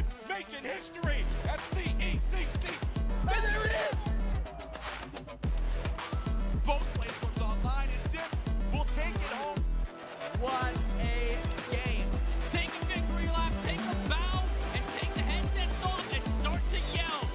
It's making history at CECC. And there it is! Both platforms online and dip will take it home. What a game. Take a victory lap, take a bow, and take the headsets off and start to yell.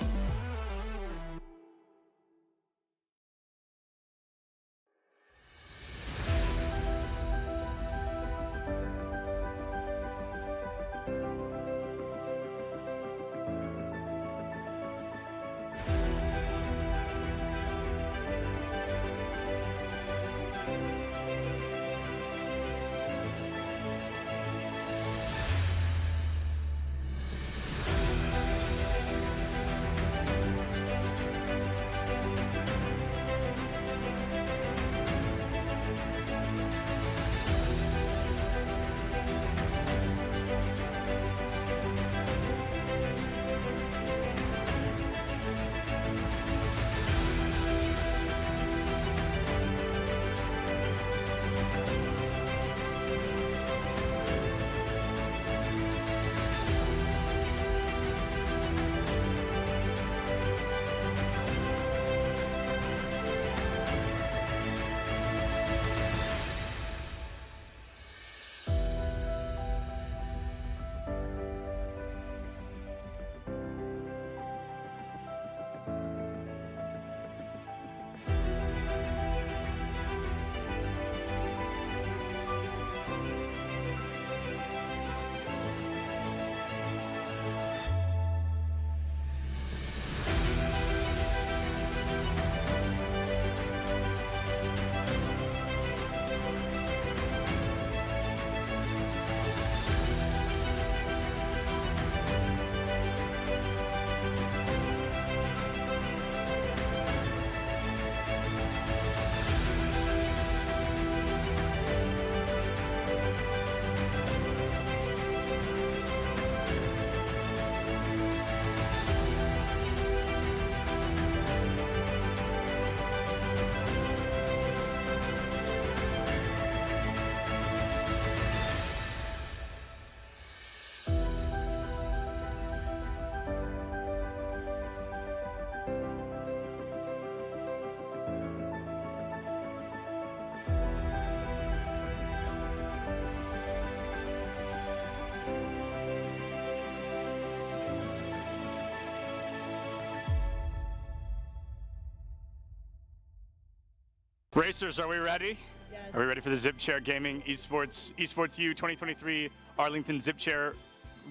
Racers, are we ready? Yes. Are we ready for the Zip Chair Gaming Esports U 2023 Arlington Zip Chair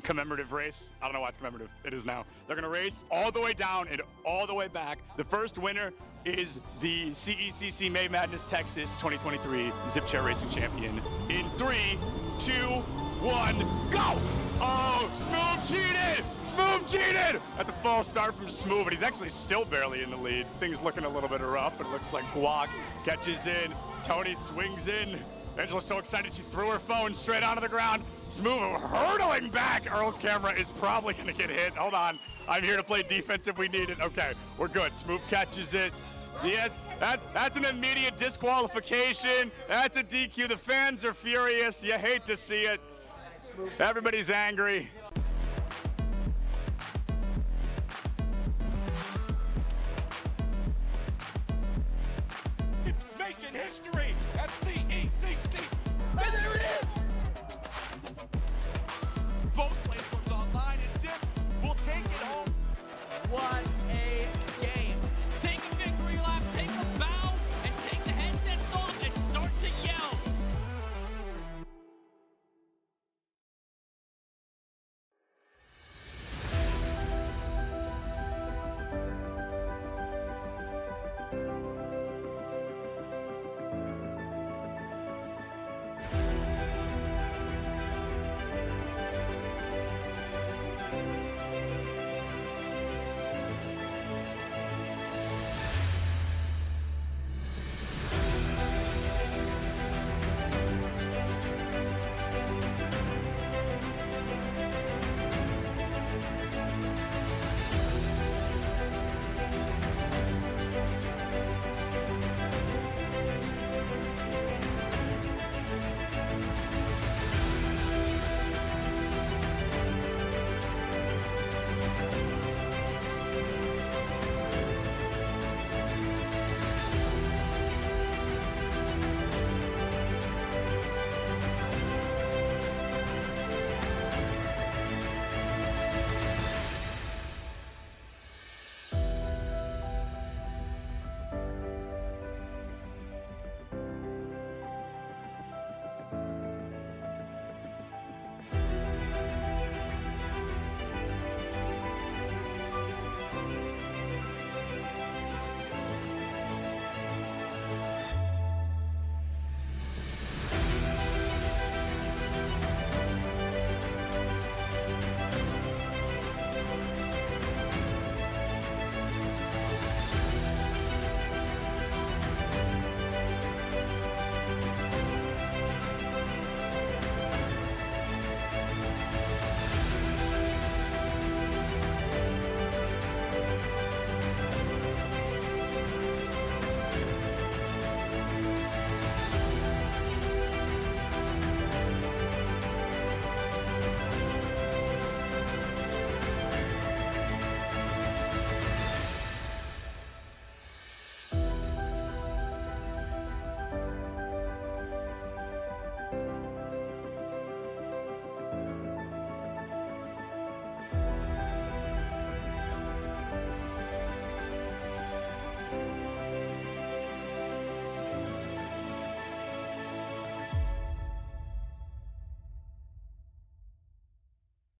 commemorative race? I don't know why it's commemorative. It is now. They're going to race all the way down and all the way back. The first winner is the CECC May Madness Texas 2023 Zip Chair Racing Champion. In 3, 2, 1, go! Oh, Smooth cheated! Smooth cheated! That's a false start from Smooth, but he's actually still barely in the lead. Things looking a little bit rough, but it looks like Guac catches in. Tony swings in. Angela's so excited she threw her phone straight onto the ground. Smooth hurtling back. Earl's camera is probably going to get hit. Hold on. I'm here to play defense if we need it. Okay, we're good. Smooth catches it. Yeah, that's an immediate disqualification. That's a DQ. The fans are furious. You hate to see it. Everybody's angry. It's making history at CECC. And there it is! Both platforms online and dip will take it home. What a game. Take a victory lap, take a bow, and take the headsets off and start to yell.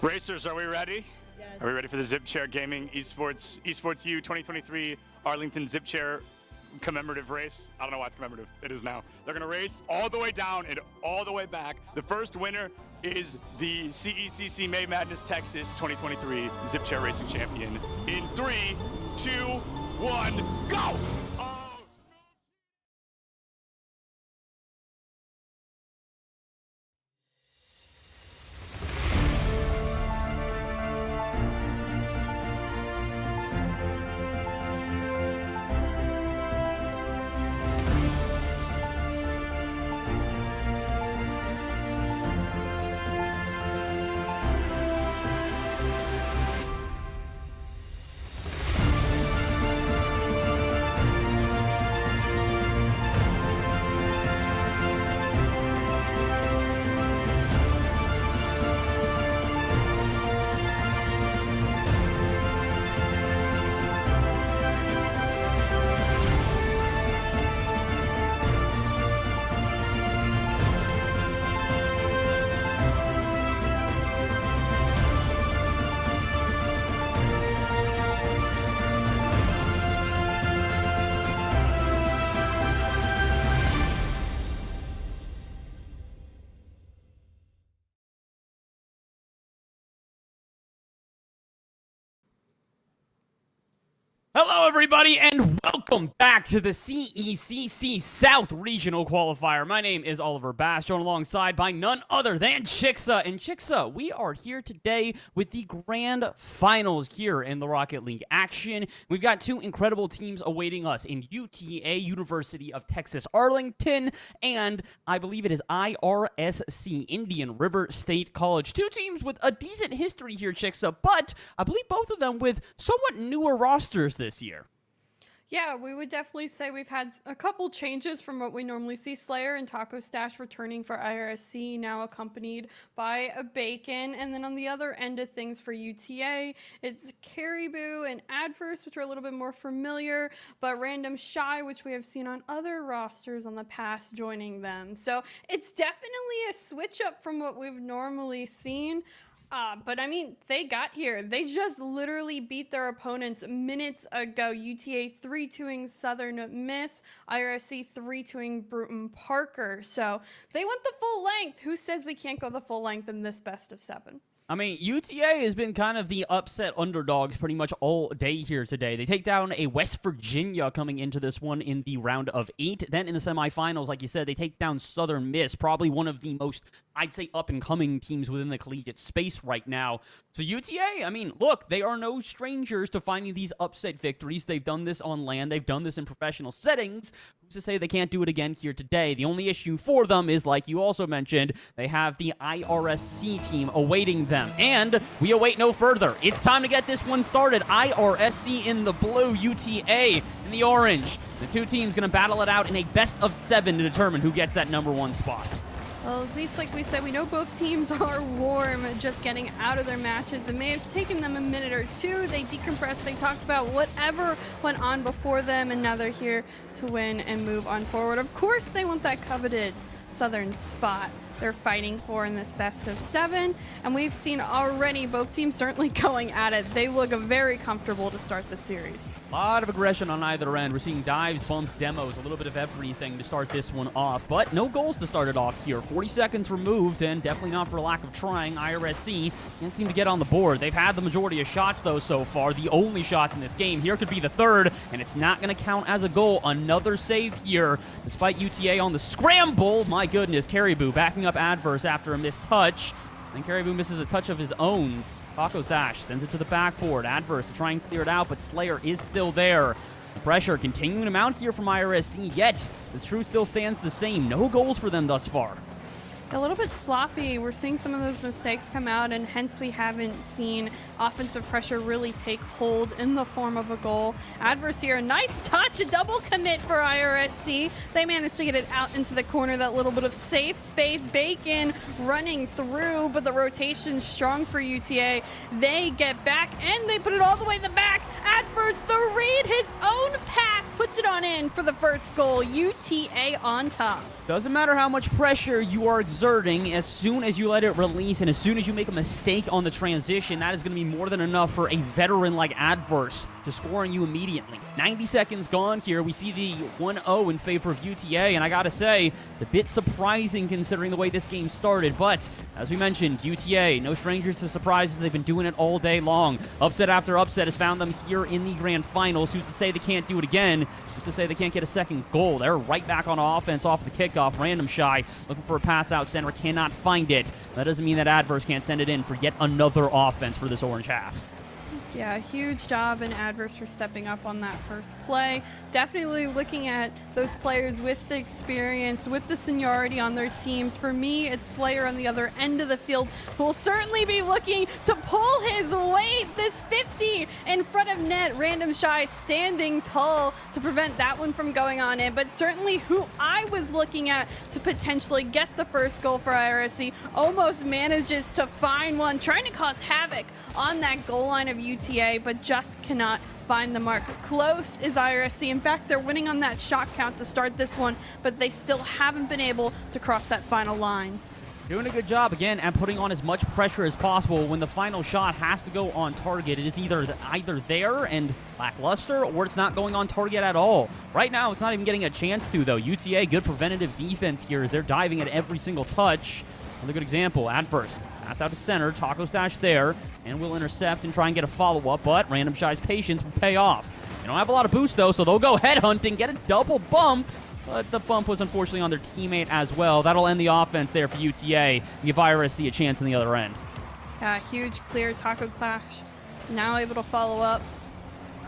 Racers, are we ready? Yes. Are we ready for the Zip Chair Gaming Esports U 2023 Arlington Zip Chair commemorative race? I don't know why it's commemorative. It is now. They're going to race all the way down and all the way back. The first winner is the CECC May Madness Texas 2023 Zip Chair Racing Champion. In 3, 2, 1, go! Hello, everybody, and welcome back to the CECC South Regional Qualifier. My name is Oliver Bass, joined alongside by none other than Chicksa. And Chicksa, we are here today with the grand finals here in the Rocket League action. We've got two incredible teams awaiting us in UTA, University of Texas Arlington, and I believe it is IRSC, Indian River State College. Two teams with a decent history here, Chicksa, but I believe both of them with somewhat newer rosters this year. Yeah, we would definitely say we've had a couple changes from what we normally see. Slayer and Taco Stash returning for IRSC, now accompanied by a Bacon. And then on the other end of things for UTA, it's Caribou and Adverse, which are a little bit more familiar, but Random Shy, which we have seen on other rosters on the past, joining them. So it's definitely a switch up from what we've normally seen. But I mean, they got here. They just literally beat their opponents minutes ago. UTA 3-2ing Southern Miss, IRSC 3-2ing Bruton Parker. So they went the full length. Who says we can't go the full length in this best of 7? I mean, UTA has been kind of the upset underdogs pretty much all day here today. They take down a West Virginia coming into this one in the round of 8. Then in the semifinals, like you said, they take down Southern Miss, probably one of the most, I'd say, up-and-coming teams within the collegiate space right now. So UTA, I mean, look, they are no strangers to finding these upset victories. They've done this on land. They've done this in professional settings. Who's to say they can't do it again here today? The only issue for them is, like you also mentioned, they have the IRSC team awaiting them. And we await no further. It's time to get this one started. IRSC in the blue, UTA in the orange. The two teams going to battle it out in a best of 7 to determine who gets that #1 spot. Well, at least like we said, we know both teams are warm just getting out of their matches. It may have taken them a minute or two. They decompressed, they talked about whatever went on before them, and now they're here to win and move on forward. Of course, they want that coveted Southern spot they're fighting for in this best of 7, and we've seen already both teams certainly going at it. They look very comfortable to start the series. A lot of aggression on either end. We're seeing dives, bumps, demos, a little bit of everything to start this one off, but no goals to start it off here. 40 seconds removed, and definitely not for lack of trying. IRSC can't seem to get on the board. They've had the majority of shots, though, so far. The only shots in this game. Here could be the third, and it's not going to count as a goal. Another save here, despite UTA on the scramble. My goodness, Caribou backing up Adverse after a missed touch, and Caribou misses a touch of his own. Taco Stash sends it to the backboard. Adverse to try and clear it out, but Slayer is still there. The pressure continuing to mount here from IRSC, yet this truth still stands the same. No goals for them thus far. A little bit sloppy. We're seeing some of those mistakes come out, and hence we haven't seen offensive pressure really take hold in the form of a goal. Adverse here, a nice touch, a double commit for IRSC. They managed to get it out into the corner, that little bit of safe space. Bacon running through, but the rotation's strong for UTA. They get back, and they put it all the way in the back. Adverse, the read, his own pass, puts it on in for the first goal. UTA on top. Doesn't matter how much pressure you are exerting, as soon as you let it release and as soon as you make a mistake on the transition, that is going to be more than enough for a veteran like Adverse to score on you immediately. 90 seconds gone here. We see the 1-0 in favor of UTA, and I gotta say, it's a bit surprising considering the way this game started, but as we mentioned, UTA, no strangers to surprises. They've been doing it all day long. Upset after upset has found them here in the grand finals. Who's to say they can't do it again? Who's to say they can't get a second goal? They're right back on offense off the kickoff. Random Shy looking for a pass out center, cannot find it. That doesn't mean that Adverse can't send it in for yet another offense for this orange half. Yeah, huge job in Adverse for stepping up on that first play. Definitely looking at those players with the experience, with the seniority on their teams. For me, it's Slayer on the other end of the field, who will certainly be looking to pull his weight. This 50 in front of net. Random Shy standing tall to prevent that one from going on in. But certainly who I was looking at to potentially get the first goal for IRSC almost manages to find one, trying to cause havoc on that goal line of UTA, but just cannot find the mark. Close is IRSC. In fact, they're winning on that shot count to start this one, but they still haven't been able to cross that final line. Doing a good job, again, at putting on as much pressure as possible. When the final shot has to go on target, it is either there and lackluster, or it's not going on target at all. Right now, it's not even getting a chance to, though. UTA, good preventative defense here as they're diving at every single touch. Another good example, Adverse. Pass out to center, Taco Stash there, and will intercept and try and get a follow-up, but Random Shy's patience will pay off. They don't have a lot of boost, though, so they'll go headhunting, get a double bump, but the bump was unfortunately on their teammate as well. That'll end the offense there for UTA and give IRSC a chance on the other end. Yeah, huge clear. Taco Clash now able to follow up.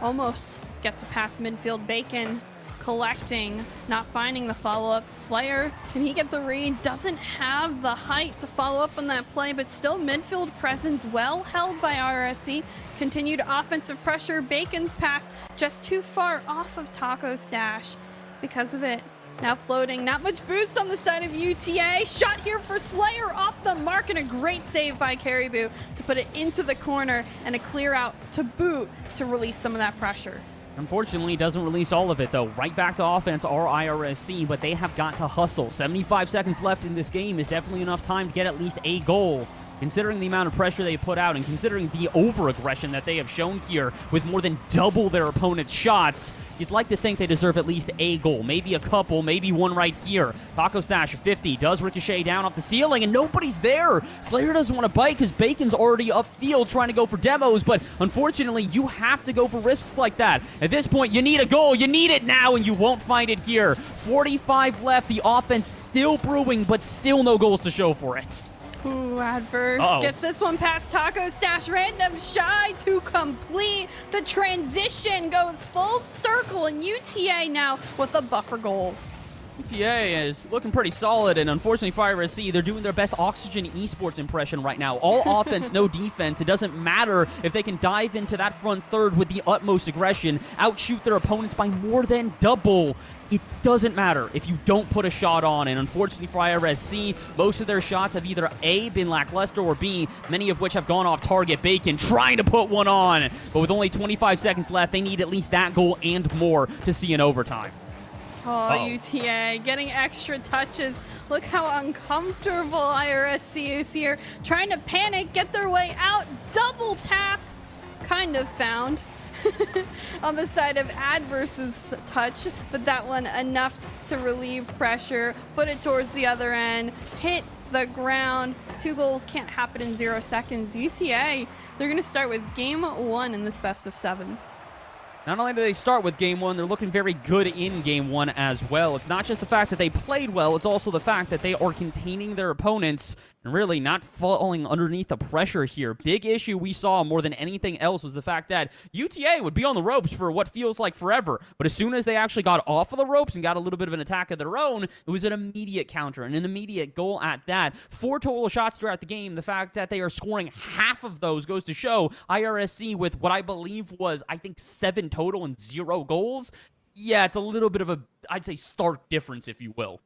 Almost gets a pass midfield. Bacon collecting, not finding the follow-up. Slayer, can he get the read? Doesn't have the height to follow up on that play, but still midfield presence well held by RSC. Continued offensive pressure. Bacon's pass just too far off of Taco Stash because of it. Now floating, not much boost on the side of UTA. Shot here for Slayer off the mark, and a great save by Caribou to put it into the corner, and a clear out to boot to release some of that pressure. Unfortunately, doesn't release all of it, though. Right back to offense are IRSC, but they have got to hustle. 75 seconds left in this game is definitely enough time to get at least a goal. Considering the amount of pressure they put out and considering the over-aggression that they have shown here with more than double their opponent's shots, you'd like to think they deserve at least a goal. Maybe a couple, maybe one right here. Taco Stash 50 does ricochet down off the ceiling, and nobody's there. Slayer doesn't want to bite because Bacon's already upfield trying to go for demos, but unfortunately, you have to go for risks like that. At this point, you need a goal. You need it now, and you won't find it here. 45 left. The offense still brewing, but still no goals to show for it. Ooh, Adverse gets this one past Taco Stash. Random Shy to complete. The transition goes full circle, and UTA now with a buffer goal. UTA is looking pretty solid, and unfortunately for IRSC, they're doing their best Oxygen Esports impression right now. All offense, no defense. It doesn't matter if they can dive into that front third with the utmost aggression, outshoot their opponents by more than double. It doesn't matter if you don't put a shot on, and unfortunately for IRSC, most of their shots have either A, been lackluster, or B, many of which have gone off target. Bacon trying to put one on, but with only 25 seconds left, they need at least that goal and more to see an overtime. Oh, UTA getting extra touches. Look how uncomfortable IRSC is here. Trying to panic, get their way out. Double tap, kind of found. On the side of Adverse's touch, but that one enough to relieve pressure, put it towards the other end, hit the ground. 2 goals can't happen in 0 seconds. UTA, they're going to start with game 1 in this best of 7. Not only do they start with game 1, they're looking very good in game 1 as well. It's not just the fact that they played well, it's also the fact that they are containing their opponents and really not falling underneath the pressure here. Big issue we saw more than anything else was the fact that UTA would be on the ropes for what feels like forever, but as soon as they actually got off of the ropes and got a little bit of an attack of their own, it was an immediate counter and an immediate goal at that. 4 total shots throughout the game. The fact that they are scoring half of those goes to show IRSC with what I believe was, I think, 7 total and 0 goals. Yeah, it's a little bit of a, I'd say, stark difference, if you will.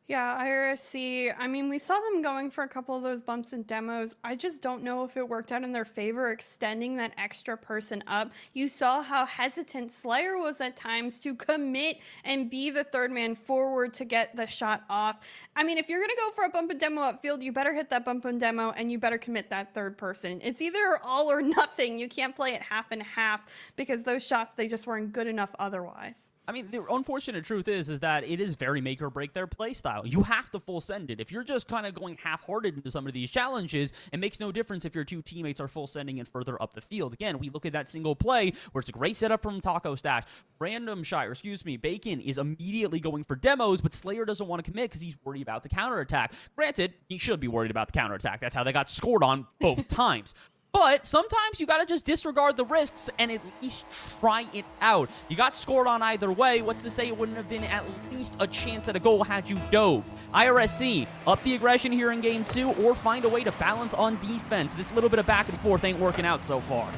Yeah, IRSC, I mean, we saw them going for a couple of those bumps and demos. I just don't know if it worked out in their favor, extending that extra person up. You saw how hesitant Slayer was at times to commit and be the third man forward to get the shot off. I mean, if you're going to go for a bump and demo upfield, you better hit that bump and demo and you better commit that third person. It's either all or nothing. You can't play it half and half because those shots, they just weren't good enough otherwise. I mean, the unfortunate truth is that it is very make or break their play style. You have to full send it. If you're just kind of going half-hearted into some of these challenges, it makes no difference if your two teammates are full sending it further up the field. Again, we look at that single play where it's a great setup from Taco Stash. Bacon is immediately going for demos, but Slayer doesn't want to commit because he's worried about the counterattack. Granted, he should be worried about the counterattack. That's how they got scored on both times. But sometimes you got to just disregard the risks and at least try it out. You got scored on either way. What's to say it wouldn't have been at least a chance at a goal had you dove? IRSC, up the aggression here in Game 2 or find a way to balance on defense. This little bit of back and forth ain't working out so far.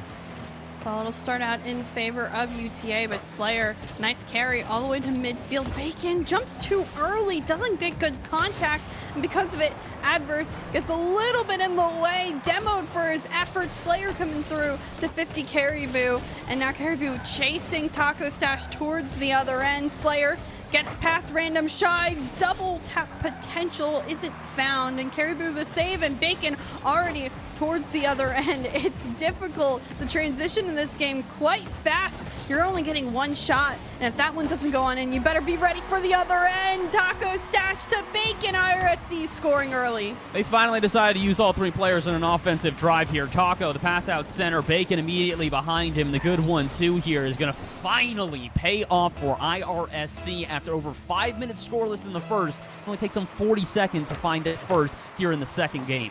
Well, it'll start out in favor of UTA, but Slayer, nice carry all the way to midfield. Bacon jumps too early, doesn't get good contact, and because of it, Adverse gets a little bit in the way, demoed for his efforts. Slayer coming through to 50 Caribou, and now Caribou chasing Taco Stash towards the other end. Slayer gets past Random Shy, double tap potential isn't found, and Caribou the save, and Bacon already towards the other end. It's difficult. The transition in this game quite fast. You're only getting one shot, and if that one doesn't go on in, you better be ready for the other end. Taco Stash to Bacon, IRSC scoring early. They finally decided to use all three players in an offensive drive here. Taco, the pass out center, Bacon immediately behind him. The good 1-2 here is going to finally pay off for IRSC after over 5 minutes scoreless in the first. It only takes them 40 seconds to find it first here in the second game.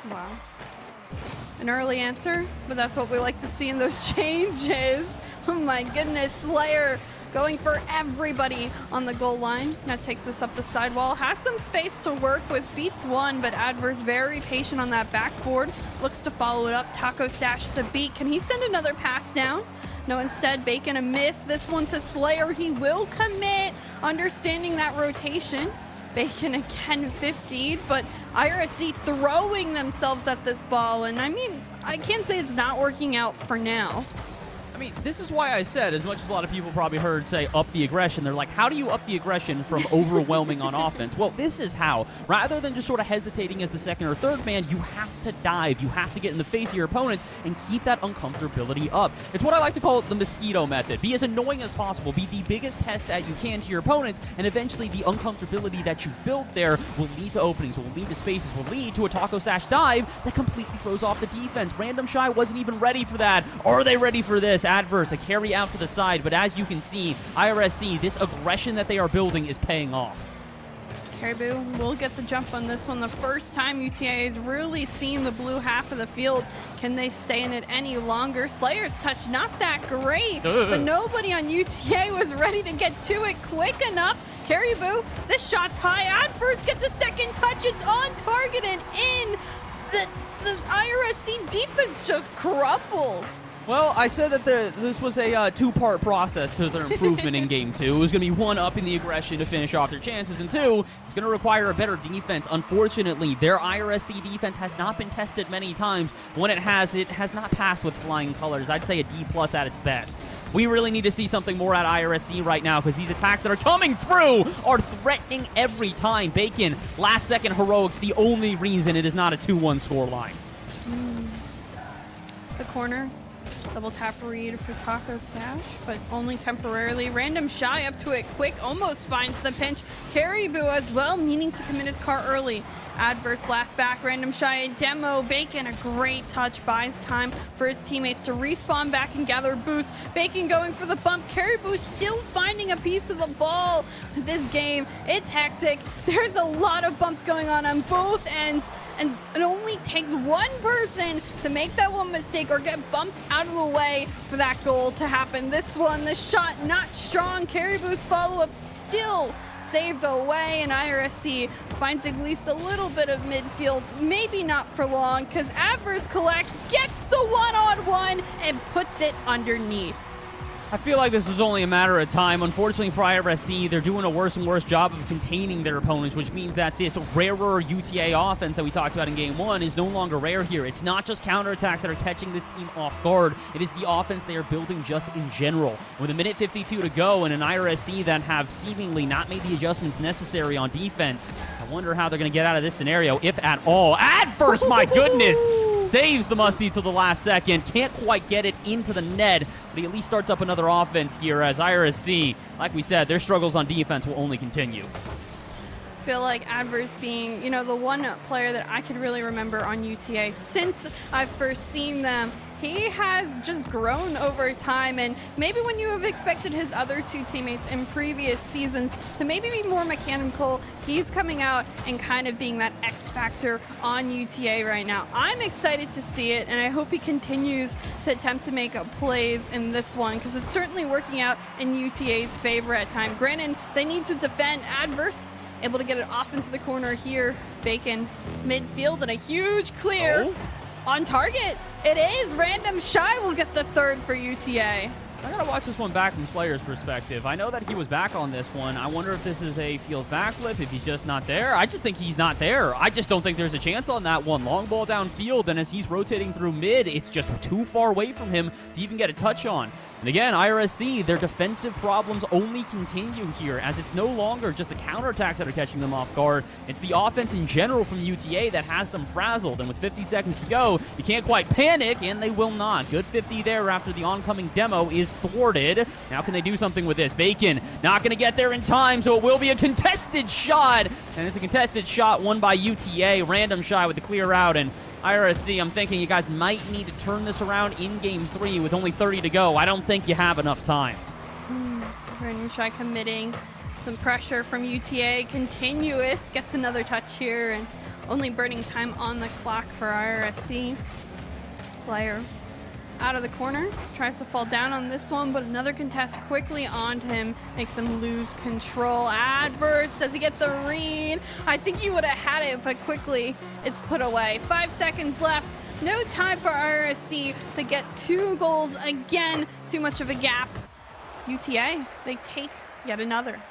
Wow. An early answer, but that's what we like to see in those changes. Oh my goodness, Slayer going for everybody on the goal line. Now takes this up the sidewall, has some space to work with, beats one, but Adverse very patient on that backboard. Looks to follow it up, Taco Stash the beat. Can he send another pass down? No, instead, Bacon a miss. This one to Slayer, he will commit, understanding that rotation. Bacon again 50'd, but IRSC throwing themselves at this ball, and I mean, I can't say it's not working out for now. I mean, this is why I said, as much as a lot of people probably heard say up the aggression, they're like, how do you up the aggression from overwhelming on offense? Well, this is how. Rather than just sort of hesitating as the second or third man, you have to dive. You have to get in the face of your opponents and keep that uncomfortability up. It's what I like to call the mosquito method. Be as annoying as possible. Be the biggest pest that you can to your opponents, and eventually the uncomfortability that you build there will lead to openings, will lead to spaces, will lead to a Taco Stash dive that completely throws off the defense. Random Shy wasn't even ready for that. Are they ready for this? Adverse, a carry out to the side, but as you can see, IRSC, this aggression that they are building is paying off. Caribou will get the jump on this one. The first time UTA has really seen the blue half of the field. Can they stay in it any longer? Slayer's touch, not that great, but nobody on UTA was ready to get to it quick enough. Caribou, this shot's high. Adverse gets a second touch. It's on target and in. The IRSC defense just crumbled. Well, I said that this was a two-part process to their improvement in Game 2. It was going to be one, upping the aggression to finish off their chances, and two, it's going to require a better defense. Unfortunately, their IRSC defense has not been tested many times. When it has not passed with flying colors. I'd say a D+ at its best. We really need to see something more at IRSC right now because these attacks that are coming through are threatening every time. Bacon, last-second heroics, the only reason it is not a 2-1 scoreline. The corner. Double tap read for Taco Stash, but only temporarily. Random Shy up to it quick, almost finds the pinch. Caribou as well, needing to commit his car early. Adverse last back, Random Shy demo. Bacon, a great touch, buys time for his teammates to respawn back and gather boost. Bacon going for the bump. Caribou still finding a piece of the ball. This game, it's hectic. There's a lot of bumps going on both ends. And it only takes one person to make that one mistake or get bumped out of the way for that goal to happen. This one, the shot not strong. Caribou's follow-up still saved away, and IRSC finds at least a little bit of midfield. Maybe not for long, because Adverse collects, gets the one-on-one, and puts it underneath. I feel like this was only a matter of time. Unfortunately for IRSC, they're doing a worse and worse job of containing their opponents, which means that this rarer UTA offense that we talked about in Game 1 is no longer rare here. It's not just counterattacks that are catching this team off guard. It is the offense they are building just in general. With a minute 52 to go and an IRSC that have seemingly not made the adjustments necessary on defense, I wonder how they're going to get out of this scenario, if at all. Adverse, my goodness! Saves the Musty till the last second. Can't quite get it into the net, but he at least starts up another offense here as IRSC, like we said, their struggles on defense will only continue. I feel like Adverse being, the one player that I could really remember on UTA since I've first seen them. He has just grown over time, and maybe when you have expected his other two teammates in previous seasons to maybe be more mechanical, he's coming out and kind of being that X factor on UTA right now. I'm excited to see it, and I hope he continues to attempt to make plays in this one, because it's certainly working out in UTA's favor at time. Granted, they need to defend. Adverse able to get it off into the corner here. Bacon midfield and a huge clear. Oh. On target. It is. Random Shy will get the third for UTA. I gotta watch this one back from Slayer's perspective. I know that he was back on this one. I wonder if this is a Fields backflip, if he's just not there. I just think he's not there. I just don't think there's a chance on that one. Long ball downfield, and as he's rotating through mid, it's just too far away from him to even get a touch on. And again, IRSC, their defensive problems only continue here, as it's no longer just the counterattacks that are catching them off guard. It's the offense in general from UTA that has them frazzled. And with 50 seconds to go, you can't quite panic, and they will not. Good 50 there after the oncoming demo is thwarted. Now can they do something with this? Bacon not going to get there in time, so it will be a contested shot. And it's a contested shot won by UTA. Random Shy with the clear out, and IRSC, I'm thinking you guys might need to turn this around in Game 3 with only 30 to go. I don't think you have enough time. Random Shy committing some pressure from UTA. Continuous gets another touch here, and only burning time on the clock for IRSC. Slayer out of the corner, tries to fall down on this one, but another contest quickly onto him, makes him lose control. Adverse, does he get the read? I think he would have had it, but quickly it's put away. 5 seconds left. No time for IRSC to get 2 goals again. Too much of a gap. UTA, they take yet another.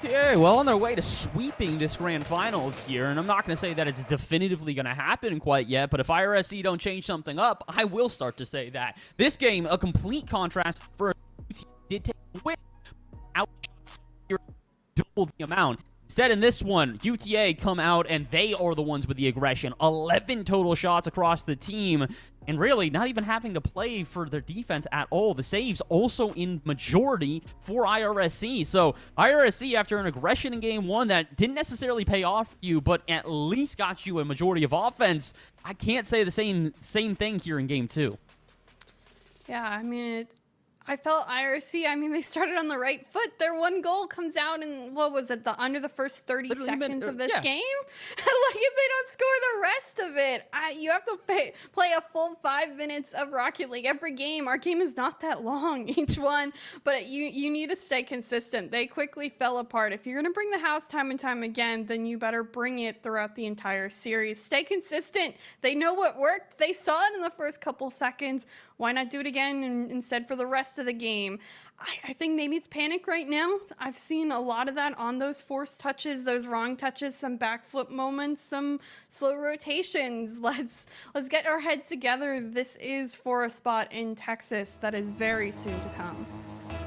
Yeah, well, on their way to sweeping this grand finals here, and I'm not going to say that it's definitively going to happen quite yet, but if IRSC don't change something up, I will start to say that. This game, a complete contrast for did take a win. Outshots here, double the amount. Instead, in this one, UTA come out, and they are the ones with the aggression. 11 total shots across the team, and really not even having to play for their defense at all. The saves also in majority for IRSC. So IRSC, after an aggression in Game 1 that didn't necessarily pay off for you, but at least got you a majority of offense, I can't say the same thing here in Game 2. Yeah, I mean, I felt IRC, they started on the right foot. Their one goal comes out in, what was it, under the first 30 Literally seconds of this yeah. game? Like, if they don't score the rest of it, you have to play a full 5 minutes of Rocket League every game. Our game is not that long, each one, but you need to stay consistent. They quickly fell apart. If you're going to bring the house time and time again, then you better bring it throughout the entire series. Stay consistent. They know what worked. They saw it in the first couple seconds. Why not do it again instead for the rest of the game? I think maybe it's panic right now. I've seen a lot of that on those forced touches, those wrong touches, some backflip moments, some slow rotations. Let's get our heads together. This is for a spot in Texas that is very soon to come.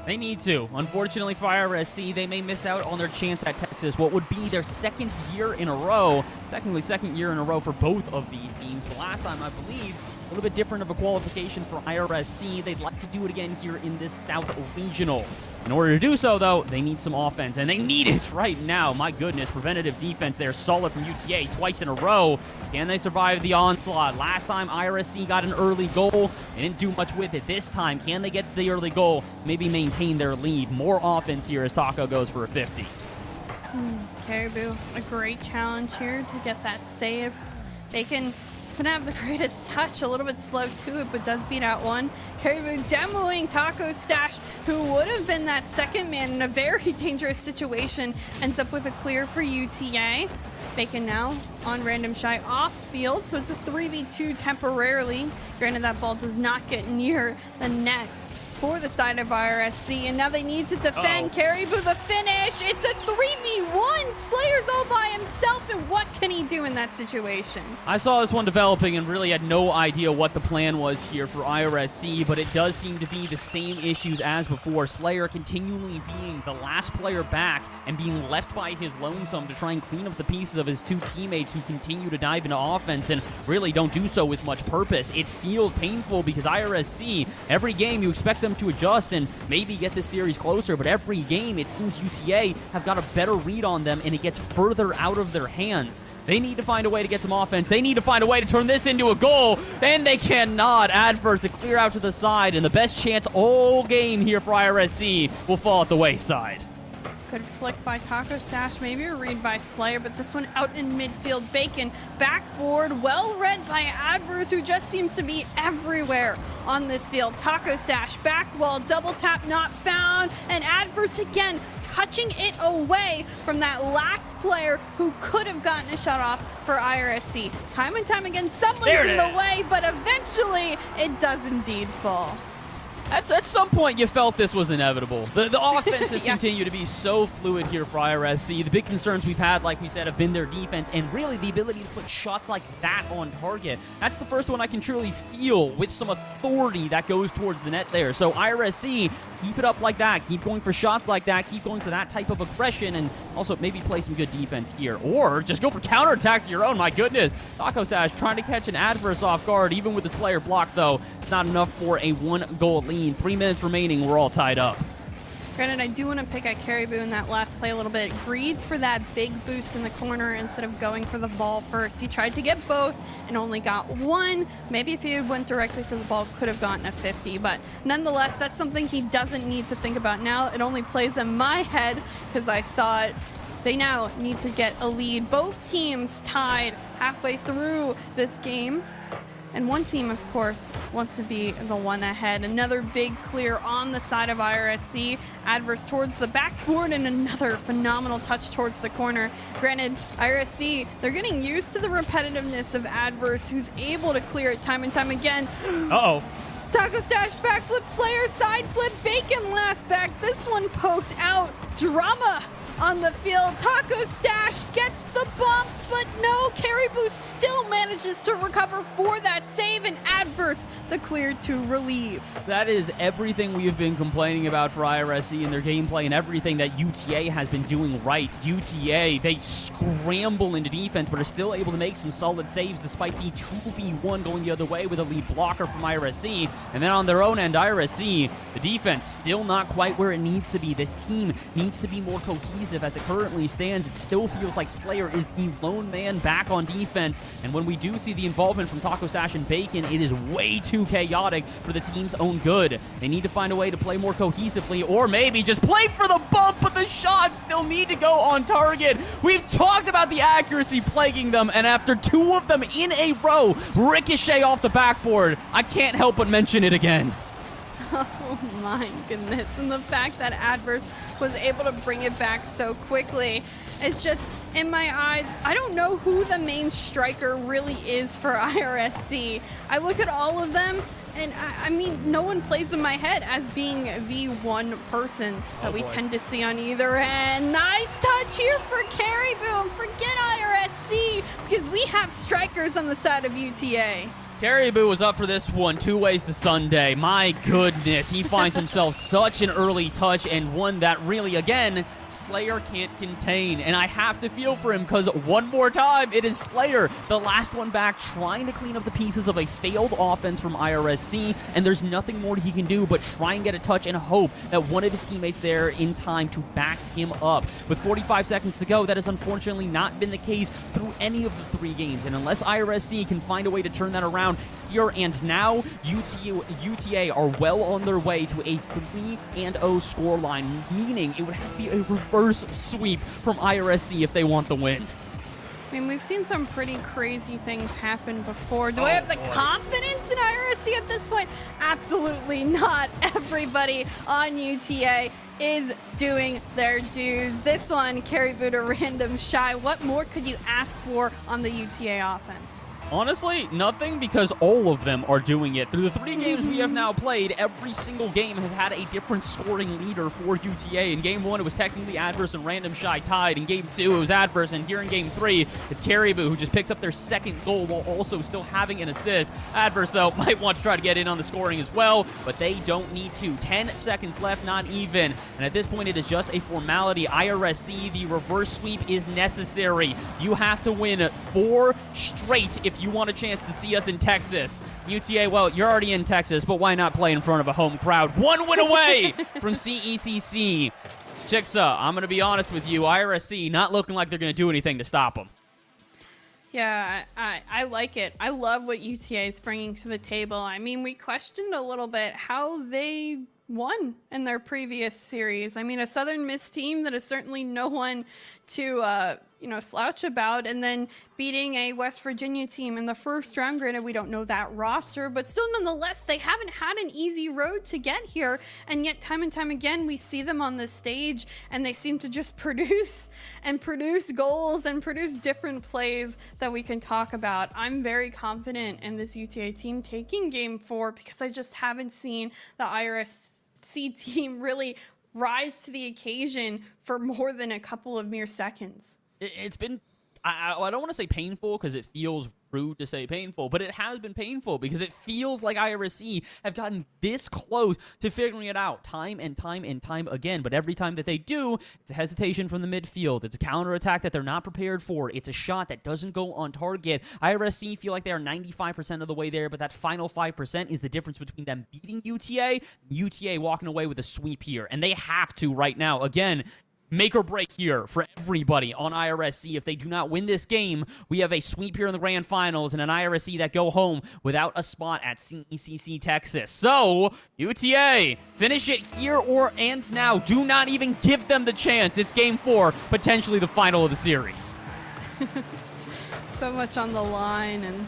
They need to. Unfortunately for IRSC, they may miss out on their chance at Texas, what would be their second year in a row. Technically second year in a row for both of these teams. But last time, I believe, a little bit different of a qualification for IRSC. They'd like to do it again here in this South Regional. In order to do so, though, they need some offense, and they need it right now. My goodness, preventative defense there, solid from UTA twice in a row. Can they survive the onslaught? Last time, IRSC got an early goal. They didn't do much with it. This time, can they get the early goal, maybe maintain their lead? More offense here as Taco goes for a 50. Caribou, a great challenge here to get that save. Bacon doesn't have the greatest touch, a little bit slow to it, but does beat out one. Caribou demoing Taco Stash, who would have been that second man in a very dangerous situation, ends up with a clear for UTA. Bacon now on Random Shy off field, so it's a 3v2 temporarily. Granted, that ball does not get near the net. for the side of IRSC, and now they need to defend. Caribou the finish. It's a 3v1. Slayer's all by himself, and what can he do in that situation? I saw this one developing and really had no idea what the plan was here for IRSC, but it does seem to be the same issues as before. Slayer continually being the last player back and being left by his lonesome to try and clean up the pieces of his two teammates who continue to dive into offense and really don't do so with much purpose. It feels painful because IRSC, every game you expect them to adjust and maybe get this series closer, but every game it seems UTA have got a better read on them and it gets further out of their hands. They need to find a way to get some offense. They need to find a way to turn this into a goal, and they cannot. Adverse to clear out to the side, and the best chance all game here for IRSC will fall at the wayside. Good flick by Taco Stash, maybe a read by Slayer, but this one out in midfield. Bacon, backboard, well read by Adverse, who just seems to be everywhere on this field. Taco Stash, back wall, double tap not found, and Adverse again touching it away from that last player who could have gotten a shot off for IRSC. Time and time again, someone's in the way, but eventually it does indeed fall. At some point, you felt this was inevitable. The offenses Yeah. continue to be so fluid here for IRSC. The big concerns we've had, like we said, have been their defense and really the ability to put shots like that on target. That's the first one I can truly feel with some authority that goes towards the net there. So IRSC, keep it up like that. Keep going for shots like that. Keep going for that type of aggression and also maybe play some good defense here. Or just go for counterattacks of your own. My goodness. Taco Stash trying to catch an Adverse off guard. Even with the Slayer block, though, it's not enough for a one-goal lead. 3 minutes remaining, we're all tied up. Granted, I do want to pick at Caribou in that last play a little bit. Greeds for that big boost in the corner instead of going for the ball first. He tried to get both and only got one. Maybe if he had went directly for the ball, could have gotten a 50. But nonetheless, that's something he doesn't need to think about now. It only plays in my head because I saw it. They now need to get a lead. Both teams tied halfway through this game. And one team, of course, wants to be the one ahead. Another big clear on the side of IRSC. Adverse towards the backboard and another phenomenal touch towards the corner. Granted, IRSC, they're getting used to the repetitiveness of Adverse, who's able to clear it time and time again. Uh-oh. Taco Stash, backflip, Slayer, side flip, Bacon last back. This one poked out. Drama on the field. Taco Stash gets the bump, but no, Caribou still manages to recover for that save, and Adverse the clear to relieve. That is everything we have been complaining about for IRSC and their gameplay and everything that UTA has been doing right. UTA, they scramble into defense, but are still able to make some solid saves despite the 2v1 going the other way with a lead blocker from IRSC. And then on their own end, IRSC, the defense still not quite where it needs to be. This team needs to be more cohesive. As it currently stands, it still feels like Slayer is the lone man back on defense. And when we do see the involvement from Taco Stash and Bacon, it is way too chaotic for the team's own good. They need to find a way to play more cohesively, or maybe just play for the bump, but the shots still need to go on target. We've talked about the accuracy plaguing them, and after two of them in a row ricochet off the backboard, I can't help but mention it again. Oh my goodness. And the fact that Adverse was able to bring it back so quickly is just, in my eyes, I don't know who the main striker really is for IRSC. I look at all of them, and I mean, no one plays in my head as being the one person that we tend to see on either end. Nice touch here for Caribou, and forget IRSC, because we have strikers on the side of UTA. Caribou was up for this one 2 ways to Sunday. My goodness, he finds himself such an early touch and one that really, again, Slayer can't contain. And I have to feel for him because one more time, it is Slayer, the last one back, trying to clean up the pieces of a failed offense from IRSC. And there's nothing more he can do but try and get a touch and hope that one of his teammates there in time to back him up. With 45 seconds to go, that has unfortunately not been the case through any of the 3 games. And unless IRSC can find a way to turn that around here and now, UTA are well on their way to a 3-0 scoreline, meaning it would have to be a reverse sweep from IRSC if they want the win. I mean, we've seen some pretty crazy things happen before. Do I have the confidence in IRSC at this point? Absolutely not. Everybody on UTA is doing their dues. This one, Caribou to random shy. What more could you ask for on the UTA offense? Honestly, nothing, because all of them are doing it. Through the 3 games we have now played, every single game has had a different scoring leader for UTA. In Game 1, it was technically Adverse and Random Shy tied. In Game 2, it was Adverse, and here in Game 3, it's Caribou who just picks up their 2nd goal while also still having an assist. Adverse, though, might want to try to get in on the scoring as well, but they don't need to. 10 seconds left, not even. And at this point, it is just a formality. IRSC, the reverse sweep is necessary. You have to win 4 straight if you want a chance to see us in Texas. UTA, well, you're already in Texas, but why not play in front of a home crowd? 1 win away from CECC. Chicksa, I'm going to be honest with you. IRSC not looking like they're going to do anything to stop them. Yeah, I like it. I love what UTA is bringing to the table. I mean, we questioned a little bit how they won in their previous series. I mean, a Southern Miss team that is certainly no one to, slouch about, and then beating a West Virginia team in the first round. Granted, we don't know that roster, but still, nonetheless, they haven't had an easy road to get here, and yet time and time again, we see them on this stage, and they seem to just produce goals and produce different plays that we can talk about. I'm very confident in this UTA team taking Game 4 because I just haven't seen the IRSC team really rise to the occasion for more than a couple of mere seconds. It's been, I don't want to say painful because it feels rude to say painful, but it has been painful because it feels like IRSC have gotten this close to figuring it out time and time and time again. But every time that they do, it's a hesitation from the midfield. It's a counterattack that they're not prepared for. It's a shot that doesn't go on target. IRSC feel like they are 95% of the way there, but that final 5% is the difference between them beating UTA, UTA walking away with a sweep here. And they have to right now. Again, make or break here for everybody on IRSC. If they do not win this game, we have a sweep here in the grand finals and an IRSC that go home without a spot at CECC Texas. So, UTA, finish it here and now. Do not even give them the chance. It's Game 4, potentially the final of the series. So much on the line, and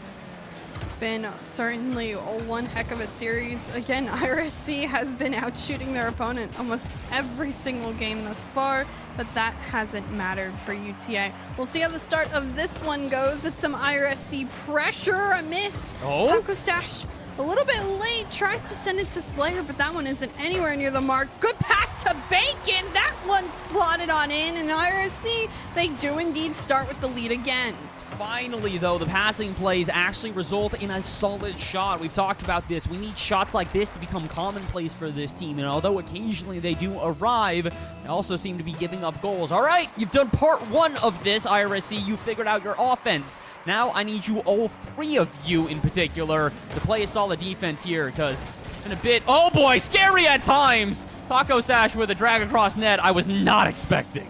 it's been certainly one heck of a series. Again, IRSC has been out shooting their opponent almost every single game thus far, but that hasn't mattered for UTA. We'll see how the start of this one goes. It's some IRSC pressure, a miss. Oh. Taco Stash a little bit late, tries to send it to Slayer, but that one isn't anywhere near the mark. Good pass to Bacon. That one slotted on in, and IRSC, they do indeed start with the lead again. Finally, though, the passing plays actually result in a solid shot. We've talked about this. We need shots like this to become commonplace for this team, and although occasionally they do arrive, they also seem to be giving up goals. All right, you've done part 1 of this, IRSC. You figured out your offense. Now I need you, all 3 of you in particular, to play a solid defense here, because it's been a bit, oh boy, scary at times. Taco Stash with a drag across net I was not expecting.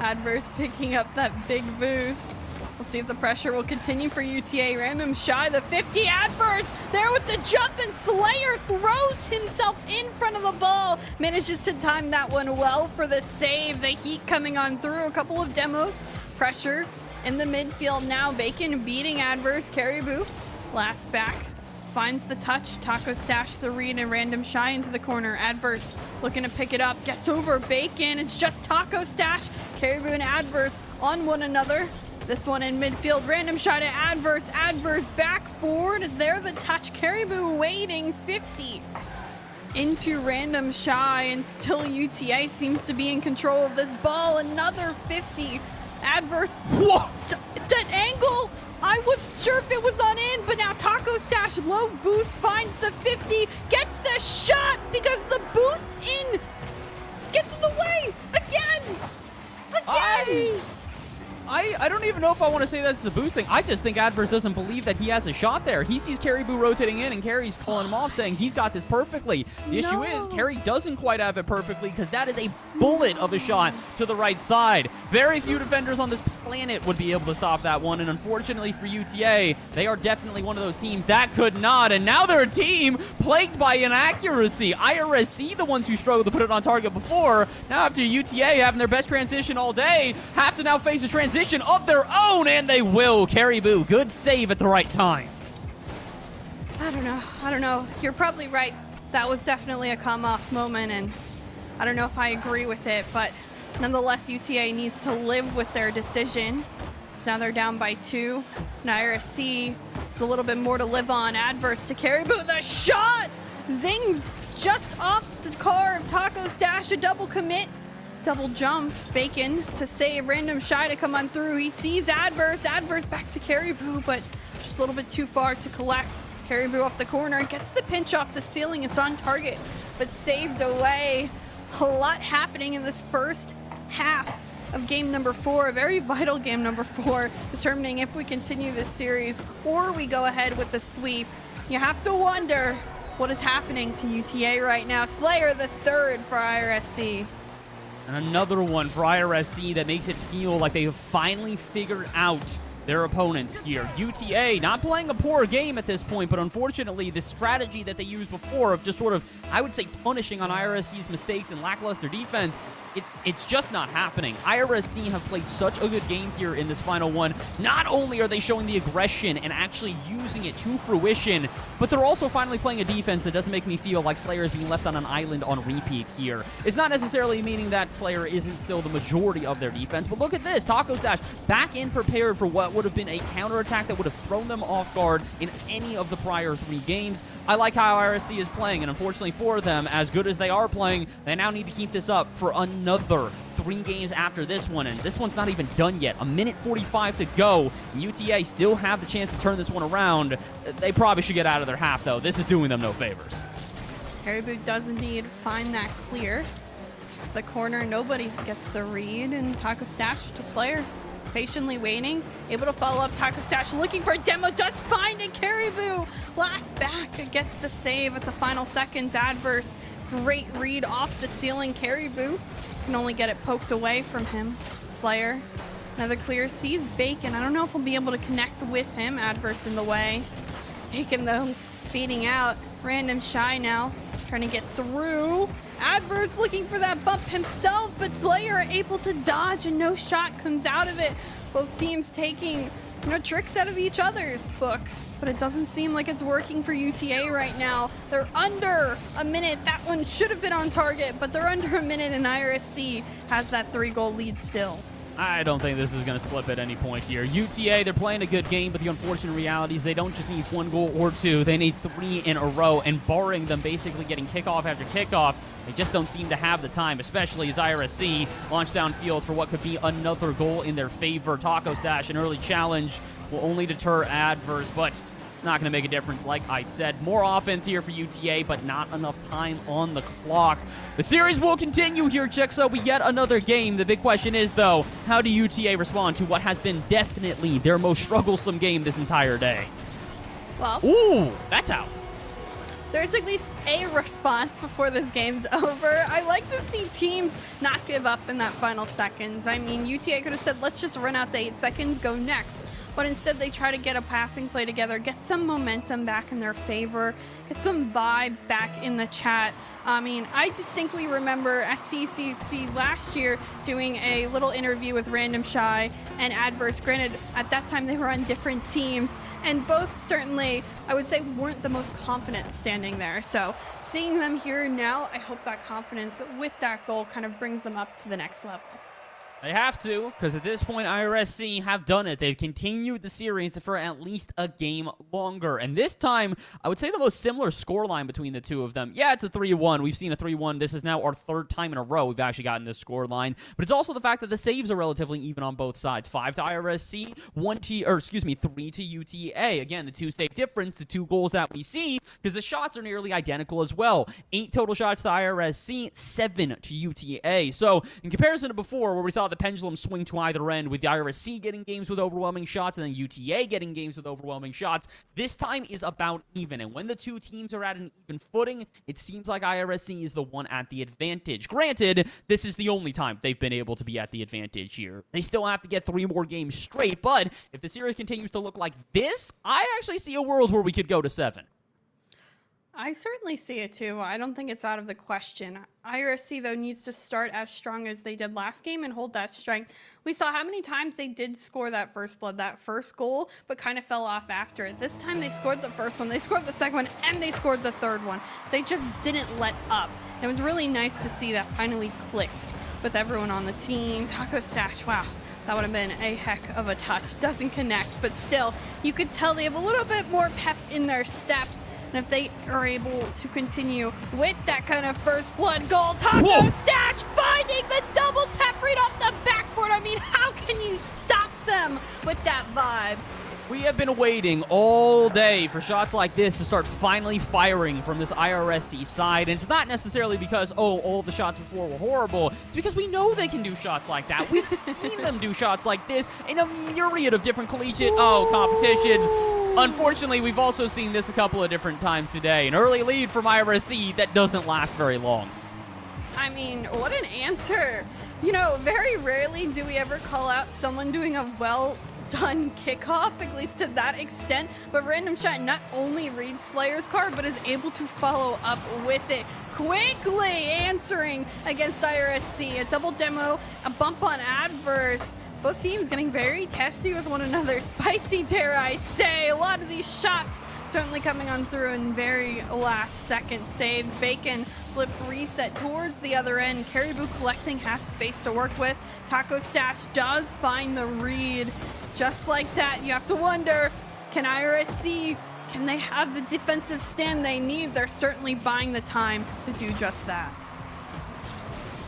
Adverse picking up that big boost. We'll see if the pressure will continue for UTA. Random Shy, the 50. Adverse there with the jump, and Slayer throws himself in front of the ball. Manages to time that one well for the save. The heat coming on through. A couple of demos. Pressure in the midfield now. Bacon beating Adverse. Caribou last back. Finds the touch. Taco Stash the read, and Random Shy into the corner. Adverse looking to pick it up. Gets over Bacon. It's just Taco Stash. Caribou and Adverse on one another. This one in midfield. Random Shy to Adverse. Adverse back forward. Is there the touch? Caribou waiting. 50 into Random Shy, and still UTA seems to be in control of this ball. Another 50. Adverse. Whoa! That angle! I wasn't sure if it was on in, but now Taco Stash, low boost, finds the 50, gets the shot because the boost in gets in the way again. I don't even know if I want to say that's a boost thing. I just think Adverse doesn't believe that he has a shot there. He sees Caribou rotating in, and Carrie's calling him off, saying he's got this perfectly. The issue is, Carrie doesn't quite have it perfectly because that is a bullet of a shot to the right side. Very few defenders on this planet would be able to stop that one, and unfortunately for UTA, they are definitely one of those teams that could not, and now they're a team plagued by inaccuracy. IRSC, the ones who struggled to put it on target before, now after UTA having their best transition all day, have to now face a transition of their own, and they will. Caribou, good save at the right time. I don't know. You're probably right. That was definitely a come-off moment, and I don't know if I agree with it, but nonetheless, UTA needs to live with their decision. Now they're down by 2. And IRSC is a little bit more to live on. Adverse to Caribou. The shot zings just off the car of Taco Stash. A double commit. Double jump. Bacon to save. Random Shy to come on through. He sees Adverse. Adverse back to Caribou, but just a little bit too far to collect. Caribou off the corner. Gets the pinch off the ceiling. It's on target, but saved away. A lot happening in this first half of game number 4, a very vital game number 4, determining if we continue this series or we go ahead with the sweep. You have to wonder what is happening to UTA right now. Slayer the 3rd for IRSC. And another one for IRSC that makes it feel like they've finally figured out their opponents here. UTA not playing a poor game at this point, but unfortunately the strategy that they used before of just sort of, I would say, punishing on IRSC's mistakes and lackluster defense, it's just not happening. IRSC have played such a good game here in this final one. Not only are they showing the aggression and actually using it to fruition, but they're also finally playing a defense that doesn't make me feel like Slayer is being left on an island on repeat here. It's not necessarily meaning that Slayer isn't still the majority of their defense, but look at this. Taco Stash back in prepared for what would have been a counterattack that would have thrown them off guard in any of the prior 3 games. I like how IRSC is playing, and unfortunately for them, as good as they are playing, they now need to keep this up for another 3 games after this one, and this one's not even done yet. 1:45 to go. UTA still have the chance to turn this one around. They probably should get out of their half, though. This is doing them no favors. Caribou does indeed find that clear. The corner, nobody gets the read, and Taco Stash to Slayer. He's patiently waiting, able to follow up. Taco Stash looking for a demo, does find it. Caribou last back, gets the save at the final seconds. Adverse, great read off the ceiling. Caribou can only get it poked away from him. Slayer, another clear, sees Bacon. I don't know if we'll be able to connect with him. Adverse in the way. Bacon, though, feeding out. Random Shy now, trying to get through. Adverse looking for that bump himself, but Slayer are able to dodge and no shot comes out of it. Both teams taking, tricks out of each other's book, but it doesn't seem like it's working for UTA right now. They're under a minute. That one should have been on target, but they're under a minute, and IRSC has that 3-goal lead still. I don't think this is going to slip at any point here. UTA, they're playing a good game, but the unfortunate reality is they don't just need 1 goal or 2. They need 3 in a row, and barring them basically getting kickoff after kickoff, they just don't seem to have the time, especially as IRSC launch downfield for what could be another goal in their favor. Taco Stash, an early challenge, will only deter Adverse, but it's not going to make a difference. Like I said, more offense here for UTA, but not enough time on the clock. The series will continue here, Chixo. We get another game. The big question is, though, how do UTA respond to what has been definitely their most strugglesome game this entire day? Well, ooh, that's out. There's at least a response before this game's over. I like to see teams not give up in that final seconds. I mean, UTA could have said, let's just run out the 8 seconds, go next. But instead they try to get a passing play together, get some momentum back in their favor, get some vibes back in the chat. I mean, I distinctly remember at CECC last year doing a little interview with Random Shy and Adverse. Granted, at that time they were on different teams, and both certainly, I would say, weren't the most confident standing there. So seeing them here now, I hope that confidence with that goal kind of brings them up to the next level. They have to, because at this point, IRSC have done it. They've continued the series for at least a game longer. And this time, I would say the most similar scoreline between the two of them. Yeah, it's a 3-1. We've seen a 3-1. This is now our 3rd time in a row we've actually gotten this scoreline. But it's also the fact that the saves are relatively even on both sides. 5 to IRSC, 3 to UTA. Again, the 2 save difference, the 2 goals that we see, because the shots are nearly identical as well. 8 total shots to IRSC, 7 to UTA. So, in comparison to before, where we saw the pendulum swing to either end, with the IRSC getting games with overwhelming shots and then UTA getting games with overwhelming shots, this time is about even. And when the 2 teams are at an even footing, it seems like IRSC is the one at the advantage. Granted, this is the only time they've been able to be at the advantage here. They still have to get 3 more games straight, but if the series continues to look like this, I actually see a world where we could go to 7. I certainly see it too. I don't think it's out of the question. IRSC, though, needs to start as strong as they did last game and hold that strength. We saw how many times they did score that first blood, that first goal, but kind of fell off after it. This time they scored the first one, they scored the second one, and they scored the third one. They just didn't let up. And it was really nice to see that finally clicked with everyone on the team. Taco Stash, wow. That would have been a heck of a touch. Doesn't connect, but still, you could tell they have a little bit more pep in their step. And if they are able to continue with that kind of first blood goal, Taco Stash finding the double tap right off the backboard. I mean, how can you stop them with that vibe? We have been waiting all day for shots like this to start finally firing from this IRSC side. And it's not necessarily because, oh, all the shots before were horrible. It's because we know they can do shots like that. We've seen them do shots like this in a myriad of different collegiate competitions. Unfortunately, we've also seen this a couple of different times today. An early lead from IRSC that doesn't last very long. I mean, what an answer. You know, very rarely do we ever call out someone doing a well-done kickoff, at least to that extent. But Random Shot not only reads Slayer's card, but is able to follow up with it. Quickly answering against IRSC. A double demo, a bump on Adverse. Both teams getting very testy with one another. Spicy, dare I say. A lot of these shots certainly coming on through in very last second saves. Bacon flip reset towards the other end. Caribou collecting, has space to work with. Taco Stash does find the read. Just like that, you have to wonder, can IRSC, can they have the defensive stand they need? They're certainly buying the time to do just that.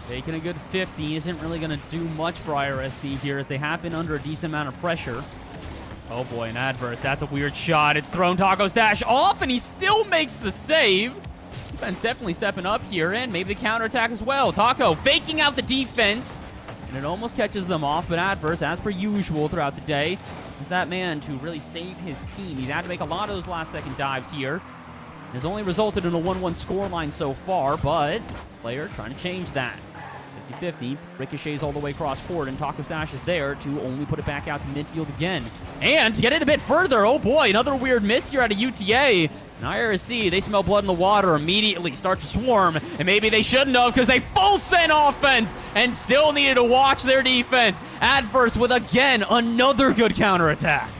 Taking a good 50 isn't really going to do much for IRSC here as they have been under a decent amount of pressure. Oh boy, an Adverse. That's a weird shot. It's thrown Taco Stash off, and he still makes the save. Defense definitely stepping up here, and maybe the counterattack as well. Taco faking out the defense, and it almost catches them off, but Adverse, as per usual throughout the day, is that man to really save his team. He's had to make a lot of those last-second dives here. It has only resulted in a 1-1 scoreline so far, but Slayer trying to change that. 50-50, ricochets all the way across court, and Taco Stash is there to only put it back out to midfield again. And to get it a bit further, oh boy, another weird miss here out of UTA. And IRSC, they smell blood in the water, immediately start to swarm, and maybe they shouldn't have because they full send offense and still needed to watch their defense. Adverse with, again, another good counterattack.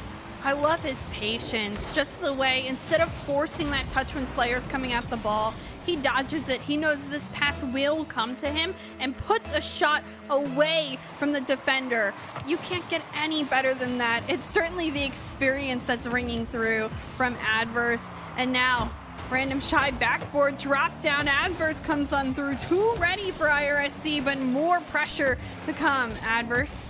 I love his patience, just the way, instead of forcing that touch when Slayer's coming at the ball, he dodges it. He knows this pass will come to him and puts a shot away from the defender. You can't get any better than that. It's certainly the experience that's ringing through from Adverse. And now, Random Shy backboard drop down. Adverse comes on through, too ready for IRSC, but more pressure to come. Adverse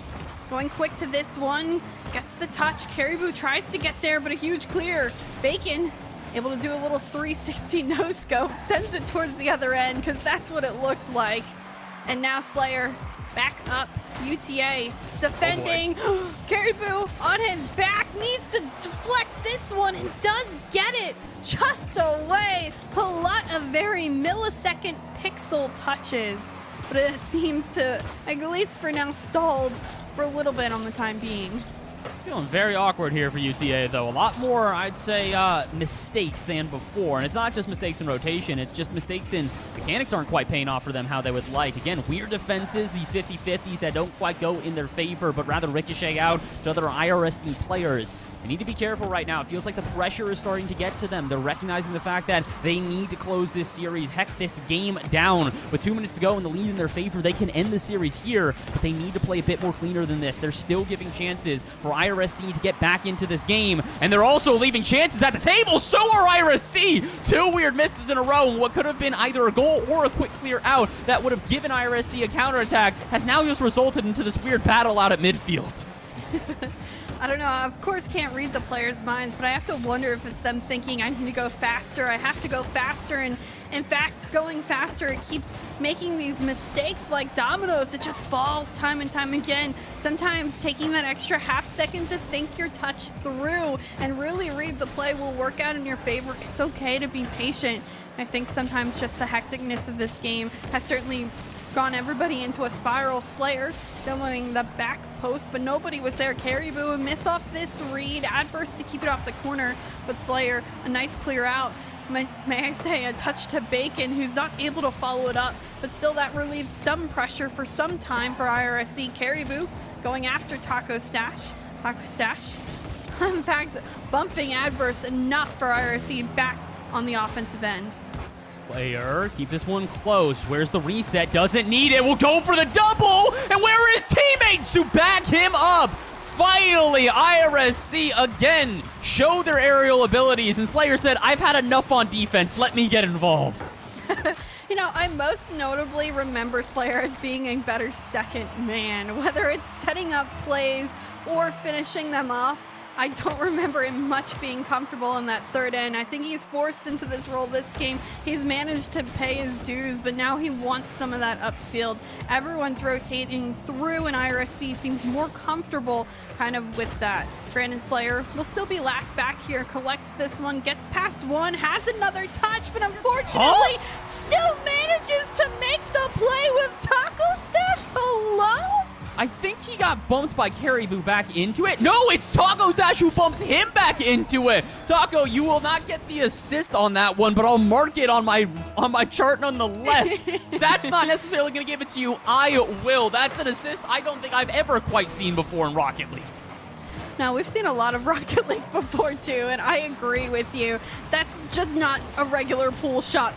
going quick to this one, gets the touch. Caribou tries to get there, but a huge clear. Bacon able to do a little 360 no-scope, sends it towards the other end, because that's what it looks like. And now Slayer back up. UTA defending. Oh Caribou on his back, needs to deflect this one and does get it just away. A lot of very millisecond pixel touches, but it seems to, at least for now, stalled for a little bit on the time being. Feeling very awkward here for UTA, though. A lot more, I'd say, mistakes than before. And it's not just mistakes in rotation. It's just mistakes in mechanics aren't quite paying off for them how they would like. Again, weird defenses, these 50-50s that don't quite go in their favor, but rather ricochet out to other IRSC players. They need to be careful right now. It feels like the pressure is starting to get to them. They're recognizing the fact that they need to close this series, heck, this game down. With 2 minutes to go and the lead in their favor, they can end the series here, but they need to play a bit more cleaner than this. They're still giving chances for IRSC to get back into this game, and they're also leaving chances at the table. So are IRSC. 2 weird misses in a row. What could have been either a goal or a quick clear out that would have given IRSC a counterattack has now just resulted into this weird battle out at midfield. I don't know, I of course can't read the players' minds, but I have to wonder if it's them thinking I need to go faster, I have to go faster, and in fact, going faster, it keeps making these mistakes like dominoes. It just falls time and time again. Sometimes taking that extra half second to think your touch through and really read the play will work out in your favor. It's okay to be patient. I think sometimes just the hecticness of this game has certainly gone everybody into a spiral. Slayer demoing the back post, but nobody was there. Caribou miss off this read. Adverse to keep it off the corner, but Slayer, a nice clear out. May I say, a touch to Bacon, who's not able to follow it up, but still that relieves some pressure for some time for IRSC. Caribou going after Taco Stash. Taco Stash, in fact, bumping Adverse enough for IRSC back on the offensive end. Slayer, keep this one close. Where's the reset? Doesn't need it. We'll go for the double. And where are his teammates to back him up? Finally, IRSC again show their aerial abilities. And Slayer said, I've had enough on defense. Let me get involved. You know, I most notably remember Slayer as being a better second man, whether it's setting up plays or finishing them off. I don't remember him much being comfortable in that third end. I think he's forced into this role this game. He's managed to pay his dues, but now he wants some of that upfield. Everyone's rotating through, and IRSC seems more comfortable kind of with that. Brandon Slayer will still be last back here, collects this one, gets past one, has another touch, but unfortunately still manages to make the play with Taco Stash. Hello? I think he got bumped by Caribou back into it. No, it's Taco Stash who bumps him back into it. Taco, you will not get the assist on that one, but I'll mark it on my chart nonetheless. That's not necessarily going to give it to you. I will. That's an assist I don't think I've ever quite seen before in Rocket League. Now, we've seen a lot of Rocket League before, too, and I agree with you. That's just not a regular pool shot.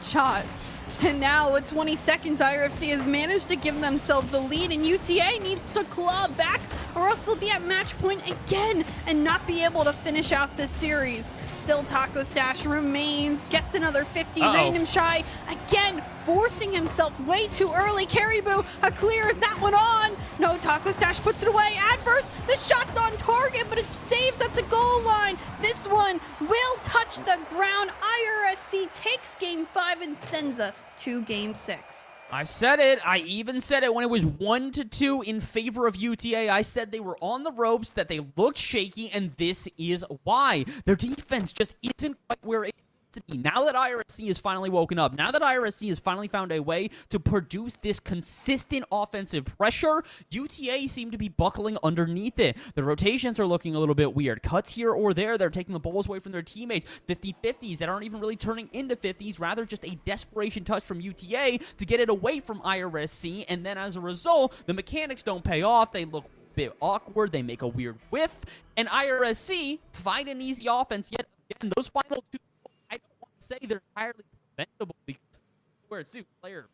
And now with 20 seconds, IRFC has managed to give themselves a lead, and UTA needs to claw back or else they'll be at match point again and not be able to finish out this series. Still, Taco Stash remains, gets another 50. Random Shy again forcing himself way too early. Caribou clears that one on. No, Taco Stash puts it away. Adverse, the shot's on target, but it's saved at the goal line. This one will touch the ground. IRSC takes game 5 and sends us to game 6. I said it. I even said it when it was 1-2 in favor of UTA. I said they were on the ropes, that they looked shaky, and this is why. Their defense just isn't quite where it to be. Now that IRSC has finally woken up, now that IRSC has finally found a way to produce this consistent offensive pressure, UTA seem to be buckling underneath it. The rotations are looking a little bit weird. Cuts here or there, they're taking the balls away from their teammates. 50-50s that aren't even really turning into 50s, rather just a desperation touch from UTA to get it away from IRSC, and then as a result, the mechanics don't pay off. They look bit awkward, they make a weird whiff, and IRSC find an easy offense yet again. Those final two, I don't want to say they're entirely preventable because where it's due, player.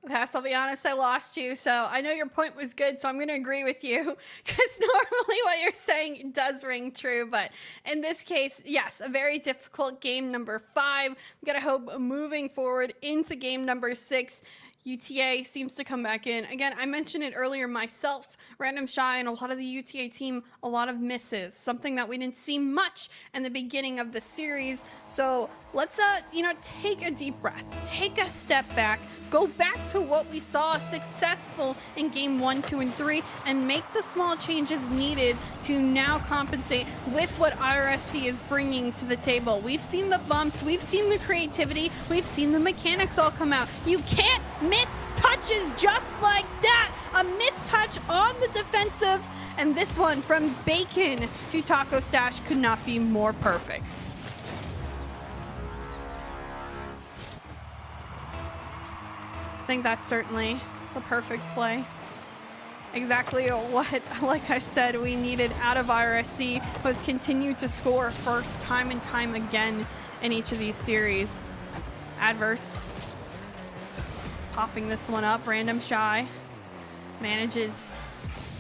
I'll be honest, I lost you, so I know your point was good, so I'm going to agree with you, because normally what you're saying does ring true, but in this case, yes, a very difficult game number 5. We got to hope moving forward into game number 6, UTA seems to come back in. Again, I mentioned it earlier myself, Random Shy and a lot of the UTA team, a lot of misses, something that we didn't see much in the beginning of the series. So let's, take a deep breath, take a step back, go back to what we saw successful in game 1, 2, and 3, and make the small changes needed to now compensate with what IRSC is bringing to the table. We've seen the bumps, we've seen the creativity, we've seen the mechanics all come out. You can't miss touches just like that. A mistouch on the defensive, and this one from Bacon to Taco Stash could not be more perfect. I think that's certainly the perfect play. Exactly what, like I said, we needed out of IRSC was continue to score first time and time again in each of these series. Adverse. Popping this one up. Random Shy manages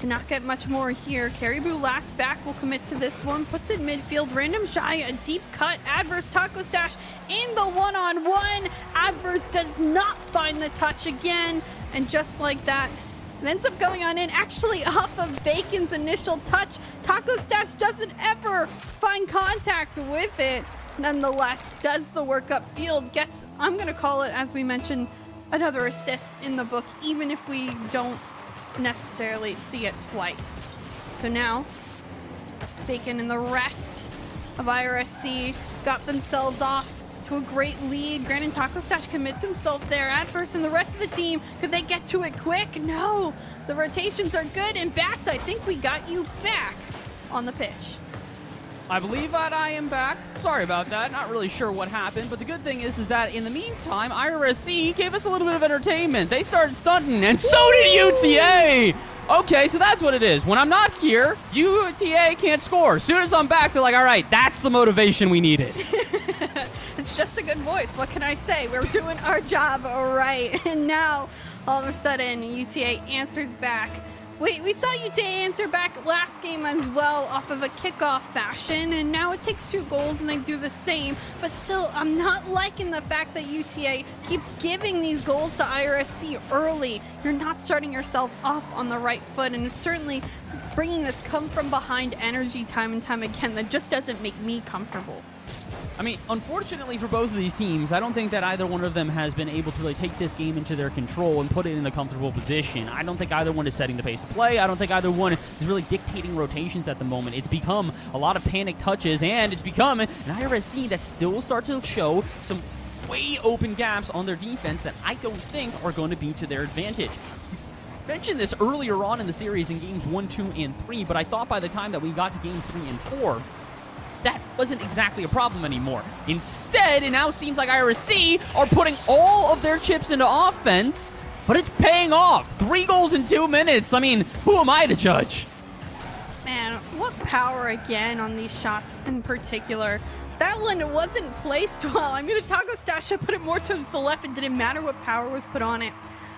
to not get much more here. Caribou last back will commit to this one. Puts it midfield. Random Shy, a deep cut. Adverse Taco Stash in the one-on-one. Adverse does not find the touch again. And just like that, it ends up going on in. Actually, off of Bacon's initial touch, Taco Stash doesn't ever find contact with it. Nonetheless, does the work upfield. Gets, I'm going to call it, as we mentioned, another assist in the book, even if we don't necessarily see it twice. So now, Bacon and the rest of IRSC got themselves off to a great lead. Granted, Taco Stash commits himself there. Adverse and the rest of the team, could they get to it quick? No. The rotations are good, and Bass, I think we got you back on the pitch. I believe that I am back. Sorry about that. Not really sure what happened, but the good thing is that in the meantime, IRSC gave us a little bit of entertainment. They started stunting, and so did UTA! Okay, so that's what it is. When I'm not here, UTA can't score. As soon as I'm back, they're like, all right, that's the motivation we needed. It's just a good voice. What can I say? We're doing our job right. And now, all of a sudden, UTA answers back. We saw UTA answer back last game as well off of a kickoff fashion, and now it takes 2 goals and they do the same. But still, I'm not liking the fact that UTA keeps giving these goals to IRSC early. You're not starting yourself off on the right foot, and it's certainly bringing this come from behind energy time and time again that just doesn't make me comfortable. I mean, unfortunately for both of these teams, I don't think that either one of them has been able to really take this game into their control and put it in a comfortable position. I don't think either one is setting the pace of play. I don't think either one is really dictating rotations at the moment. It's become a lot of panic touches, and it's become an IRSC that still starts to show some way open gaps on their defense that I don't think are going to be to their advantage. Mentioned this earlier on in the series in games 1, 2, and 3, but I thought by the time that we got to games 3 and 4, that wasn't exactly a problem anymore. Instead, it now seems like IRSC are putting all of their chips into offense, but it's paying off. 3 goals in 2 minutes. I mean, who am I to judge? Man, what power again on these shots in particular. That one wasn't placed well. I mean, Taco Stash should put it more to the left. It didn't matter what power was put on it.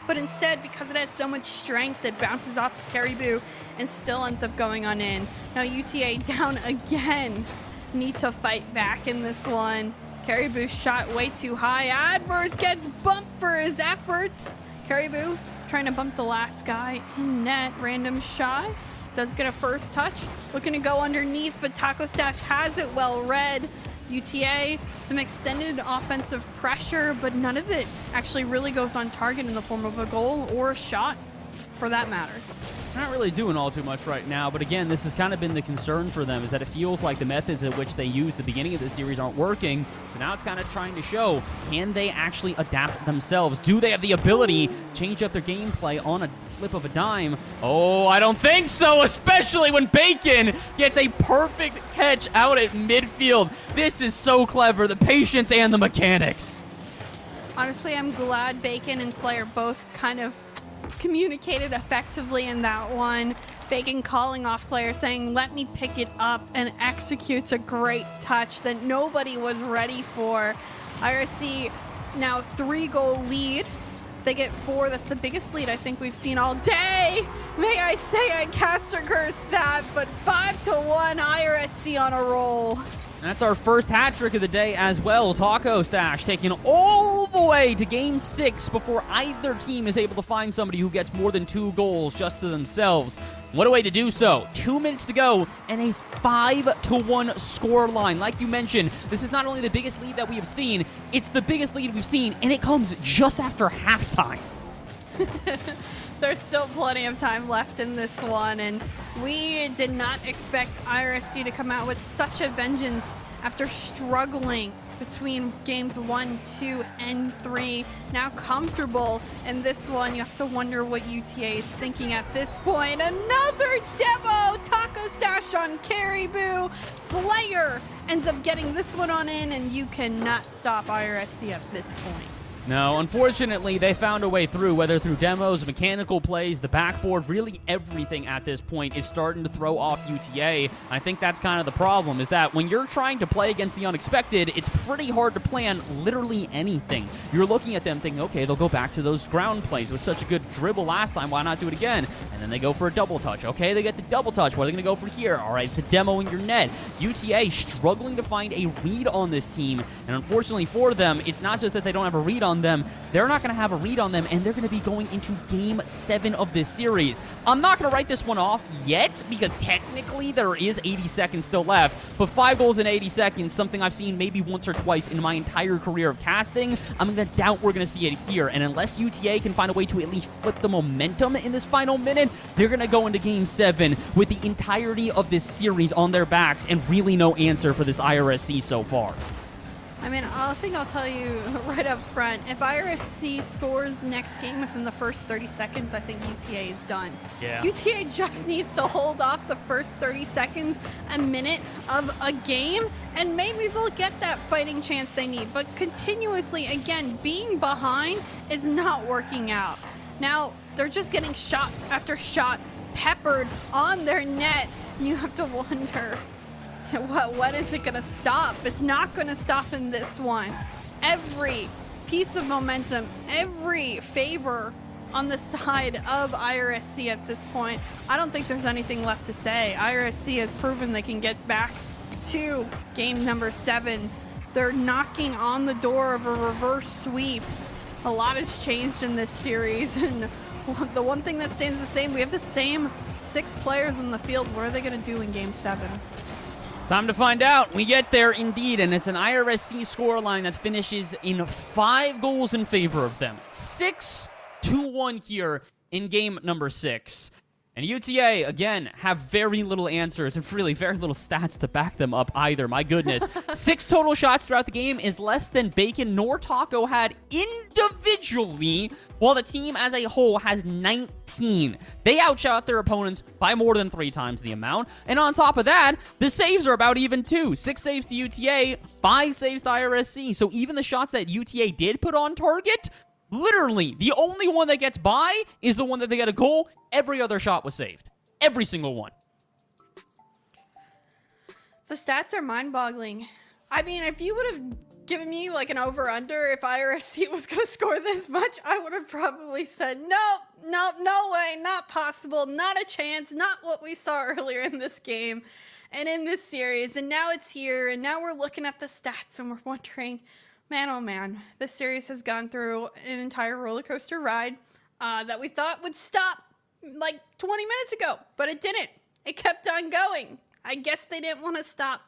But instead, because it has so much strength, it bounces off Caribou and still ends up going on in. Now UTA down again. Need to fight back in this one. Caribou shot way too high. Adverse gets bumped for his efforts. Caribou trying to bump the last guy in net. Random shot. Does get a first touch. Looking to go underneath, but Taco Stash has it well read. UTA, some extended offensive pressure, but none of it actually really goes on target in the form of a goal or a shot, for that matter. They're not really doing all too much right now, but again, this has kind of been the concern for them, is that it feels like the methods at which they used the beginning of the series aren't working, so now it's kind of trying to show, can they actually adapt themselves? Do they have the ability to change up their gameplay on a flip of a dime? Oh, I don't think so, especially when Bacon gets a perfect catch out at midfield. This is so clever, the patience and the mechanics. Honestly, I'm glad Bacon and Slayer both kind of communicated effectively in that one. Bacon calling off Slayer, saying, let me pick it up, and executes a great touch that nobody was ready for. IRC now 3-goal lead. They get 4. That's the biggest lead I think we've seen all day. May I say I cast or curse that, but 5-1 IRSC on a roll. That's our first hat trick of the day as well. Taco Stash taking all the way to game 6 before either team is able to find somebody who gets more than 2 goals just to themselves. What a way to do so. 2 minutes to go and a 5-1 score line. Like you mentioned, this is not only the biggest lead that we have seen, it's the biggest lead we've seen, and it comes just after halftime. There's still plenty of time left in this one, and we did not expect IRSC to come out with such a vengeance after struggling between games 1, 2, and 3. Now comfortable in this one. You have to wonder what UTA is thinking at this point. Another demo! Taco Stash on Caribou. Slayer ends up getting this one on in, and you cannot stop IRSC at this point. No, unfortunately, they found a way through, whether through demos, mechanical plays, the backboard, really everything at this point is starting to throw off UTA. I think that's kind of the problem, is that when you're trying to play against the unexpected, it's pretty hard to plan literally anything. You're looking at them thinking, okay, they'll go back to those ground plays. It was such a good dribble last time, why not do it again? And then they go for a double touch. Okay, they get the double touch. What are they going to go for here? All right, it's a demo in your net. UTA struggling to find a read on this team, and unfortunately for them, it's not just that they don't have a read on them, they're not going to have a read on them, and they're going to be going into game 7 of this series. I'm not going to write this one off yet, because technically there is 80 seconds still left, but 5 goals in 80 seconds, something I've seen maybe once or twice in my entire career of casting, I'm going to doubt we're going to see it here, and unless UTA can find a way to at least flip the momentum in this final minute, they're going to go into game 7 with the entirety of this series on their backs, and really no answer for this IRSC so far. I mean, I think I'll tell you right up front, if IRSC scores next game within the first 30 seconds, I think UTA is done. Yeah. UTA just needs to hold off the first 30 seconds, a minute of a game, and maybe they'll get that fighting chance they need. But continuously, again, being behind is not working out. Now, they're just getting shot after shot peppered on their net. You have to wonder, what is it going to stop? It's not going to stop in this one. Every piece of momentum, every favor on the side of IRSC at this point. I don't think there's anything left to say. IRSC has proven they can get back to game number 7. They're knocking on the door of a reverse sweep. A lot has changed in this series, and the one thing that stays the same, we have the same 6 players in the field. What are they going to do in game 7? Time to find out. We get there indeed, and it's an IRSC scoreline that finishes in 5 goals in favor of them. 6-1 here in game number 6. And UTA, again, have very little answers and really very little stats to back them up either. My goodness. 6 total shots throughout the game is less than Bacon nor Taco had individually, while the team as a whole has 19. They outshot their opponents by more than 3 times the amount. And on top of that, the saves are about even too. 6 saves to UTA, 5 saves to IRSC. So even the shots that UTA did put on target, literally, the only one that gets by is the one that they get a goal. Every other shot was saved. Every single one. The stats are mind-boggling. I mean, if you would have given me like an over-under if IRSC was going to score this much, I would have probably said, no way, not possible, not a chance, not what we saw earlier in this game and in this series. And now it's here, and now we're looking at the stats, and we're wondering, man, oh man, this series has gone through an entire roller coaster ride that we thought would stop like 20 minutes ago, but it didn't. It kept on going. I guess they didn't want to stop.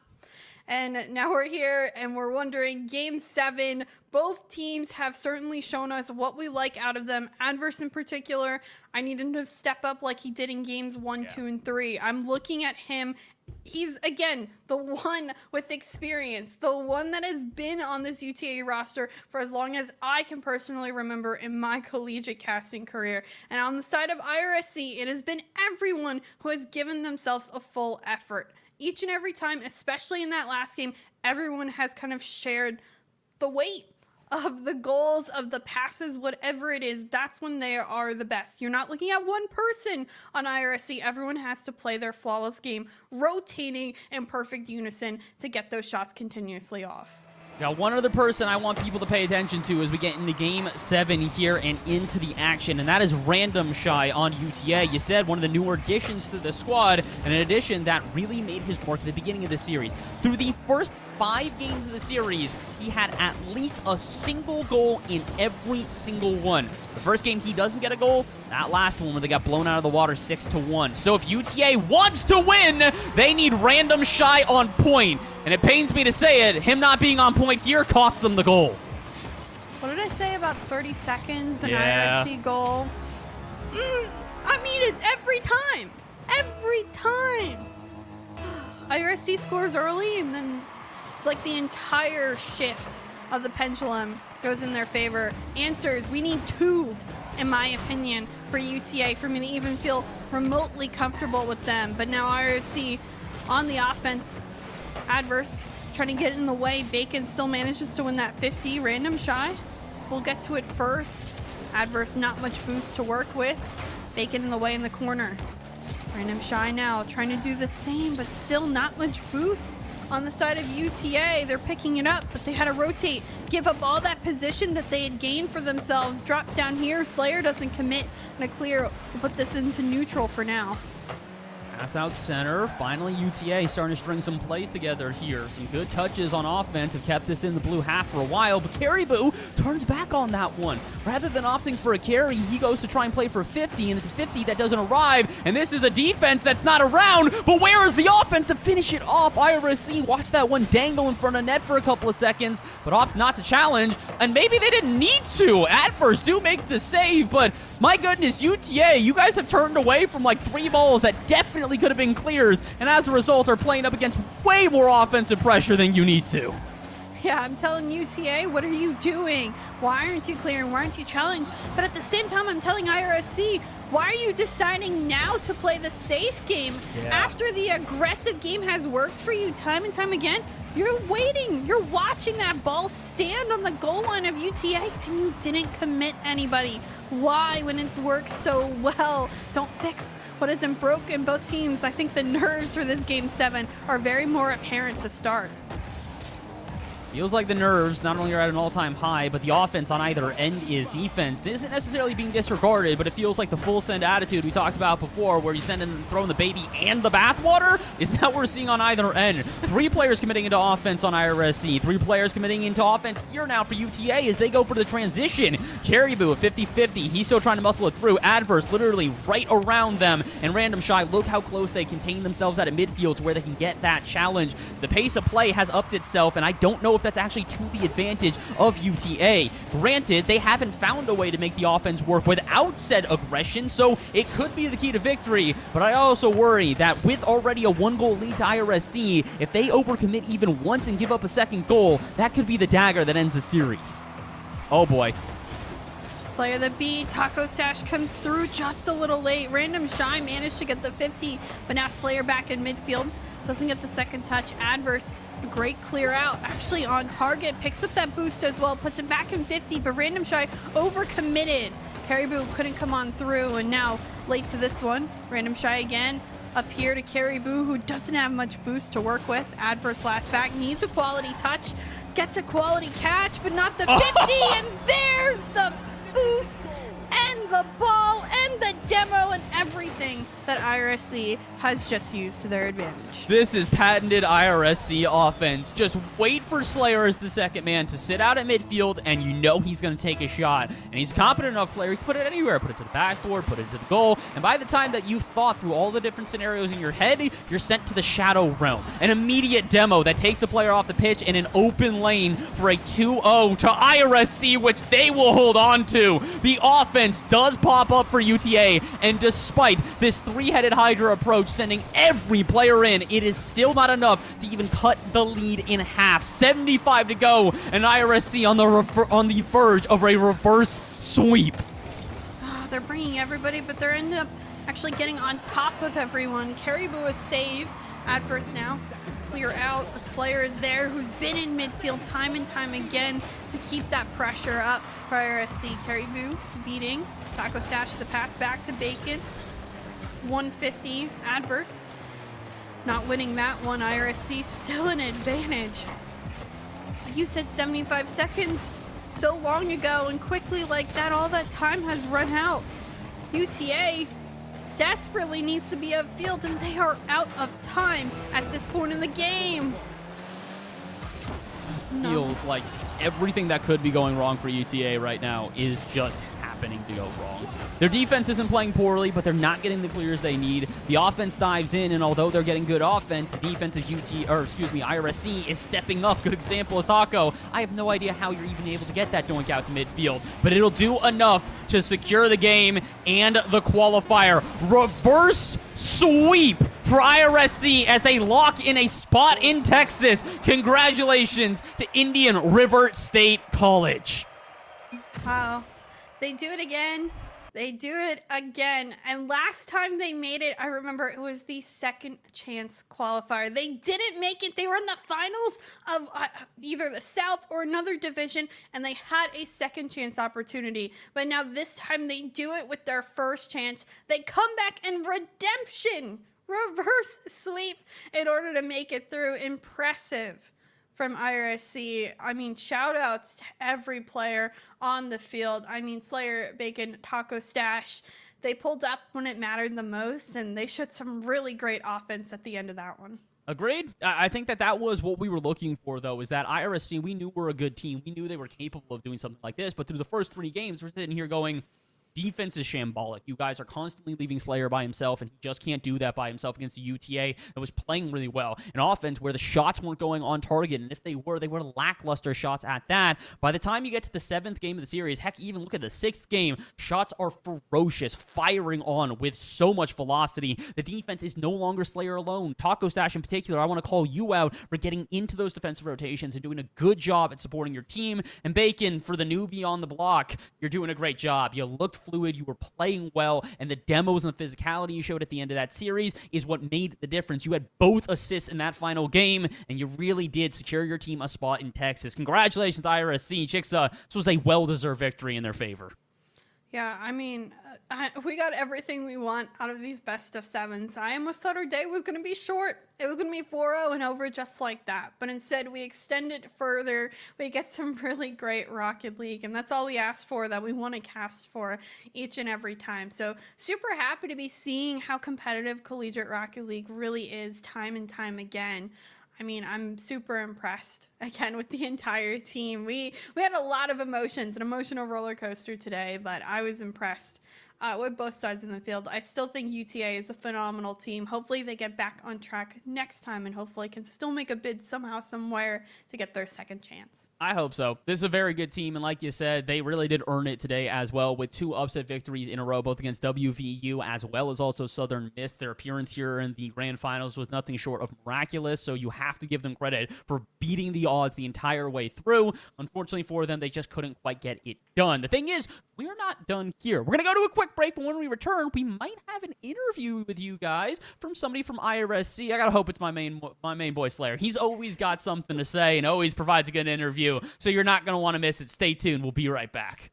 And now we're here, and we're wondering, game 7, both teams have certainly shown us what we like out of them. Adverse in particular, I need him to step up like he did in games 1, 2, and 3. I'm looking at him. He's, again, the one with experience, the one that has been on this UTA roster for as long as I can personally remember in my collegiate casting career. And on the side of IRSC, it has been everyone who has given themselves a full effort. Each and every time, especially in that last game, everyone has kind of shared the weight of the goals, of the passes, whatever it is. That's when they are the best. You're not looking at one person on IRSC. Everyone has to play their flawless game, rotating in perfect unison to get those shots continuously off. Now, one other person I want people to pay attention to as we get into Game 7 here and into the action, and that is Random Shy on UTA. You said one of the newer additions to the squad, and an addition that really made his mark at the beginning of the series. Through the first 5 games of the series, he had at least a single goal in every single one. The first game he doesn't get a goal, that last one where they got blown out of the water 6-1. So if UTA wants to win, they need Random Shy on point. And it pains me to say it, him not being on point here cost them the goal. What did I say about 30 seconds, an Yeah. IRC goal? I mean, it's every time. Every time. IRC scores early, and then it's like the entire shift of the pendulum goes in their favor. Answers, we need 2, in my opinion, for UTA for me to even feel remotely comfortable with them. But now IRC on the offense, Adverse trying to get in the way. Bacon still manages to win that 50. Random Shy, we'll get to it first. Adverse, not much boost to work with. Bacon in the way in the corner. Random Shy now trying to do the same, but still not much boost. On the side of UTA, they're picking it up, but they had to rotate, give up all that position that they had gained for themselves. Drop down here, Slayer doesn't commit, and a clear will put this into neutral for now. Pass out center. Finally, UTA starting to string some plays together here. Some good touches on offense have kept this in the blue half for a while, but Caribou turns back on that one. Rather than opting for a carry, he goes to try and play for 50, and it's a 50 that doesn't arrive, and this is a defense that's not around, but where is the offense to finish it off? IRSC watch that one dangle in front of net for a couple of seconds, but opt not to challenge, and maybe they didn't need to. Adverse do make the save, but my goodness, UTA, you guys have turned away from like 3 balls that definitely could have been clears, and as a result are playing up against way more offensive pressure than you need to. Yeah, I'm telling UTA, what are you doing? Why aren't you clearing? Why aren't you challenging? But at the same time, I'm telling IRSC, why are you deciding now to play the safe game? After the aggressive game has worked for you time and time again, you're waiting. You're watching that ball stand on the goal line of UTA, and you didn't commit anybody. Why, when it's worked so well? Don't fix what isn't broken. Both teams, I think the nerves for this Game 7 are very more apparent to start. Feels like the nerves not only are at an all-time high, but the offense on either end is defense. This isn't necessarily being disregarded, but it feels like the full send attitude we talked about before, where you send in throwing the baby and the bathwater, is now what we're seeing on either end. 3 players committing into offense on IRSC. 3 players committing into offense here now for UTA as they go for the transition. Caribou, 50-50. He's still trying to muscle it through. Adverse literally right around them. And Random Shy, look how close they contain themselves at a midfield to where they can get that challenge. The pace of play has upped itself, and I don't know if that's actually to the advantage of UTA. Granted, they haven't found a way to make the offense work without said aggression, so it could be the key to victory, but I also worry that with already a 1-goal lead to IRSC, if they overcommit even once and give up a second goal, that could be the dagger that ends the series. Oh boy. Slayer the B, Taco Stash comes through just a little late. Random Shy managed to get the 50, but now Slayer back in midfield. Doesn't get the second touch. Adverse, a great clear out. Actually on target, picks up that boost as well, puts it back in 50, but Random Shy overcommitted. Caribou couldn't come on through, and now late to this one. Random Shy again, up here to Caribou, who doesn't have much boost to work with. Adverse last back, needs a quality touch, gets a quality catch, but not the 50, and there's the boost, and the ball, and the demo, and everything that IRSC has just used to their advantage. This is patented IRSC offense. Just wait for Slayer as the second man to sit out at midfield, and you know he's going to take a shot. And he's a competent enough player. He can put it anywhere. Put it to the backboard, put it to the goal. And by the time that you've thought through all the different scenarios in your head, you're sent to the Shadow Realm. An immediate demo that takes the player off the pitch in an open lane for a 2-0 to IRSC, which they will hold on to. The offense does pop up for UTA, and despite this 3-headed Hydra approach, sending every player in, it is still not enough to even cut the lead in half. 75 to go, and IRSC on the verge of a reverse sweep. They're bringing everybody, but they're ending up actually getting on top of everyone. Caribou is saved. Adverse now clear out, but Slayer is there, who's been in midfield time and time again to keep that pressure up for IRSC. Caribou beating Taco Stash, the pass back to Bacon. 150 Adverse. Not winning that one. IRSC still an advantage. You said 75 seconds so long ago, and quickly like that, all that time has run out. UTA desperately needs to be upfield, and they are out of time at this point in the game. This feels like everything that could be going wrong for UTA right now is just happening to go wrong. Their defense isn't playing poorly, but they're not getting the clears they need. The offense dives in, and although they're getting good offense, the defense of IRSC is stepping up. Good example is Taco. I have no idea how you're even able to get that doink out to midfield, but it'll do enough to secure the game and the qualifier. Reverse sweep for IRSC as they lock in a spot in Texas. Congratulations to Indian River State College. Wow. They do it again. They do it again. And last time they made it, I remember it was the second chance qualifier. They didn't make it. They were in the finals of either the South or another division, and they had a second chance opportunity. But now this time they do it with their first chance. They come back in redemption. Reverse sweep in order to make it through. Impressive from IRSC. I mean, shout outs to every player on the field. I mean, Slayer, Bacon, Taco Stash, they pulled up when it mattered the most, and they showed some really great offense at the end of that one. Agreed. I think that was what we were looking for, though, is that IRSC, we knew were a good team. We knew they were capable of doing something like this, but through the first 3 games, we're sitting here going, defense is shambolic. You guys are constantly leaving Slayer by himself, and he just can't do that by himself against the UTA that was playing really well. An offense where the shots weren't going on target, and if they were lackluster shots at that. By the time you get to the 7th game of the series, heck, even look at the 6th game, shots are ferocious, firing on with so much velocity. The defense is no longer Slayer alone. Taco Stash in particular, I want to call you out for getting into those defensive rotations and doing a good job at supporting your team. And Bacon, for the newbie on the block, you're doing a great job. You looked fluid, you were playing well, and the demos and the physicality you showed at the end of that series is what made the difference. You had both assists in that final game, and you really did secure your team a spot in Texas. Congratulations, IRSC. Chicks, this was a well-deserved victory in their favor. Yeah, I mean, we got everything we want out of these best of 7s. I almost thought our day was going to be short. It was going to be 4-0 and over just like that. But instead, we extend it further. We get some really great Rocket League, and that's all we asked for, that we want to cast for each and every time. So super happy to be seeing how competitive Collegiate Rocket League really is time and time again. I mean, I'm super impressed, again, with the entire team. We had a lot of emotions, an emotional roller coaster today, but I was impressed with both sides in the field. I still think UTA is a phenomenal team. Hopefully they get back on track next time and hopefully can still make a bid somehow, somewhere to get their second chance. I hope so. This is a very good team, and like you said, they really did earn it today as well with 2 upset victories in a row, both against WVU as well as also Southern Miss. Their appearance here in the grand finals was nothing short of miraculous, so you have to give them credit for beating the odds the entire way through. Unfortunately for them, they just couldn't quite get it done. The thing is, we are not done here. We're going to go to a quick break, but when we return, we might have an interview with you guys from somebody from IRSC. I gotta hope it's my main boy Slayer. He's always got something to say and always provides a good interview, so you're not going to want to miss it. Stay tuned. We'll be right back.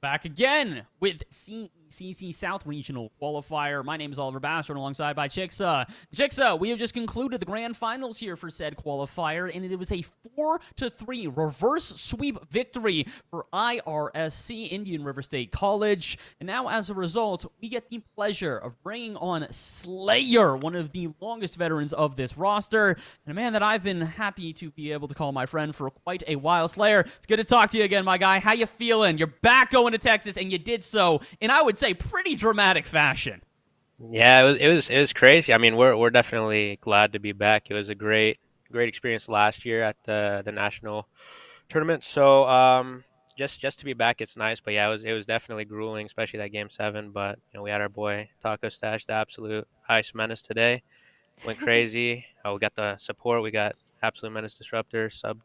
Back again with CECC South Regional Qualifier. My name is Oliver Bastard, alongside by Chicksa. Chicksa, we have just concluded the grand finals here for said qualifier, and it was a 4-3 reverse sweep victory for IRSC, Indian River State College. And now, as a result, we get the pleasure of bringing on Slayer, one of the longest veterans of this roster, and a man that I've been happy to be able to call my friend for quite a while. Slayer, it's good to talk to you again, my guy. How you feeling? You're back going to Texas, and you did so in, I would say, pretty dramatic fashion. Yeah, it was crazy. I mean, we're definitely glad to be back. It was a great experience last year at the national tournament. So just to be back, it's nice. But yeah, it was definitely grueling, especially that game 7. But we had our boy Taco Stash, the absolute ice menace today. Went crazy. We got the support. We got absolute menace disruptor sub.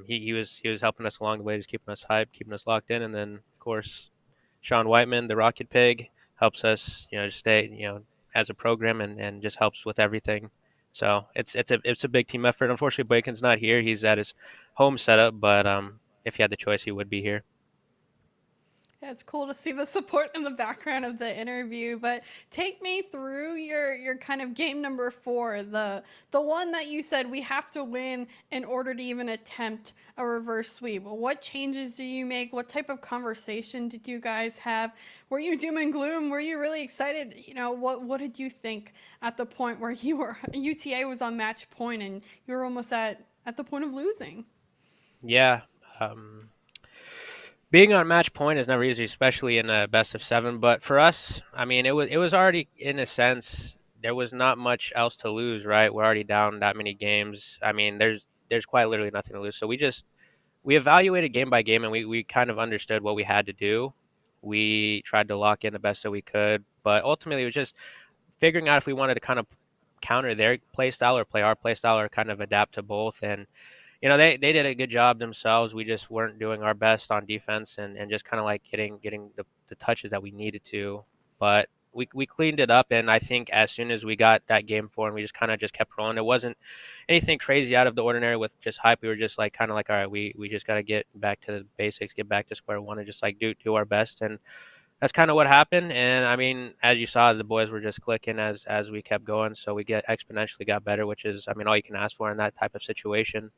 He was helping us along the way, just keeping us hyped, keeping us locked in, and then of course Sean Whiteman, the Rocket Pig, helps us, just stay, as a program and just helps with everything. So it's a big team effort. Unfortunately, Bacon's not here. He's at his home setup, but if he had the choice, he would be here. Yeah, it's cool to see the support in the background of the interview, but take me through your kind of game number 4, the one that you said we have to win in order to even attempt a reverse sweep. What changes do you make? What type of conversation did you guys have? Were you doom and gloom? Were you really excited? What did you think at the point where UTA was on match point and you were almost at the point of losing? Yeah. Being on match point is never easy, especially in a best of 7. But for us, I mean, it was already, in a sense, there was not much else to lose, right? We're already down that many games. I mean, there's quite literally nothing to lose. So we evaluated game by game, and we kind of understood what we had to do. We tried to lock in the best that we could, but ultimately it was just figuring out if we wanted to kind of counter their play style or play our play style, or kind of adapt to both. And they did a good job themselves. We just weren't doing our best on defense and just kind of like getting the touches that we needed to. But we cleaned it up, and I think as soon as we got that game 4 and we just kind of just kept rolling, it wasn't anything crazy out of the ordinary with just hype. We were just like kind of like, all right, we just got to get back to the basics, get back to square one, and just like do our best. And that's kind of what happened. And I mean, as you saw, the boys were just clicking as we kept going. So we exponentially got better, which is, I mean, all you can ask for in that type of situation.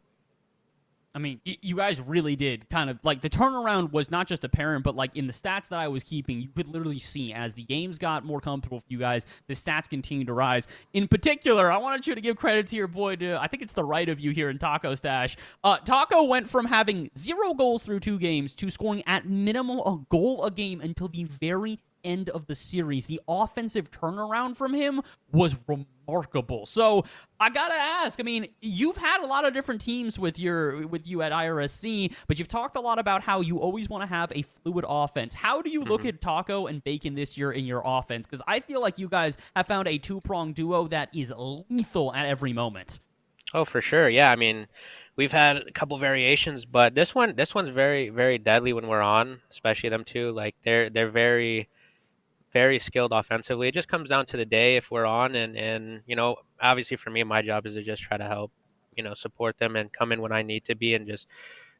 I mean, you guys really did kind of, like, the turnaround was not just apparent, but, like, in the stats that I was keeping, you could literally see as the games got more comfortable for you guys, the stats continued to rise. In particular, I wanted you to give credit to your boy, I think it's the right of you here in Taco Stash. Taco went from having 0 goals through 2 games to scoring at minimum a goal a game until the very end of the series. The offensive turnaround from him was remarkable. So I gotta ask, I mean, you've had a lot of different teams with you at IRSC, but you've talked a lot about how you always want to have a fluid offense. How do you look at Taco and Bacon this year in your offense? Because I feel like you guys have found a 2-pronged duo that is lethal at every moment. Oh, for sure. Yeah, I mean, we've had a couple variations, but this one's very, very deadly when we're on, especially them two. Like they're very, very skilled offensively. It just comes down to the day if we're on, and obviously for me, my job is to just try to help, support them and come in when I need to be and just,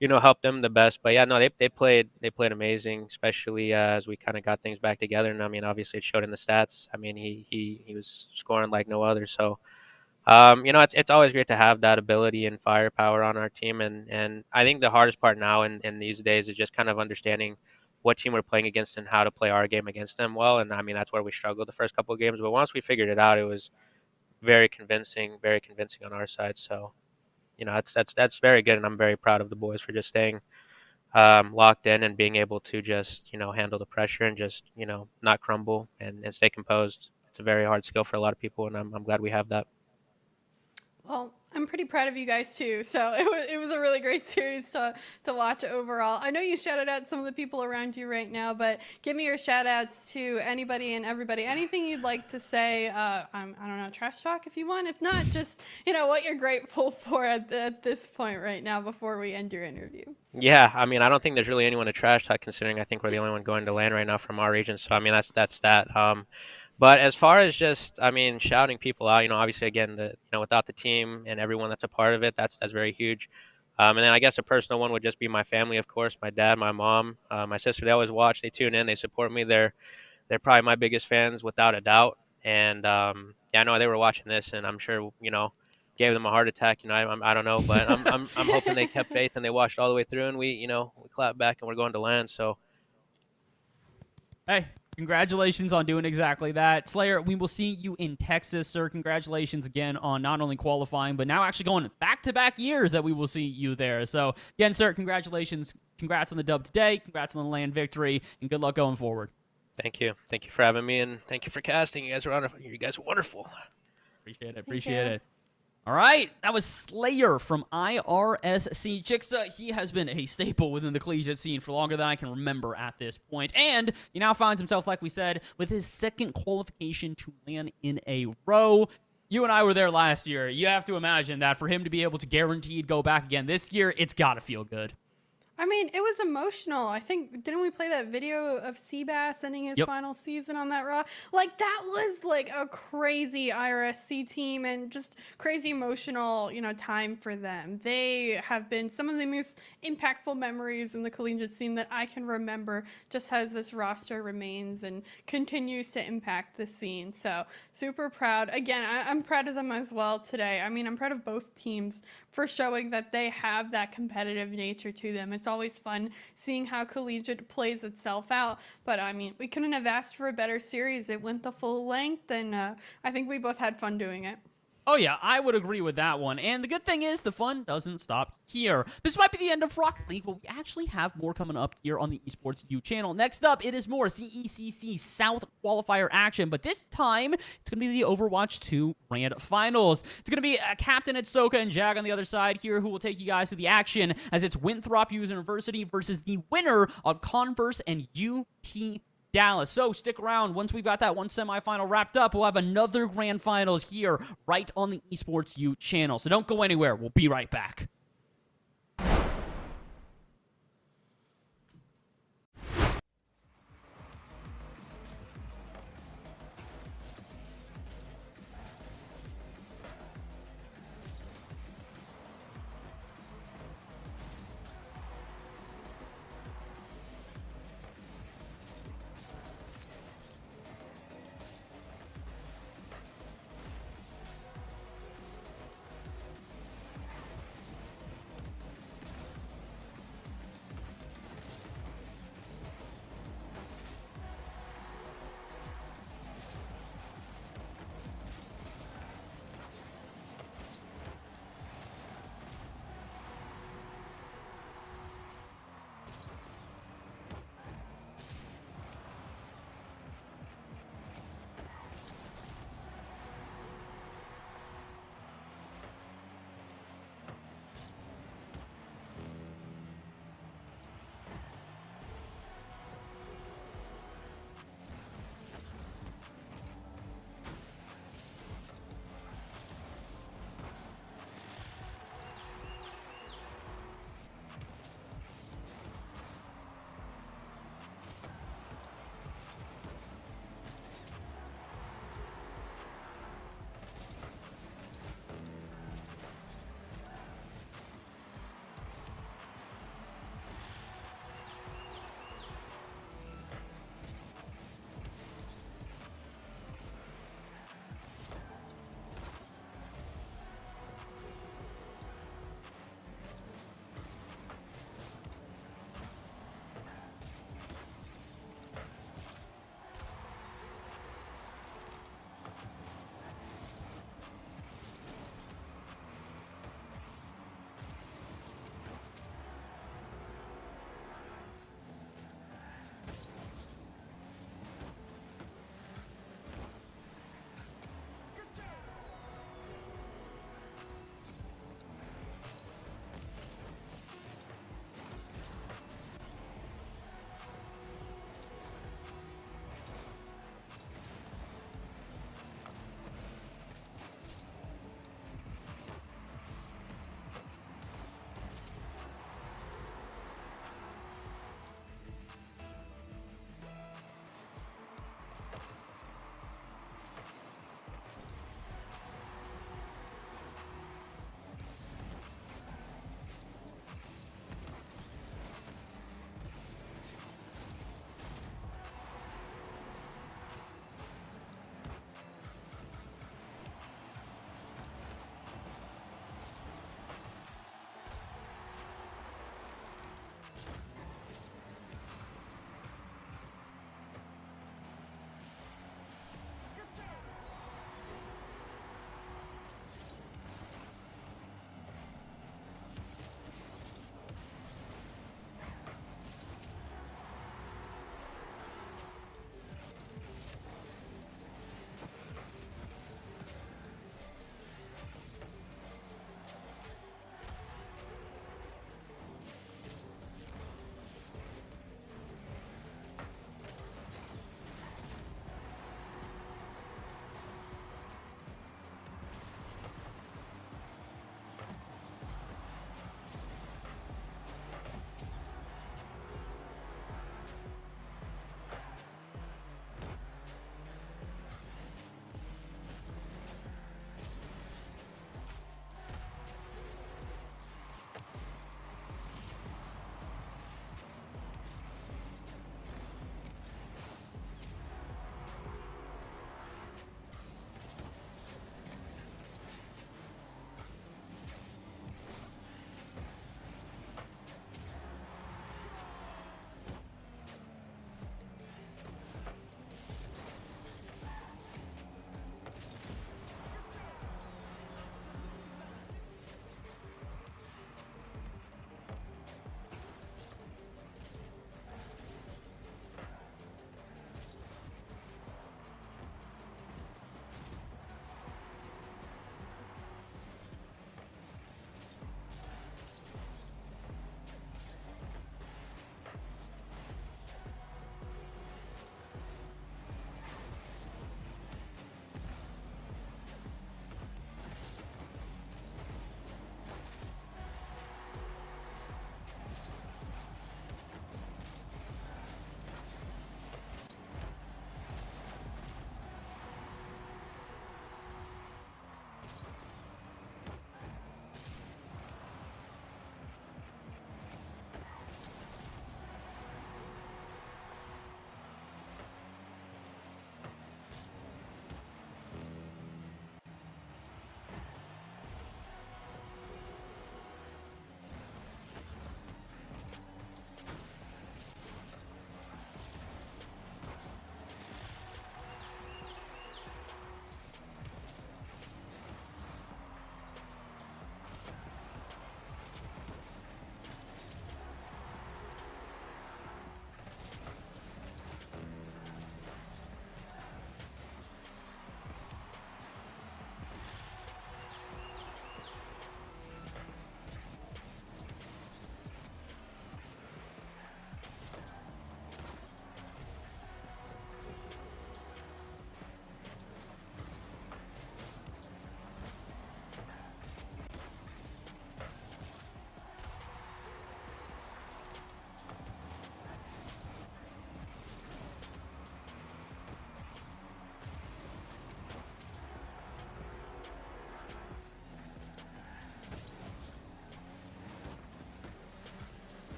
help them the best. But yeah, no, they played amazing, especially as we kind of got things back together. And I mean, obviously it showed in the stats. I mean, he was scoring like no other. So, it's always great to have that ability and firepower on our team. And I think the hardest part now in these days is just kind of understanding what team we're playing against and how to play our game against them well. And I mean, that's where we struggled the first couple of games. But once we figured it out, it was very convincing on our side. So, that's very good. And I'm very proud of the boys for just staying locked in and being able to just, handle the pressure and just, not crumble and stay composed. It's a very hard skill for a lot of people, and I'm glad we have that. Well, I'm pretty proud of you guys too. So it was a really great series to watch overall. I know you shouted out some of the people around you right now, but give me your shout outs to anybody and everybody. Anything you'd like to say, I don't know, trash talk if you want. If not, just, what you're grateful for at this point right now before we end your interview. Yeah, I mean, I don't think there's really anyone to trash talk, considering I think we're the only one going to land right now from our region. So, I mean, that's that. But as far as just, I mean, shouting people out, obviously, again, without the team and everyone that's a part of it, that's very huge. And then I guess a personal one would just be my family, of course, my dad, my mom, my sister. They always watch, they tune in, they support me. They're probably my biggest fans without a doubt. And yeah, I know they were watching this, and I'm sure gave them a heart attack. I don't know, but I'm hoping they kept faith and they watched all the way through, and we clapped back and we're going to land. So Hey, congratulations on doing exactly that. Slayer, we will see you in Texas, sir. Congratulations again on not only qualifying, but now actually going back-to-back years that we will see you there. So, again, sir, congratulations. Congrats on the dub today. Congrats on the land victory, and good luck going forward. thank you for having me, and thank you for casting. You guys are wonderful. Appreciate it. Appreciate it. All right, that was Slayer from IRSC. Jigsaw, he has been a staple within the collegiate scene for longer than I can remember at this point. And he now finds himself, like we said, with his second qualification to land in a row. You and I were there last year. You have to imagine that for him to be able to guaranteed go back again this year, it's got to feel good. I mean, it was emotional. I think, didn't we play that video of Seabass ending his final season on that Raw? Like, that was like a crazy IRSC team and just crazy emotional, time for them. They have been some of the most impactful memories in the collegiate scene that I can remember, just as this roster remains and continues to impact the scene. So, super proud. Again, I'm proud of them as well today. I mean, I'm proud of both teams for showing that they have that competitive nature to them. It's always fun seeing how collegiate plays itself out, but I mean, we couldn't have asked for a better series. It went the full length, and I think we both had fun doing it. Oh, yeah, I would agree with that one. And the good thing is the fun doesn't stop here. This might be the end of Rocket League, but we actually have more coming up here on the Esports U channel. Next up, it is more CECC South qualifier action, but this time it's going to be the Overwatch 2 Grand Finals. It's going to be Captain Itsoka and Jag on the other side here who will take you guys through the action as it's Winthrop University versus the winner of Converse and UT Dallas. So stick around. Once we've got that one semifinal wrapped up, we'll have another grand finals here right on the Esports U channel. So don't go anywhere. We'll be right back.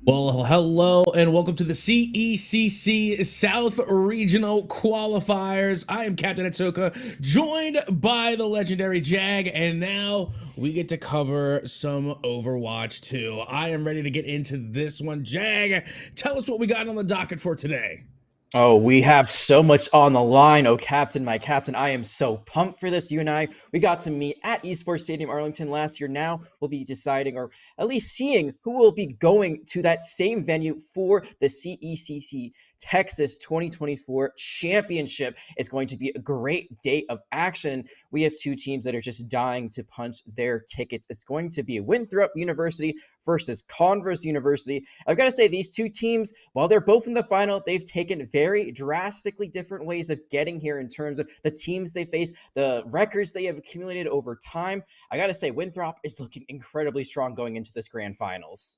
Well, hello and welcome to the CECC South Regional Qualifiers. I am Captain Atoka, joined by the legendary Jag, and now we get to cover some Overwatch 2. I am ready to get into this one. Jag, tell us what we got on the docket for today. Oh, we have so much on the line. Oh, Captain, my Captain, I am so pumped for this. You and I, we got to meet at Esports Stadium Arlington last year. Now we'll be deciding, or at least seeing, who will be going to that same venue for the CECC Texas 2024 Championship. It's going to be a great day of action. We have two teams that are just dying to punch their tickets. It's going to be Winthrop University versus Converse University. I've got to say, these two teams, while they're both in the final, they've taken very drastically different ways of getting here in terms of the teams they face, the records they have accumulated over time. I got to say, Winthrop is looking incredibly strong going into this grand finals.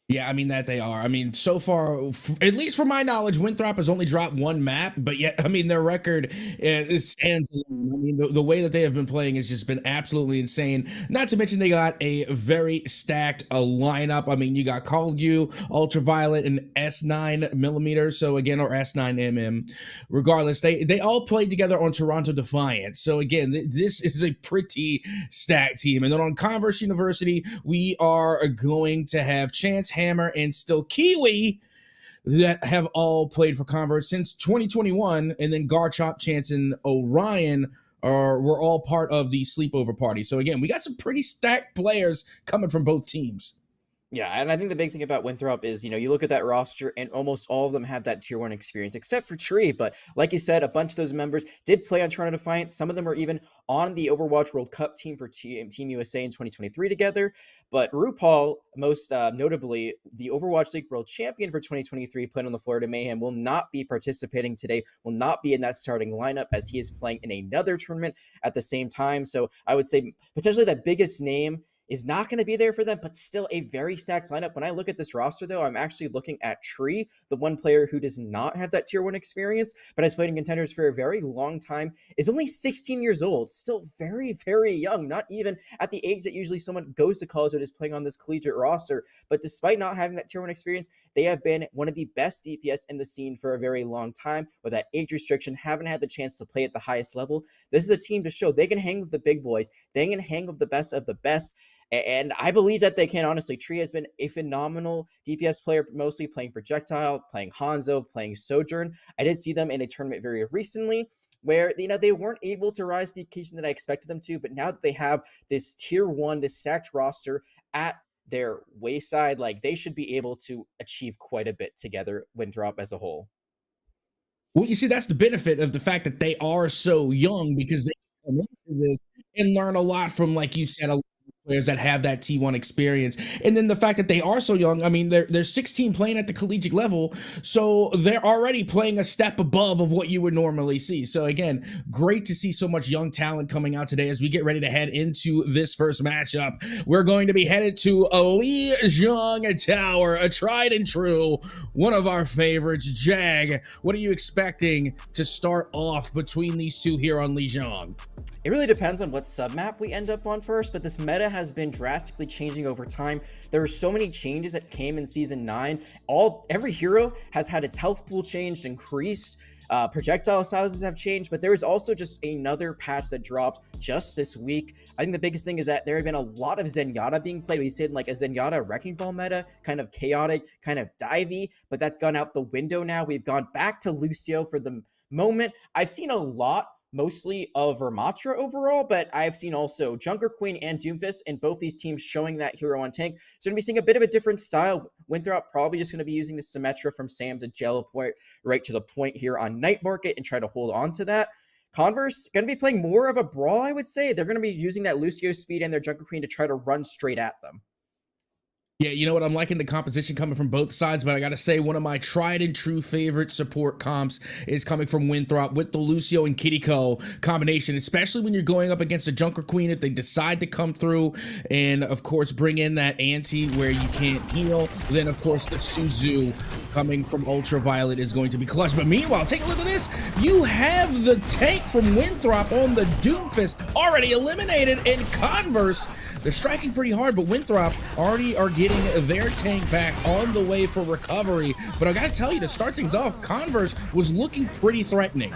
Yeah, I mean that they are. I mean, so far, at least from my knowledge, Winthrop has only dropped one map, but yet, I mean, their record stands alone. I mean, the way that they have been playing has just been absolutely insane. Not to mention they got a very stacked lineup. I mean, you got Call U, Ultraviolet, and S9mm. So again, or S9mm. Regardless, they all played together on Toronto Defiant. So again, this is a pretty stacked team. And then on Converse University, we are going to have Chance, Hammer, and still Kiwi that have all played for Converse since 2021, and then Garchop, Chance, and Orion were all part of the sleepover party. So again, we got some pretty stacked players coming from both teams. Yeah, and I think the big thing about Winthrop is, you look at that roster and almost all of them have that tier 1 experience, except for Tree. But like you said, a bunch of those members did play on Toronto Defiant. Some of them are even on the Overwatch World Cup team for Team USA in 2023 together. But RuPaul, most notably the Overwatch League World Champion for 2023, playing on the Florida Mayhem, will not be participating today, will not be in that starting lineup as he is playing in another tournament at the same time. So I would say potentially that biggest name is not going to be there for them, but still a very stacked lineup. When I look at this roster, though, I'm actually looking at Tree, the one player who does not have that tier 1 experience, but has played in contenders for a very long time, is only 16 years old, still very, very young, not even at the age that usually someone goes to college or is playing on this collegiate roster. But despite not having that tier 1 experience, they have been one of the best DPS in the scene for a very long time. With that age restriction, haven't had the chance to play at the highest level. This is a team to show they can hang with the big boys, they can hang with the best of the best. And I believe that they can, honestly. Tree has been a phenomenal DPS player, mostly playing Projectile, playing Hanzo, playing Sojourn. I did see them in a tournament very recently where, they weren't able to rise to the occasion that I expected them to. But now that they have this tier 1, this stacked roster at their wayside, they should be able to achieve quite a bit together, Winthrop as a whole. Well, you see, that's the benefit of the fact that they are so young, because they come into this and learn a lot from, like you said, a players that have that T1 experience. And then the fact that they are so young, I mean, they're 16 playing at the collegiate level, so they're already playing a step above of what you would normally see. So again, great to see so much young talent coming out today as we get ready to head into this first matchup. We're going to be headed to Lijiang Tower, a tried and true, one of our favorites. Jag, what are you expecting to start off between these two here on Lijiang? It really depends on what submap we end up on first, but this meta has been drastically changing over time. There are so many changes that came in Season 9. Every hero has had its health pool changed, increased. Projectile sizes have changed, but there is also just another patch that dropped just this week. I think the biggest thing is that there have been a lot of Zenyatta being played. We've seen like a Zenyatta Wrecking Ball meta, kind of chaotic, kind of divey, but that's gone out the window now. We've gone back to Lucio for the moment. I've seen a lot mostly of Vermatra overall, but I've seen also Junker Queen and Doomfist in both these teams showing that hero on tank. So we're going to be seeing a bit of a different style. Winthrop probably just going to be using the Symmetra from Sam to Jello right to the point here on Night Market and try to hold on to that. Converse going to be playing more of a brawl, I would say. They're going to be using that Lucio speed and their Junker Queen to try to run straight at them. Yeah, you know what? I'm liking the composition coming from both sides, but I got to say one of my tried and true favorite support comps is coming from Winthrop with the Lucio and Kiriko combination, especially when you're going up against a Junker Queen. If they decide to come through and, of course, bring in that anti where you can't heal, then, of course, the Suzu coming from Ultraviolet is going to be clutch. But meanwhile, take a look at this. You have the tank from Winthrop on the Doomfist already eliminated, and Converse, They're striking pretty hard, but Winthrop already are getting their tank back on the way for recovery. But I gotta tell you, to start things off, Converse was looking pretty threatening.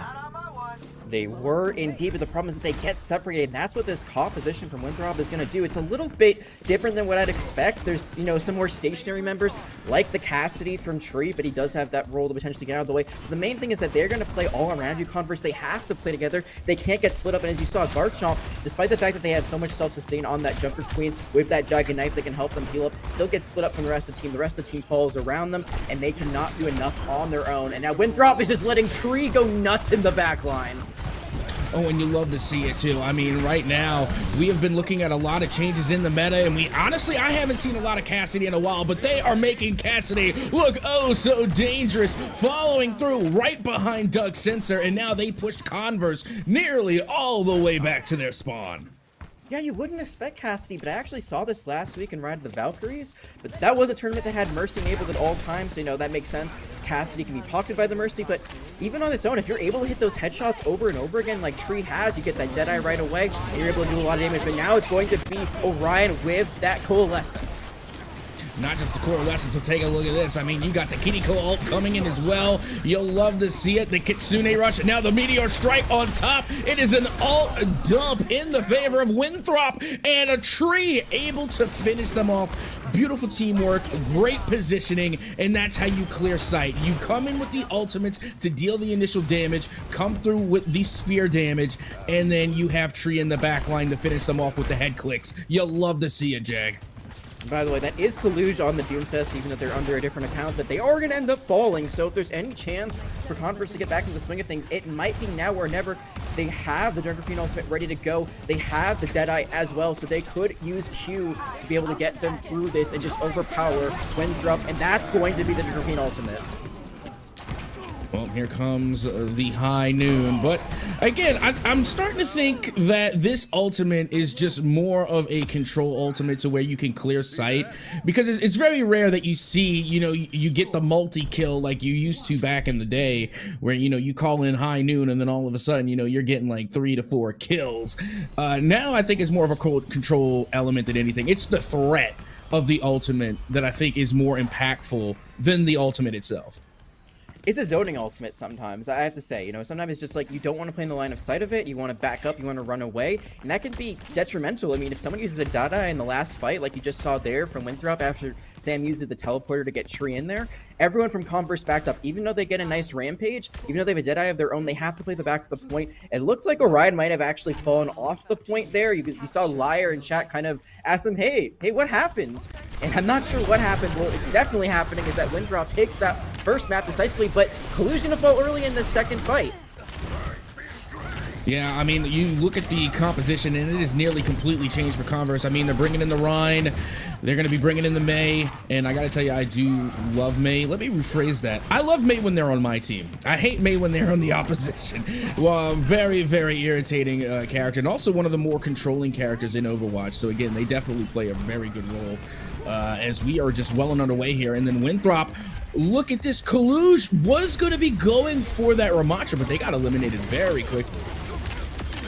They were indeed, but the problem is that they get separated, and that's what this composition from Winthrop is going to do. It's a little bit different than what I'd expect. There's, you know, some more stationary members, like the Cassidy from Tree, but he does have that role to potentially get out of the way. But the main thing is that they're going to play all around you, Converse. They have to play together. They can't get split up, and as you saw, Garchomp, despite the fact that they have so much self-sustain on that Junker Queen with that Giant Knife that can help them heal up, still gets split up from the rest of the team. The rest of the team falls around them, and they cannot do enough on their own. And now Winthrop is just letting Tree go nuts in the back line. Oh, and you love to see it too. I mean, right now, we have been looking at a lot of changes in the meta, and honestly, I haven't seen a lot of Cassidy in a while, but they are making Cassidy look oh so dangerous, following through right behind Doug Sensor, and now they pushed Converse nearly all the way back to their spawn. Yeah, you wouldn't expect Cassidy, but I actually saw this last week in Ride of the Valkyries. But that was a tournament that had Mercy enabled at all times, so you know, that makes sense. Cassidy can be pocketed by the Mercy, but even on its own, if you're able to hit those headshots over and over again like Tree has, you get that Deadeye right away, and you're able to do a lot of damage. But now it's going to be Orion with that Coalescence. Not just the Coalescence, but take a look at this. I mean, you got the Kiriko ult coming in as well. You'll love to see it. The Kitsune rush, and now the Meteor Strike on top. It is an ult dump in the favor of Winthrop, and a Tree able to finish them off. Beautiful teamwork, great positioning, and that's how you clear sight. You come in with the ultimates to deal the initial damage, come through with the spear damage, and then you have Tree in the back line to finish them off with the head clicks. You'll love to see it, Jag. By the way, that is Kaluge on the Doomfest, even if they're under a different account, but they are going to end up falling. So if there's any chance for Converse to get back into the swing of things, it might be now or never. They have the Junker Queen ultimate ready to go. They have the Deadeye as well, so they could use Q to be able to get them through this and just overpower Winthrop, and that's going to be the Junker Queen ultimate. Well, here comes the high noon. But again, I'm starting to think that this ultimate is just more of a control ultimate to where you can clear sight, because it's very rare that you see, you know, you get the multi-kill like you used to back in the day, where, you know, you call in high noon and then all of a sudden, you know, you're getting like 3 to 4 kills. Now I think it's more of a control element than anything. It's the threat of the ultimate that I think is more impactful than the ultimate itself. It's a zoning ultimate sometimes, I have to say. You know, sometimes it's just like you don't want to play in the line of sight of it, you want to back up, you want to run away, and that can be detrimental. I mean, if someone uses a Dada in the last fight, like you just saw there from Winthrop after Sam uses the teleporter to get Tree in there, everyone from Converse backed up. Even though they get a nice rampage, even though they have a Deadeye of their own, they have to play the back of the point. It looked like Orion might have actually fallen off the point there, because you saw Liar in chat kind of ask them, hey, what happened? And I'm not sure what happened. Well, it's definitely happening is that Winthrop takes that first map decisively, but Kalu's gonna fall early in the second fight. Yeah, I mean, you look at the composition, and it is nearly completely changed for Converse. I mean, they're bringing in the Rhine, they're going to be bringing in the Mei, and I got to tell you, I do love Mei. Let me rephrase that. I love Mei when they're on my team. I hate Mei when they're on the opposition. Well, very, very irritating character, and also one of the more controlling characters in Overwatch. So again, they definitely play a very good role as we are just well and underway here. And then Winthrop, look at this. Kaluge was going to be going for that Ramattra, but they got eliminated very quickly.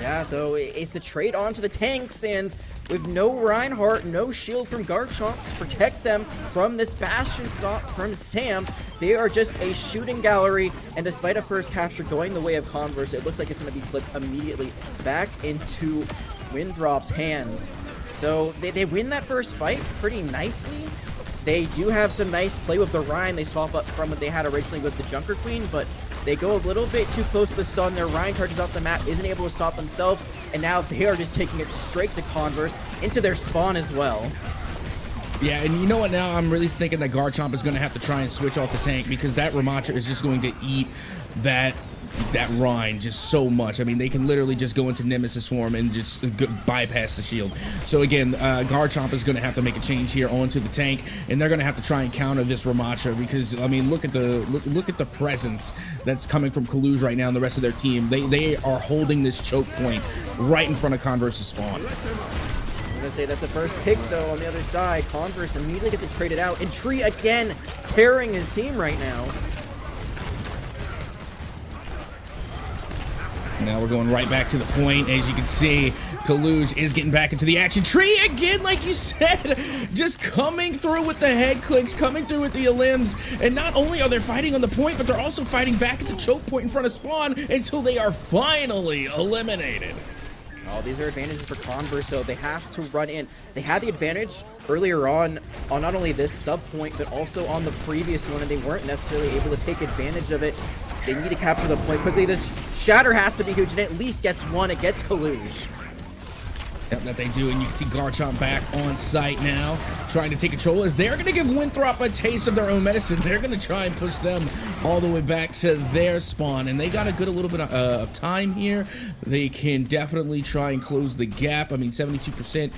Yeah, though it's a trade onto the tanks, and with no Reinhardt, no shield from Garchomp to protect them from this Bastion shot from Sam, they are just a shooting gallery, and despite a first capture going the way of Converse, it looks like it's going to be flipped immediately back into Winthrop's hands. So they win that first fight pretty nicely. They do have some nice play with the Rhine. They swap up from what they had originally with the Junker Queen, but they go a little bit too close to the sun. Their Rhine charges off the map, isn't able to stop themselves, and now they are just taking it straight to Converse, into their spawn as well. Yeah, and you know what, now I'm really thinking that Garchomp is going to have to try and switch off the tank, because that Ramattra is just going to eat that Rhine just so much. I mean, they can literally just go into Nemesis form and just bypass the shield. So again, Garchomp is going to have to make a change here onto the tank, and they're going to have to try and counter this Ramattra, because I mean, look at the presence that's coming from Kaluge right now and the rest of their team. They are holding this choke point right in front of Converse's spawn. I'm gonna say that's the first pick though on the other side. Converse immediately gets it traded out, and Tree again carrying his team right now. Now we're going right back to the point. As you can see, Kaluj is getting back into the action. Tree again, like you said, just coming through with the head clicks, coming through with the limbs. And not only are they fighting on the point, but they're also fighting back at the choke point in front of Spawn until they are finally eliminated. Oh, these are advantages for Converse, so they have to run in. They had the advantage earlier on not only this sub point, but also on the previous one, and they weren't necessarily able to take advantage of it. They need to capture the point quickly. This shatter has to be huge, and it at least gets one. It gets Kaluj. Yep, that they do, and you can see Garchomp back on site now, trying to take control as they're going to give Winthrop a taste of their own medicine. They're going to try and push them all the way back to their spawn, and they got a little bit of time here. They can definitely try and close the gap. I mean, 72%.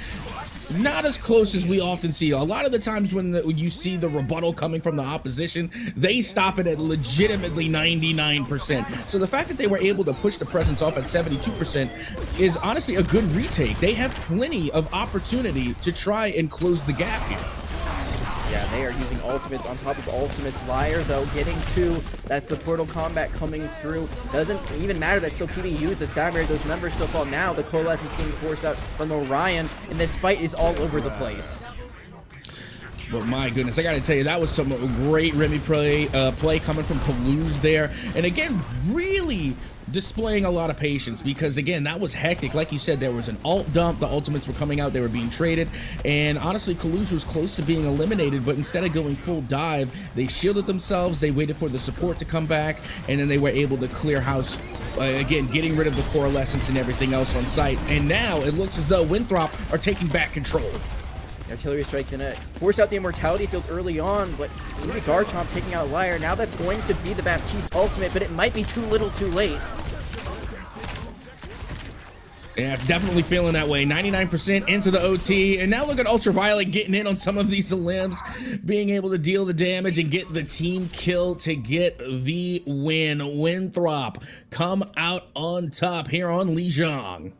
Not as close as we often see. A lot of the times when you see the rebuttal coming from the opposition, they stop it at legitimately 99%. So the fact that they were able to push the presence off at 72% is honestly a good retake. They have plenty of opportunity to try and close the gap here. Yeah, they are using ultimates on top of ultimates. Liar, though, getting to that supportal combat coming through. Doesn't even matter that still PB used the Samurai. Those members still fall. Now the Kolef is being forced out from Orion, and this fight is all over the place. But my goodness, I gotta tell you, that was some great Remy play coming from Kaluj there. And again, really displaying a lot of patience, because again, that was hectic. Like you said, there was an ult dump, the ultimates were coming out, they were being traded, and honestly Kaluj was close to being eliminated, but instead of going full dive, they shielded themselves, they waited for the support to come back, and then they were able to clear house, again, getting rid of the coalescence and everything else on site. And now it looks as though Winthrop are taking back control. Artillery strike gonna force out the immortality field early on, but maybe Garchomp taking out Liar. Now that's going to be the Baptiste ultimate, but it might be too little too late. Yeah, it's definitely feeling that way. 99% into the OT, and now look at Ultraviolet getting in on some of these limbs, being able to deal the damage and get the team kill to get the win. Winthrop come out on top here on Lijiang.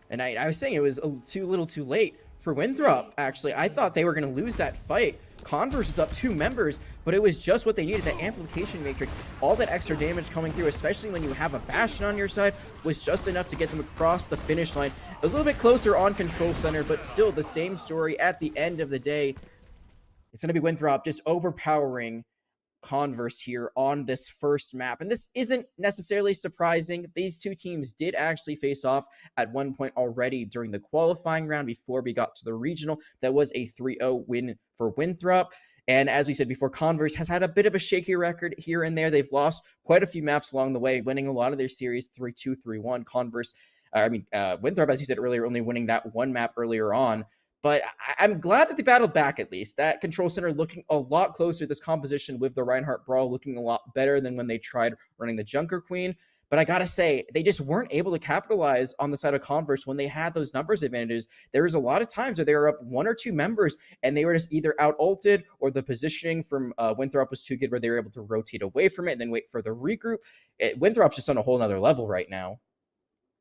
And I was saying it was too little too late for Winthrop, actually. I thought they were going to lose that fight. Converse is up 2 members, but it was just what they needed. That amplification matrix, all that extra damage coming through, especially when you have a Bastion on your side, was just enough to get them across the finish line. It was a little bit closer on Control Center, but still the same story at the end of the day. It's going to be Winthrop just overpowering Converse here on this first map, and this isn't necessarily surprising. These two teams did actually face off at one point already during the qualifying round before we got to the regional. That was a 3-0 win for Winthrop, and as we said before, Converse has had a bit of a shaky record here and there. They've lost quite a few maps along the way, winning a lot of their series 3-2, 3-1. Winthrop, as you said earlier, only winning that one map earlier on. But I'm glad that they battled back at least. That Control Center looking a lot closer. This composition with the Reinhardt Brawl looking a lot better than when they tried running the Junker Queen. But I gotta say, they just weren't able to capitalize on the side of Converse when they had those numbers advantages. There was a lot of times where they were up 1 or 2 members and they were just either out-ulted, or the positioning from Winthrop was too good where they were able to rotate away from it and then wait for the regroup. Winthrop's just on a whole nother level right now.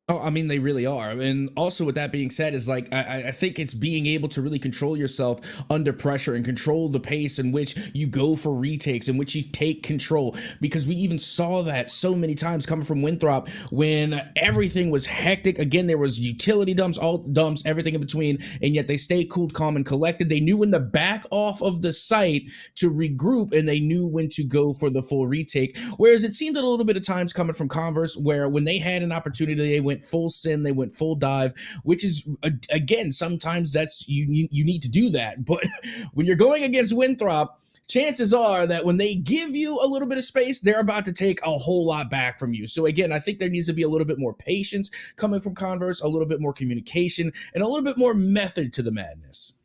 Oh, I mean, they really are. And also with that being said is like, I think it's being able to really control yourself under pressure and control the pace in which you go for retakes, in which you take control, because we even saw that so many times coming from Winthrop when everything was hectic. Again, there was utility dumps, alt dumps, everything in between, and yet they stayed cool, calm, and collected. They knew when to back off of the site to regroup, and they knew when to go for the full retake. Whereas it seemed a little bit of times coming from Converse where when they had an opportunity, they went full sin, they went full dive, which is, again, sometimes that's you need to do that. But when you're going against Winthrop, chances are that when they give you a little bit of space, they're about to take a whole lot back from you. So again, I think there needs to be a little bit more patience coming from Converse, a little bit more communication, and a little bit more method to the madness.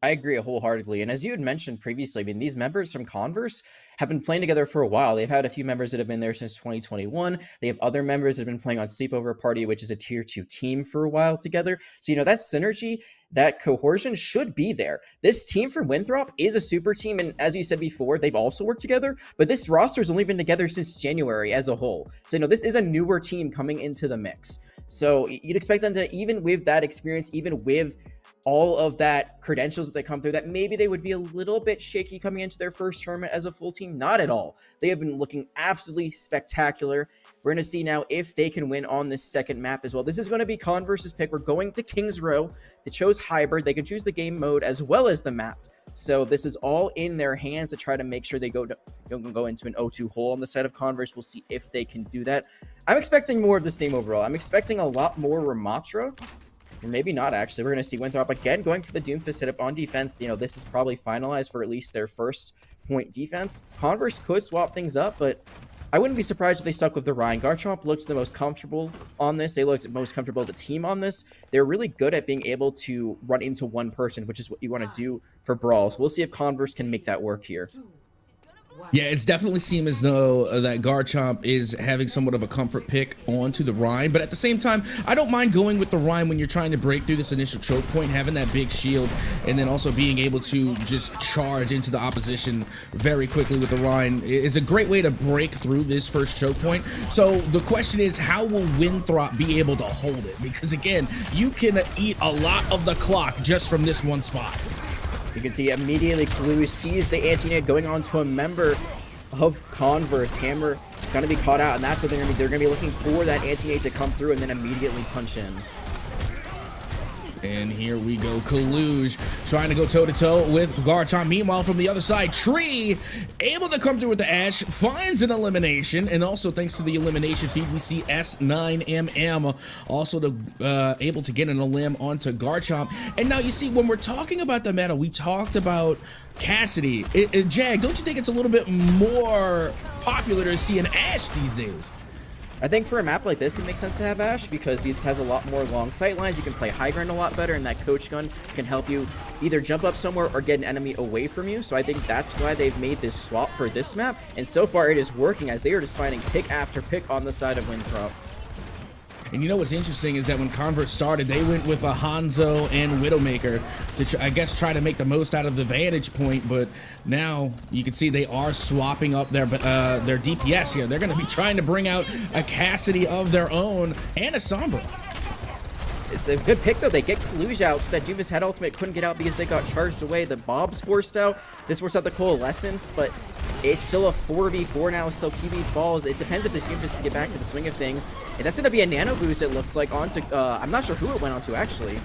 I agree wholeheartedly. And as you had mentioned previously, I mean, these members from Converse have been playing together for a while. They've had a few members that have been there since 2021. They have other members that have been playing on Sleepover Party, which is a tier 2 team, for a while together. So, you know, that synergy, that cohesion should be there. This team from Winthrop is a super team. And as you said before, they've also worked together, but this roster has only been together since January as a whole. So, you know, this is a newer team coming into the mix. So you'd expect them to, even with that experience, even with all of that credentials that they come through, that maybe they would be a little bit shaky coming into their first tournament as a full team. Not at all. They have been looking absolutely spectacular. We're going to see now if they can win on this second map as well. This is going to be Converse's pick. We're going to Kings Row. They chose hybrid. They can choose the game mode as well as the map. So this is all in their hands to try to make sure they go into an 0-2 hole on the side of Converse. We'll see if they can do that. I'm expecting more of the same overall. I'm expecting a lot more Ramatra. Or maybe not, actually. We're going to see Winthrop again going for the Doomfist setup on defense. You know, this is probably finalized for at least their first point defense. Converse could swap things up, but I wouldn't be surprised if they stuck with the Ryan. Garchomp looks the most comfortable on this. They looked most comfortable as a team on this. They're really good at being able to run into one person, which is what you want to do for Brawl. So we'll see if Converse can make that work here. Yeah, it's definitely seemed as though that Garchomp is having somewhat of a comfort pick onto the Rhine, but at the same time, I don't mind going with the Rhine when you're trying to break through this initial choke point, having that big shield, and then also being able to just charge into the opposition very quickly with the Rhine is a great way to break through this first choke point. So the question is, how will Winthrop be able to hold it? Because again, you can eat a lot of the clock just from this one spot. You can see immediately Clue sees the anti-nade going on to a member of Converse. Hammer going to be caught out, and that's what they're going to be looking for, that anti-nade to come through and then immediately punch in. And here we go, Kaluge trying to go toe-to-toe with Garchomp. Meanwhile, from the other side, Tree able to come through with the Ash, finds an elimination, and also thanks to the elimination feed, we see S9MM also able to get an elim onto Garchomp. And now you see, when we're talking about the meta, we talked about Cassidy. Jag, don't you think it's a little bit more popular to see an Ash these days? I think for a map like this, it makes sense to have Ash because he has a lot more long sight lines. You can play high ground a lot better, and that coach gun can help you either jump up somewhere or get an enemy away from you. So I think that's why they've made this swap for this map. And so far, it is working as they are just finding pick after pick on the side of Winthrop. And you know what's interesting is that when Converse started, they went with a Hanzo and Widowmaker to, I guess, try to make the most out of the vantage point. But now you can see they are swapping up their DPS here. They're going to be trying to bring out a Cassidy of their own and a Sombra. It's a good pick, though. They get Kaluge out so that Doomfist head ultimate couldn't get out because they got charged away. The Bob's forced out. This forced out the Coalescence, but it's still a 4v4 now. Still PB falls. It depends if this Doomfist can get back to the swing of things. And that's going to be a nano boost, it looks like, onto... I'm not sure who it went onto, actually.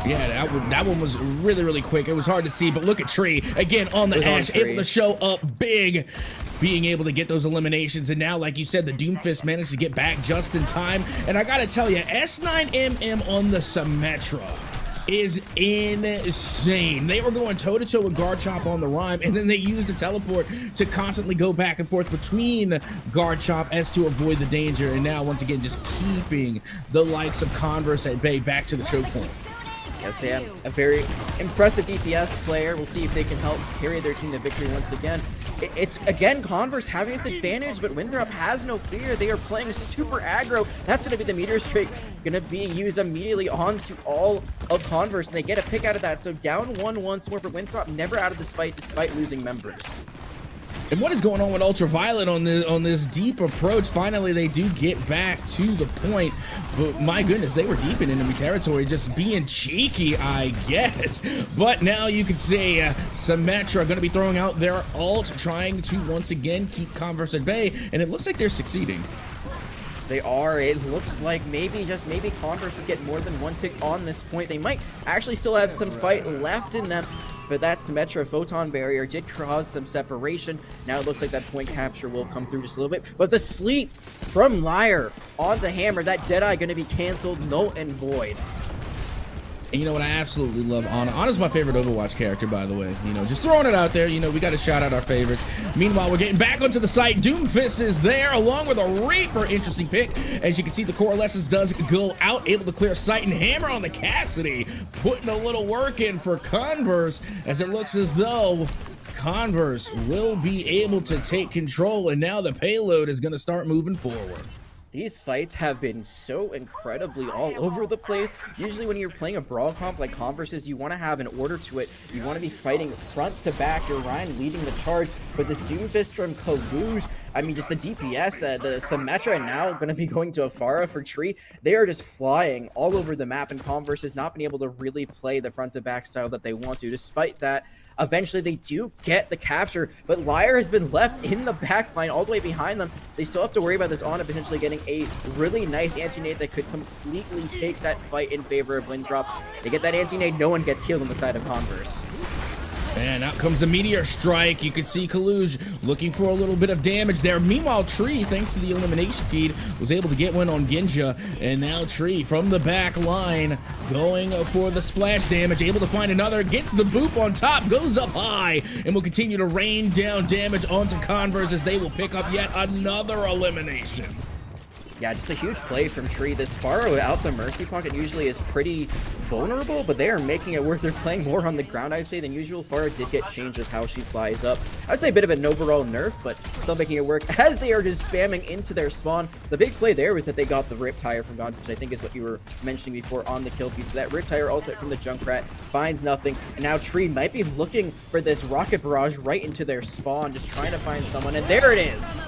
Yeah, that one was really, really quick. It was hard to see, but look at Tree. Again, on the Ash, able to show up big, being able to get those eliminations. And now, like you said, the Doomfist managed to get back just in time. And I gotta tell you, S9MM on the Symmetra is insane. They were going toe-to-toe with Garchomp on the Rhyme, and then they used the teleport to constantly go back and forth between Garchomp as to avoid the danger. And now, once again, just keeping the likes of Converse at bay back to the choke point. Yes, Sam, a very impressive DPS player. We'll see if they can help carry their team to victory once again. It's, again, Converse having this advantage, but Winthrop has no fear. They are playing super aggro. That's going to be the meteor streak, going to be used immediately onto all of Converse, and they get a pick out of that. So down 1 once more for Winthrop, never out of this fight despite losing members. And what is going on with Ultraviolet on this deep approach? Finally, they do get back to the point. But my goodness, they were deep in enemy territory, just being cheeky, I guess. But now you can see Symmetra going to be throwing out their ult, trying to once again keep Converse at bay. And it looks like they're succeeding. They are. It looks like maybe, just maybe, Converse would get more than one tick on this point. They might actually still have some fight left in them. But that Symmetra Photon Barrier did cause some separation. Now it looks like that point capture will come through just a little bit. But the sleep from Liar onto Hammer, that Deadeye going to be canceled, null and void. And you know what I absolutely love? Ana. Ana's my favorite Overwatch character, by the way. You know, just throwing it out there. You know, we got to shout out our favorites. Meanwhile, we're getting back onto the site. Doomfist is there, along with a Reaper. Interesting pick. As you can see, the Coalescence does go out, able to clear sight, and Hammer on the Cassidy, putting a little work in for Converse, as it looks as though Converse will be able to take control, and now the payload is going to start moving forward. These fights have been so incredibly all over the place. Usually when you're playing a brawl comp like Converse is, you want to have an order to it. You want to be fighting front to back. You're Ryan leading the charge. But this Doomfist from Kaluge I mean, just the DPS, the Symmetra now going to be going to Afara for Tree. They are just flying all over the map, and Converse has not been able to really play the front-to-back style that they want to. Despite that, eventually they do get the capture, but Liar has been left in the back line all the way behind them. They still have to worry about this Ana potentially getting a really nice anti-nade that could completely take that fight in favor of Windrop. They get that anti-nade, no one gets healed on the side of Converse. And out comes the Meteor Strike. You can see Kaluj looking for a little bit of damage there. Meanwhile, Tree, thanks to the elimination feed, was able to get one on Ginja. And now Tree from the back line going for the splash damage. Able to find another. Gets the boop on top. Goes up high. And will continue to rain down damage onto Converse as they will pick up yet another elimination. Yeah, just a huge play from Tree. This Sparrow without the Mercy Pocket usually is pretty vulnerable, but they are making it worth. They're playing more on the ground, I'd say, than usual. Pharah did get changed with how she flies up. I'd say a bit of an overall nerf, but still making it work as they are just spamming into their spawn. The big play there was that they got the Rip Tire from God, which I think is what you were mentioning before on the kill feed. So that Rip Tire ultimate from the Junkrat finds nothing, and now Tree might be looking for this Rocket Barrage right into their spawn, just trying to find someone, and there it is!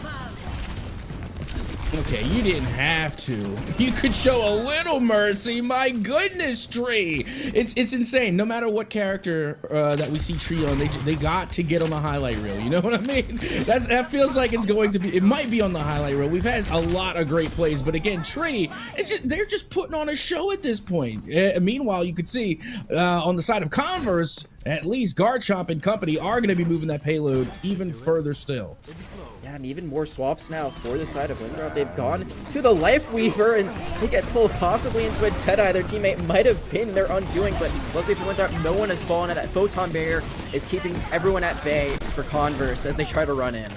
Okay, you didn't have to. You could show a little mercy. My goodness, Tree. It's insane. No matter what character that we see Tree on, they got to get on the highlight reel. You know what I mean? That feels like it's going to be. It might be on the highlight reel. We've had a lot of great plays, but again, Tree, they're just putting on a show at this point. Meanwhile, you could see on the side of Converse, at least Garchomp and company are going to be moving that payload even further still. Yeah, and even more swaps now for the side of Windrop. They've gone to the Life Weaver, and they get pulled possibly into a Deadeye. Their teammate might have been their undoing, but luckily for Windrop, no one has fallen, and that Photon Barrier is keeping everyone at bay for Converse as they try to run in.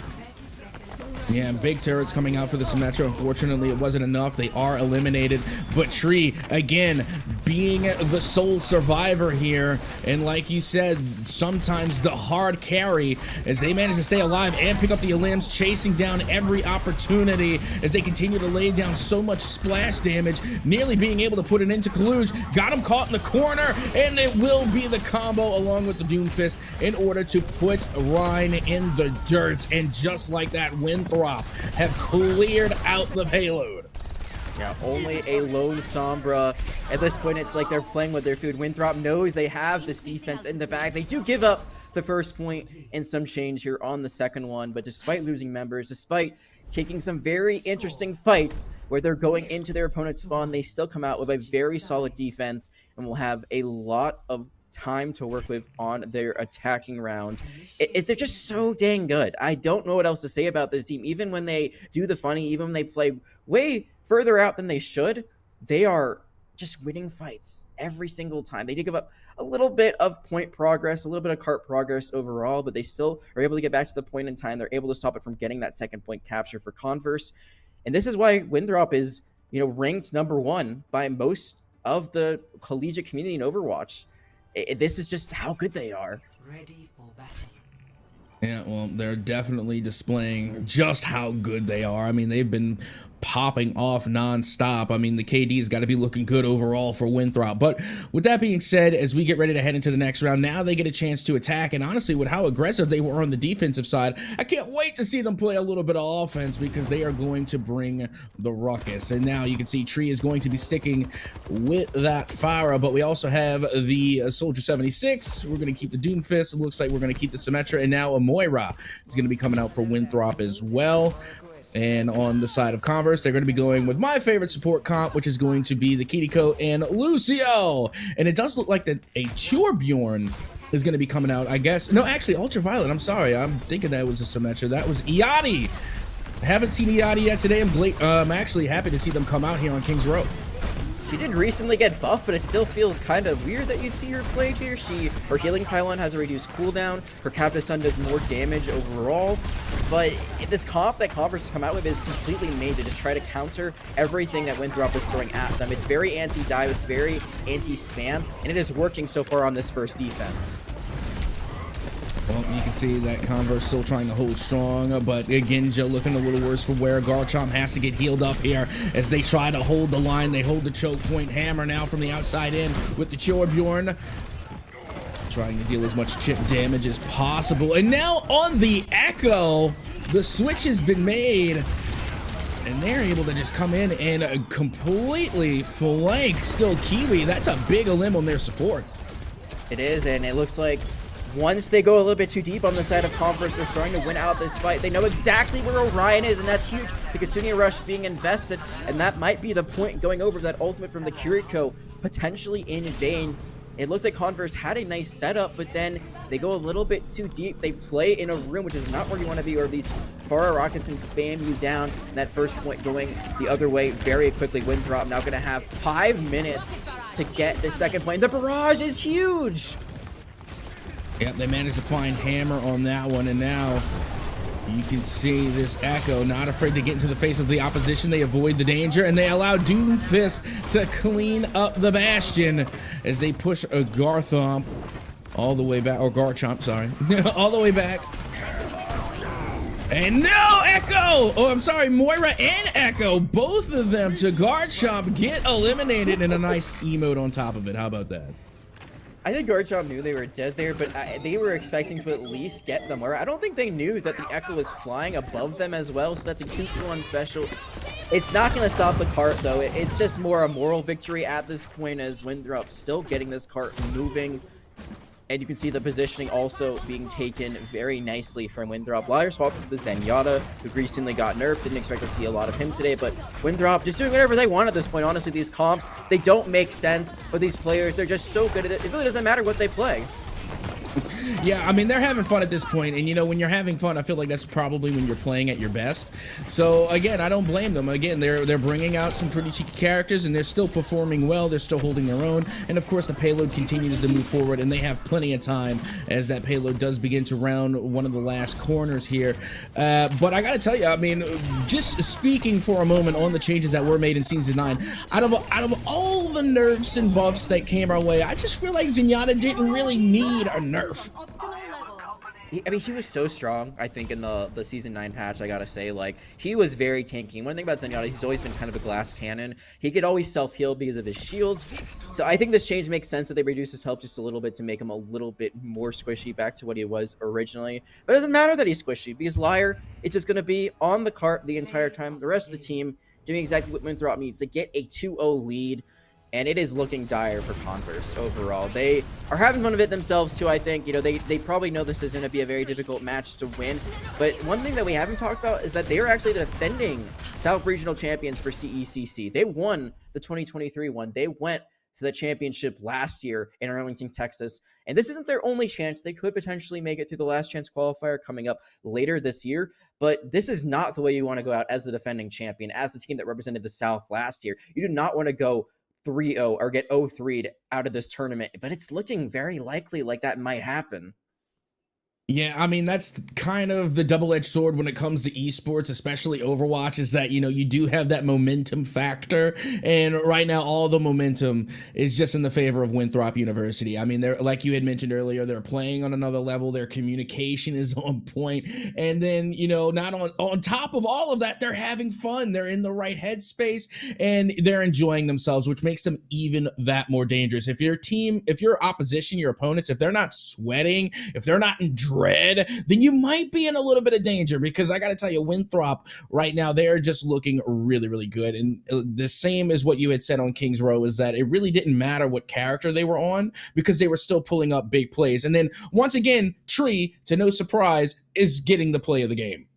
Yeah, big turrets coming out for the Symmetra. Unfortunately, it wasn't enough. They are eliminated. But Tree, again, being the sole survivor here. And like you said, sometimes the hard carry as they manage to stay alive and pick up the elims, chasing down every opportunity as they continue to lay down so much splash damage, nearly being able to put it into Kaluj. Got him caught in the corner, and it will be the combo along with the Doomfist in order to put Rhine in the dirt. And just like that, Winthrop have cleared out the payload. Yeah, only a lone Sombra. At this point, it's like they're playing with their food. Winthrop knows they have this defense in the bag. They do give up the first point and some change here on the second one, but despite losing members, despite taking some very interesting fights where they're going into their opponent's spawn, they still come out with a very solid defense and will have a lot of time to work with on their attacking round. They're just so dang good. I don't know what else to say about this team. Even when they do the funny, even when they play way further out than they should, they are just winning fights every single time. They did give up a little bit of point progress, a little bit of cart progress overall, but they still are able to get back to the point in time. They're able to stop it from getting that second point capture for Converse. And this is why Winthrop is, ranked #1 by most of the collegiate community in Overwatch. This is just how good they are. Ready for battle. Yeah, well, they're definitely displaying just how good they are. I mean, they've been popping off nonstop. I mean, the KD's got to be looking good overall for Winthrop. But with that being said, as we get ready to head into the next round, now they get a chance to attack. And honestly, with how aggressive they were on the defensive side, I can't wait to see them play a little bit of offense because they are going to bring the ruckus. And now you can see Tree is going to be sticking with that Pharah, but we also have the Soldier 76. We're going to keep the Doomfist. It looks like we're going to keep the Symmetra, and now a Moira is going to be coming out for Winthrop as well. And on the side of Converse, they're going to be going with my favorite support comp, which is going to be the Kiriko and Lucio. And it does look like that a Torbjorn is going to be coming out, I guess. No, actually, Ultraviolet. I'm sorry. I'm thinking that was a Symmetra. That was Iati. I haven't seen Iati yet today. I'm actually happy to see them come out here on Kings Row. She did recently get buffed, but it still feels kind of weird that you'd see her played here. Her healing pylon has a reduced cooldown. Her Captive Sun does more damage overall. But this comp that Converse has come out with is completely made to just try to counter everything that Winthrop is throwing at them. It's very anti-dive, it's very anti-spam, and it is working so far on this first defense. Well, you can see that Converse still trying to hold strong, but Ginja looking a little worse for wear. Garchomp has to get healed up here as they try to hold the line. They hold the choke point. Hammer now from the outside in with the Torbjorn. Trying to deal as much chip damage as possible. And now on the Echo, the switch has been made. And they're able to just come in and completely flank still Kiwi. That's a big limb on their support. It is, and it looks like once they go a little bit too deep on the side of Converse, they're starting to win out this fight. They know exactly where Orion is, and that's huge. The Kasunia Rush being invested, and that might be the point going over that ultimate from the Kiriko, potentially in vain. It looked like Converse had a nice setup, but then they go a little bit too deep. They play in a room which is not where you want to be, or these Pharah rockets can spam you down. And that first point going the other way very quickly. Winthrop now going to have 5 minutes to get the second point. The barrage is huge. Yep, they managed to find Hammer on that one, and now you can see this Echo not afraid to get into the face of the opposition. They avoid the danger, and they allow Doomfist to clean up the Bastion as they push a Garthomp all the way back, or Garchomp, sorry, all the way back. And now Echo, oh, I'm sorry, Moira and Echo, both of them to Garchomp get eliminated, and a nice emote on top of it. How about that? I think Garchomp knew they were dead there, but they were expecting to at least get them. Or I don't think they knew that the Echo was flying above them as well, so that's a 2-for-1 special. It's not going to stop the cart, though. It's just more a moral victory at this point, as Winthrop still getting this cart moving. And you can see the positioning also being taken very nicely from Winthrop. Liar swaps to the Zenyatta, who recently got nerfed. Didn't expect to see a lot of him today, but Winthrop just doing whatever they want at this point. Honestly, these comps, they don't make sense, but these players, they're just so good at it. It really doesn't matter what they play. Yeah, I mean, they're having fun at this point, and you know, when you're having fun, I feel like that's probably when you're playing at your best. So again, I don't blame them. Again, they're bringing out some pretty cheeky characters, and they're still performing well. They're still holding their own, and of course, the payload continues to move forward, and they have plenty of time as that payload does begin to round one of the last corners here. But I gotta tell you, I mean, just speaking for a moment on the changes that were made in Season 9, out of all the nerfs and buffs that came our way, I just feel like Zenyatta didn't really need a nerf. I mean, he was so strong, I think, in the Season 9 patch, I gotta say. Like, he was very tanky. One thing about Zenyatta, he's always been kind of a glass cannon. He could always self-heal because of his shields. So I think this change makes sense that they reduce his health just a little bit to make him a little bit more squishy back to what he was originally. But it doesn't matter that he's squishy, because Liar, it's just gonna be on the cart the entire time. The rest of the team doing exactly what Winthrop needs to get a 2-0 lead. And it is looking dire for Converse overall. They are having fun of it themselves too, I think. You know, they probably know this is going to be a very difficult match to win. But one thing that we haven't talked about is that they are actually defending South Regional Champions for CECC. They won the 2023 one. They went to the championship last year in Arlington, Texas. And this isn't their only chance. They could potentially make it through the last chance qualifier coming up later this year. But this is not the way you want to go out as the defending champion, as the team that represented the South last year. You do not want to go 3-0 or get 0-3'd out of this tournament, but it's looking very likely like that might happen. Yeah, I mean, that's kind of the double-edged sword when it comes to esports, especially Overwatch, is that, you know, you do have that momentum factor, and right now all the momentum is just in the favor of Winthrop University. I mean, they're, like you had mentioned earlier, they're playing on another level, their communication is on point, and then, you know, not on top of all of that, they're having fun, they're in the right headspace, and they're enjoying themselves, which makes them even that more dangerous. If your team, if your opposition, your opponents, if they're not sweating, if they're not in dread, then you might be in a little bit of danger, because I got to tell you, Winthrop right now, they're just looking really, really good. And the same as what you had said on King's Row is that it really didn't matter what character they were on, because they were still pulling up big plays. And then once again, Tree, to no surprise, is getting the play of the game.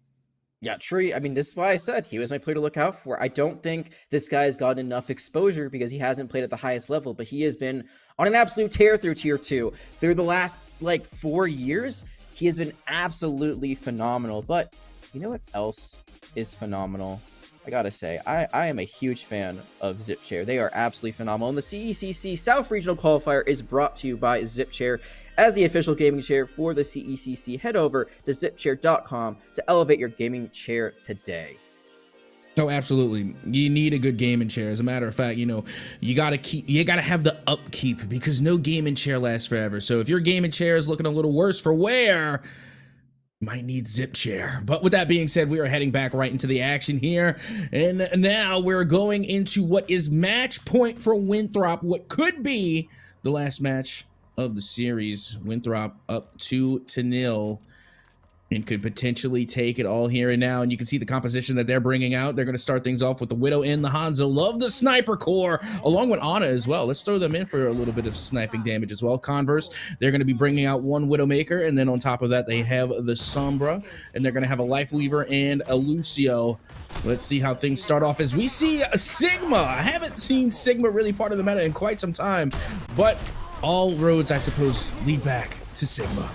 Yeah, Tree, I mean, this is why I said he was my player to look out for. I don't think this guy's gotten enough exposure because he hasn't played at the highest level, but he has been on an absolute tear through Tier 2. Through the last, 4 years, he has been absolutely phenomenal. But you know what else is phenomenal? I gotta say, I am a huge fan of ZipChair. They are absolutely phenomenal. And the CECC South Regional Qualifier is brought to you by ZipChair. As the official gaming chair for the CECC, head over to zipchair.com to elevate your gaming chair today. Oh, absolutely. You need a good gaming chair. As a matter of fact, you know, you gotta have the upkeep, because no gaming chair lasts forever. So if your gaming chair is looking a little worse for wear, might need ZipChair. But with that being said, we are heading back right into the action here. And now we're going into what is match point for Winthrop, what could be the last match of the series. Winthrop up 2-0 and could potentially take it all here and now. And you can see the composition that they're bringing out. They're going to start things off with the Widow and the Hanzo. Love the Sniper Core, along with Ana as well. Let's throw them in for a little bit of sniping damage as well. Converse, they're going to be bringing out one Widowmaker, and then on top of that, they have the Sombra, and they're going to have a Life Weaver and a Lucio. Let's see how things start off as we see a Sigma. I haven't seen Sigma really part of the meta in quite some time, but all roads, I suppose, lead back to Sigma.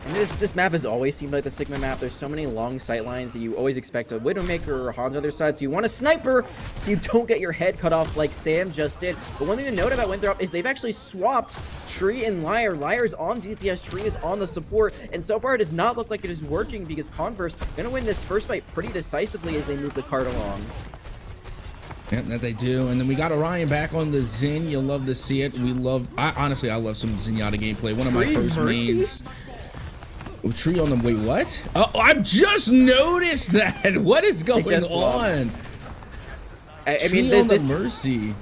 And this map has always seemed like the Sigma map. There's so many long sight lines that you always expect a Widowmaker or a Hans on the other side, so you want a sniper so you don't get your head cut off like Sam just did. But one thing to note about Winthrop is they've actually swapped Tree and Liar. Liar's on DPS, Tree is on the support, and so far it does not look like it is working because Converse gonna win this first fight pretty decisively as they move the card along. Yep, that they do. And then we got Orion back on the Zen. You'll love to see it. Honestly, I love some Zenyatta gameplay. One of my first mains. Tree on them. Wait, what? Oh, I've just noticed that. What is going on? I Tree mean, on the Mercy.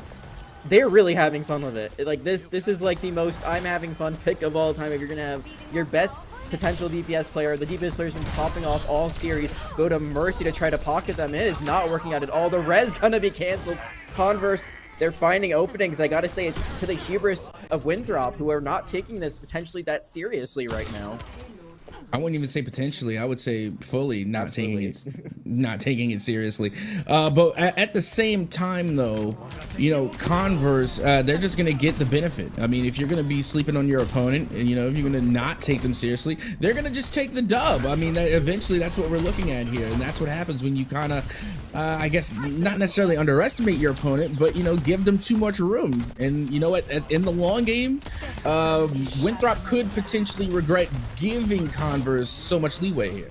They're really having fun with it. Like this is like the most I'm having fun pick of all time. If you're gonna have your best potential DPS player, the DPS player's been popping off all series, go to Mercy to try to pocket them, and it is not working out at all. The res gonna be canceled. Converse, they're finding openings. I gotta say, it's to the hubris of Winthrop, who are not taking this potentially that seriously right now. I wouldn't even say potentially. I would say fully not taking it seriously. But at the same time, though, you know, Converse, they're just gonna get the benefit. I mean, if you're gonna be sleeping on your opponent, and you know, if you're gonna not take them seriously, they're gonna just take the dub. I mean, eventually, that's what we're looking at here, and that's what happens when you kind of, I guess, not necessarily underestimate your opponent, but you know, give them too much room. And you know what? In the long game, Winthrop could potentially regret giving Converse so much leeway here.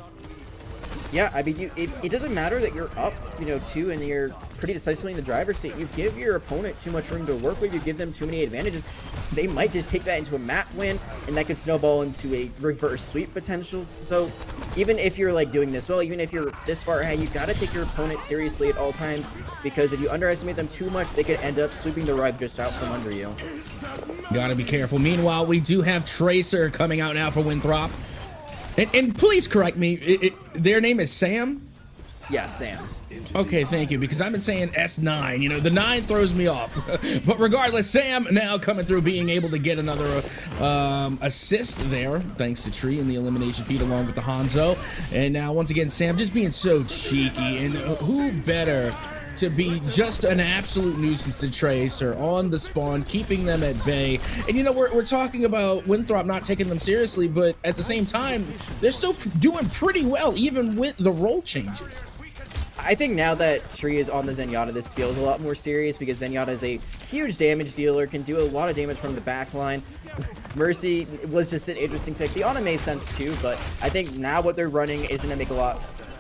Yeah, I mean, it doesn't matter that you're up, you know, 2 and you're pretty decisively in the driver's seat. You give your opponent too much room to work with, you give them too many advantages, they might just take that into a map win, and that could snowball into a reverse sweep potential. So even if you're like doing this well, even if you're this far ahead, you gotta take your opponent seriously at all times, because if you underestimate them too much, they could end up sweeping the rug just out from under you. Gotta be careful. Meanwhile, we do have Tracer coming out now for Winthrop. And please correct me, their name is Sam? Yeah, Sam. Okay, thank you, because I've been saying S9. You know, the 9 throws me off. But regardless, Sam now coming through, being able to get another assist there, thanks to Tree in the elimination feed along with the Hanzo. And now, once again, Sam just being so cheeky. And who better to be just an absolute nuisance to Tracer on the spawn, keeping them at bay. And you know, we're talking about Winthrop not taking them seriously, but at the same time, they're still doing pretty well, even with the role changes. I think now that Tree is on the Zenyatta, this feels a lot more serious, because Zenyatta is a huge damage dealer, can do a lot of damage from the back line. Mercy was just an interesting pick. The Ana made sense too, but I think now what they're running is going to make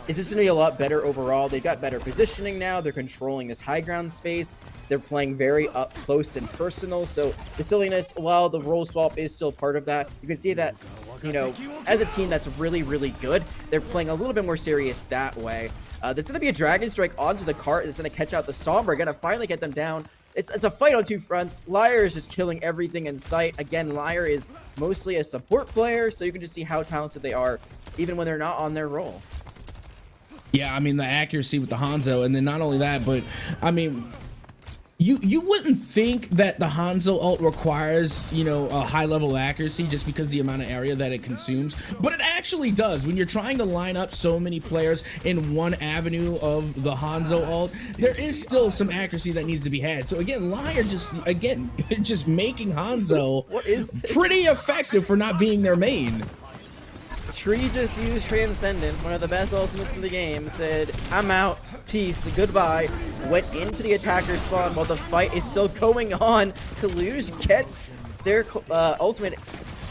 it's just going to be a lot better overall. They've got better positioning now. They're controlling this high ground space. They're playing very up close and personal. So the silliness, while the role swap is still part of that, you can see that, you know, as a team that's really, really good, they're playing a little bit more serious that way. There's going to be a Dragon Strike onto the cart that's going to catch out the Sombra, going to finally get them down. It's a fight on 2 fronts. Liar is just killing everything in sight. Again, Liar is mostly a support player, so you can just see how talented they are, even when they're not on their role. Yeah, I mean, the accuracy with the Hanzo, and then not only that, but I mean, you wouldn't think that the Hanzo ult requires, you know, a high level accuracy just because of the amount of area that it consumes, but it actually does. When you're trying to line up so many players in one avenue of the Hanzo ult, there is still some accuracy that needs to be had. So again, Liar just making Hanzo pretty effective for not being their main. Tree just used Transcendence, one of the best ultimates in the game, said, I'm out, peace, goodbye, went into the attacker spawn while the fight is still going on. Kaluge gets their ultimate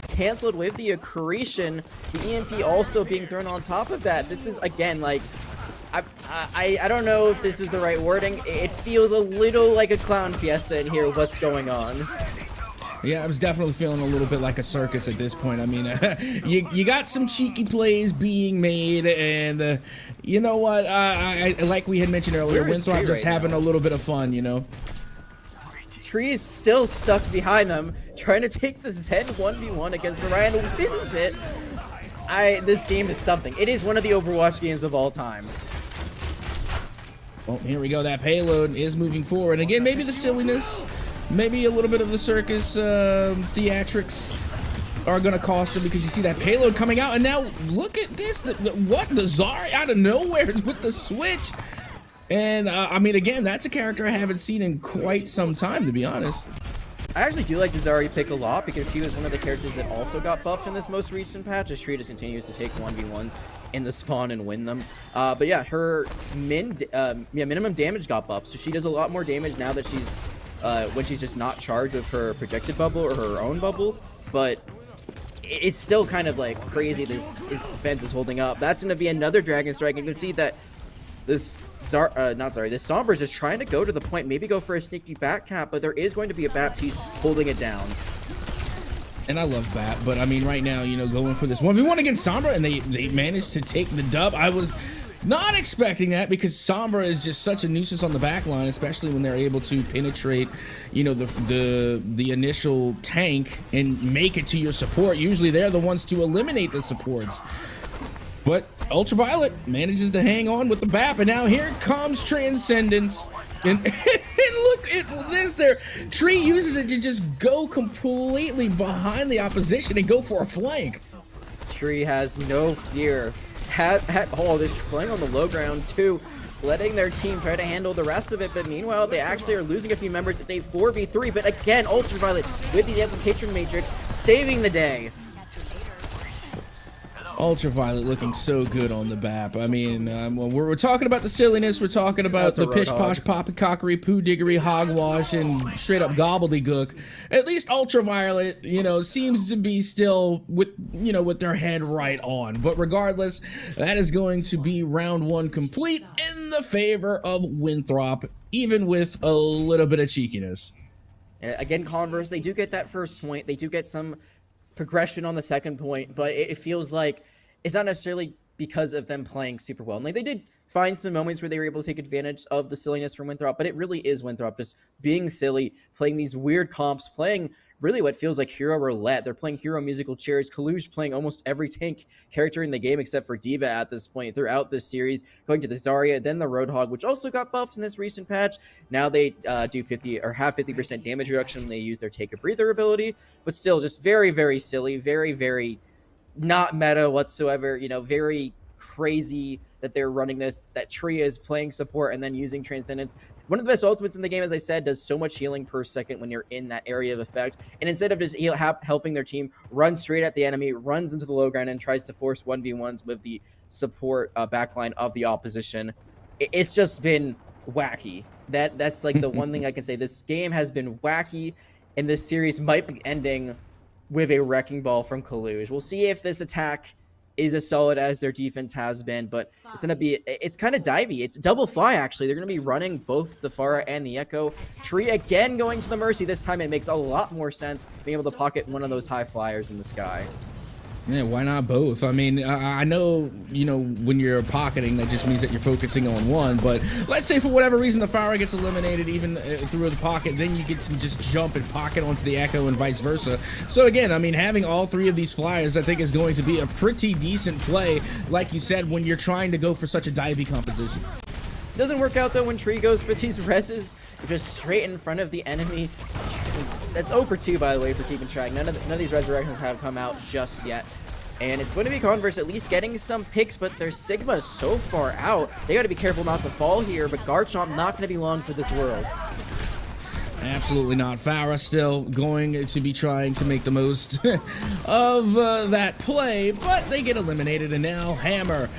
canceled with the accretion, the EMP also being thrown on top of that. This is, again, like, I don't know if this is the right wording. It feels a little like a clown fiesta in here, what's going on. Yeah, I was definitely feeling a little bit like a circus at this point. I mean, you got some cheeky plays being made, and you know what? I like we had mentioned earlier, Winthrop just having a little bit of fun, you know? Tree is still stuck behind them, trying to take the Zen 1v1 against Orion, who wins it. This game is something. It is one of the Overwatch games of all time. Well, here we go. That payload is moving forward. Again, maybe the silliness, maybe a little bit of the circus theatrics are going to cost him, because you see that payload coming out, and now look at this. The Zarya out of nowhere with the switch. And, I mean, again, that's a character I haven't seen in quite some time, to be honest. I actually do like the Zarya pick a lot, because she was one of the characters that also got buffed in this most recent patch, as Tree just continues to take 1v1s in the spawn and win them. But yeah, her minimum damage got buffed, so she does a lot more damage now that she's when she's just not charged with her projected bubble or her own bubble. But it's still kind of like crazy this defense is holding up. That's going to be another Dragon Strike, and you can see that this this Sombra is just trying to go to the point, maybe go for a sneaky back cap, but there is going to be a Baptiste holding it down. And I love Bat, but I mean, right now, you know, going for this 1v1 against Sombra, and they managed to take the dub. I was not expecting that, because Sombra is just such a nuisance on the back line, especially when they're able to penetrate, you know, the initial tank and make it to your support. Usually they're the ones to eliminate the supports. But Ultraviolet manages to hang on with the BAP, and now here comes Transcendence. And look at this there. Tree uses it to just go completely behind the opposition and go for a flank. Tree has no fear. This playing on the low ground too, letting their team try to handle the rest of it, but meanwhile they actually are losing a few members. It's a 4v3, but again, Ultraviolet with the Application Matrix saving the day. Ultraviolet looking so good on the BAP. I mean, when we're talking about the silliness, we're talking about the pish-posh, poppycockery, poo-diggery, hogwash, and straight-up gobbledygook. At least Ultraviolet, you know, seems to be still with, you know, with their head right on. But regardless, that is going to be round one complete in the favor of Winthrop, even with a little bit of cheekiness. Again, Converse, they do get that first point. They do get some progression on the second point, but it feels like it's not necessarily because of them playing super well. And like, they did find some moments where they were able to take advantage of the silliness from Winthrop, but it really is Winthrop just being silly, playing these weird comps, playing really what feels like hero roulette. They're playing hero musical chairs. Kaluge playing almost every tank character in the game except for D.Va at this point throughout this series, going to the Zarya, then the Roadhog, which also got buffed in this recent patch. Now they do 50 or have 50% damage reduction when they use their Take a Breather ability, but still just very, very silly, very, very not meta whatsoever, you know, very crazy that they're running this, that Tree is playing support and then using Transcendence. One of the best ultimates in the game, as I said, does so much healing per second when you're in that area of effect. And instead of just helping their team run straight at the enemy, runs into the low ground and tries to force 1v1s with the support backline of the opposition. It's just been wacky. That's like the one thing I can say. This game has been wacky, and this series might be ending with a wrecking ball from Kaluge. We'll see if this attack is as solid as their defense has been, but it's kind of divey. It's double fly, actually. They're going to be running both the Pharah and the Echo. Tree again going to the Mercy. This time it makes a lot more sense being able to pocket one of those high flyers in the sky. Yeah, why not both? I mean, I know, you know, when you're pocketing, that just means that you're focusing on one, but let's say for whatever reason the Pharah gets eliminated even through the pocket, then you get to just jump and pocket onto the Echo and vice versa. So again, I mean, having all three of these flyers, I think, is going to be a pretty decent play, like you said, when you're trying to go for such a divey composition. Doesn't work out though when Tree goes for these reses just straight in front of the enemy. That's 0 for 2, by the way, for keeping track. None of these resurrections have come out just yet. And it's going to be Converse at least getting some picks, but their Sigma is so far out. They got to be careful not to fall here, but Garchomp not going to be long for this world. Absolutely not. Pharah still going to be trying to make the most of that play, but they get eliminated, and now Hammer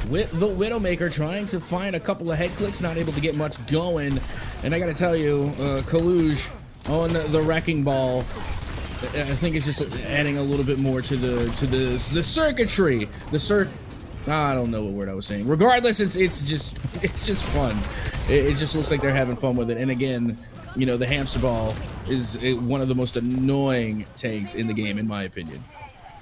with the Widowmaker trying to find a couple of head clicks, not able to get much going. And I gotta tell you, Kaluge on the Wrecking Ball, I think it's just adding a little bit more to the circuitry. I don't know what word I was saying. Regardless, it's just fun. It just looks like they're having fun with it. And again, you know, the hamster ball is one of the most annoying tanks in the game, in my opinion.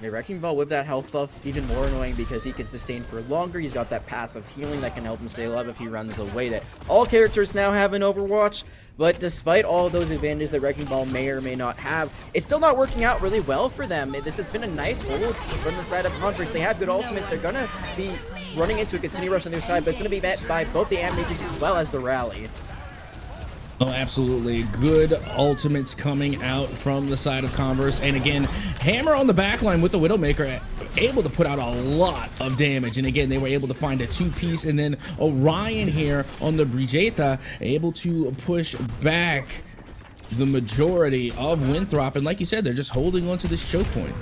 The Wrecking Ball with that health buff, even more annoying because he can sustain for longer. He's got that passive healing that can help him stay alive if he runs away, that all characters now have in Overwatch. But despite all of those advantages that Wrecking Ball may or may not have, it's still not working out really well for them. This has been a nice hold from the side of Converse. They have good ultimates. They're going to be running into a Continue Rush on their side, but it's going to be met by both the Animages as well as the Rally. Oh, absolutely. Good ultimates coming out from the side of Converse. And again, Hammer on the backline with the Widowmaker, able to put out a lot of damage. And again, they were able to find a two-piece. And then Orion here on the Brigitte, able to push back the majority of Winthrop. And like you said, they're just holding on to this choke point.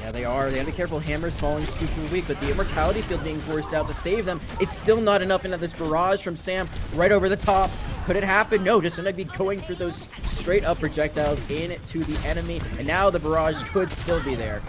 Yeah, they are. They have to be careful. Hammer's falling super weak, but the Immortality Field being forced out to save them. It's still not enough into this barrage from Sam right over the top. Could it happen? No, just going to be going for those straight up projectiles into the enemy. And now the barrage could still be there.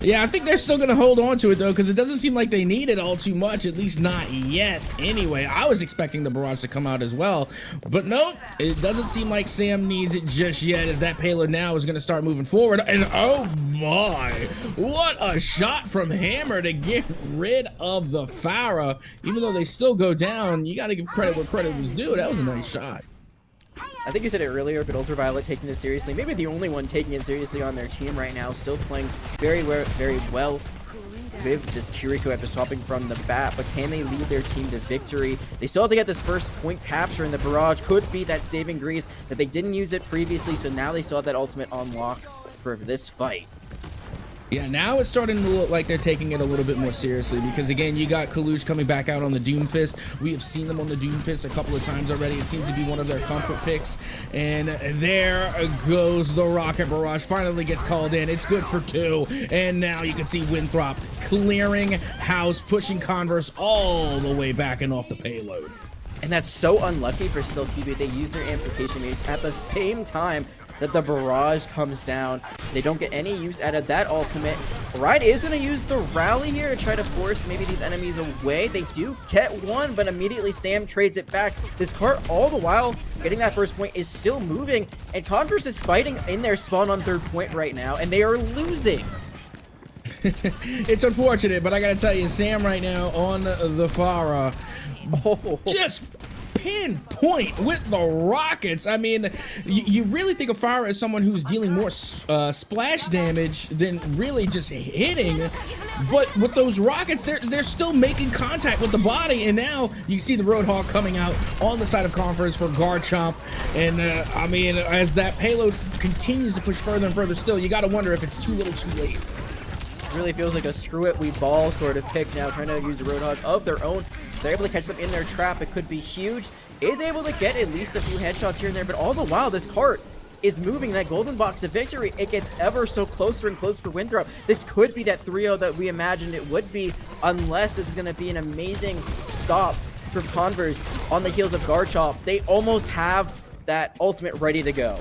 Yeah, I think they're still going to hold on to it, though, because it doesn't seem like they need it all too much, at least not yet. Anyway, I was expecting the barrage to come out as well, but nope, it doesn't seem like Sam needs it just yet, as that payload now is going to start moving forward. And oh my, what a shot from Hammer to get rid of the Pharah. Even though they still go down, you got to give credit where credit was due. That was a nice shot. I think you said it earlier, but Ultraviolet taking this seriously. Maybe the only one taking it seriously on their team right now. Still playing very well with this Kiriko after swapping from the bat. But can they lead their team to victory? They still have to get this first point capture, and the barrage could be that saving grace that they didn't use it previously. So now they still have that ultimate unlocked for this fight. Yeah, now it's starting to look like they're taking it a little bit more seriously because, again, you got Kalush coming back out on the Doomfist. We have seen them on the Doomfist a couple of times already. It seems to be one of their comfort picks. And there goes the Rocket Barrage. Finally gets called in. It's good for 2. And now you can see Winthrop clearing house, pushing Converse all the way back and off the payload. And that's so unlucky for Still QB. They use their amplification mates at the same time that the barrage comes down. They don't get any use out of that ultimate. Ride is going to use the rally here to try to force maybe these enemies away. They do get one, but immediately Sam trades it back. This cart, all the while getting that first point, is still moving, and Converse is fighting in their spawn on third point right now, and they are losing. It's unfortunate, but I gotta tell you, Sam right now on the Pharah, just pinpoint with the rockets. I mean, you really think of Pharah as someone who's dealing more splash damage than really just hitting, but with those rockets, they're still making contact with the body. And now you see the Roadhog coming out on the side of Converse for Garchomp. And I mean, as that payload continues to push further and further still, you gotta wonder if it's too little too late. Really feels like a screw it, we ball sort of pick now, trying to use the Roadhog of their own. They're able to catch them in their trap. It could be huge. Is able to get at least a few headshots here and there, but all the while this cart is moving that golden box of victory. It gets ever so closer and closer for Winthrop. This could be that 3-0 that we imagined it would be, unless this is going to be an amazing stop for Converse on the heels of Garchomp. They almost have that ultimate ready to go.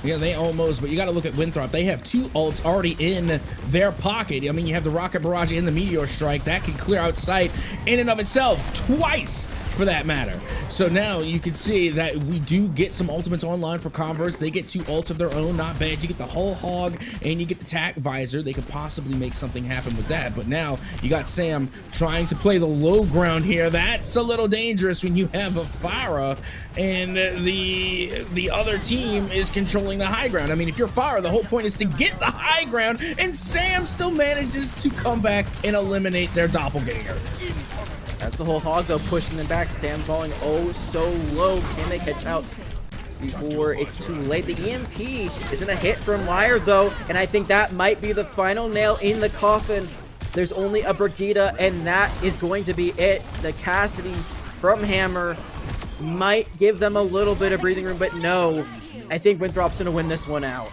Yeah, they almost, but you got to look at Winthrop. They have 2 ults already in their pocket. I mean, you have the Rocket Barrage and the Meteor Strike. That can clear out sight in and of itself, twice for that matter. So now you can see that we do get some ultimates online for Converse. They get 2 ults of their own, not bad. You get the whole hog and you get the tack visor. They could possibly make something happen with that. But now you got Sam trying to play the low ground here. That's a little dangerous when you have a Pharah and the other team is controlling the high ground. I mean, if you're Pharah, the whole point is to get the high ground, and Sam still manages to come back and eliminate their doppelganger. That's the whole hog though, pushing them back. Sam falling oh so low. Can they catch out before it's too late? The EMP isn't a hit from Liar though, and I think that might be the final nail in the coffin. There's only a Brigitte, and that is going to be it. The Cassidy from Hammer might give them a little bit of breathing room, but no. I think Winthrop's gonna win this one out.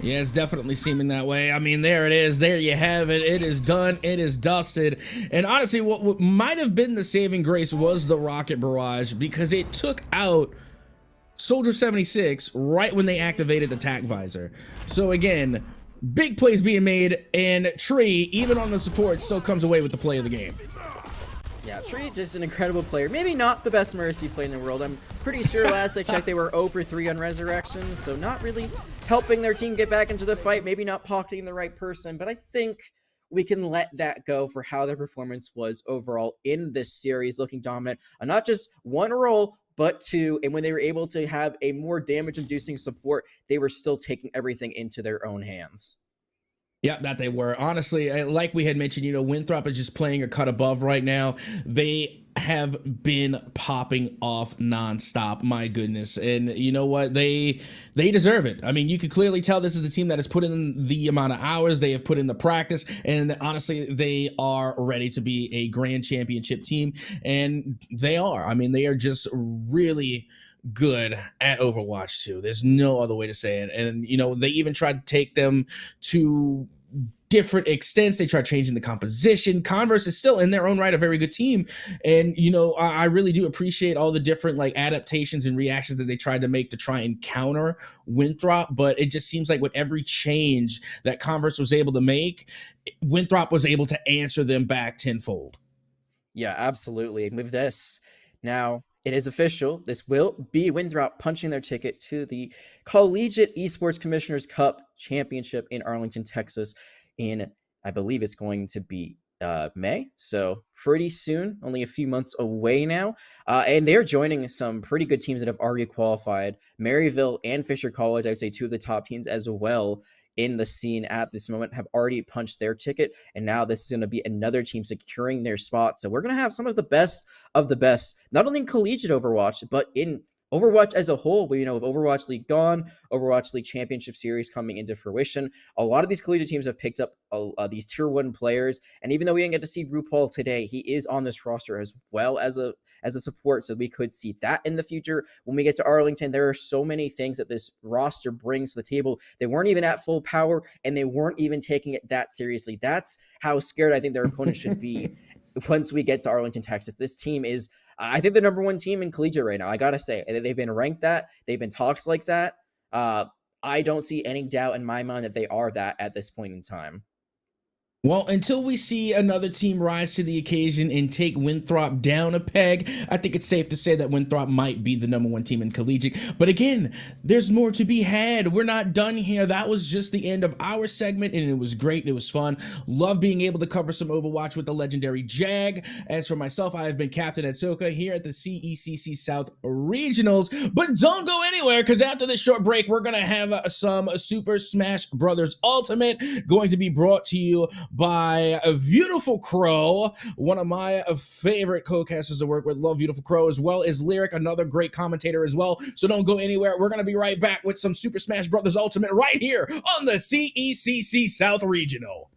Yeah, it's definitely seeming that way. I mean, there it is. There you have it. It is done. It is dusted. And honestly, what might have been the saving grace was the Rocket Barrage, because it took out Soldier 76 right when they activated the tack visor. So again, big plays being made, and Tree, even on the support, still comes away with the play of the game. Yeah, Tree, just an incredible player. Maybe not the best Mercy play in the world. I'm pretty sure last I checked they were 0 for 3 on Resurrections, so not really helping their team get back into the fight, maybe not pocketing the right person, but I think we can let that go for how their performance was overall in this series, looking dominant on not just one role, but two, and when they were able to have a more damage-inducing support, they were still taking everything into their own hands. Yeah, that they were. Honestly, like we had mentioned, Winthrop is just playing a cut above right now. They have been popping off nonstop. My goodness. And you know what? They deserve it. I mean, you could clearly tell this is the team that has put in the amount of hours, they have put in the practice, and honestly, they are ready to be a grand championship team. And they are. I mean, they are just really good at Overwatch 2. There's no other way to say it. And they even tried to take them to different extents. They tried changing the composition. Converse is still in their own right a very good team. And I really do appreciate all the different adaptations and reactions that they tried to make to try and counter Winthrop. But it just seems like with every change that Converse was able to make, Winthrop was able to answer them back tenfold. Yeah, absolutely. And with this, now it is official. This will be Winthrop punching their ticket to the Collegiate Esports Commissioners Cup Championship in Arlington, Texas in, I believe it's going to be May. So pretty soon, only a few months away now. And they're joining some pretty good teams that have already qualified. Maryville and Fisher College, I would say two of the top teams as well in the scene at this moment, have already punched their ticket, and now this is going to be another team securing their spot. So we're going to have some of the best, not only in collegiate Overwatch, but in Overwatch as a whole. With Overwatch League gone, Overwatch League Championship Series coming into fruition, a lot of these collegiate teams have picked up these tier 1 players, and even though we didn't get to see RuPaul today, he is on this roster as well as a support, so we could see that in the future. When we get to Arlington, there are so many things that this roster brings to the table. They weren't even at full power, and they weren't even taking it that seriously. That's how scared I think their opponents should be once we get to Arlington, Texas. This team is, I think, the number 1 team in collegiate right now. I gotta say, they've been ranked that. They've been talks like that. I don't see any doubt in my mind that they are that at this point in time. Well, until we see another team rise to the occasion and take Winthrop down a peg, I think it's safe to say that Winthrop might be the number 1 team in collegiate. But again, there's more to be had. We're not done here. That was just the end of our segment, and it was great. It was fun. Love being able to cover some Overwatch with the legendary Jag. As for myself, I have been Captain Atsoka here at the CECC South Regionals. But don't go anywhere, because after this short break, we're going to have some Super Smash Brothers Ultimate going to be brought to you by a Beautiful Crow, one of my favorite co-casters to work with. Love Beautiful Crow, as well as Lyric, another great commentator as well. So don't go anywhere. We're going to be right back with some Super Smash Brothers Ultimate right here on the CECC South Regional.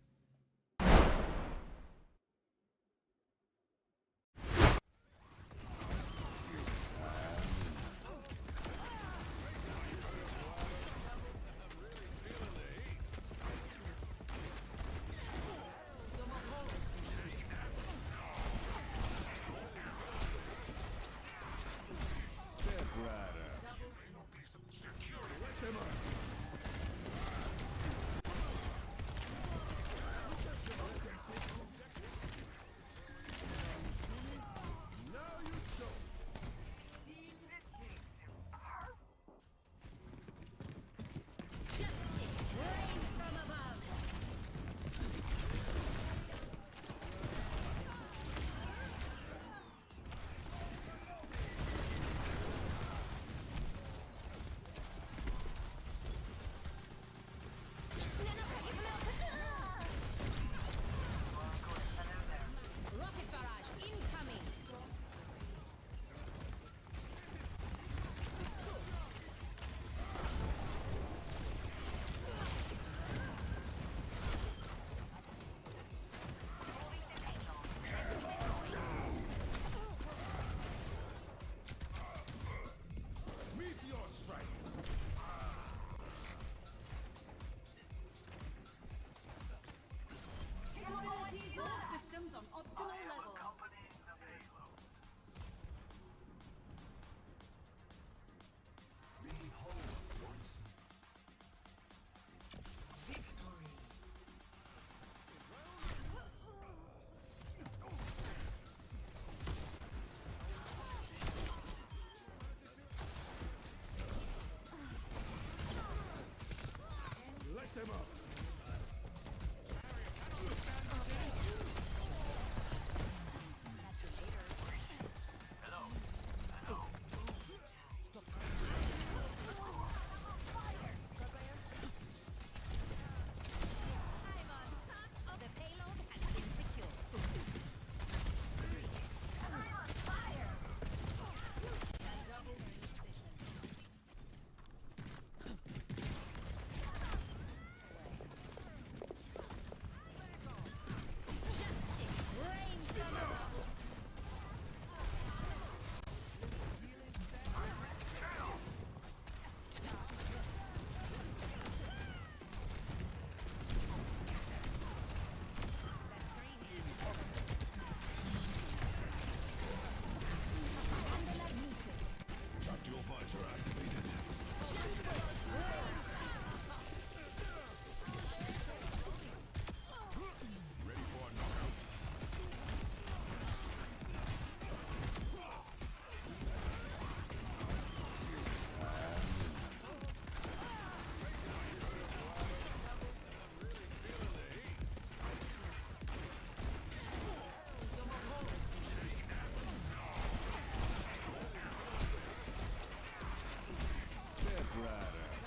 Step right up.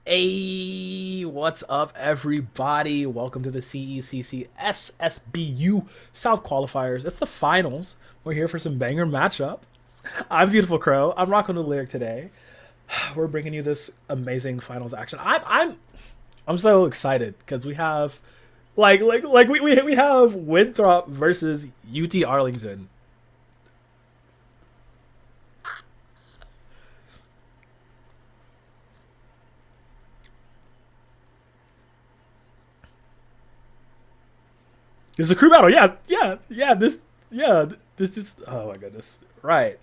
Hey, what's up, everybody? Welcome to the CECC SSBU South Qualifiers. It's the finals. We're here for some banger matchup. I'm Beautiful Crow. I'm rocking the lyric today. We're bringing you this amazing finals action. I'm so excited because we have we have Winthrop versus UT Arlington. This is a crew battle. This just, oh my goodness. Right.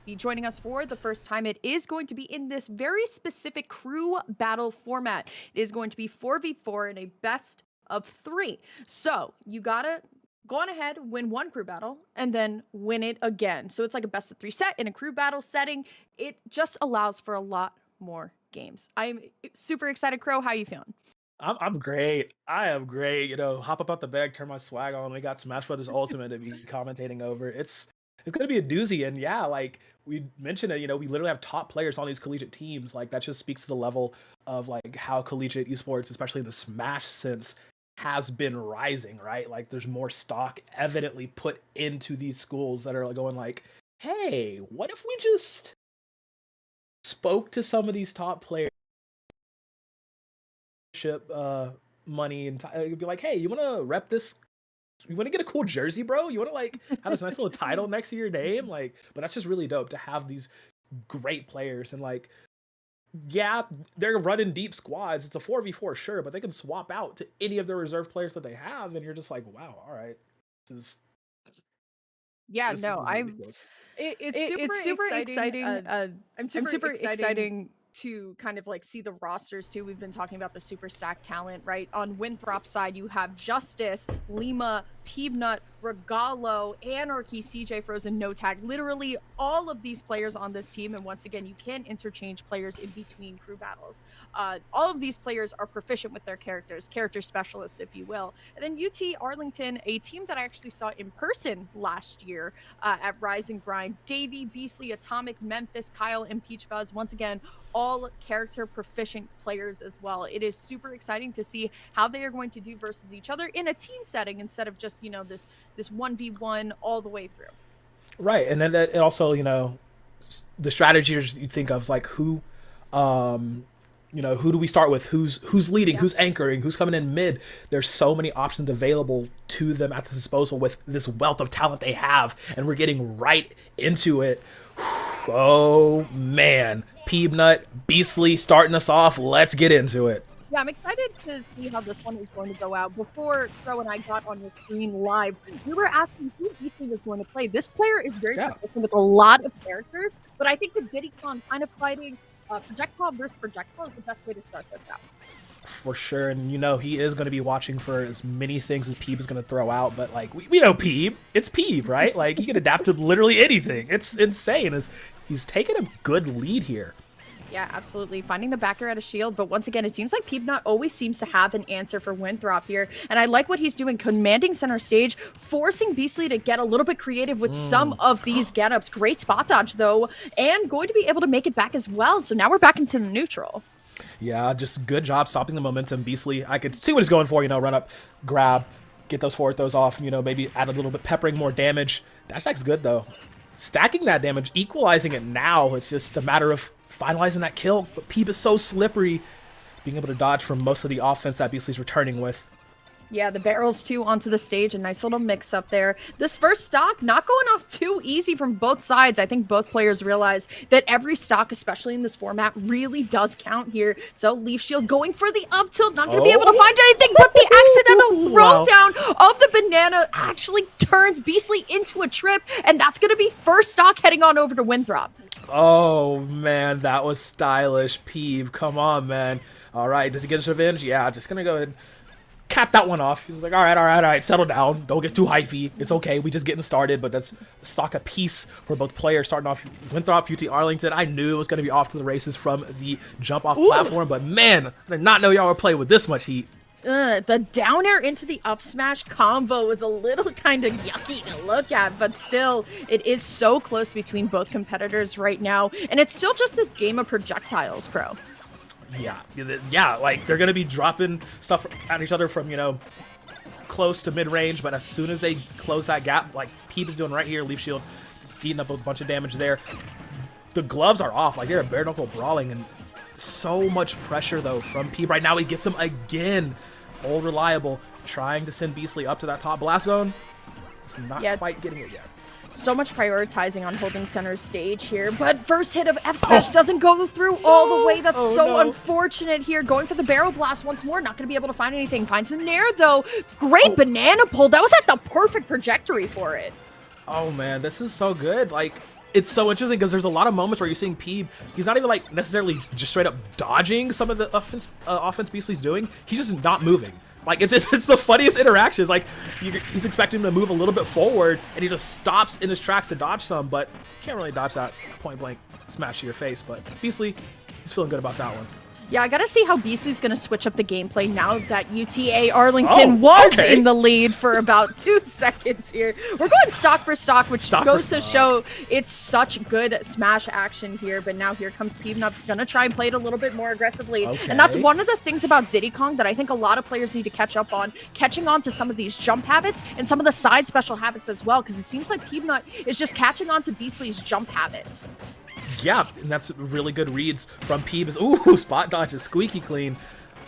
Be joining us for the first time. It is going to be in this very specific crew battle format. It is going to be 4v4 in a best of 3. So you gotta go on ahead, win one crew battle, and then win it again. So it's like a best of 3 set in a crew battle setting. It just allows for a lot more games. I'm super excited. Crow, how you feeling? I'm great. I am great. You know, hop up out the bag, turn my swag on. We got Smash Brothers Ultimate to be commentating over. It's gonna be a doozy. And yeah, like we mentioned it, you know, we literally have top players on these collegiate teams. Like that just speaks to the level of like how collegiate esports, especially in the Smash sense, has been rising, right? Like there's more stock evidently put into these schools that are going like, hey, what if we just spoke to some of these top players, money, and be like, hey, you want to rep this? You want to get a cool jersey, bro? You want to like have this nice little title next to your name? Like, but that's just really dope to have these great players. And like, yeah, they're running deep squads. It's a 4v4, sure, but they can swap out to any of the reserve players that they have, and you're just like, wow, all right, this is. Yeah, this no, ridiculous. it's super exciting. I'm super exciting to kind of like see the rosters too. We've been talking about the super stack talent, right? On Winthrop's side, you have Justice, Lima, Peebnut, Regalo, Anarchy, CJ Frozen, No Tag. Literally all of these players on this team. And once again, you can interchange players in between crew battles. All of these players are proficient with their characters, character specialists, if you will. And then UT Arlington, a team that I actually saw in person last year at Rise and Grind. Davey, Beastly, Atomic, Memphis, Kyle, and Peach Fuzz. Once again, all character proficient players as well. It is super exciting to see how they are going to do versus each other in a team setting instead of just, you know, this 1v1 all the way through. Right. And then it also, you know, the strategies you think of is like who you know, who do we start with? Who's leading? Yeah. Who's anchoring? Who's coming in mid? There's so many options available to them at the disposal with this wealth of talent they have, and we're getting right into it. Oh man, Peebnut, Beastly starting us off. Let's get into it. Yeah, I'm excited to see how this one is going to go out. Before Crow and I got on your screen live, we were asking who Beastly was going to play. This player is very proficient with a lot of characters, but I think the DiddyCon kind of fighting projectile versus projectile is the best way to start this out. For sure, and you know he is going to be watching for as many things as Peeb is going to throw out, but like we know Peeb, it's Peeb, right? Like he can adapt to literally anything. It's insane. He's taking a good lead here. Yeah, absolutely. Finding the backer at a shield, but once again, it seems like Peebnut always seems to have an answer for Winthrop here, and I like what he's doing, commanding center stage, forcing Beastly to get a little bit creative with some of these get-ups. Great spot dodge, though, and going to be able to make it back as well, so now we're back into the neutral. Yeah, just good job stopping the momentum, Beastly. I could see what he's going for, you know, run up, grab, get those forward throws off, you know, maybe add a little bit, peppering more damage. Dash attack's good, though. Stacking that damage, equalizing it now, it's just a matter of finalizing that kill. But Peeb is so slippery, being able to dodge from most of the offense that Beastly's returning with. Yeah, the barrels too onto the stage, a nice little mix up there. This first stock not going off too easy from both sides. I think both players realize that every stock, especially in this format, really does count here. So Leaf Shield going for the up tilt, not going to be able to find anything, but the accidental throw down of the banana actually turns Beastly into a trip, and that's going to be first stock heading on over to Winthrop. Oh man, that was stylish. Peeb, come on, man. All right, does he get his revenge? Yeah, just going to go ahead and cap that one off. He's like, all right, settle down. Don't get too hypey. It's okay. We just getting started, but that's stock a piece for both players. Starting off Winthrop, UT Arlington. I knew it was going to be off to the races from the jump off platform, but man, I did not know y'all were playing with this much heat. The down air into the up smash combo was a little kind of yucky to look at, but still, it is so close between both competitors right now, and it's still just this game of projectiles, Crow. Yeah, like they're gonna be dropping stuff at each other from, you know, close to mid-range, but as soon as they close that gap, like Peep is doing right here, Leaf Shield eating up a bunch of damage there. The gloves are off, like they're bare knuckle brawling, and so much pressure though from Peep right now. He gets him again. Old Reliable trying to send Beastly up to that top blast zone. It's not quite getting it yet. So much prioritizing on holding center stage here, but first hit of F smash doesn't go through all the way. That's unfortunate here. Going for the barrel blast once more, not going to be able to find anything. Finds the nair though. Great banana pull. That was at the perfect trajectory for it. Oh man, this is so good. Like, it's so interesting because there's a lot of moments where you're seeing Peeb, he's not even like necessarily just straight up dodging some of the offense Beastly's doing. He's just not moving. Like, it's the funniest interactions. Like, he's expecting him to move a little bit forward, and he just stops in his tracks to dodge some, but can't really dodge that point blank smash to your face. But Beastly, he's feeling good about that one. Yeah, I gotta see how Beastly's gonna switch up the gameplay now that UTA Arlington was in the lead for about 2 seconds here. We're going stock for stock, which goes to show it's such good smash action here. But now here comes Peebnut, gonna try and play it a little bit more aggressively. And that's one of the things about Diddy Kong that I think a lot of players need to catch up on, catching on to some of these jump habits and some of the side special habits as well, because it seems like Peebnut is just catching on to Beastly's jump habits. Yeah, and that's really good reads from Peebs. Ooh, spot dodge is squeaky clean.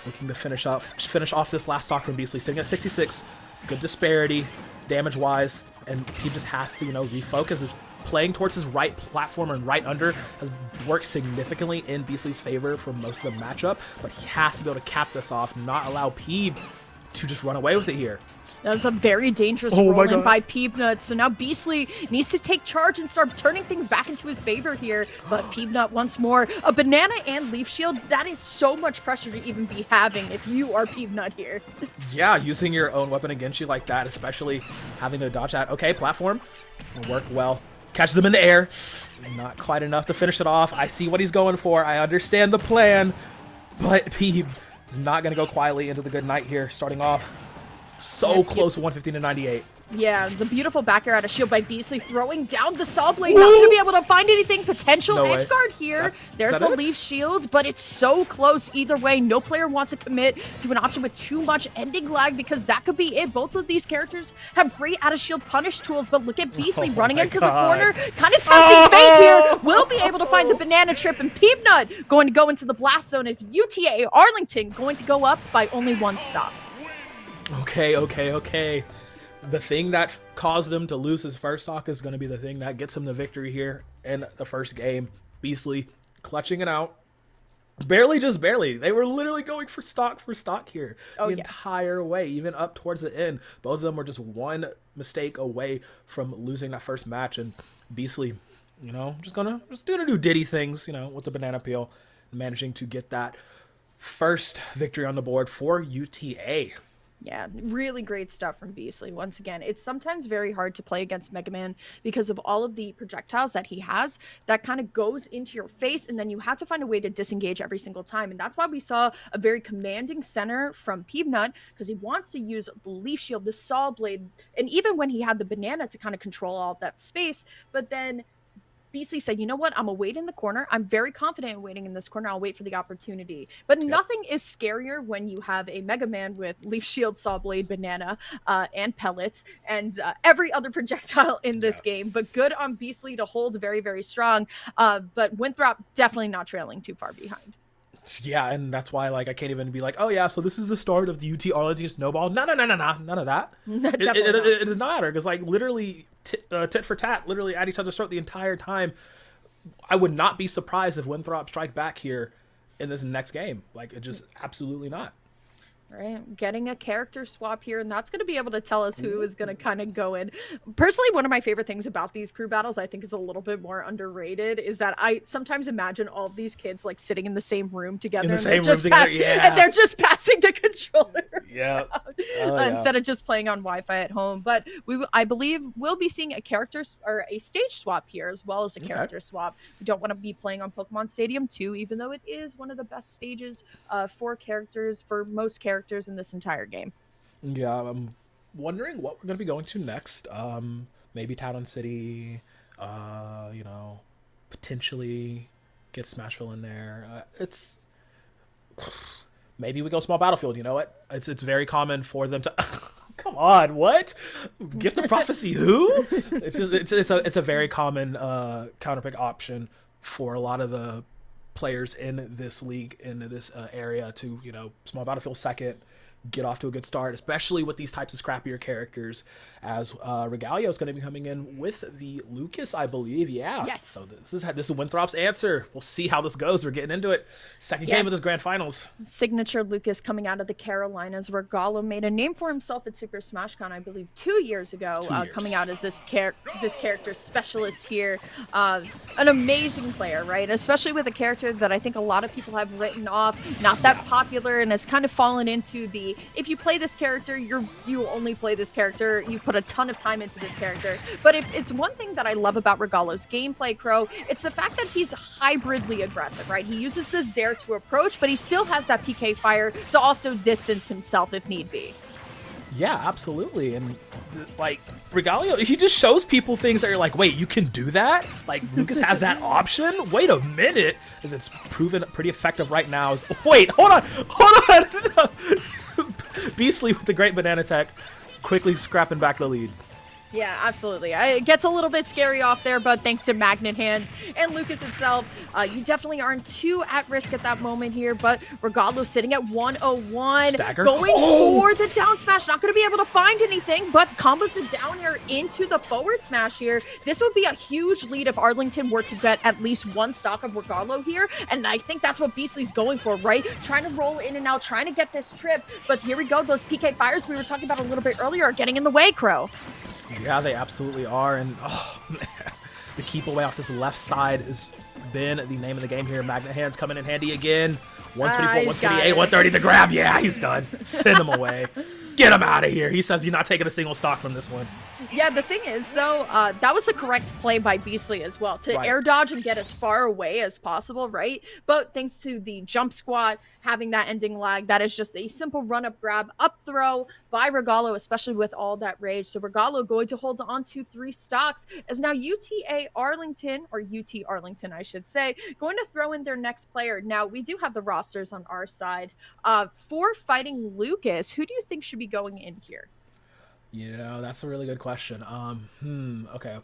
Looking to finish off this last stock from Beastly. Sitting at 66. Good disparity, damage-wise. And Peeb just has to, you know, refocus. His playing towards his right platform and right under has worked significantly in Beastly's favor for most of the matchup. But he has to be able to cap this off, not allow Peeb to just run away with it here. That was a very dangerous roll-in by Peebnut. So now Beastly needs to take charge and start turning things back into his favor here. But Peebnut once more. A banana and Leaf Shield, that is so much pressure to even be having if you are Peebnut here. Yeah, using your own weapon against you like that, especially having to dodge that. Okay, platform will work well. Catches them in the air. Not quite enough to finish it off. I see what he's going for. I understand the plan. But Peeb is not going to go quietly into the good night here, starting off. So close to 115 to 98. Yeah, the beautiful back air out of shield by Beastly, throwing down the saw blade. Not going to be able to find anything. Potential edge guard here. There's the Leaf Shield, but it's so close either way. No player wants to commit to an option with too much ending lag because that could be it. Both of these characters have great out of shield punish tools, but look at Beastly running into the corner. Kind of tempting fate here. Will be able to find the banana trip, and Peebnut going to go into the blast zone as UTA Arlington going to go up by only 1 stop. Okay. The thing that caused him to lose his first stock is going to be the thing that gets him the victory here in the first game. Beastly clutching it out. Barely, just barely. They were literally going for stock here the entire way, even up towards the end. Both of them were just one mistake away from losing that first match. And Beastly, you know, just gonna do Diddy things, you know, with the banana peel, managing to get that first victory on the board for UTA. Yeah, really great stuff from Beastly. Once again, it's sometimes very hard to play against Mega Man because of all of the projectiles that he has that kind of goes into your face, and then you have to find a way to disengage every single time. And that's why we saw a very commanding center from Peebnut, because he wants to use the Leaf Shield, the Saw Blade, and even when he had the banana to kind of control all of that space, but then Beastly said, you know what, I'm going to wait in the corner. I'm very confident in waiting in this corner. I'll wait for the opportunity. But nothing is scarier when you have a Mega Man with Leaf Shield, Saw Blade, Banana, and Pellets, and every other projectile in this game. But good on Beastly to hold very, very strong. But Winthrop definitely not trailing too far behind. Yeah, and that's why, like, I can't even be like, oh yeah, so this is the start of the UT Arlington Snowball. No, none of that. It does not matter, because like literally tit for tat, literally at each other's throat the entire time. I would not be surprised if Winthrop strike back here in this next game. Like, it just absolutely not. Right, getting a character swap here, and that's going to be able to tell us who is going to kind of go in. Personally, one of my favorite things about these crew battles, I think is a little bit more underrated, is that I sometimes imagine all of these kids like sitting in the same room together, and they're just passing the controller instead of just playing on Wi-Fi at home. But I believe we'll be seeing a character or a stage swap here as well as a character swap. We don't want to be playing on Pokemon Stadium 2, even though it is one of the best stages for characters, for most characters. characters in this entire game. Yeah, I'm wondering what we're going to be going to next. Maybe Town and City, you know, potentially get Smashville in there. It's maybe we go Small Battlefield. You know what? It's very common for them to. Come on, what? Gift of Prophecy? Who? It's a very common counterpick option for a lot of the players in this league, in this area, to, you know, Small Battlefield second, get off to a good start, especially with these types of scrappier characters, as Regalio is going to be coming in with the Lucas, I believe. Yeah. Yes. So this is Winthrop's answer. We'll see how this goes. We're getting into it. Second game of this grand finals. Signature Lucas coming out of the Carolinas. Regalo made a name for himself at Super Smash Con, I believe, 2 years ago, coming out as this character specialist here. An amazing player, right? Especially with a character that I think a lot of people have written off, not that popular, and has kind of fallen into the, if you play this character, you only play this character, you've put a ton of time into this character. But if it's one thing that I love about Regalo's gameplay, Crow, it's the fact that he's hybridly aggressive, right? He uses the Zair to approach, but he still has that PK fire to also distance himself if need be. Yeah, absolutely. And like Regalio, he just shows people things that you're like, wait, you can do that? Like Lucas has that option? Wait a minute. As it's proven pretty effective right now. Wait, hold on. Beastly with the great banana tech, quickly scrapping back the lead. Yeah, absolutely. It gets a little bit scary off there, but thanks to Magnet Hands and Lucas itself, you definitely aren't too at risk at that moment here, but Regalo sitting at 101, Stagger. going for the down smash, not going to be able to find anything, but combos the down air into the forward smash here. This would be a huge lead if Arlington were to get at least one stock of Regalo here, and I think that's what Beastly's going for, right? Trying to roll in and out, trying to get this trip, but here we go, those PK fires we were talking about a little bit earlier are getting in the way, Crow. Yeah, they absolutely are, and oh man, the keep away off this left side has been the name of the game here. Magnet Hands coming in handy again. 124, 128, 130 the grab. Yeah, he's done. Send him away. Get him out of here. He says you're not taking a single stock from this one. Yeah, the thing is, though, that was the correct play by Beastly as well, to air dodge and get as far away as possible, right? But thanks to the jump squat, having that ending lag, that is just a simple run-up grab, up throw by Regalo, especially with all that rage. So Regalo going to hold on to 3 stocks, as now UT Arlington, I should say, going to throw in their next player. Now, we do have the rosters on our side. For fighting Lucas, who do you think should be going in here? You know, that's a really good question. Okay.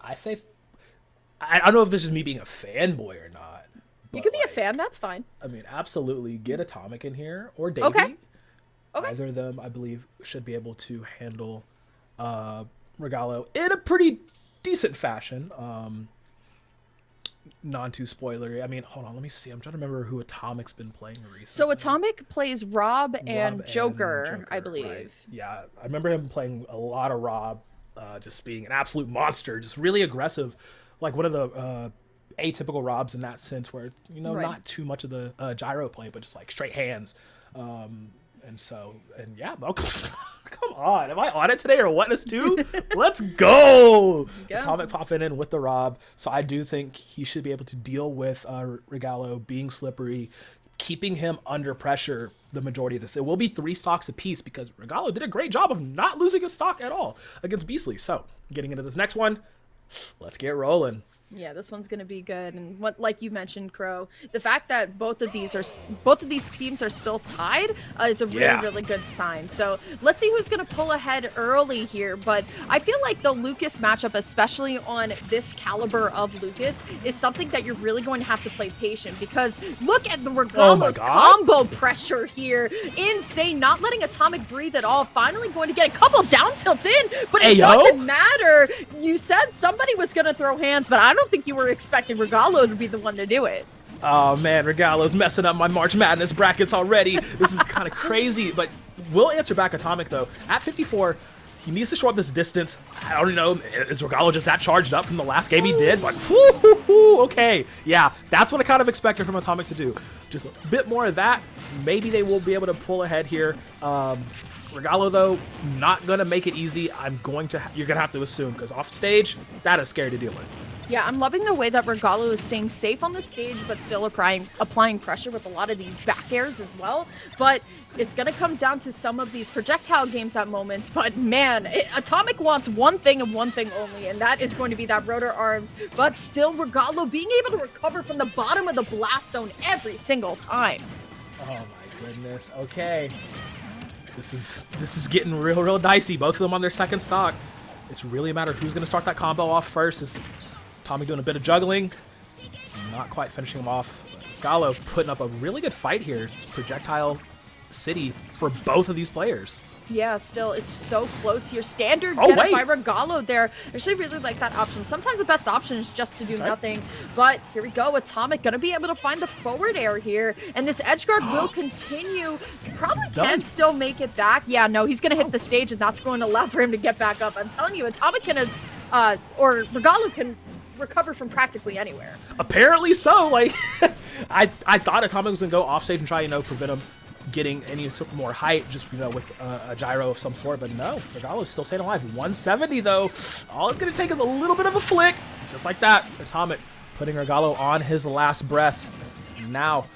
I say, I don't know if this is me being a fanboy or not. You could be a fan, that's fine. I mean, absolutely. Get Atomic in here, or Davey. Okay. Either of them, I believe, should be able to handle Regalo in a pretty decent fashion. Non too spoilery. I mean, hold on, let me see. I'm trying to remember who Atomic's been playing recently. So Atomic plays Rob and Joker, I believe. Right. Yeah, I remember him playing a lot of Rob, just being an absolute monster, just really aggressive, like one of the atypical Robs in that sense, where, you know, not too much of the gyro play, but just like straight hands. And yeah, come on, am I on it today or what? Us too? Let's go. Atomic popping in with the Rob, so I do think he should be able to deal with Regalo being slippery, keeping him under pressure the majority of this. It will be 3 stocks apiece because Regalo did a great job of not losing a stock at all against Beastly. So getting into this next one, let's get rolling. Yeah, this one's gonna be good, and what, like you mentioned, Crow, the fact that both of these teams are still tied is a really good sign. So let's see who's gonna pull ahead early here. But I feel like the Lucas matchup, especially on this caliber of Lucas, is something that you're really going to have to play patient, because look at the Regalo's combo pressure here. Insane, not letting Atomic breathe at all. Finally going to get a couple down tilts in, but it doesn't matter. You said somebody was gonna throw hands, but I don't think you were expecting Regalo to be the one to do it. Oh man, Regalo's messing up my March Madness brackets already. This is kind of crazy, but we'll answer back Atomic though. At 54, he needs to show up this distance. I don't know, is Regalo just that charged up from the last game he did? But okay, yeah, that's what I kind of expected from Atomic to do. Just a bit more of that. Maybe they will be able to pull ahead here. Regalo, though, not going to make it easy. You're going to have to assume, because off stage, that is scary to deal with. Yeah, I'm loving the way that Regalo is staying safe on the stage, but still applying pressure with a lot of these back airs as well. But it's going to come down to some of these projectile games at moments. But man, Atomic wants one thing and one thing only, and that is going to be that rotor arms. But still, Regalo being able to recover from the bottom of the blast zone every single time. Oh my goodness. Okay. This is getting real dicey. Both of them on their second stock. It's really a matter of who's going to start that combo off first. Is Tommy doing a bit of juggling, not quite finishing him off. Gallo putting up a really good fight here. It's projectile city for both of these players. Yeah, still, it's so close here. Standard Oh, get wait. by Regalo there. I actually really like that option. Sometimes the best option is just to do nothing. But here we go. Atomic going to be able to find the forward air here. And this edge guard will continue. Probably can still make it back. Yeah, no, he's going to hit the stage, and that's going to allow for him to get back up. I'm telling you, Atomic can, or Regalo can recover from practically anywhere. Apparently so. Like, I thought Atomic was going to go off stage and try, prevent him getting any more height, just with a gyro of some sort, but no, Regalo's still staying alive. 170 though. All it's gonna take is a little bit of a flick, just like that. Atomic putting Regalo on his last breath. Now,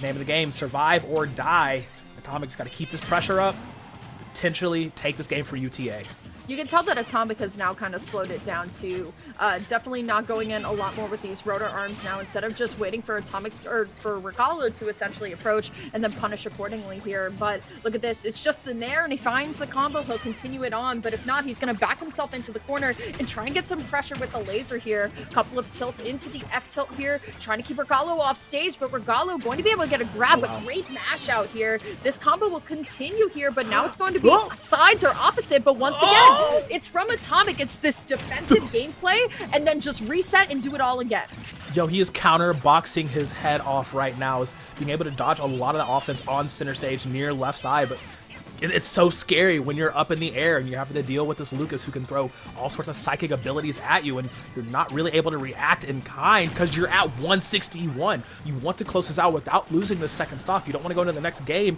name of the game: survive or die. Atomic's got to keep this pressure up, potentially take this game for UTA. You can tell that Atomic has now kind of slowed it down too. Definitely not going in a lot more with these rotor arms now, instead of just waiting for Atomic or for Regalo to essentially approach and then punish accordingly here. But look at this, it's just the nair, and he finds the combo, he'll continue it on. But if not, he's going to back himself into the corner and try and get some pressure with the laser here. A couple of tilts into the F tilt here, trying to keep Regalo off stage, but Regalo going to be able to get a grab, but great mash out here. This combo will continue here, but now it's going to be sides or opposite. But once again, it's from Atomic. It's this defensive gameplay, and then just reset and do it all again. Yo, he is counter boxing his head off right now, is being able to dodge a lot of the offense on center stage near left side. But it's so scary when you're up in the air and you're having to deal with this Lucas who can throw all sorts of psychic abilities at you, and you're not really able to react in kind because you're at 161. You want to close this out without losing the second stock. You don't want to go into the next game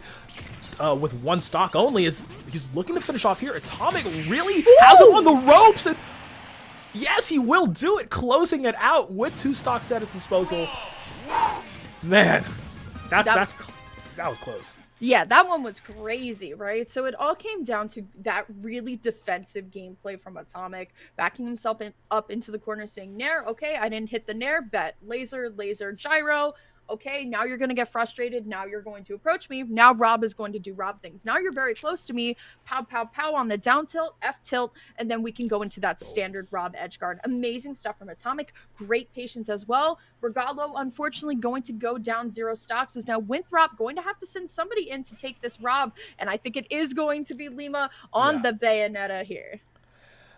with one stock only. Is he's looking to finish off here. Atomic really has him on the ropes, and yes, he will do it, closing it out with 2 stocks at his disposal. Man, that was close. Yeah, that one was crazy, right? So it all came down to that really defensive gameplay from Atomic, backing himself up into the corner, saying, nair, okay, I didn't hit the nair, bet, laser, gyro. Okay, now you're going to get frustrated. Now you're going to approach me. Now Rob is going to do Rob things. Now you're very close to me. Pow, pow, pow on the down tilt, F tilt, and then we can go into that standard Rob edge guard. Amazing stuff from Atomic. Great patience as well. Regalo, unfortunately, going to go down 0 stocks. Is now Winthrop going to have to send somebody in to take this Rob, and I think it is going to be Lima on the Bayonetta here.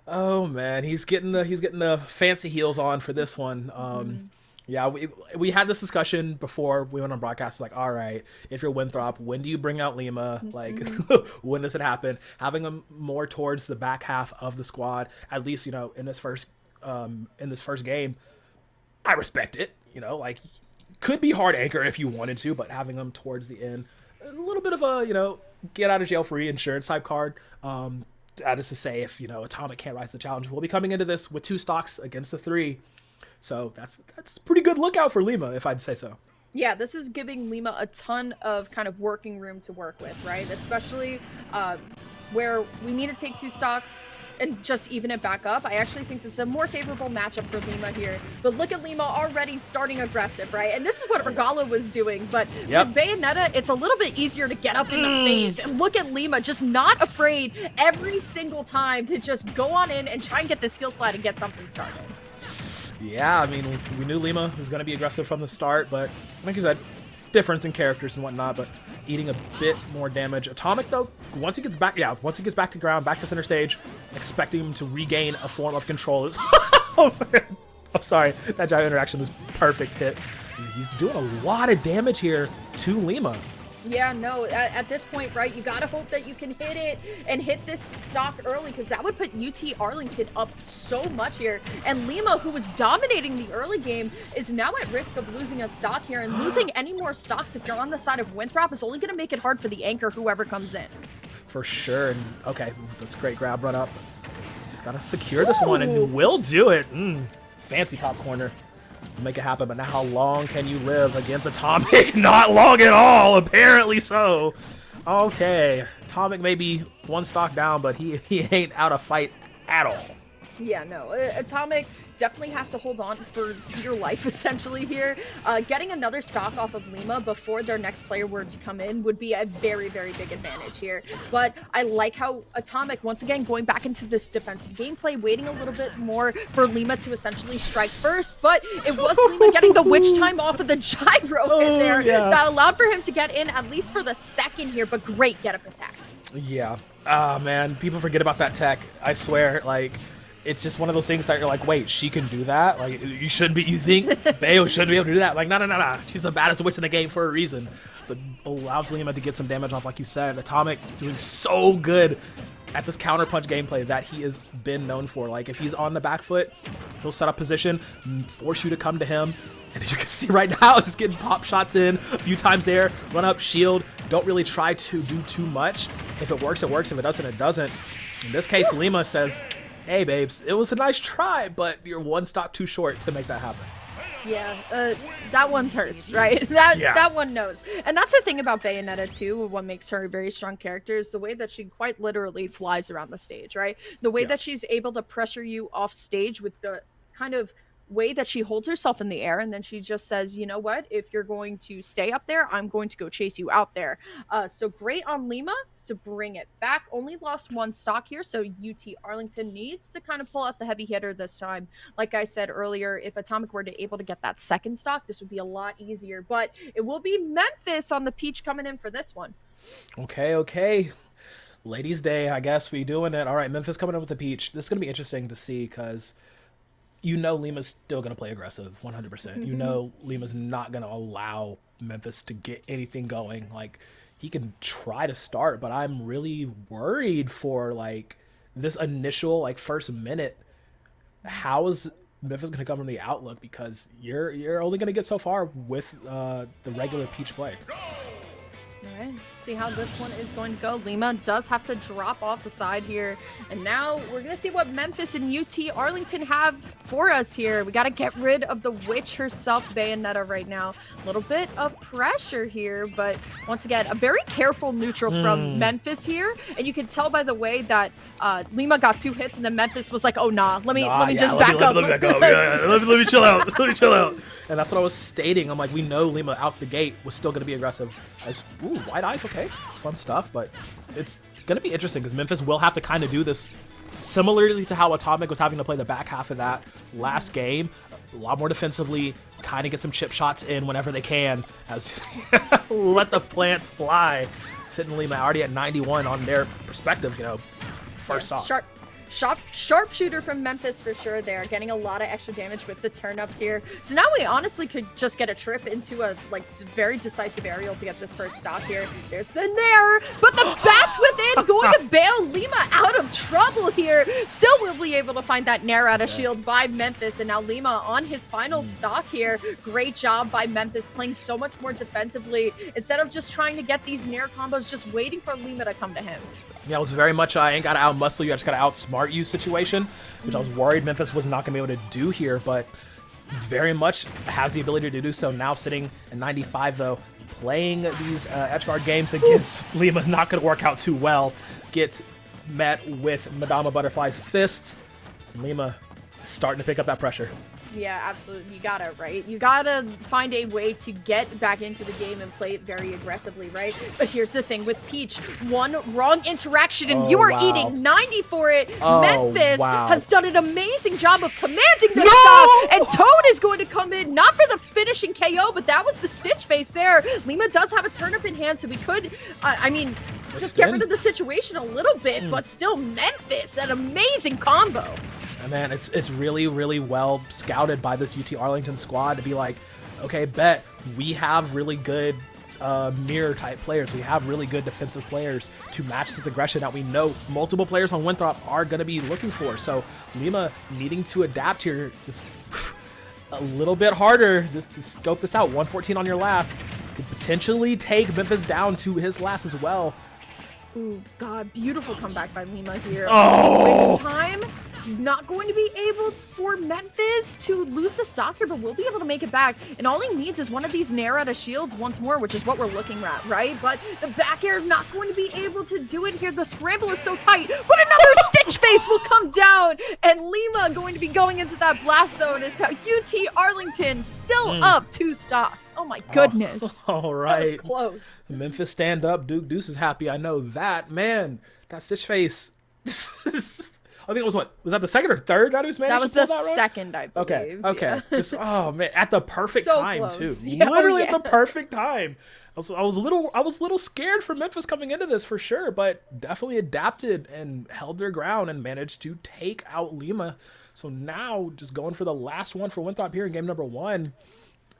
Oh man, he's getting the fancy heels on for this one. Yeah, we had this discussion before we went on broadcast. Like, all right, if you're Winthrop, when do you bring out Lima? Like, when does it happen? Having him more towards the back half of the squad, at least in this first game, I respect it. Like, could be hard anchor if you wanted to, but having him towards the end, a little bit of a get out of jail free insurance type card. That is to say, if Atomic can't rise to the challenge, we'll be coming into this with 2 stocks against the 3. So that's a pretty good lookout for Lima, if I'd say so. Yeah, this is giving Lima a ton of kind of working room to work with, right? Especially where we need to take 2 stocks and just even it back up. I actually think this is a more favorable matchup for Lima here. But look at Lima already starting aggressive, right? And this is what Regalo was doing. But with Bayonetta, it's a little bit easier to get up in the face. And look at Lima just not afraid every single time to just go on in and try and get this heel slide and get something started. Yeah, I mean, we knew Lima was going to be aggressive from the start, but like you said, difference in characters and whatnot, but eating a bit more damage. Atomic, though, once he gets back to ground, back to center stage, expecting him to regain a form of control. Oh, man. I'm sorry, that gyro interaction was perfect hit. He's doing a lot of damage here to Lima. Yeah, no, at this point, right, you gotta hope that you can hit it and hit this stock early, because that would put UT Arlington up so much here. And Lima, who was dominating the early game, is now at risk of losing a stock here, and losing any more stocks if you're on the side of Winthrop is only gonna make it hard for the anchor, whoever comes in. For sure. And okay, that's a great grab run up. He's gotta secure this one, and will do it. fancy top corner to make it happen. But now how long can you live against Atomic? Not long at all, apparently so. Okay, Atomic may be one stock down, but he ain't out of fight at all. Yeah, no, Atomic definitely has to hold on for dear life essentially here. Getting another stock off of Lima before their next player were to come in would be a very, very big advantage here. But I like how Atomic, once again, going back into this defensive gameplay, waiting a little bit more for Lima to essentially strike first, but it was Lima getting the witch time off of the gyro in there that allowed for him to get in at least for the second here, but great get-up attack. Yeah. Ah, man, people forget about that tech. I swear, like, it's just one of those things that you're like, wait, she can do that? Like, you shouldn't be, you think Bayo shouldn't be able to do that? Like, no. She's the baddest witch in the game for a reason. But allows Lima to get some damage off, like you said. Atomic doing so good at this counterpunch gameplay that he has been known for. Like, if he's on the back foot, he'll set up position, force you to come to him. And as you can see right now, just getting pop shots in a few times there. Run up, shield. Don't really try to do too much. If it works, it works. If it doesn't, it doesn't. In this case, Lima says, hey, babes, it was a nice try, but you're one stock too short to make that happen. Yeah, that one hurts, right? That one knows. And that's the thing about Bayonetta too, what makes her a very strong character is the way that she quite literally flies around the stage, right? The way that she's able to pressure you off stage with the kind of way that she holds herself in the air, and then she just says, you know what, if you're going to stay up there, I'm going to go chase you out there. So great on Lima to bring it back. Only lost one stock here, so UT Arlington needs to kind of pull out the heavy hitter this time. Like I said earlier, if Atomic were to able to get that second stock, this would be a lot easier, but it will be Memphis on the Peach coming in for this one. Okay. Ladies' Day, I guess we doing it. All right, Memphis coming in with the Peach. This is going to be interesting to see because you know Lima's still going to play aggressive, 100%. You know Lima's not going to allow Memphis to get anything going. Like, he can try to start, but I'm really worried for, like, this initial, like, first minute. How is Memphis going to come from the outlook? Because you're only going to get so far with the regular Peach play. All right, see how this one is going to go. Lima does have to drop off the side here. And now we're going to see what Memphis and UT Arlington have for us here. We got to get rid of the witch herself, Bayonetta, right now. A little bit of pressure here, but once again, a very careful neutral from Memphis here. And you can tell by the way that Lima got 2 hits and then Memphis was like, oh, let me just back up. Let me back up. Let me chill out. Let me chill out. And that's what I was stating. I'm like, we know Lima out the gate was still going to be aggressive. As White Eyes, okay, fun stuff, but it's going to be interesting because Memphis will have to kind of do this similarly to how Atomic was having to play the back half of that last game. A lot more defensively, kind of get some chip shots in whenever they can. As let the plants fly. Sitting Lima already at 91 on their perspective, you know, first off. Sharpshooter from Memphis for sure there, getting a lot of extra damage with the turn-ups here. So now we honestly could just get a trip into a very decisive aerial to get this first stock here. There's the Nair, but the bats within going to bail Lima out of trouble here. Still will be able to find that Nair out of shield by Memphis, and now Lima on his final stock here. Great job by Memphis, playing so much more defensively instead of just trying to get these Nair combos, just waiting for Lima to come to him. Yeah, it was very much I ain't got to out-muscle you, I just got to outsmart you situation, which I was worried Memphis was not going to be able to do here, but very much has the ability to do so. Now sitting at 95, though, playing these edge guard games against Lima not going to work out too well. Gets met with Madama Butterfly's fists. Lima starting to pick up that pressure. Yeah, absolutely. You gotta, right? You gotta find a way to get back into the game and play it very aggressively, right? But here's the thing with Peach. One wrong interaction and you are eating 90 for it. Memphis has done an amazing job of commanding this stuff. And Toad is going to come in, not for the finishing KO, but that was the Stitch face there. Lima does have a turnip in hand, so we could, just get rid of the situation a little bit, but still Memphis, that amazing combo. And man, it's really, really well scouted by this UT Arlington squad to be like, okay, bet we have really good mirror type players. We have really good defensive players to match this aggression that we know multiple players on Winthrop are going to be looking for. So Lima needing to adapt here just a little bit harder just to scope this out. 114 on your last could potentially take Memphis down to his last as well. Ooh, God, beautiful comeback by Lima here. Oh! Which time? Not going to be able for Memphis to lose the stock here, but will be able to make it back. And all he needs is one of these Nair out of shields once more, which is what we're looking at, right? But the back air not going to be able to do it here. The scramble is so tight, but another Stitch Face will come down, and Lima going to be going into that blast zone is now UT Arlington still up 2 stocks. Oh my goodness. All right. That was close. Memphis stand up. Duke Deuce is happy. I know that. Man, that Stitch Face. I think it was what? Was that the second or third that he was managed That was to pull the that run? second, I believe. Okay. Yeah. Just, oh man, at the perfect So time close. too. Yeah, Literally yeah. at the perfect time. I was a little scared for Memphis coming into this for sure, but definitely adapted and held their ground and managed to take out Lima. So now just going for the last one for Winthrop here in game number 1.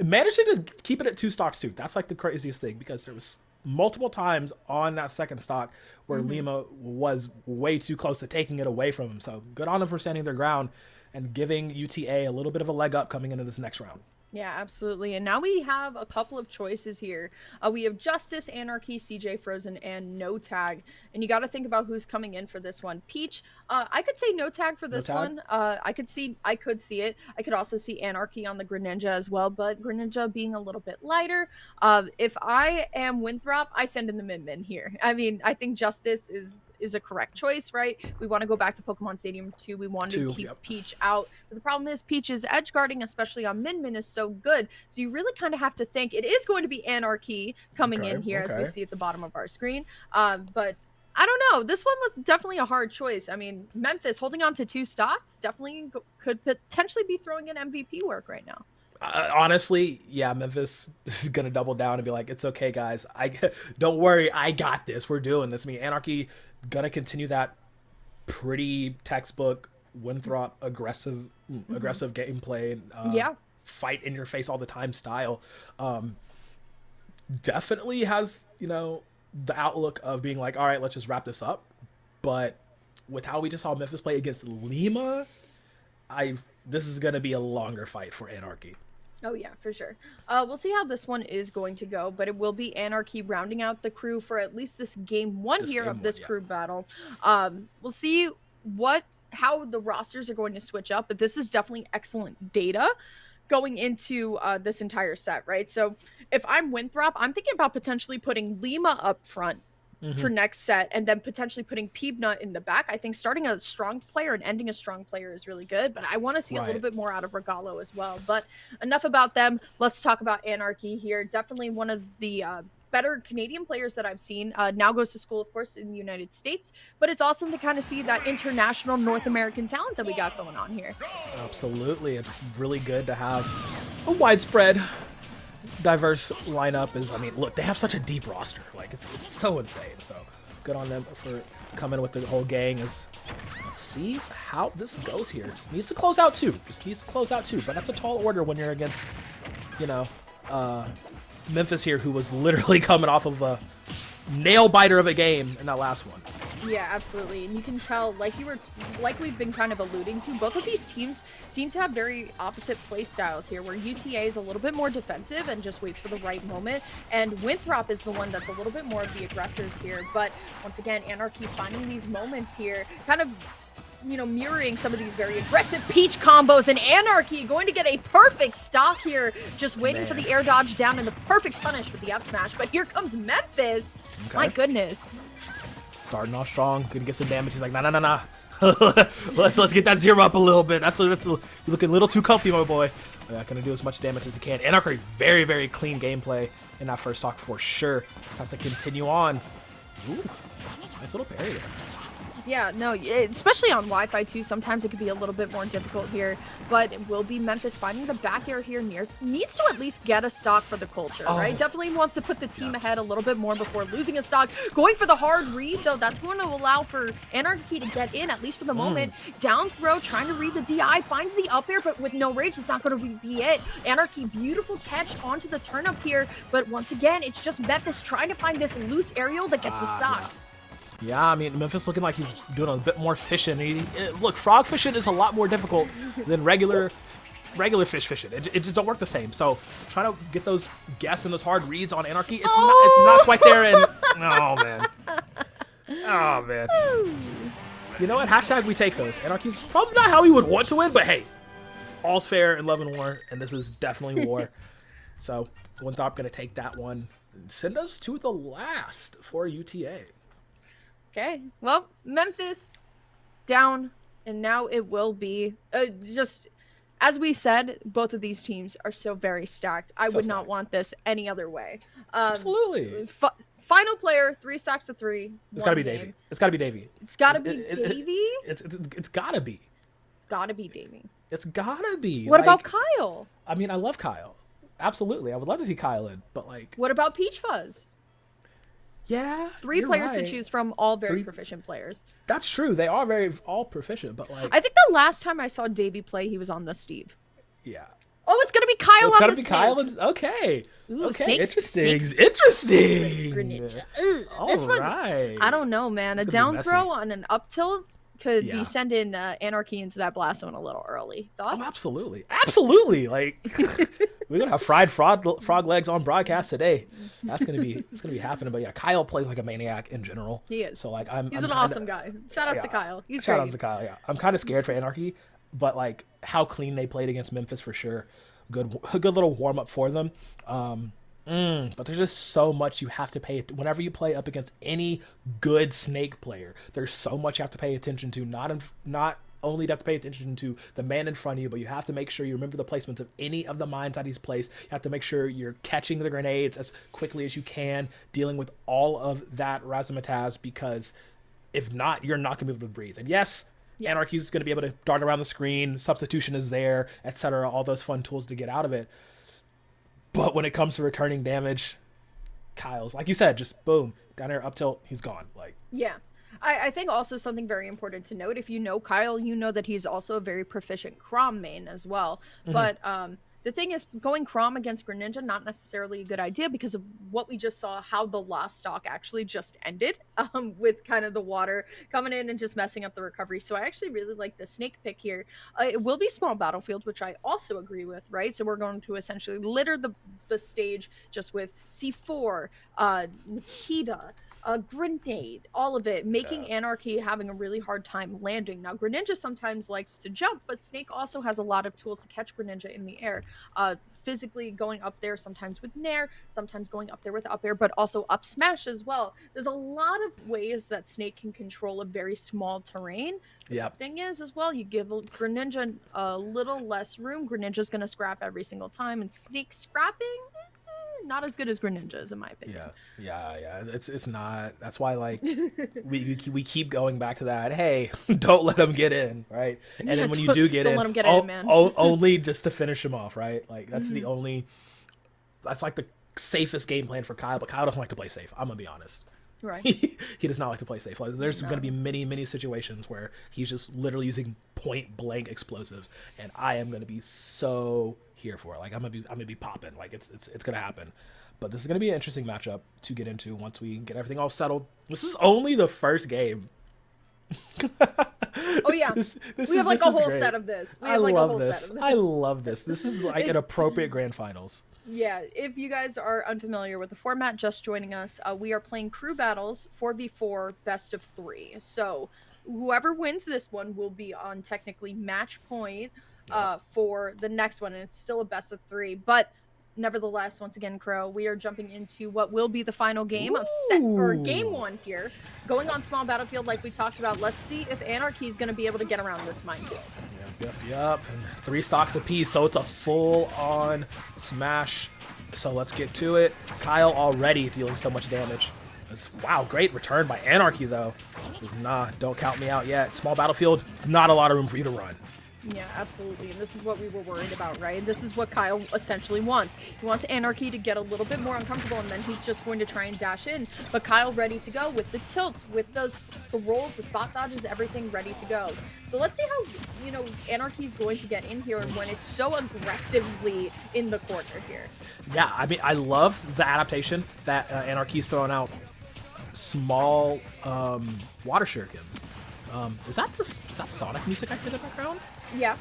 Managed to just keep it at 2 stocks too. That's like the craziest thing, because there was multiple times on that second stock where Lima was way too close to taking it away from him. So good on them for standing their ground and giving UTA a little bit of a leg up coming into this next round. Yeah, absolutely. And now we have a couple of choices here. We have Justice, Anarchy, CJ Frozen, and No Tag. And you got to think about who's coming in for this one. Peach, I could say No Tag for this one. I could see it. I could also see Anarchy on the Greninja as well, but Greninja being a little bit lighter. If I am Winthrop, I send in the Min here. I mean, I think Justice is a correct choice, right? We want to go back to Pokemon Stadium 2. We want to keep Peach out. But the problem is Peach's edge guarding, especially on Min, is so good. So you really kind of have to think it is going to be Anarchy coming in here, as we see at the bottom of our screen. But I don't know. This one was definitely a hard choice. I mean, Memphis holding on to 2 stocks definitely could potentially be throwing in MVP work right now. Honestly, yeah, Memphis is gonna double down and be like, "It's okay, guys. Don't worry. I got this. We're doing this." I mean, Anarchy gonna continue that pretty textbook Winthrop aggressive gameplay. Fight in your face all the time style. Definitely has, the outlook of being like, all right, let's just wrap this up. But with how we just saw Memphis play against Lima, this is going to be a longer fight for Anarchy. Oh yeah, for sure. We'll see how this one is going to go, but it will be Anarchy rounding out the crew for at least this game one crew battle. We'll see how the rosters are going to switch up, but this is definitely excellent data going into this entire set, right? So if I'm Winthrop, I'm thinking about potentially putting Lima up front for next set, and then potentially putting Peebnut in the back. I think starting a strong player and ending a strong player is really good, but I want to see a little bit more out of Regalo as well. But enough about them. Let's talk about Anarchy here. Definitely one of the better Canadian players that I've seen. Now goes to school, of course, in the United States, but it's awesome to kind of see that international North American talent that we got going on here. Absolutely. It's really good to have a widespread, diverse lineup. Look, they have such a deep roster. Like, it's so insane. So good on them for coming with the whole gang. Let's see how this goes here. Just needs to close out 2. But that's a tall order when you're against, Memphis here, who was literally coming off of a nail biter of a game in that last one. Yeah, absolutely. And you can tell, like we've been kind of alluding to, both of these teams seem to have very opposite play styles here, where UTA is a little bit more defensive and just waits for the right moment, and Winthrop is the one that's a little bit more of the aggressors here. But once again, Anarchy finding these moments here, kind of mirroring some of these very aggressive Peach combos, and Anarchy going to get a perfect stock here, just waiting for the air dodge down and the perfect punish with the up smash. But here comes Memphis. My goodness. Starting off strong, gonna get some damage. He's like, nah. let's get that 0 up a little bit. You're looking a little too comfy, my boy. Not gonna do as much damage as he can. Anarchy, very, very clean gameplay in that first stock for sure. This has to continue on. Ooh, nice little parry there. Yeah, no, especially on Wi-Fi too, sometimes it could be a little bit more difficult here, but it will be Memphis finding the back air here. Needs to at least get a stock for the culture, right? Definitely wants to put the team ahead a little bit more before losing a stock. Going for the hard read, though, that's going to allow for Anarchy to get in, at least for the moment. Down throw, trying to read the DI, finds the up air, but with no rage, it's not going to be it. Anarchy, beautiful catch onto the turn up here, but once again, it's just Memphis trying to find this loose aerial that gets the stock. Yeah, Memphis looking like he's doing a bit more fishing. Look, frog fishing is a lot more difficult than regular fish fishing. It just don't work the same. So trying to get those guess and those hard reads on Anarchy, it's not quite there. And oh man. You know what? Hashtag we take those. Anarchy's probably not how he would want to win, but hey, all's fair in love and war, and this is definitely war. So Winthrop going to take that one and send us to the last for UTA. Okay, well, Memphis down, and now it will be just as we said, both of these teams are so very stacked. I would not want this any other way. Absolutely. Final player, 3 stacks to 3. It's got to be Davey. It's got to be Davey. It's got to be Davey? It's got to be. Got to be Davey. It's got to be. What about Kyle? I mean, I love Kyle. Absolutely. I would love to see Kyle in, but like... What about Peach Fuzz? Yeah, 3 players to choose from, all very proficient players. That's true. They are all proficient, but like... I think the last time I saw Davey play, he was on the Steve. Yeah. Oh, it's gonna be Kyle on the It's gotta be Snake. Kyle and... Okay. Ooh, okay, snakes, interesting. snakes. Interesting. Greninja. All right. I don't know, man. A down throw on an up tilt could be sending Anarchy into that blast zone a little early. Thoughts? Oh, absolutely. Absolutely. Like... We're gonna have fried frog legs on broadcast today. That's gonna be happening. But yeah, Kyle plays like a maniac in general. He is. So like he's an awesome guy. Shout out to Kyle. He's great. Shout out to Kyle. Yeah, I'm kind of scared for Anarchy, but like how clean they played against Memphis for sure. A good little warm up for them. But there's just so much you have to pay whenever you play up against any good Snake player. There's so much you have to pay attention to. Not only do you have to pay attention to the man in front of you, but you have to make sure you remember the placements of any of the mines that he's placed. You have to make sure you're catching the grenades as quickly as you can, dealing with all of that razzmatazz, because if not, you're not going to be able to breathe. And yes, Anarchy's going to be able to dart around the screen, substitution is there, etc., all those fun tools to get out of it. But when it comes to returning damage, Kyle's, like you said, just boom, down there, up tilt, he's gone. Like, yeah. I think also something very important to note, if you know Kyle, you know that he's also a very proficient Chrom main as well. But the thing is, going Chrom against Greninja, not necessarily a good idea because of what we just saw, how the last stock actually just ended with kind of the water coming in and just messing up the recovery. So I actually really like the Snake pick here. It will be small battlefield, which I also agree with, right? So we're going to essentially litter the stage just with C4, Nikita, a grenade, all of it, making Anarchy having a really hard time landing. Now, Greninja sometimes likes to jump, but Snake also has a lot of tools to catch Greninja in the air. Physically going up there, sometimes with Nair, sometimes going up there with up air, but also up smash as well. There's a lot of ways that Snake can control a very small terrain. The thing is, as well, you give Greninja a little less room. Greninja's going to scrap every single time, and Snake scrapping... not as good as Greninja's, in my opinion. Yeah. It's not. That's why, like, we keep going back to that. Hey, don't let them get in, right? And then when you do get in, don't let them get in, man. Only just to finish them off, right? Like that's the only. That's like the safest game plan for Kyle, but Kyle doesn't like to play safe. I'm gonna be honest. Right. He does not like to play safe. Like, there's going to be many situations where he's just literally using point blank explosives, and I am going to be so here for it. Like I'm gonna be popping. Like it's gonna happen. But this is gonna be an interesting matchup to get into once we get everything all settled. This is only the first game. Oh yeah, we have like a whole set of this. I love this. I love this. This is like an appropriate grand finals. Yeah, if you guys are unfamiliar with the format, just joining us, we are playing crew battles 4v4 best of 3. So whoever wins this one will be on technically match point for the next one, and it's still a best of 3. But nevertheless, once again, Crow, we are jumping into what will be the final game of game 1 here, going on small battlefield like we talked about. Let's see if Anarchy is going to be able to get around this minefield. Yep. And 3 stocks apiece, so it's a full-on smash. So let's get to it. Kyle already dealing so much damage. Wow, great return by Anarchy, though. Says, nah, don't count me out yet. Small battlefield, not a lot of room for you to run. Yeah, absolutely. And this is what we were worried about, right? This is what Kyle essentially wants. He wants Anarchy to get a little bit more uncomfortable, and then he's just going to try and dash in. But Kyle ready to go with the tilts, with the rolls, the spot dodges, everything ready to go. So let's see how, Anarchy's going to get in here and when it's so aggressively in the corner here. Yeah, I mean, I love the adaptation that Anarchy's throwing out small water shurikens. Is that Sonic music I hear in the background? Yeah.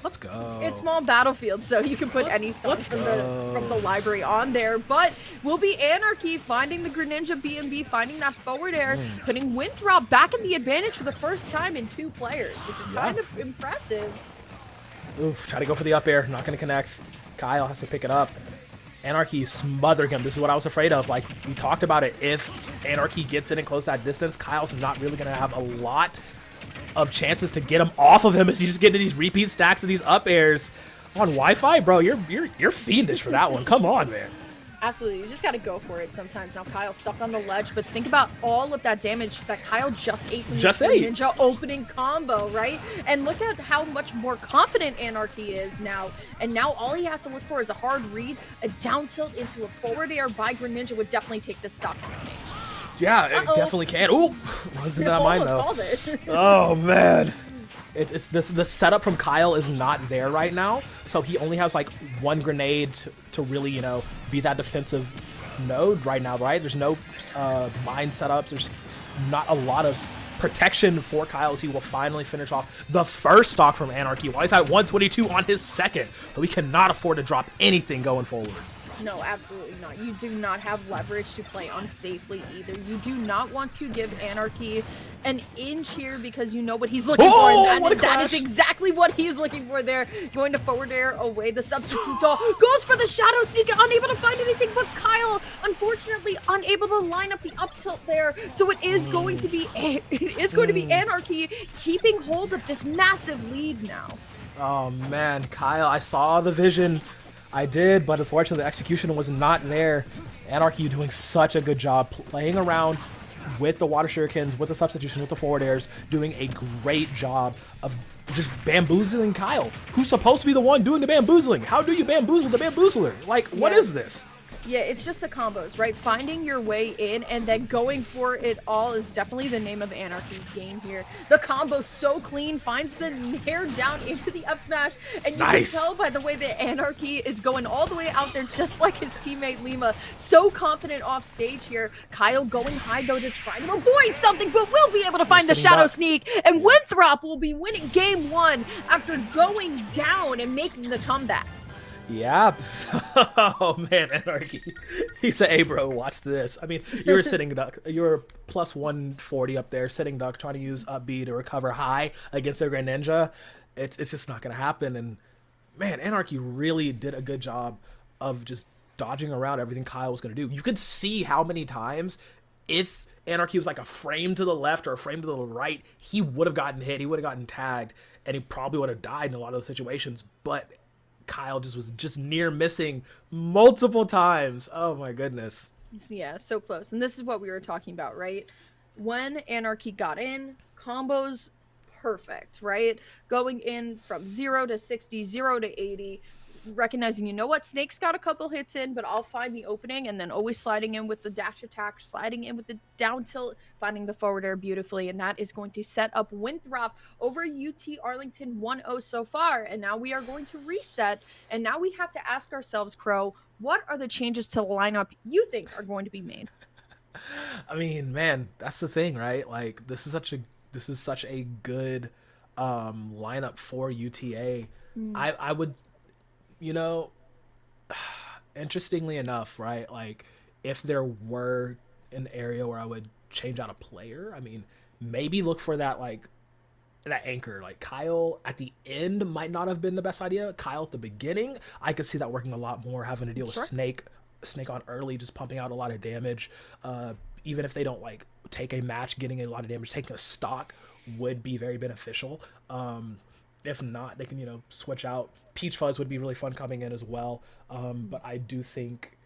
Let's go. It's small battlefield, so you can put any song from the library on there. But will be Anarchy finding the Greninja B&B, finding that forward air, putting Winthrop back in the advantage for the first time in 2 players, which is kind of impressive. Oof, try to go for the up air, not going to connect. Kyle has to pick it up. Anarchy smothering him. This is what I was afraid of. Like, we talked about it. If Anarchy gets in and close that distance, Kyle's not really going to have a lot of chances to get him off of him as he's just getting these repeat stacks of these up airs. On Wi-Fi, bro, you're fiendish for that one. Come on, man. Absolutely, you just got to go for it sometimes. Now Kyle's stuck on the ledge, but think about all of that damage that Kyle just ate from the Ninja opening combo, right? And look at how much more confident Anarchy is now. And now all he has to look for is a hard read, a down tilt into a forward air by Greninja would definitely take this stock on stage. Yeah, it definitely can. Ooh, runs into that mine though. Called it. Oh man. It's the setup from Kyle is not there right now, so he only has like one grenade to really, you know, be that defensive node right now, right? There's no mine setups. There's not a lot of protection for Kyle as he will finally finish off the first stock from Anarchy while he's at 122 on his second. But we cannot afford to drop anything going forward. No, absolutely not. You do not have leverage to play unsafely either. You do not want to give Anarchy an inch here because you know what he's looking for. And that is exactly what he's looking for there. Going to forward air away. The substitute doll goes for the shadow sneak, unable to find anything, but Kyle, unfortunately, unable to line up the up tilt there. So it is going to be Anarchy keeping hold of this massive lead now. Oh man, Kyle, I saw the vision. I did, but unfortunately the execution was not there. Anarchy doing such a good job playing around with the water shurikens, with the substitution, with the forward airs, doing a great job of just bamboozling Kyle, who's supposed to be the one doing the bamboozling. How do you bamboozle the bamboozler? Like, what is this? Yeah, it's just the combos, right? Finding your way in and then going for it all is definitely the name of Anarchy's game here. The combo so clean, finds the nair down into the up smash, and you can tell by the way that Anarchy is going all the way out there just like his teammate Lima. So confident off stage here. Kyle going high though to try to avoid something, but will be able to find the shadow sneak, and Winthrop will be winning game one after going down and making the comeback. Yeah. Oh man, Anarchy. He said, "Hey bro, watch this." I mean, you were sitting duck. You were plus 140 up there, sitting duck, trying to use up B to recover high against their Greninja. It's just not gonna happen. And man, Anarchy really did a good job of just dodging around everything Kyle was gonna do. You could see how many times if Anarchy was like a frame to the left or a frame to the right, he would have gotten hit. He would have gotten tagged, and he probably would have died in a lot of those situations. But Kyle was just near missing multiple times. Oh my goodness. Yeah, so close. And this is what we were talking about, right? When Anarchy got in, combos perfect, right? Going in from 0 to 60, 0 to 80, recognizing, you know what, Snake's got a couple hits in, but I'll find the opening, and then always sliding in with the dash attack, sliding in with the down tilt, finding the forward air beautifully, and that is going to set up Winthrop over UT Arlington 1-0 so far. And now we are going to reset, and now we have to ask ourselves, Crow, what are the changes to the lineup you think are going to be made? I mean, man, that's the thing, right? Like, this is such a good lineup for UTA. I would, you know, interestingly enough, right? Like, if there were an area where I would change out a player, I mean, maybe look for that, like, that anchor. Like, Kyle at the end might not have been the best idea. Kyle at the beginning, I could see that working a lot more, having to deal with Snake on early, just pumping out a lot of damage. Even if they don't, like, take a match, getting a lot of damage, taking a stock would be very beneficial. If not, they can, you know, switch out. Peach Fuzz would be really fun coming in as well. But I do think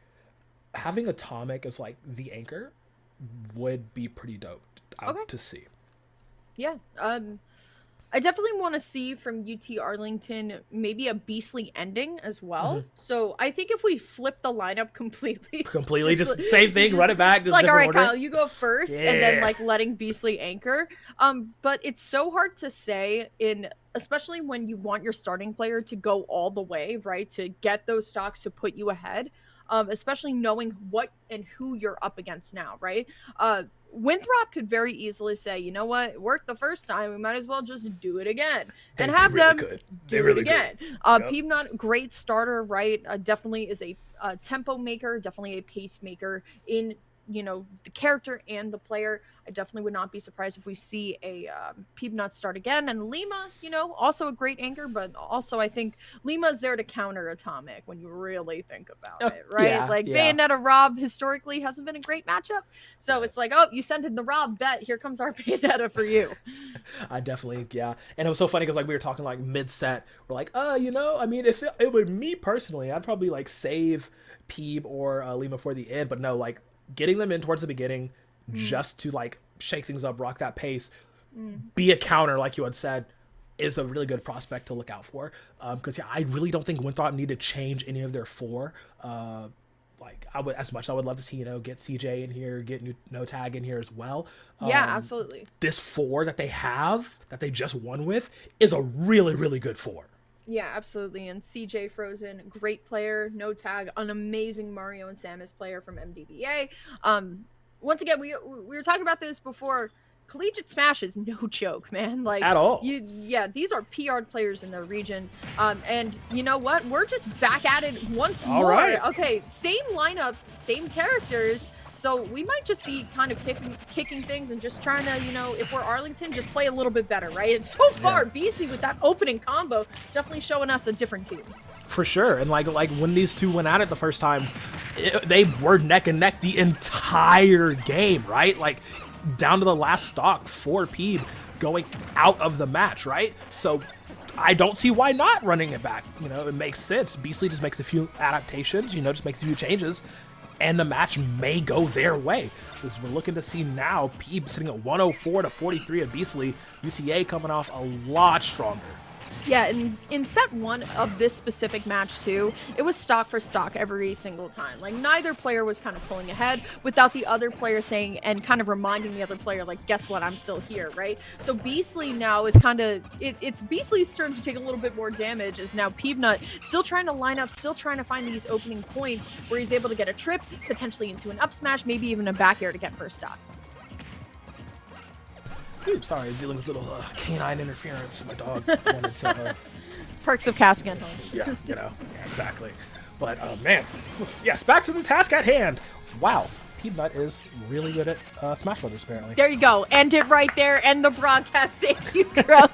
having Atomic as, like, the anchor would be pretty dope to see. Yeah. I definitely want to see from UT Arlington maybe a beastly ending as well. So I think if we flip the lineup completely, just same thing, run it back. It's like, all right, order. Kyle, you go first, and then like letting Beastly anchor. But it's so hard to say especially when you want your starting player to go all the way, right? To get those stocks to put you ahead, especially knowing what and who you're up against now, right? Winthrop could very easily say, you know what, it worked the first time, we might as well just do it again. And have them do it again. Peanut, great starter, right? Definitely is a tempo maker, definitely a pace maker in you know, the character and the player. I definitely would not be surprised if we see a Peanut start again. And Lima, you know, also a great anchor, but also I think Lima's there to counter Atomic when you really think about it, right? Yeah, like yeah. Bayonetta Rob historically hasn't been a great matchup. So it's like, oh, you sent in the Rob, bet, here comes our Bayonetta for you. I definitely, yeah. And it was so funny because like we were talking like mid-set. We're like, you know, I mean, if it were me personally, I'd probably like save Peeb or Lima for the end. But no, like getting them in towards the beginning just to like shake things up, rock that pace, be a counter, like you had said, is a really good prospect to look out for. Because yeah, I really don't think Winthrop need to change any of their four. Like I would, as much as I would love to see, you know, get CJ in here, get No Tag in here as well. Yeah, absolutely. This four that they have, that they just won with, is a really, really good four. Yeah, absolutely. And CJ Frozen, great player. No Tag, an amazing Mario and Samus player from MDBA. Once again, we were talking about this before. Collegiate Smash is no joke, man. Like at all. These are PR players in the region. And you know what? We're just back at it once all more. Right. Okay, same lineup, same characters. So we might just be kind of kicking things and just trying to, you know, if we're Arlington, just play a little bit better, right? And so far, BC with that opening combo definitely showing us a different team. For sure. And like when these two went at it the first time, they were neck and neck the entire game, right? Like down to the last stock for Peeb going out of the match, right? So I don't see why not running it back. You know, it makes sense. Beastly just makes a few adaptations, you know, just makes a few changes, and the match may go their way. Because we're looking to see now Peeb sitting at 104 to 43 of Beastly. UTA coming off a lot stronger. Yeah, and in set one of this specific match too, it was stock for stock every single time. Like neither player was kind of pulling ahead without the other player saying and kind of reminding the other player, like, guess what, I'm still here, right? So Beastly now is kind of, it's Beastly's turn to take a little bit more damage as now Peebnut still trying to line up, still trying to find these opening points where he's able to get a trip, potentially into an up smash, maybe even a back air to get first stock. Ooh, sorry, dealing with little canine interference. My dog wanted to... Perks of Cascan. Yeah, you know, yeah, exactly. But, man, yes, back to the task at hand. Wow, Peebnut is really good at Smash Brothers, apparently. There you go. End it right there. End the broadcast. Thank you, girl.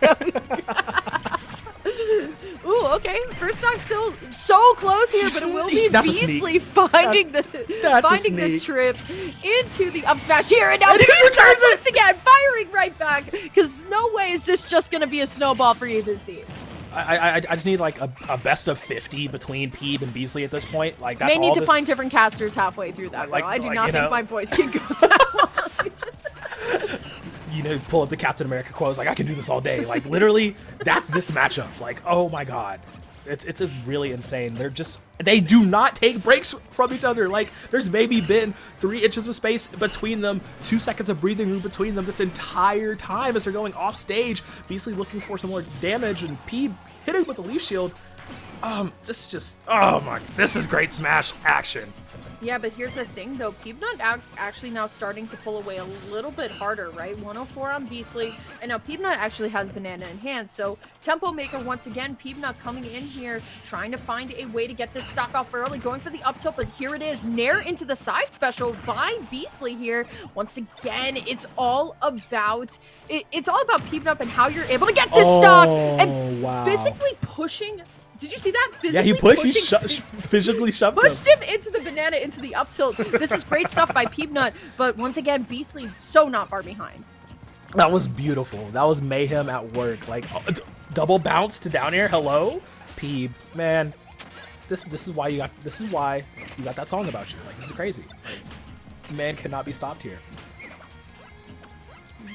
Ooh, okay. First stock still so close here, but it will be Beastly finding the trip into the up smash here, and now Peebnut once again firing right back, because no way is this just going to be a snowball for either team. I just need like a best of 50 between Peeb and Beastly at this point. Like that's may need to find different casters halfway through that. Like, I do not think my voice can go that long. You know, pull up the Captain America quotes like I can do this all day. Like literally, that's this matchup. Like, oh my god, it's a really insane. They do not take breaks from each other. Like there's maybe been 3 inches of space between them, 2 seconds of breathing room between them this entire time as they're going off stage. Beastly looking for some more damage, and Peeb hitting with the leaf shield. This is great Smash action. Yeah, but here's the thing though, Peebnut actually now starting to pull away a little bit harder, right? 104 on Beastly, and now Peebnut actually has Banana in hand, so Tempo Maker once again, Peebnut coming in here, trying to find a way to get this stock off early, going for the up tilt, but here it is, Nair into the side special by Beastly here. Once again, it's all about Peebnut and how you're able to get this stock, and physically pushing. Did you see that? Yeah, he pushed. He physically shoved pushed him into the banana, into the up tilt. This is great stuff by Peebnut, but once again, Beastly so not far behind. That was beautiful. That was mayhem at work. Like double bounce to down air. Hello, Peeb. Man, this is why you got that song about you. Like this is crazy. Like, man cannot be stopped here.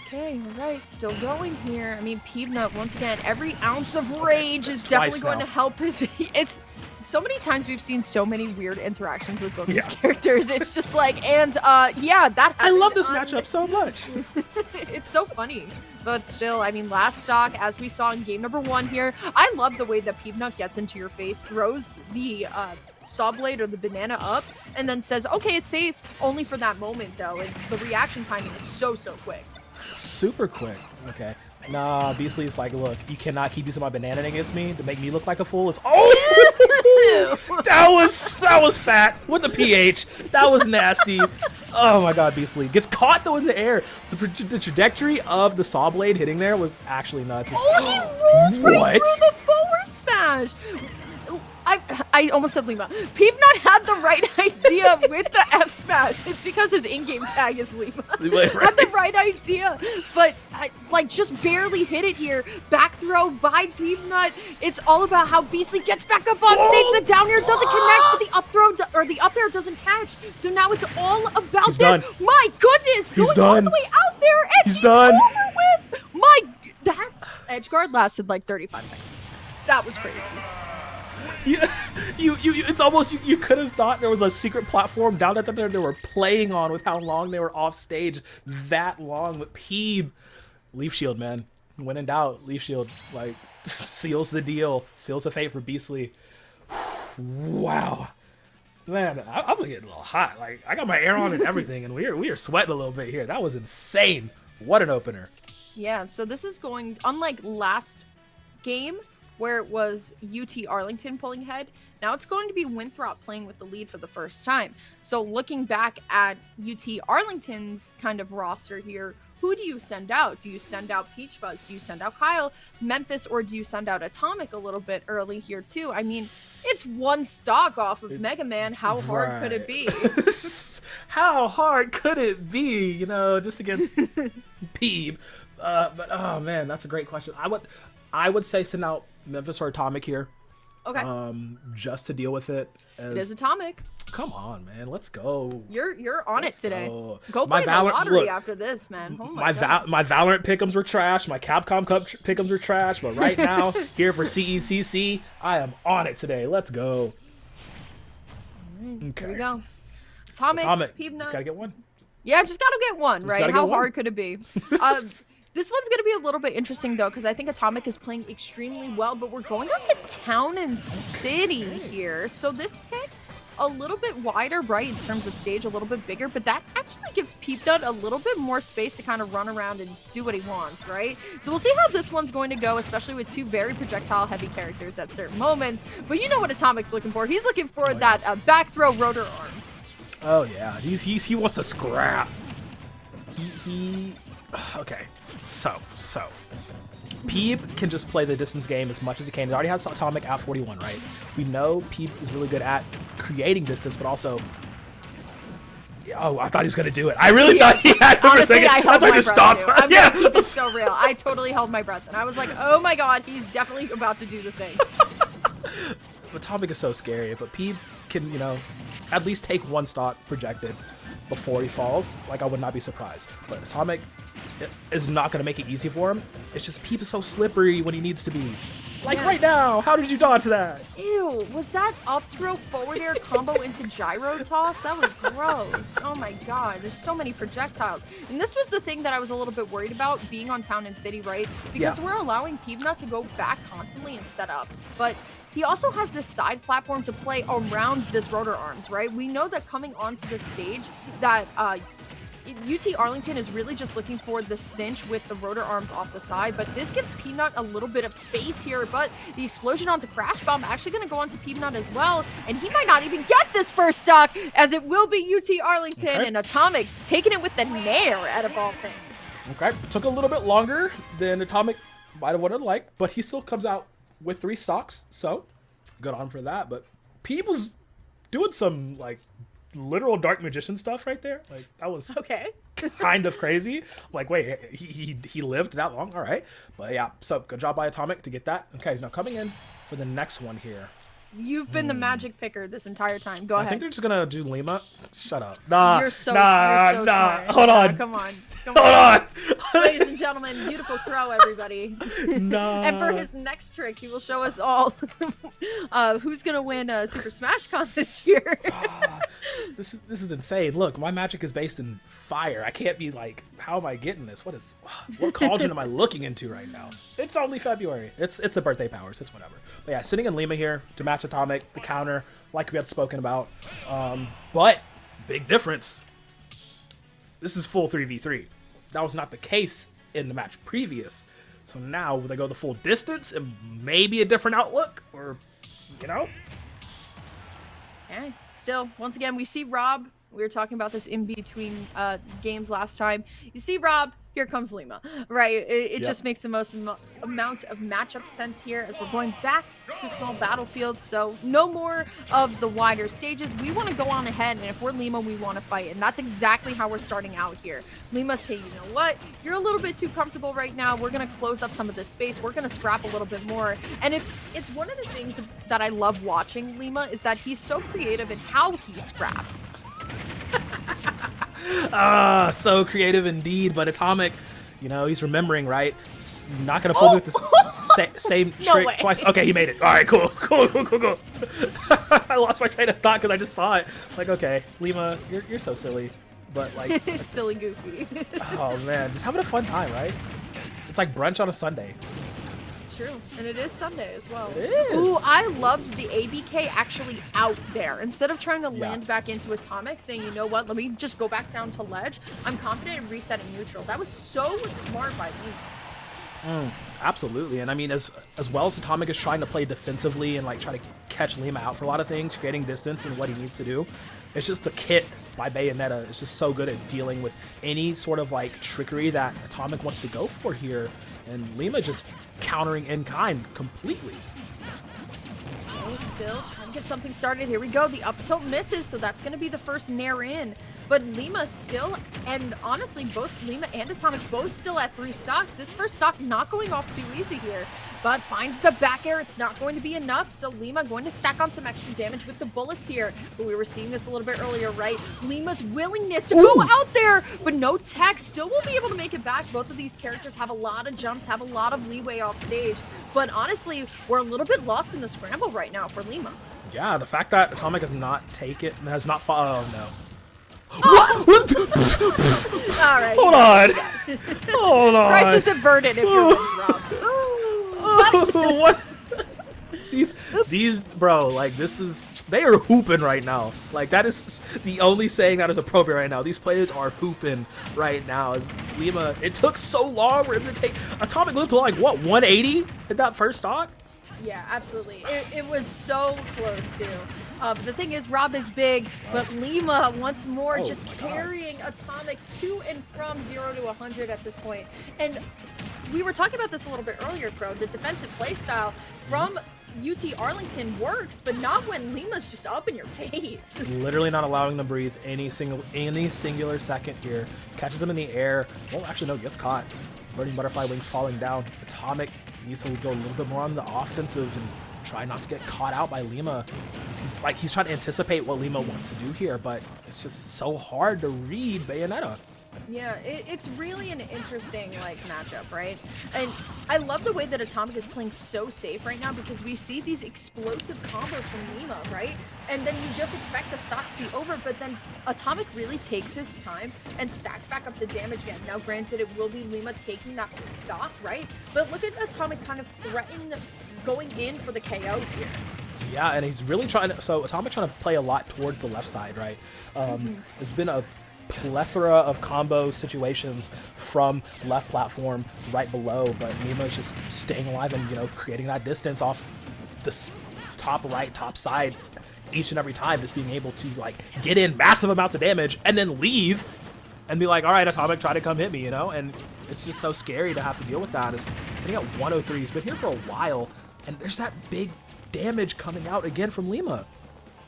Okay, all right, still going here. I mean, Peebnut, once again, every ounce of rage is definitely going to help his... It's so many times we've seen so many weird interactions with both these characters. It's just like, and yeah, that I love this matchup so much. It's so funny. But still, I mean, last stock, as we saw in game number 1 here, I love the way that Peebnut gets into your face, throws the... saw blade or the banana up, and then says, okay, it's safe, only for that moment, though. And the reaction timing is so quick. Super quick. Okay. Nah, Beastly's like, look, you cannot keep using my banana against me to make me look like a fool. Oh! that was fat with the PH. That was nasty. Oh my god, Beastly. Gets caught though in the air. The trajectory of the saw blade hitting there was actually nuts. Oh, he rolled right through the forward smash. I almost said Lima. Peepnut had the right idea with the F smash. It's because his in-game tag is Lima. Right. Had the right idea, but like just barely hit it here. Back throw by Peepnut. It's all about how Beastly gets back up on stage. The down air doesn't connect, but the up throw or the up air doesn't catch. So now it's all about He's this. done. My goodness, He's going done. all the way out there, and He's done. over with. That edge guard lasted like 35 seconds. That was crazy. It's almost you could have thought there was a secret platform down there they were playing on with how long they were off stage that long. But Peeb, Leaf Shield, man, when in doubt, Leaf Shield like seals the deal, seals the fate for Beastly. Wow, man, I'm getting a little hot. Like I got my air on and everything, and we are sweating a little bit here. That was insane. What an opener. Yeah, so this is going unlike last game, where it was UT Arlington pulling ahead. Now it's going to be Winthrop playing with the lead for the first time. So looking back at UT Arlington's kind of roster here, who do you send out? Do you send out Peach Fuzz? Do you send out Kyle, Memphis, or do you send out Atomic a little bit early here too? I mean, it's one stock off of Mega Man. How hard could it be? How hard could it be? You know, just against Peeb. But oh man, that's a great question. I would say send out Memphis or Atomic here. Okay. Just to deal with it. It is Atomic. Come on, man. Let's go. You're on it today. Go. Go play the lottery after this, man. Oh my God. My Valorant pick'ems were trash. My Capcom Cup pick'ems were trash. But right now, here for CECC, I am on it today. Let's go. Okay. Here we go. Atomic. Just gotta get one. Yeah, just gotta get one, right? How hard could it be? This one's going to be a little bit interesting, though, because I think Atomic is playing extremely well, but we're going out to Town and City here. So this pick, a little bit wider, right, in terms of stage, a little bit bigger, but that actually gives Peepnut a little bit more space to kind of run around and do what he wants, right? So we'll see how this one's going to go, especially with two very projectile-heavy characters at certain moments. But you know what Atomic's looking for. He's looking for that back throw rotor arm. Oh, yeah. He wants to scrap. Okay. So, Peeb can just play the distance game as much as he can. He already has Atomic at 41, right? We know Peeb is really good at creating distance, but also... Oh, I thought he was going to do it. I really thought he had it for a second. That's why I just stopped. Yeah. Peeb is so real. I totally held my breath, and I was like, oh my god, he's definitely about to do the thing. Atomic is so scary, but Peeb can, you know, at least take one stock projected before he falls. Like, I would not be surprised. But Atomic is not going to make it easy for him. It's just Peeb is so slippery when he needs to be. Like right now, how did you dodge that? Ew, was that up throw forward air combo into gyro toss? That was gross. Oh my god, there's so many projectiles. And this was the thing that I was a little bit worried about being on Town and City, right? Because we're allowing Peebnut to go back constantly and set up. But he also has this side platform to play around this rotor arms, right? We know that coming onto the stage that UT Arlington is really just looking for the cinch with the rotor arms off the side, but this gives Peanut a little bit of space here, but the explosion onto Crash Bomb actually going to go onto Peanut as well, and he might not even get this first stock, as it will be UT Arlington and Atomic taking it with the nair out of all things. Okay, took a little bit longer than Atomic might have wanted to like, but he still comes out with 3 stocks, so good on for that. But Peeb was doing some, like, literal Dark Magician stuff right there. Like, that was kind of crazy. Like, wait, he lived that long? All right. But yeah, so good job by Atomic to get that. Okay, now coming in for the next one here. You've been the magic picker this entire time. Go ahead. I think they're just going to do Lima. Shut up. Nah, you're so smart. Hold on. Come on. Hold on. Ladies and gentlemen, beautiful crow, everybody. No. And for his next trick, he will show us all who's going to win Super Smash Con this year. This is insane. Look, my magic is based in fire. I can't be like, how am I getting this? What cauldron am I looking into right now? It's only February. It's the birthday powers. It's whatever. But yeah, sitting in Lima here to match Atomic, the counter, like we had spoken about. But big difference. This is full 3v3. That was not the case in the match previous. So now they go the full distance and maybe a different outlook, or, you know. Okay. Still, once again, we see Rob We were talking about this in between games last time. You see, Rob, here comes Lima, right? It just makes the most amount of matchup sense here as we're going back to small battlefields. So no more of the wider stages. We want to go on ahead, and if we're Lima, we want to fight. And that's exactly how we're starting out here. Lima say, you know what? You're a little bit too comfortable right now. We're going to close up some of this space. We're going to scrap a little bit more. And it's one of the things that I love watching Lima is that he's so creative in how he scraps. So creative indeed, but Atomic, you know, he's remembering, right? Not gonna fool with the same trick twice. Okay, he made it. All right, cool. I lost my train of thought because I just saw it. Like, okay, Lima, you're so silly, but like silly goofy. Oh man, just having a fun time, right? It's like brunch on a Sunday. True, and it is Sunday as well. It is. Ooh, I loved the ABK actually out there. Instead of trying to land back into Atomic, saying, you know what, let me just go back down to ledge. I'm confident in resetting neutral. That was so smart by me. Absolutely, and I mean, as well as Atomic is trying to play defensively and like try to catch Lima out for a lot of things, creating distance and what he needs to do, it's just the kit by Bayonetta is just so good at dealing with any sort of like trickery that Atomic wants to go for here, and Lima just countering in kind completely. Still trying to get something started. Here we go. The up tilt misses, so that's going to be the first nair in. But Lima still, and honestly, both Lima and Atomic both still at 3 stocks. This first stock not going off too easy here, but finds the back air. It's not going to be enough, so Lima going to stack on some extra damage with the bullets here. But we were seeing this a little bit earlier, right? Lima's willingness to go out there, but no tech. Still will be able to make it back. Both of these characters have a lot of jumps, have a lot of leeway off stage. But honestly, we're a little bit lost in the scramble right now for Lima. Yeah, the fact that Atomic has not taken, has not fought. Oh no. What? All right. Hold on. Hold on. Crisis averted if you're with Rob. What? These, bro, like they are hooping right now. Like that is the only saying that is appropriate right now. These players are hooping right now. As Lima, it took so long for him to take. Atomic lived to like what, 180 at that first stock? Yeah, absolutely. It was so close too. But the thing is, Rob is big, but Lima once more just carrying Atomic to and from 0 to 100 at this point. And we were talking about this a little bit earlier, Pro. The defensive playstyle from UT Arlington works, but not when Lima's just up in your face. Literally not allowing them to breathe any singular second here. Catches them in the air. Well, actually, no, gets caught. Burning Butterfly Wings falling down. Atomic needs to go a little bit more on the offensive and try not to get caught out by Lima. He's trying to anticipate what Lima wants to do here, but it's just so hard to read Bayonetta. Yeah, it's really an interesting matchup, right? And I love the way that Atomic is playing so safe right now because we see these explosive combos from Lima, right? And then you just expect the stock to be over, but then Atomic really takes his time and stacks back up the damage again. Now, granted, it will be Lima taking that stock, right? But look at Atomic kind of threaten going in for the KO here. Yeah, and he's really trying to, so Atomic trying to play a lot towards the left side, right? There's been a plethora of combo situations from left platform right below, but Lima's just staying alive and, you know, creating that distance off the top right, top side each and every time, just being able to get in massive amounts of damage and then leave and be like, all right, Atomic, try to come hit me, you know? And it's just so scary to have to deal with that. It's sitting at 103. He's been here for a while, and there's that big damage coming out again from Lima.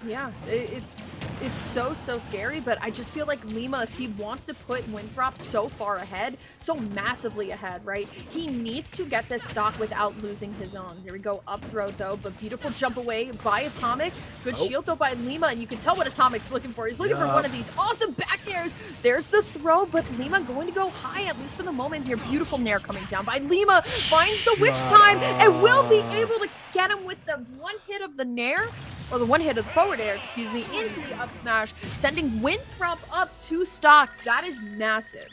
Yeah, it's so scary, but I just feel like Lima, if he wants to put Winthrop so far ahead, so massively ahead, right? He needs to get this stock without losing his own. Here we go, up throw though, but beautiful jump away by Atomic. Good shield though by Lima, and you can tell what Atomic's looking for. He's looking for one of these awesome back airs. There's the throw, but Lima going to go high, at least for the moment here. Beautiful nair coming down by Lima, finds the witch time, and will be able to get him with the one hit of the nair, or the one hit of the forward air, excuse me, into the up smash, sending Winthrop up 2 stocks. That is massive.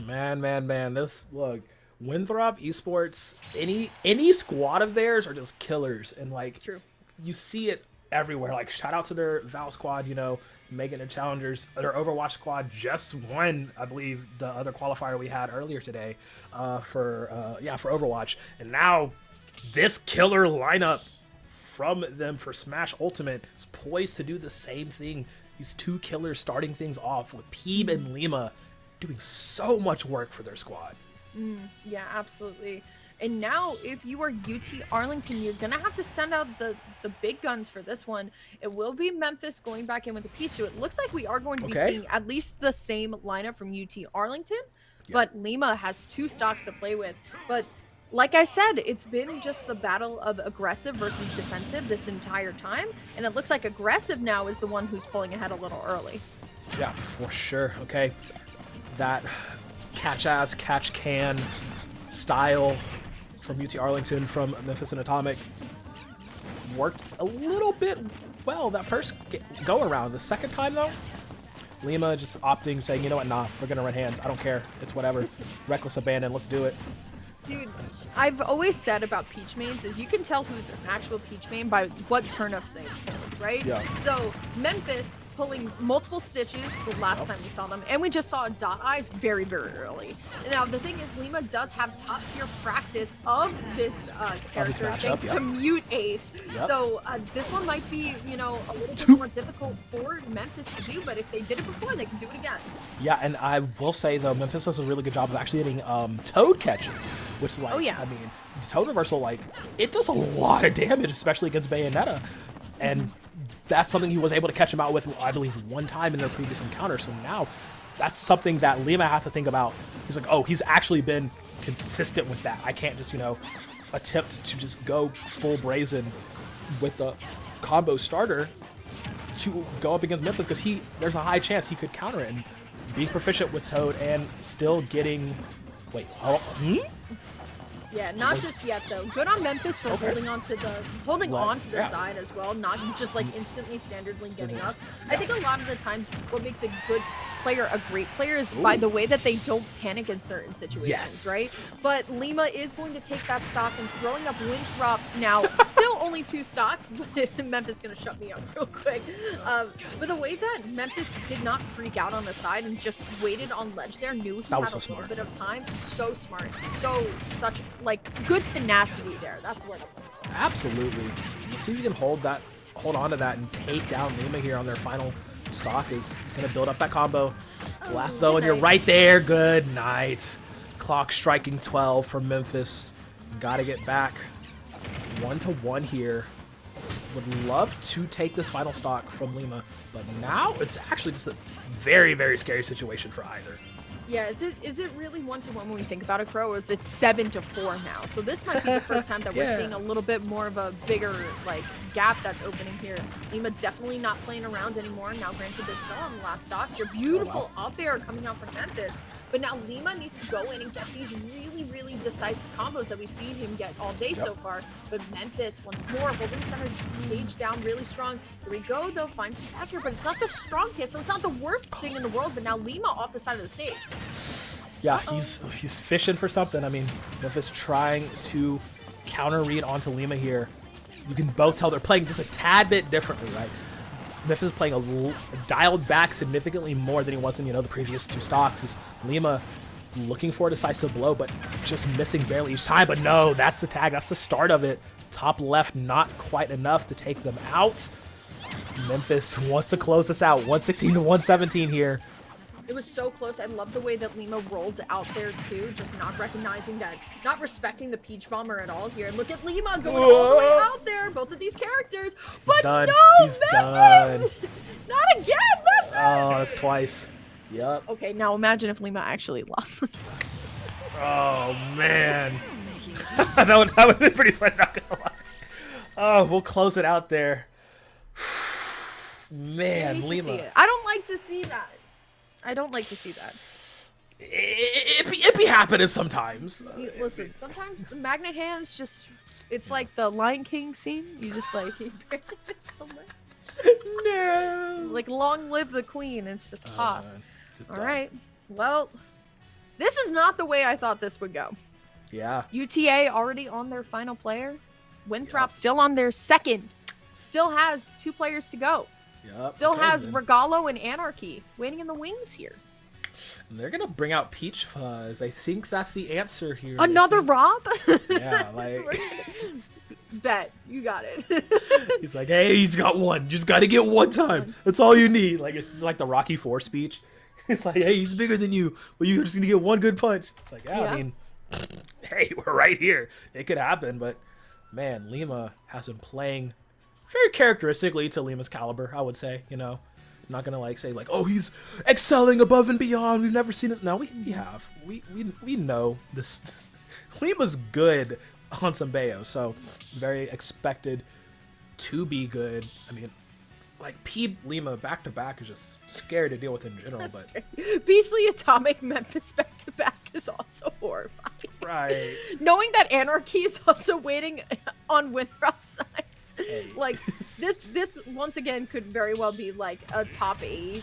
Man. This, look, Winthrop Esports, any squad of theirs are just killers. And, True. You see it everywhere. Shout out to their Val squad, you know, making it challengers. Their Overwatch squad just won, I believe, the other qualifier we had earlier today for Overwatch. And now this killer lineup from them for Smash Ultimate is poised to do the same thing these two killers starting things off with Peeb and Lima doing so much work for their squad. Yeah, absolutely. And now, if you are UT Arlington, you're going to have to send out the big guns for this one. It will be Memphis going back in with the Pichu. It looks like we are going to be seeing at least the same lineup from UT Arlington, but Lima has 2 stocks to play with. But like I said, it's been just the battle of aggressive versus defensive this entire time, and it looks like aggressive now is the one who's pulling ahead a little early. Yeah, for sure. Okay, that catch-ass, catch-can style from UT Arlington, from Memphis and Atomic, worked a little bit well that first go-around. The second time, though, Lima just opting, saying, you know what, nah, we're going to run hands. I don't care. It's whatever. Reckless abandon. Let's do it. Dude, I've always said about Peach mains is you can tell who's an actual Peach main by what turnips they pull, right? Yeah. So Memphis pulling multiple stitches the last time we saw them, and we just saw dot eyes very, very early. And now the thing is, Lima does have top tier practice of this character thanks to Mute Ace. So this one might be, you know, a little bit more difficult for Memphis to do, but if they did it before, they can do it again. Yeah, and I will say, though, Memphis does a really good job of actually hitting Toad catches, which, like, I mean, Toad reversal, like, it does a lot of damage, especially against Bayonetta. And that's something he was able to catch him out with, I believe, one time in their previous encounter. So now that's something that Lima has to think about. He's like, oh, he's actually been consistent with that. I can't just, you know, attempt to just go full brazen with the combo starter to go up against Memphis, because there's a high chance he could counter it and be proficient with Toad and still getting... Wait, Yeah, not just yet though. Good on Memphis for holding on to the side as well, not just like instantly standardly getting up. I think a lot of the times what makes a good player a great player is by the way that they don't panic in certain situations, right? But Lima is going to take that stock and throwing up Winthrop now. Still only 2 stocks, but Memphis is going to shut me up real quick. But the way that Memphis did not freak out on the side and just waited on ledge there, knew he had a little bit of time. So smart. Such like good tenacity there. That's what I'm looking for. Absolutely. Let's see if you can hold on to that and take down Lima here on their final stock. Is going to build up that combo. Lasso, and you're right there. Good night. Clock striking 12 for Memphis. Got to get back 1-1 here. Would love to take this final stock from Lima, but now it's actually just a very, very scary situation for either. Yeah, is it really 1-1 when we think about it, Crow, or is it 7-4 now? So this might be the first time that we're seeing a little bit more of a bigger like gap that's opening here. Lima definitely not playing around anymore. Now, granted, they're still on the last stocks. You're beautiful up air coming out from Memphis, but now Lima needs to go in and get these really, really decisive combos that we've seen him get all day so far. But Memphis, once more, holding center stage down really strong. Here we go, though, finds the back here, but it's not the strong hit, so it's not the worst thing in the world, but now Lima off the side of the stage. Yeah, he's fishing for something. I mean, Memphis trying to counter read onto Lima here. You can both tell they're playing just a tad bit differently, right? Memphis is playing dialed back significantly more than he was in, you know, the previous 2 stocks. Is Lima looking for a decisive blow, but just missing barely each time. But no, that's the tag. That's the start of it. Top left, not quite enough to take them out. Memphis wants to close this out. 116-117 here. It was so close. I love the way that Lima rolled out there too, just not recognizing that, not respecting the Peach Bomber at all here. And look at Lima going all the way out there, both of these characters. But done. No, He's Memphis! done. Not again, Memphis! Oh, that's twice. Yep. Okay, now imagine if Lima actually lost this. Oh, man. that would have been pretty fun, not gonna lie. Oh, we'll close it out there. Man, Lima. I don't like to see that. I don't like to see that. It be happening sometimes. Listen, sometimes the magnet hands just, it's like the Lion King scene. You just like, no. Like, long live the queen. It's just toss. All right. Well, this is not the way I thought this would go. Yeah. UTA already on their final player. Winthrop still on their second. Still has 2 players to go. Yep. Still has Regalo and Anarchy waiting in the wings here. And they're going to bring out Peach Fuzz. I think that's the answer here. Another Rob? Yeah, like... Bet. You got it. He's like, hey, he's got one. You just got to get one time. That's all you need. Like, it's like the Rocky IV speech. It's like, hey, he's bigger than you, but you're just going to get one good punch. It's like, yeah, I mean, hey, we're right here. It could happen, but man, Lima has been playing very characteristically to Lima's caliber, I would say, you know. I'm not gonna say oh, he's excelling above and beyond. We've never seen it. No, we have. We know this. Lima's good on some Bayo, so very expected to be good. I mean, like P Lima back to back is just scary to deal with in general, but Beastly Atomic Memphis back to back is also horrifying. Right. Knowing that Anarchy is also waiting on Winthrop's side. Hey. Like this once again could very well be like a top 8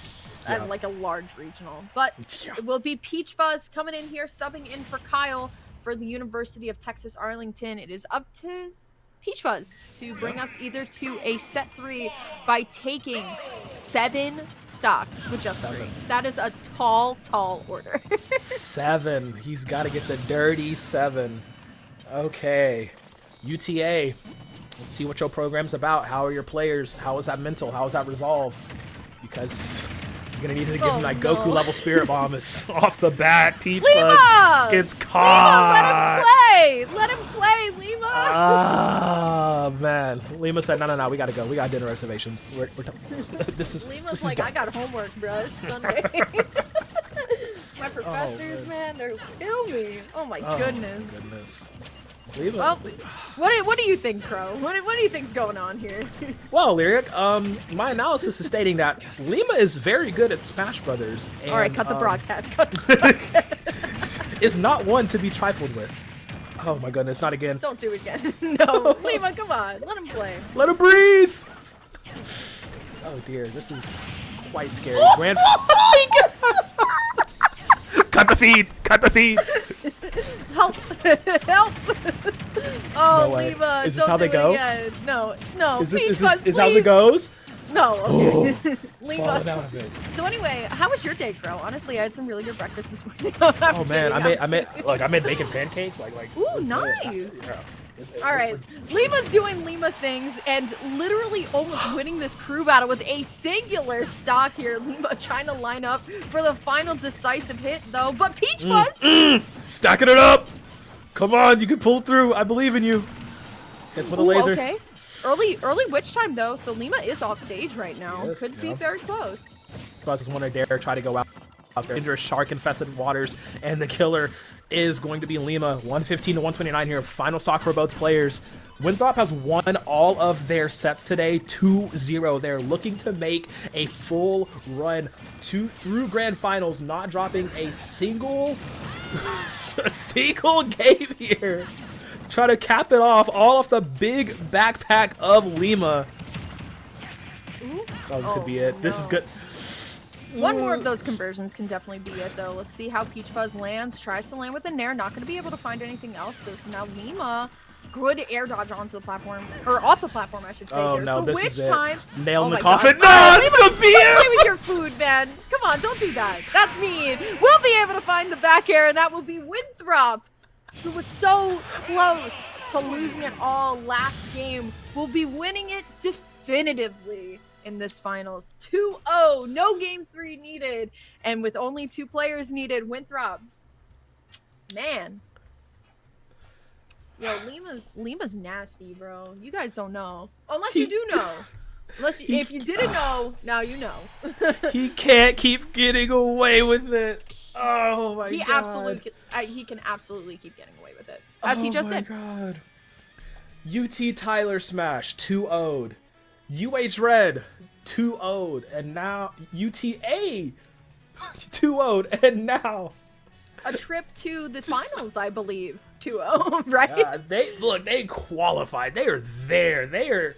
and like a large regional, but it will be Peach Fuzz coming in here, subbing in for Kyle for the University of Texas Arlington. It is up to Peach Fuzz to bring us either to a set 3 by taking 7 stocks with just 3. That is a tall order. 7. He's got to get the dirty 7. Okay, UTA. Let's see what your program's about. How are your players? How is that mental? How is that resolve? Because you're gonna need to give him that Goku level Spirit Bomb off the bat. Peach Fuzz gets caught. Lima, let him play, Lima. Ah, man. Lima said, no, we gotta go. We got dinner reservations. Lima's like, I got homework, bro. It's Sunday. My professors, man, they'll kill me. Oh my goodness. Lima. Well, what do you think, Crow? What do you think's going on here? Well, Lyric, my analysis is stating that Lima is very good at Smash Brothers. And, all right, cut the broadcast. is not one to be trifled with. Oh my goodness, not again. Don't do it again. No, Lima, come on, let him play. Let him breathe. Oh dear, this is quite scary. Grand. Cut the feed. Cut the feed. Help! Help! Oh, No way. Lima, Is this don't how they do go? it again. No. Is Peach this Fuzz, is how it please. goes? No. Okay. Falling Lima. out of it. So anyway, how was your day, Crow? Honestly, I had some really good breakfast this morning. Oh man, I made bacon pancakes. Like. Ooh, nice. Yeah. All right, Lima's doing Lima things and literally almost winning this crew battle with a singular stock here. Lima trying to line up for the final decisive hit, though. But Peach Fuzz, Stacking it up. Come on, you can pull through. I believe in you. Hits with a laser. Okay. Early witch time though, so Lima is off stage right now. Yes, Could be very close. Fuzz is one to dare try to go out there. Dangerous shark-infested waters, and the killer is going to be Lima. 115 to 129 here. Final stock for both players. Winthrop has won all of their sets today, 2-0. They're looking to make a full run through grand finals, not dropping a single game here. Try to cap it all off the big backpack of Lima. Oh, this could be it. This is good. One more of those conversions can definitely be it, though. Let's see how Peach Fuzz lands. Tries to land with a Nair. Not going to be able to find anything else, though. So now Lima, good air dodge onto the platform. Or off the platform, I should say. Oh, There's no, the this witch is it. time. Nail in Oh the my coffin. God. No, it's the Play VM! with your food, man. Come on, don't do that. That's mean. We'll be able to find the back air, and that will be Winthrop, who was so close to losing it all last game, will be winning it definitively in this finals. 2-0, no game 3 needed, and with only 2 players needed, Winthrop, man. Yo, Lima's nasty, bro. You guys don't know. Unless you do know. If you didn't know, now you know. He can't keep getting away with it. Oh my god. He can absolutely keep getting away with it. As he just did. Oh my god. UT Tyler Smash 2-0'd. UH Red 2-0'd. And now UTA 2-0'd. And now a trip to the finals, I believe. 2-0, right? They qualified. They are there. They are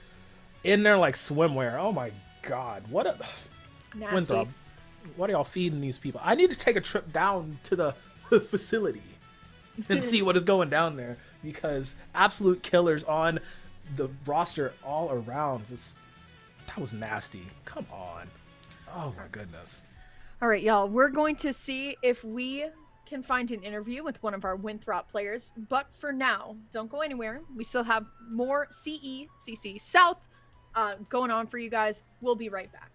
in there like swimwear. Oh my god. What a Nasty. Winthrop. What are y'all feeding these people? I need to take a trip down to the facility and see what is going down there, because absolute killers on the roster all around. That was nasty. Come on. Oh my goodness. All right, y'all. We're going to see if we can find an interview with one of our Winthrop players. But for now, don't go anywhere. We still have more CECC South going on for you guys. We'll be right back.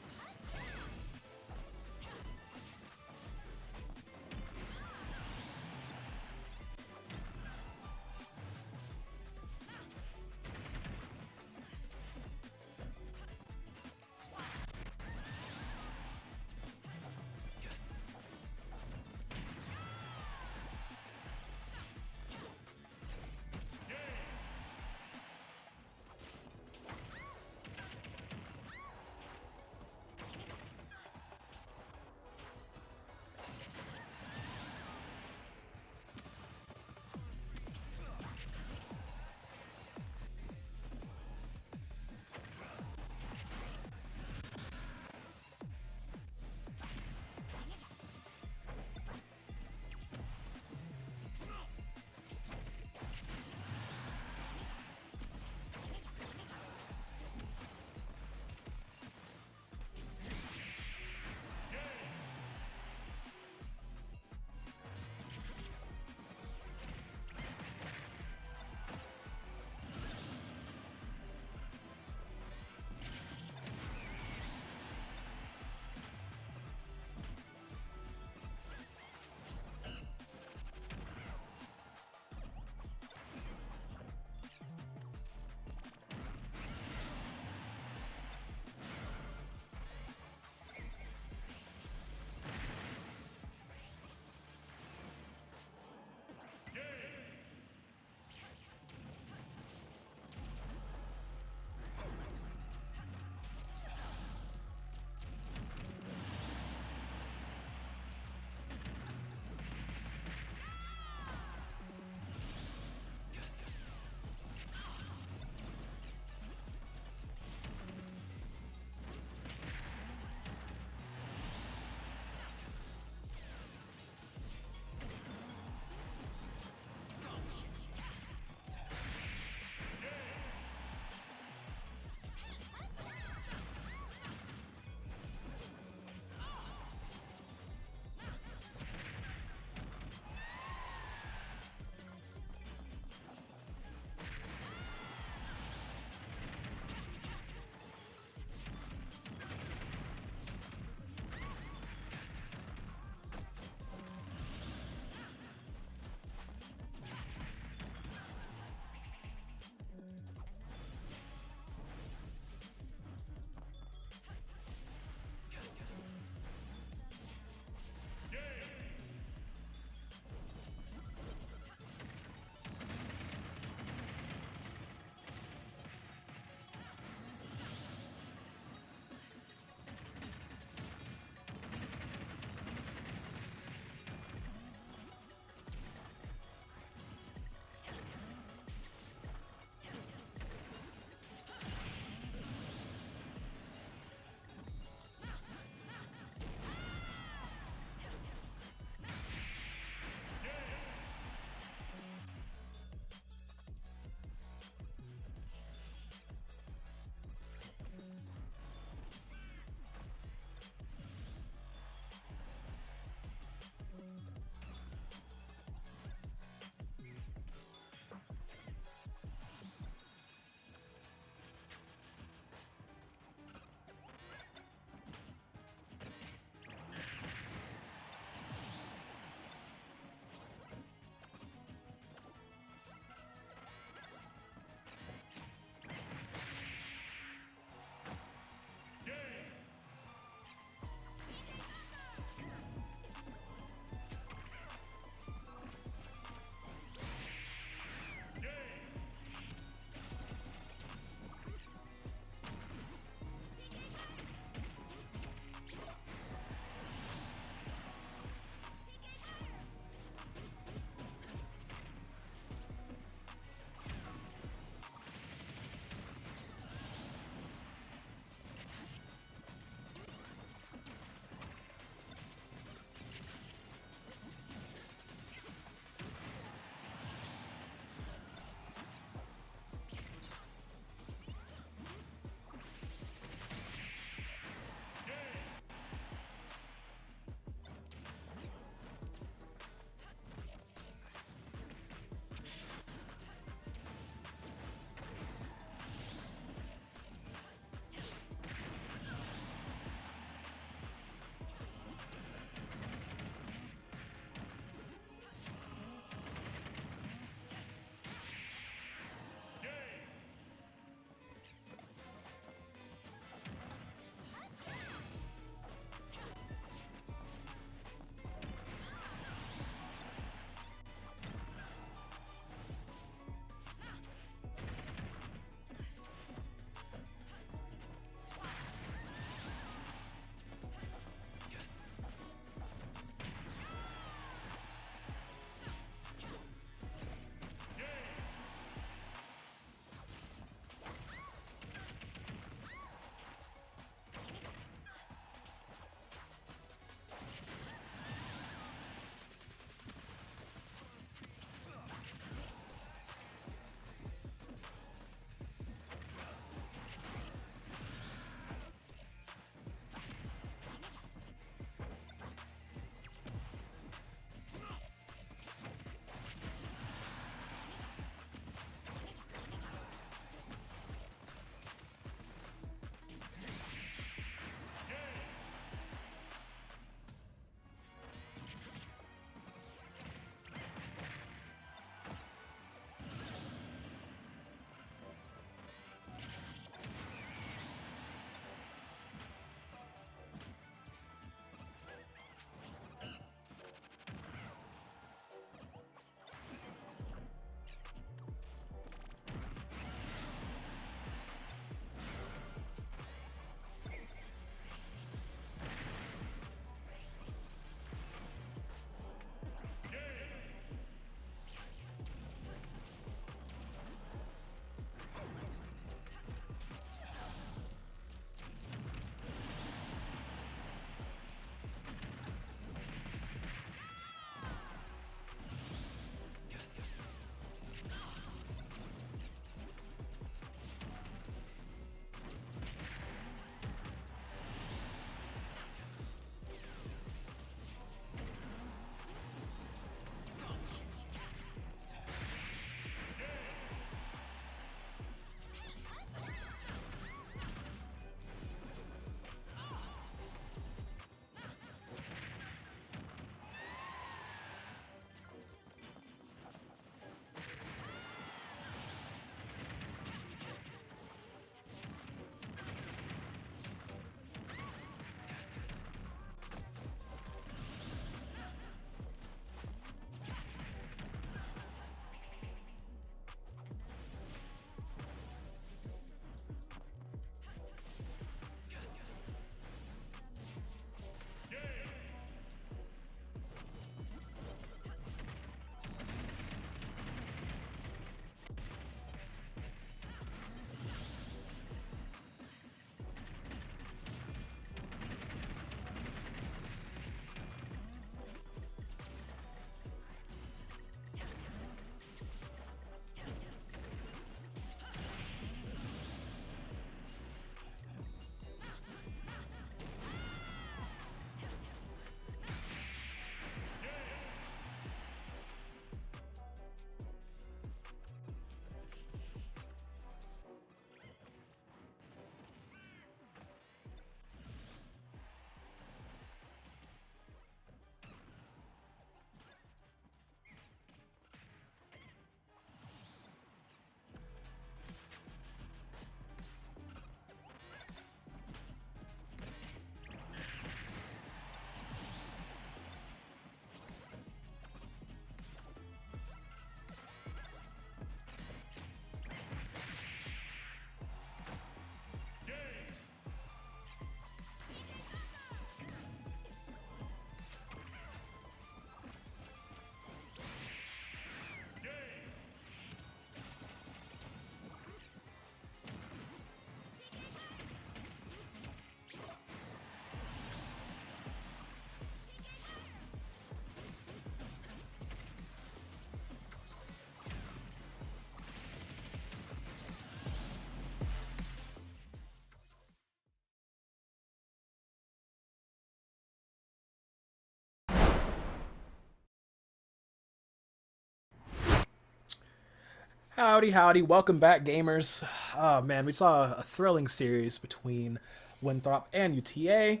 Howdy, howdy. Welcome back, gamers. Oh, man, we saw a thrilling series between Winthrop and UTA.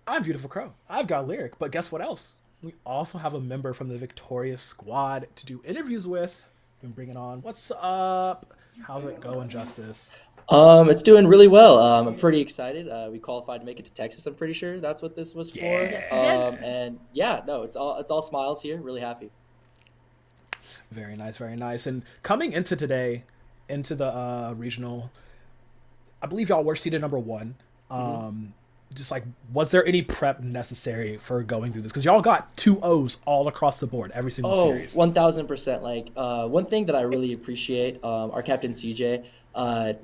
I'm Beautiful Crow. I've got Lyric, but guess what else? We also have a member from the victorious squad to do interviews with. Been bringing on. What's up? How's it going, Justice? It's doing really well. I'm pretty excited. We qualified to make it to Texas. I'm pretty sure that's what this was for. Yes, we did. And yeah, no, it's all smiles here. Really happy. Very nice, very nice. And coming into today, into the regional, I believe y'all were seeded number 1. Just like, was there any prep necessary for going through this? Because y'all got 2 O's all across the board, every single series. 1000%. Like, one thing that I really appreciate, our captain CJ,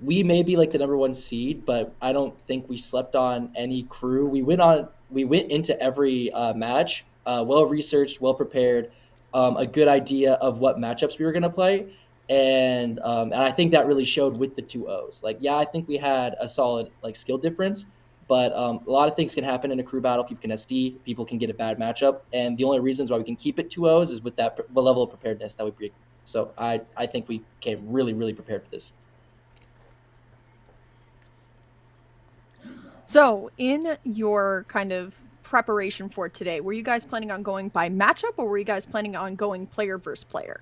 we may be like the number 1 seed, but I don't think we slept on any crew. We went into every match, well researched, well prepared, a good idea of what matchups we were going to play. And I think that really showed with the 2 O's. Like, yeah, I think we had a solid like skill difference, but a lot of things can happen in a crew battle. People can SD, people can get a bad matchup, and the only reasons why we can keep it 2 O's is with that the level of preparedness that we bring. So I think we came really, really prepared for this. So, in your kind of preparation for today, were you guys planning on going by matchup, or were you guys planning on going player versus player?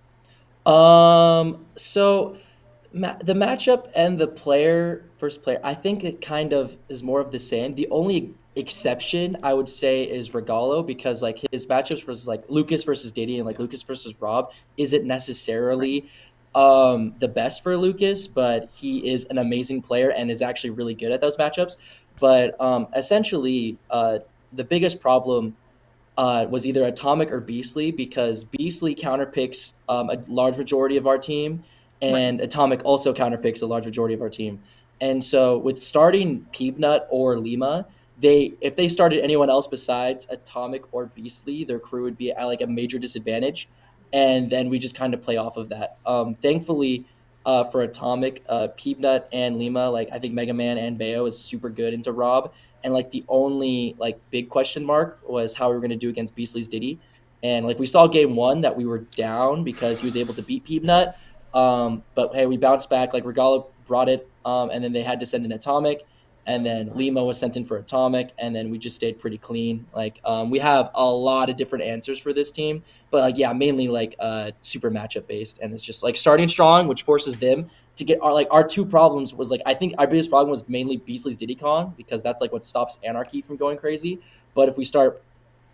So the matchup and the player versus player, I think it kind of is more of the same. The only exception I would say is Regalo, because like his matchups versus like Lucas versus Diddy and like Lucas versus Rob isn't necessarily the best for Lucas, but he is an amazing player and is actually really good at those matchups. But essentially, the biggest problem was either Atomic or Beastly, because Beastly counterpicks a large majority of our team, and Atomic also counterpicks a large majority of our team. And so with starting Peanut or Lima, if they started anyone else besides Atomic or Beastly, their crew would be at like a major disadvantage. And then we just kind of play off of that. Thankfully, for Atomic, Peanut and Lima, like I think Mega Man and Bayo is super good into Rob. And like the only like big question mark was how we were going to do against Beastly's Diddy. And like we saw game 1 that we were down because he was able to beat Peanut. But hey, we bounced back. Like Regalo brought it, and then they had to send in Atomic, and then Lima was sent in for Atomic, and then we just stayed pretty clean. Like we have a lot of different answers for this team, but like yeah, mainly like super matchup based, and it's just like starting strong, which forces them to get our 2 problems was like I think our biggest problem was mainly Beastly's Diddy Kong, because that's like what stops Anarchy from going crazy. But if we start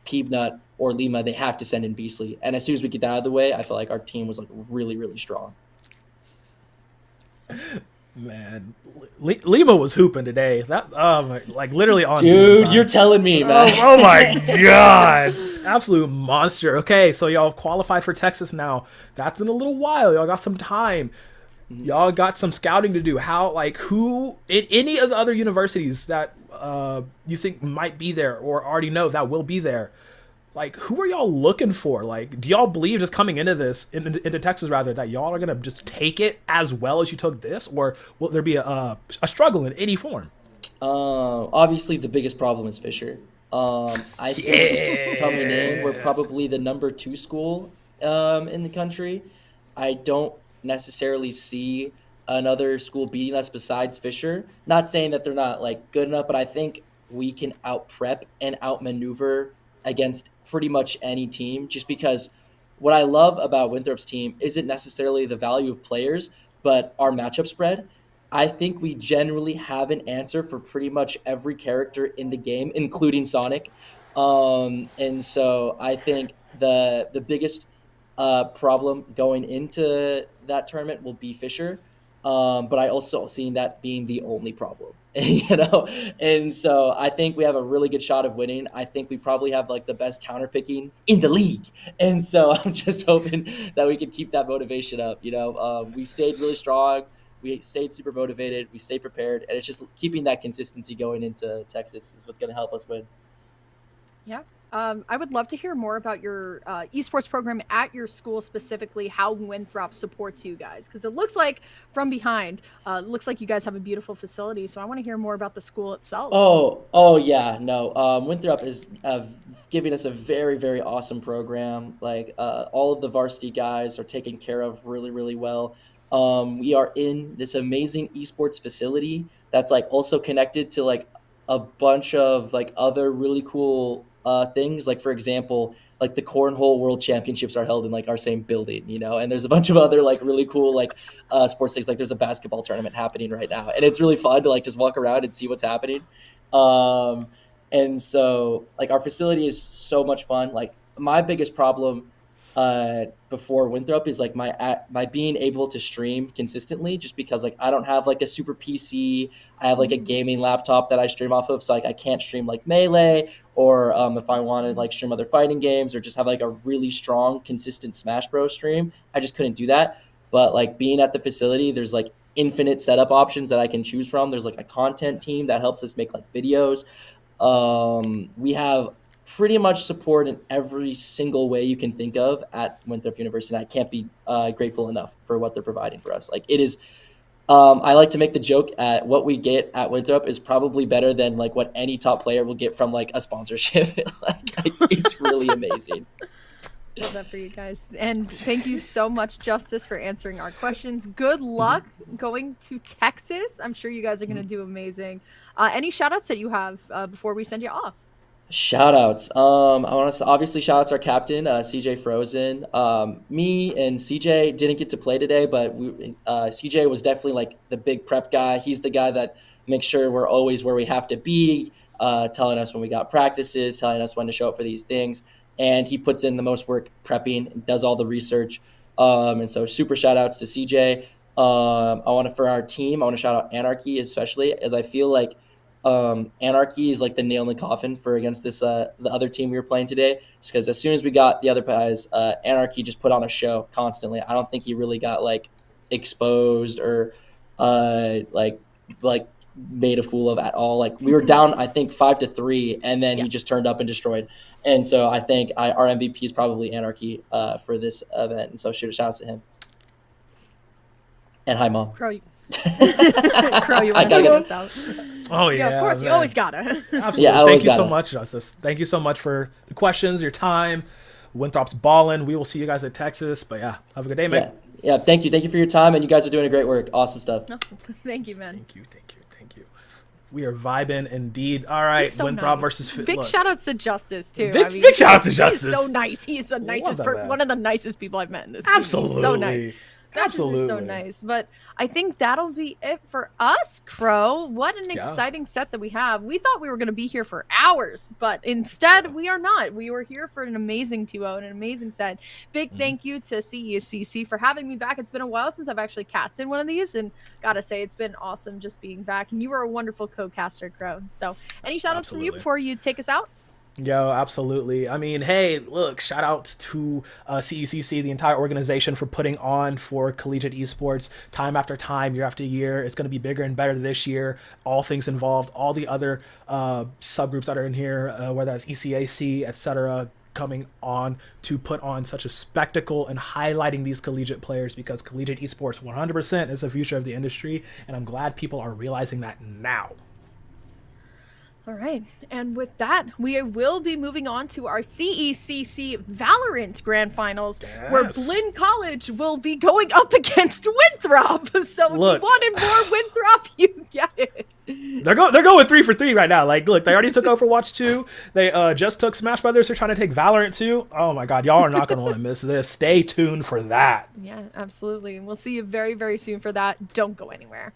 Peanut or Lima, they have to send in Beastly, and as soon as we get that out of the way, I feel like our team was like really, really strong. Man, Lima was hooping today. That like literally on. Dude, you're telling me, man. Oh my god, absolute monster. Okay, so y'all qualified for Texas now. That's in a little while. Y'all got some time. Y'all got some scouting to do. How, like, who in any of the other universities that you think might be there or already know that will be there? Like, who are y'all looking for? Like, do y'all believe just coming into this, into Texas rather, that y'all are going to just take it as well as you took this? Or will there be a struggle in any form? Obviously, the biggest problem is Fisher. I think coming in, we're probably the number 2 school in the country. I don't necessarily see another school beating us besides Fisher. Not saying that they're not, like, good enough, but I think we can out-prep and out-maneuver against pretty much any team, just because what I love about Winthrop's team isn't necessarily the value of players, but our matchup spread. I think we generally have an answer for pretty much every character in the game, including Sonic. And so I think the biggest problem going into that tournament will be Fisher. But I also seen that being the only problem, you know? And so I think we have a really good shot of winning. I think we probably have like the best counterpicking in the league. And so I'm just hoping that we can keep that motivation up. You know, we stayed really strong. We stayed super motivated. We stayed prepared. And it's just keeping that consistency going into Texas is what's going to help us win. Yeah. I would love to hear more about your esports program at your school, specifically how Winthrop supports you guys, because it looks like from behind, looks like you guys have a beautiful facility. So I want to hear more about the school itself. Oh yeah, no. Winthrop is giving us a very, very awesome program. Like all of the varsity guys are taken care of really, really well. We are in this amazing esports facility that's like also connected to like a bunch of like other really cool things. Like for example, like the cornhole world championships are held in like our same building, you know, and there's a bunch of other like really cool like sports things. Like there's a basketball tournament happening right now, and it's really fun to like just walk around and see what's happening. And so like our facility is so much fun. Like my biggest problem before Winthrop is like my being able to stream consistently, just because like I don't have like a super PC. I have like a gaming laptop that I stream off of, so like I can't stream like Melee, or if I wanted like stream other fighting games or just have like a really strong consistent Smash Bros stream, I just couldn't do that. But like being at the facility, there's like infinite setup options that I can choose from. There's like a content team that helps us make like videos. We have pretty much support in every single way you can think of at Winthrop University. I can't be grateful enough for what they're providing for us. Like it is, I like to make the joke at what we get at Winthrop is probably better than like what any top player will get from like a sponsorship. like it's really amazing. Love that for you guys. And thank you so much, Justice, for answering our questions. Good luck going to Texas. I'm sure you guys are going to do amazing. Any shout outs that you have before we send you off? Shout outs. I want to obviously shout outs our captain, CJ Frozen. Me and CJ didn't get to play today, but CJ was definitely like the big prep guy. He's the guy that makes sure we're always where we have to be, telling us when we got practices, telling us when to show up for these things. And he puts in the most work prepping, does all the research. And so super shout outs to CJ. For our team, I want to shout out Anarchy, especially as I feel like Anarchy is like the nail in the coffin for against this the other team we were playing today, just because as soon as we got the other guys, Anarchy just put on a show constantly. I don't think he really got like exposed or like made a fool of at all. Like we were down I think 5-3, and then he just turned up and destroyed. And so I think our MVP is probably Anarchy for this event, and so shout outs to him. And hi, Mom. Crow, you want to get this out? Oh yeah, of course, man. You always gotta. Absolutely. Yeah, Thank you so much, Justice. Thank you so much for the questions, your time. Winthrop's ballin'. We will see you guys at Texas. But yeah, have a good day, man. Yeah, thank you for your time, and you guys are doing a great work. Awesome stuff. No, thank you, man. Thank you. We are vibing indeed. All right, so Winthrop nice. versus big shout outs to Justice too. Big shout outs to Justice. He's so nice. He is the nicest, one of the nicest people I've met in this. Absolutely. He's so nice. Absolutely. So nice. But I think that'll be it for us, Crow. What an exciting set that we have. We thought we were going to be here for hours, but instead we are not. We were here for an amazing 2-0 and an amazing set. Big thank you to CECC for having me back. It's been a while since I've actually casted one of these, and gotta say it's been awesome just being back. And you were a wonderful co-caster, Crow. So any shout outs from you before you take us out? Yo, absolutely. I mean, hey, look, shout outs to CECC, the entire organization, for putting on for collegiate esports time after time, year after year. It's going to be bigger and better this year. All things involved, all the other subgroups that are in here, whether that's ECAC, etc., coming on to put on such a spectacle and highlighting these collegiate players, because collegiate esports 100% is the future of the industry, and I'm glad people are realizing that now. All right, and with that, we will be moving on to our CECC Valorant Grand Finals, where Blinn College will be going up against Winthrop. So look, if you wanted more Winthrop, you get it. They're going 3 for 3 right now. Like, look, they already took Overwatch 2. They just took Smash Brothers. They're trying to take Valorant 2. Oh my God, y'all are not going to want to miss this. Stay tuned for that. Yeah, absolutely. And we'll see you very, very soon for that. Don't go anywhere.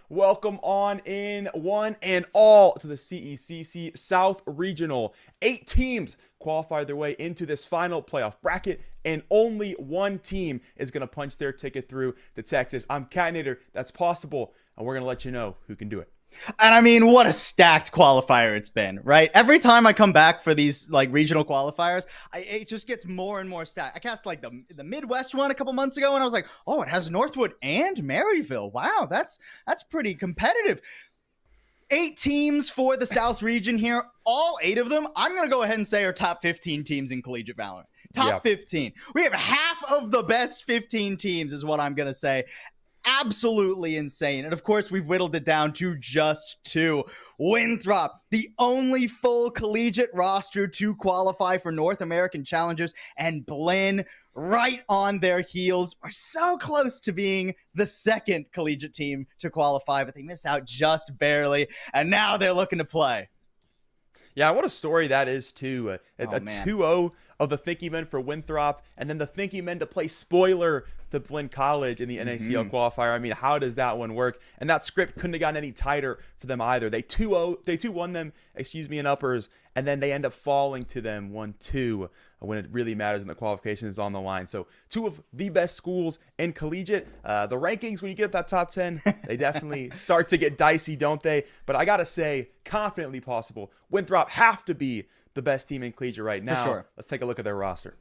Welcome on in, one and all, to the CECC South Regional. 8 teams qualify their way into this final playoff bracket, and only one team is going to punch their ticket through to Texas. I'm Catinator. That's possible, and we're going to let you know who can do it. And I mean, what a stacked qualifier it's been, right? Every time I come back for these like regional qualifiers, it just gets more and more stacked. I cast like the Midwest one a couple months ago, and I was like, oh, it has Northwood and Maryville. Wow, that's pretty competitive. 8 teams for the South region here. All 8 of them, I'm going to go ahead and say, are top 15 teams in collegiate Valorant. Top 15. We have half of the best 15 teams is what I'm going to say. Absolutely insane. And of course, we've whittled it down to just 2. Winthrop, the only full collegiate roster to qualify for North American Challengers, and Blinn right on their heels. Are so close to being the second collegiate team to qualify, but they miss out just barely. And now they're looking to play. Yeah, what a story that is, too. A 2-0 of the Thinking Men for Winthrop, and then the Thinking Men to play spoiler to Blinn College in the NACL qualifier. I mean, how does that one work? And that script couldn't have gotten any tighter for them either. They 2-1 them, in uppers, and then they end up falling to them 1-2 when it really matters and the qualification is on the line. So 2 of the best schools in collegiate. The rankings, when you get that top 10, they definitely start to get dicey, don't they? But I got to say, confidently possible, Winthrop have to be the best team in collegiate right now. For sure. Let's take a look at their roster.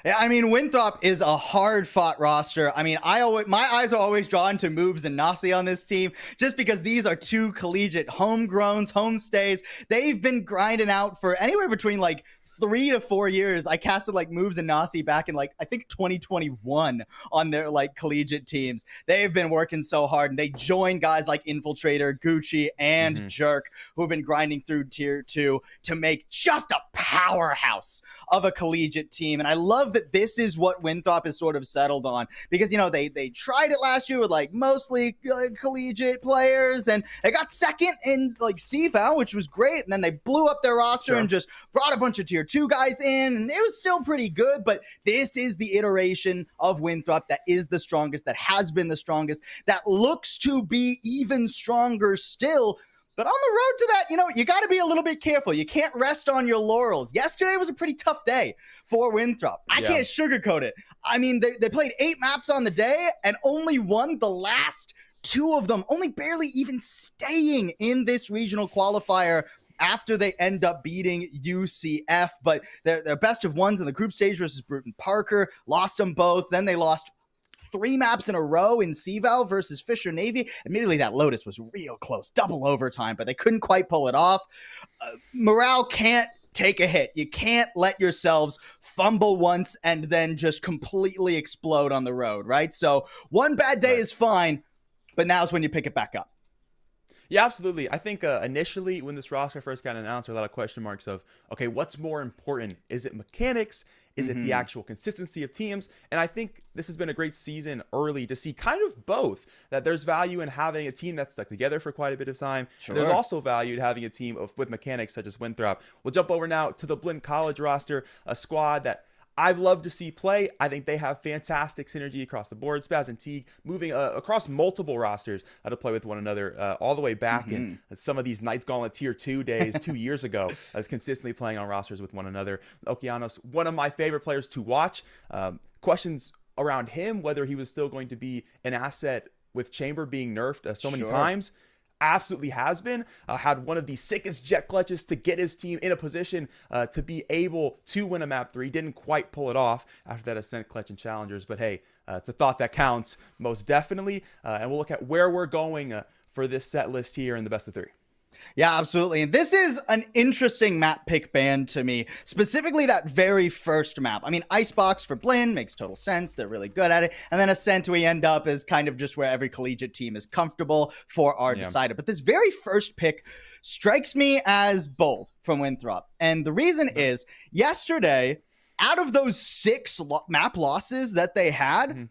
Yeah, I mean, Winthrop is a hard-fought roster. I mean, my eyes are always drawn to Moobs and Nasi on this team, just because these are 2 collegiate homegrowns, homestays. They've been grinding out for anywhere between like 3 to 4 years. I casted like Moobs and Nasi back in like, I think 2021 on their like collegiate teams. They've been working so hard, and they join guys like Infiltrator, Gucci, and Jerk, who have been grinding through tier 2 to make just a powerhouse of a collegiate team. And I love that this is what Winthrop has sort of settled on, because, you know, they tried it last year with like mostly collegiate players, and they got second in like CFAL, which was great. And then they blew up their roster and just brought a bunch of tier 2 guys in, and it was still pretty good. But this is the iteration of Winthrop that is the strongest, that has been the strongest, that looks to be even stronger still. But on the road to that, you know, you got to be a little bit careful. You can't rest on your laurels. Yesterday was a pretty tough day for Winthrop. I can't sugarcoat it. I mean, they played 8 maps on the day and only won the last 2 of them, only barely even staying in this regional qualifier after they end up beating UCF. But their best of ones in the group stage versus Bruton Parker, lost them both. Then they lost 3 maps in a row in CVAL versus Fisher Navy. Admittedly, that Lotus was real close, double overtime, but they couldn't quite pull it off. Morale can't take a hit. You can't let yourselves fumble once and then just completely explode on the road, right? So one bad day is fine, but now's when you pick it back up. Yeah, absolutely. I think initially when this roster first got announced, there were a lot of question marks of, okay, what's more important? Is it mechanics? Is it the actual consistency of teams? And I think this has been a great season early to see kind of both, that there's value in having a team that's stuck together for quite a bit of time. And there's also value in having a team with mechanics such as Winthrop. We'll jump over now to the Blinn College roster, a squad that I've loved to see play. I think they have fantastic synergy across the board. Spaz and Teague moving across multiple rosters to play with one another all the way back in some of these Knights Gauntlet Tier 2 days 2 years ago, consistently playing on rosters with one another. Okeanos, one of my favorite players to watch. Questions around him, whether he was still going to be an asset with Chamber being nerfed so many times. Absolutely has been. Had one of the sickest jet clutches to get his team in a position to be able to win a map 3. Didn't quite pull it off after that Ascent clutch in Challengers, but hey, it's a thought that counts most definitely. And we'll look at where we're going for this set list here in the best of 3. Yeah, absolutely. And this is an interesting map pick band to me, specifically that very first map. I mean, Icebox for Blinn makes total sense. They're really good at it. And then Ascent, we end up is kind of just where every collegiate team is comfortable for our decider. But this very first pick strikes me as bold from Winthrop. And the reason is yesterday, out of those 6 map losses that they had,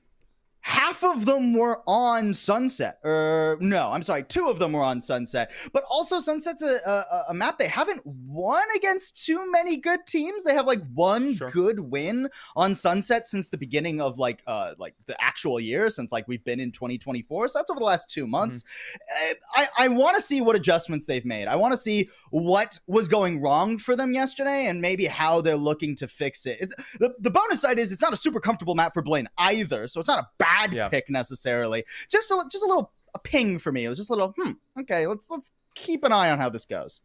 half of them were on Sunset. No, I'm sorry, 2 of them were on Sunset. But also Sunset's a map they haven't won against too many good teams. They have like one good win on Sunset since the beginning of like the actual year, since like we've been in 2024. So that's over the last 2 months. I want to see what adjustments they've made. I want to see what was going wrong for them yesterday and maybe how they're looking to fix it. The bonus side is it's not a super comfortable map for Blaine either, so it's not a bad pick necessarily. Just a little ping for me. It was just a little okay, let's keep an eye on how this goes.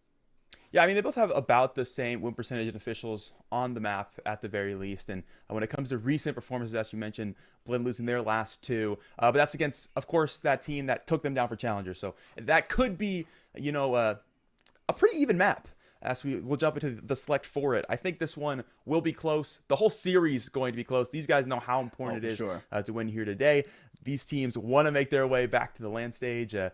Yeah, I mean, they both have about the same win percentage and officials on the map at the very least. And when it comes to recent performances, as you mentioned, Blinn losing their last 2. But that's against, of course, that team that took them down for Challenger. So that could be, you know, a pretty even map. As we'll jump into the select for it. I think this one will be close. The whole series is going to be close. These guys know how important it is to win here today. These teams want to make their way back to the LAN stage. But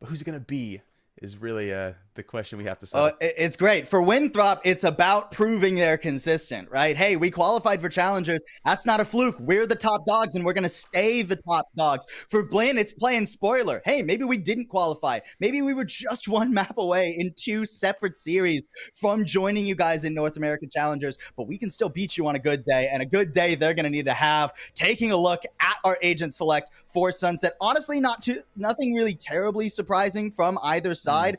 who's it going to be is really the question we have to solve. It's great. For Winthrop, it's about proving they're consistent, right? Hey, we qualified for challengers. That's not a fluke. We're the top dogs, and we're going to stay the top dogs. For Blaine, it's playing spoiler. Hey, maybe we didn't qualify. Maybe we were just 1 map away in 2 separate series from joining you guys in North American Challengers, but we can still beat you on a good day, and a good day they're going to need to have. Taking a look at our agent select for Sunset. Honestly, nothing really terribly surprising from either side.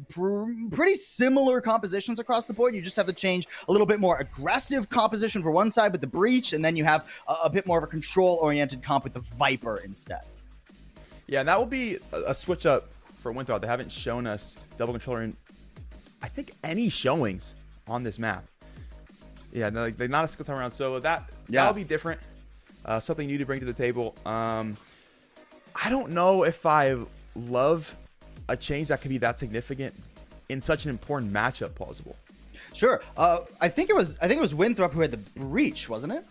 Pretty similar compositions across the board. You just have to change a little bit more aggressive composition for one side with the Breach, and then you have a bit more of a control-oriented comp with the Viper instead. Yeah, and that will be a switch up for Winthrop. They haven't shown us double controller in, I think, any showings on this map. Yeah, no, they're not a skill time around, so that'll be different. Something new to bring to the table. I don't know if I love a change that could be that significant in such an important matchup possible. Sure. I think it was Winthrop who had the Breach, wasn't it?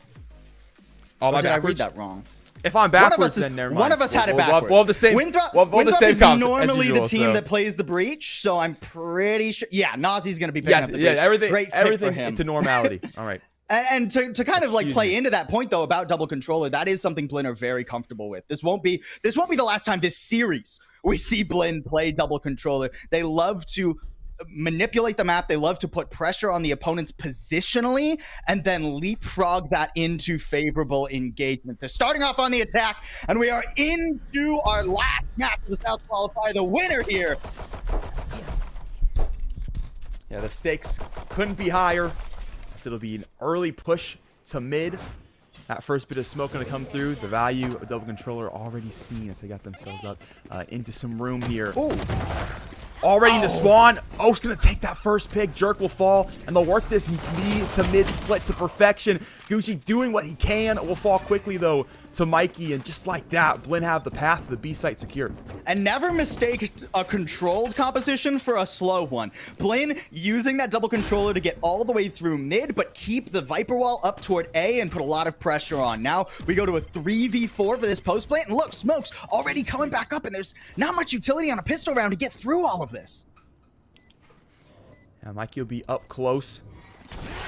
Oh, my did I backwards? read that wrong? If I'm backwards, then never mind. One of us had it backwards. We'll have the same. Winthrop is normally the team that plays the Breach, so I'm pretty sure. Yeah, Nazi's going to be picking up the Breach. Yeah, everything for him. to normality. All right. And to kind of like play into that point though about double controller, that is something Blinn are very comfortable with. This won't be the last time this series we see Blinn play double controller. They love to manipulate the map. They love to put pressure on the opponents positionally and then leapfrog that into favorable engagements. They're starting off on the attack, and we are into our last map of the South Qualifier. The winner here. Yeah, the stakes couldn't be higher. So it'll be an early push to mid. That first bit of smoke going to come through. The value of double controller already seen as they got themselves up into some room here. Ooh. Already into spawn. Oak's going to take that first pick. Jerk will fall, and they'll work this mid split to perfection. Gucci doing what he can. Will fall quickly, though, to Mikey, and just like that, Blinn have the path to the B site secured. And never mistake a controlled composition for a slow one. Blinn using that double controller to get all the way through mid, but keep the Viper wall up toward A and put a lot of pressure on. Now we go to a 3v4 for this post plant, and look, Smoke's already coming back up, and there's not much utility on a pistol round to get through all of this. Yeah, Mikey will be up close.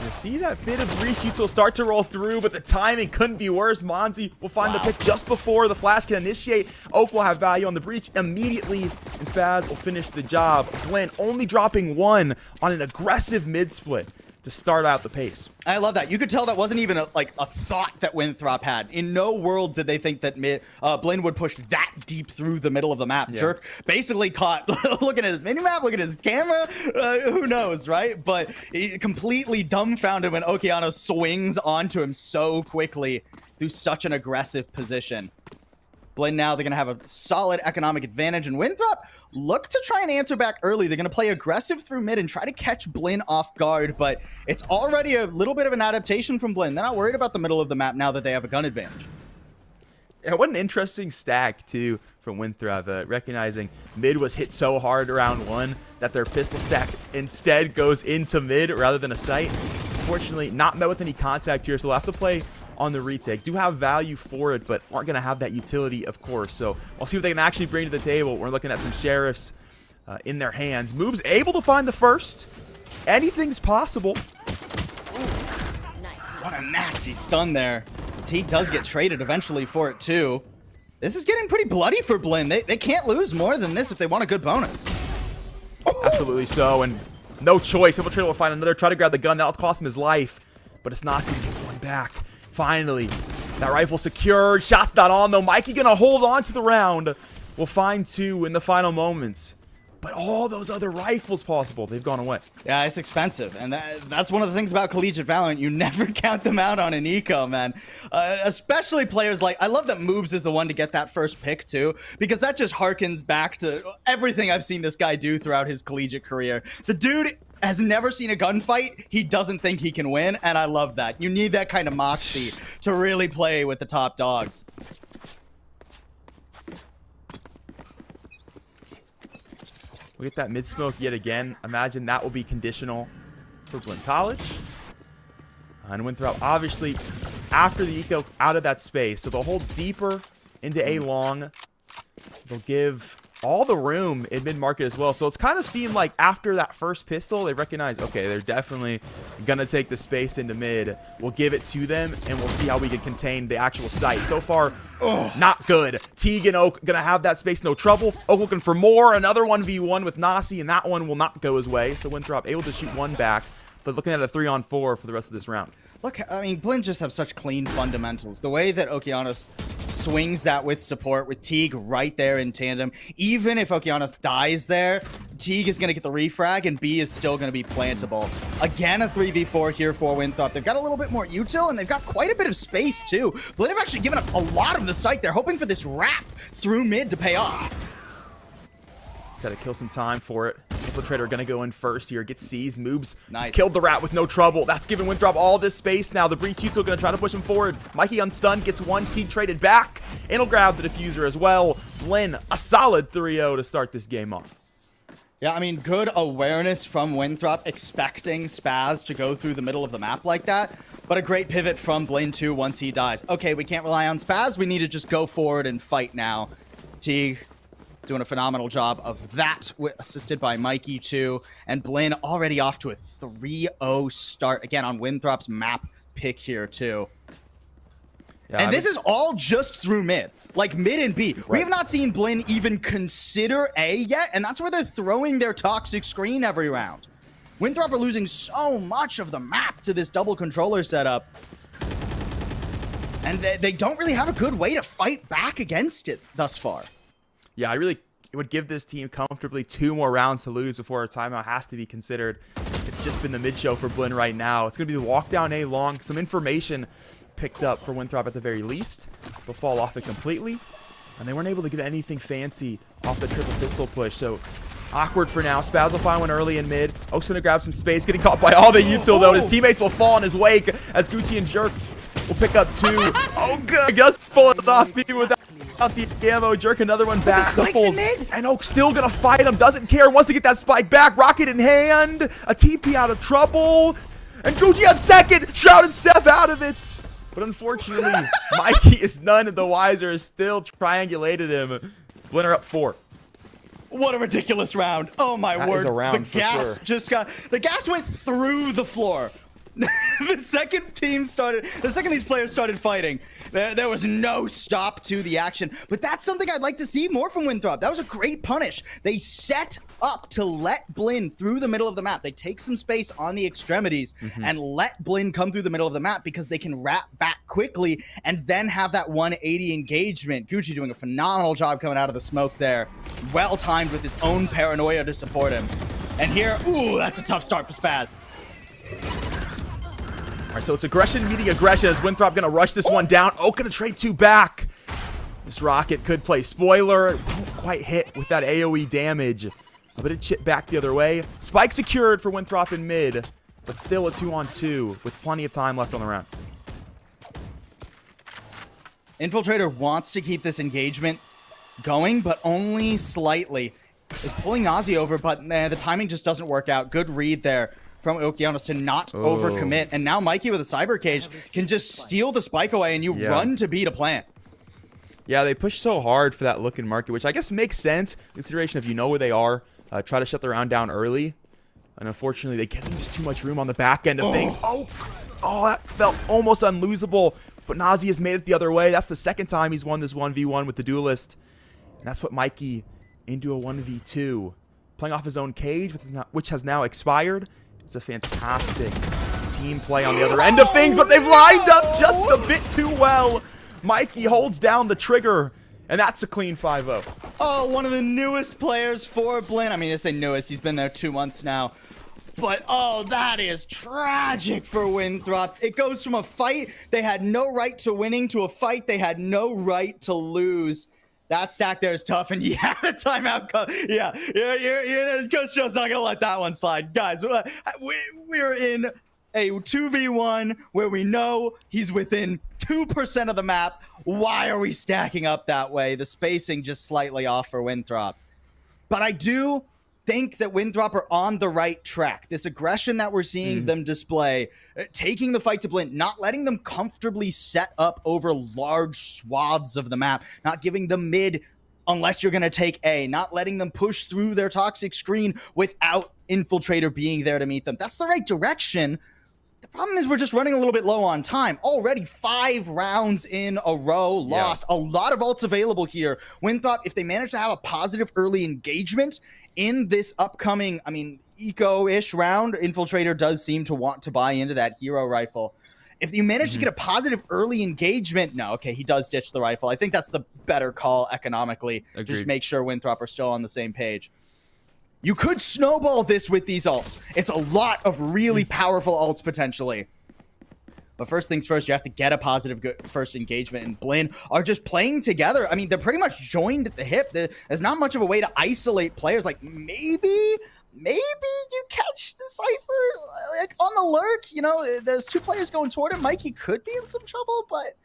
You see that bit of breach util start to roll through, but the timing couldn't be worse. Monzi will find the pick just before the flash can initiate. Oak will have value on the breach immediately, and Spaz will finish the job. Blinn only dropping 1 on an aggressive mid split to start out the pace. I love that. You could tell that wasn't even a thought that Winthrop had. In no world did they think that Blinn would push that deep through the middle of the map. Yeah. Jerk basically caught looking at his minimap, looking at his camera. Who knows, right? But he completely dumbfounded when Okeano swings onto him so quickly through such an aggressive position. Blinn now, they're going to have a solid economic advantage, and Winthrop look to try and answer back early. They're going to play aggressive through mid and try to catch Blinn off guard, but it's already a little bit of an adaptation from Blinn. They're not worried about the middle of the map now that they have a gun advantage. Yeah, what an interesting stack, too, from Winthrop, recognizing mid was hit so hard around 1 that their pistol stack instead goes into mid rather than a site. Unfortunately, not met with any contact here, so they'll have to play on the retake. Do have value for it, but aren't going to have that utility, of course. So we'll see what they can actually bring to the table. We're looking at some sheriffs in their hands. Moves able to find the first. Anything's possible. What a nasty stun there. Teague does get traded eventually for it too. This is getting pretty bloody for Blinn. They can't lose more than this if they want a good bonus. Absolutely so, and no choice. Infiltrator will find another, try to grab the gun. That'll cost him his life, but it's Nasi to get one back. Finally, that rifle secured. Shot's not on, though. Mikey gonna hold on to the round. We'll find 2 in the final moments. But all those other rifles possible, they've gone away. Yeah, it's expensive, and that's one of the things about collegiate Valorant. You never count them out on an eco, man. Especially players like, I love that Moobs is the one to get that first pick too, because that just harkens back to everything I've seen this guy do throughout his collegiate career. The dude has never seen a gunfight. He doesn't think he can win, and I love that. You need that kind of moxie to really play with the top dogs. We get that mid-smoke yet again. Imagine that will be conditional for Blinn College. And Winthrop, obviously, after the eco out of that space, so they'll hold deeper into A long. They'll give all the room in mid-market as well. So it's kind of seemed like after that first pistol, they recognize, okay, they're definitely going to take the space into mid. We'll give it to them, and we'll see how we can contain the actual site. So far, not good. Teague and Oak going to have that space, no trouble. Oak looking for more. Another 1v1 with Nasi, and that one will not go his way. So Winthrop able to shoot one back, but looking at a 3-on-4 for the rest of this round. Look, I mean, Blinn just have such clean fundamentals. The way that Okeanos swings that with support, with Teague right there in tandem. Even if Okeanos dies there, Teague is going to get the refrag, and B is still going to be plantable. Again, a 3v4 here for Winthrop. They've got a little bit more util, and they've got quite a bit of space, too. Blinn have actually given up a lot of the site. They're hoping for this wrap through mid to pay off. Got to kill some time for it. Infiltrator gonna go in first here. Gets seized, moves. Nice. He's killed the rat with no trouble. That's giving Winthrop all this space now. The Breach util gonna try to push him forward. Mikey unstunned, gets one. Teague traded back. And he'll grab the diffuser as well. Blinn, a solid 3-0 to start this game off. Yeah, I mean, good awareness from Winthrop, expecting Spaz to go through the middle of the map like that. But a great pivot from Blinn too once he dies. Okay, we can't rely on Spaz. We need to just go forward and fight now. Teague doing a phenomenal job of that, assisted by Mikey too. And Blinn already off to a 3-0 start, again, on Winthrop's map pick here too. Yeah, and this is all just through mid, like mid and B. Right. We have not seen Blinn even consider A yet, and that's where they're throwing their toxic screen every round. Winthrop are losing so much of the map to this double controller setup. And they don't really have a good way to fight back against it thus far. Yeah, it would give this team comfortably 2 more rounds to lose before a timeout has to be considered. It's just been the mid show for Blinn right now. It's going to be the walk down A long. Some information picked up for Winthrop at the very least. They'll fall off it completely. And they weren't able to get anything fancy off the triple pistol push. So awkward for now. Spaz will find one early in mid. Oak's going to grab some space. Getting caught by all the util though. His teammates will fall in his wake as Gucci and Jerk will pick up 2. Oh, good. Just pull it off without the ammo. Jerk another one back. And Oak's still gonna fight him. Doesn't care. Wants to get that spike back. Rocket in hand. A TP out of trouble. And Gucci on second. Shroud and Steph out of it. But unfortunately, Mikey is none of the wiser. Is still triangulated him. Blinn are up 4. What a ridiculous round. Oh my word. Is a round the gas sure. just got, the gas went through the floor. The second these players started fighting, there was no stop to the action. But that's something I'd like to see more from Winthrop. That was a great punish. They set up to let Blinn through the middle of the map. They take some space on the extremities and let Blinn come through the middle of the map because they can wrap back quickly and then have that 180 engagement. Gucci doing a phenomenal job coming out of the smoke there. Well timed with his own paranoia to support him. And here, ooh, that's a tough start for Spaz. All right, so it's aggression meeting aggression as Winthrop going to rush this one down. Oak going to trade 2 back. This rocket could play spoiler. Won't quite hit with that AoE damage. But it chipped back the other way. Spike secured for Winthrop in mid, but still a 2-on-2 with plenty of time left on the round. Infiltrator wants to keep this engagement going, but only slightly. Is pulling Nazi over, but the timing just doesn't work out. Good read there from Okeanos to not overcommit. And now Mikey with a cyber cage can just steal the spike away and you run to B to plant. Yeah, they push so hard for that look in market, which I guess makes sense. Consideration if you know where they are, try to shut the round down early. And unfortunately, they get them just too much room on the back end of things. Oh, Oh, that felt almost unlosable. But Nazi has made it the other way. That's the second time he's won this 1v1 with the Duelist. And that's put Mikey into a 1v2. Playing off his own cage, which has now expired. It's a fantastic team play on the other end of things, but they've lined up just a bit too well. Mikey holds down the trigger, and that's a clean 5-0. Oh, one of the newest players for Blinn. I mean, I say newest. He's been there 2 months now. But, oh, that is tragic for Winthrop. It goes from a fight they had no right to winning to a fight they had no right to lose. That stack there is tough, and yeah, the timeout. Coach Joe's not gonna let that one slide, guys. We're in a 2v1 where we know he's within 2% of the map. Why are we stacking up that way? The spacing just slightly off for Winthrop, but I do think that Winthrop are on the right track. This aggression that we're seeing them display, taking the fight to Blinn, not letting them comfortably set up over large swaths of the map, not giving them mid unless you're going to take A, not letting them push through their toxic screen without Infiltrator being there to meet them. That's the right direction. The problem is we're just running a little bit low on time. Already 5 rounds in a row lost. Yeah. A lot of ults available here. Winthrop, if they manage to have a positive early engagement in this upcoming, I mean, eco-ish round, Infiltrator does seem to want to buy into that hero rifle. If you manage to get a positive early engagement, no, okay, he does ditch the rifle. I think that's the better call economically. Agreed. Just make sure Winthrop are still on the same page. You could snowball this with these ults. It's a lot of really powerful ults potentially. But first things first, you have to get a positive good first engagement, and Blinn are just playing together. I mean, they're pretty much joined at the hip. There's not much of a way to isolate players. Like, maybe you catch the Cypher like on the lurk. You know, there's 2 players going toward him. Mikey could be in some trouble, but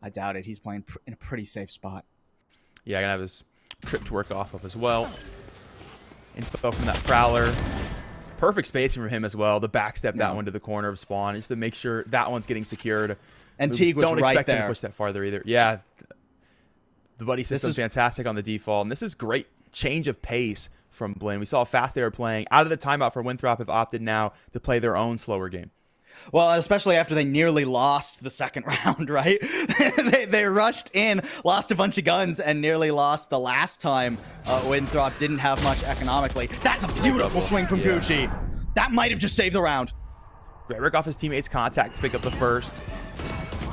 I doubt it. He's playing in a pretty safe spot. Yeah, gonna have his trip to work off of as well. Info from that Prowler. Perfect spacing for him as well. The backstep that one to the corner of spawn just to make sure that one's getting secured. And Teague was don't right expect there. him to push that farther either. Yeah, the buddy system's fantastic on the default, and this is great change of pace from Blinn. We saw how fast they were playing. Out of the timeout for Winthrop have opted now to play their own slower game. Well, especially after they nearly lost the second round, right? they rushed in, lost a bunch of guns, and nearly lost the last time Winthrop didn't have much economically. That's a beautiful swing from Gucci. That might have just saved the round. Great off his teammates' contact to pick up the first.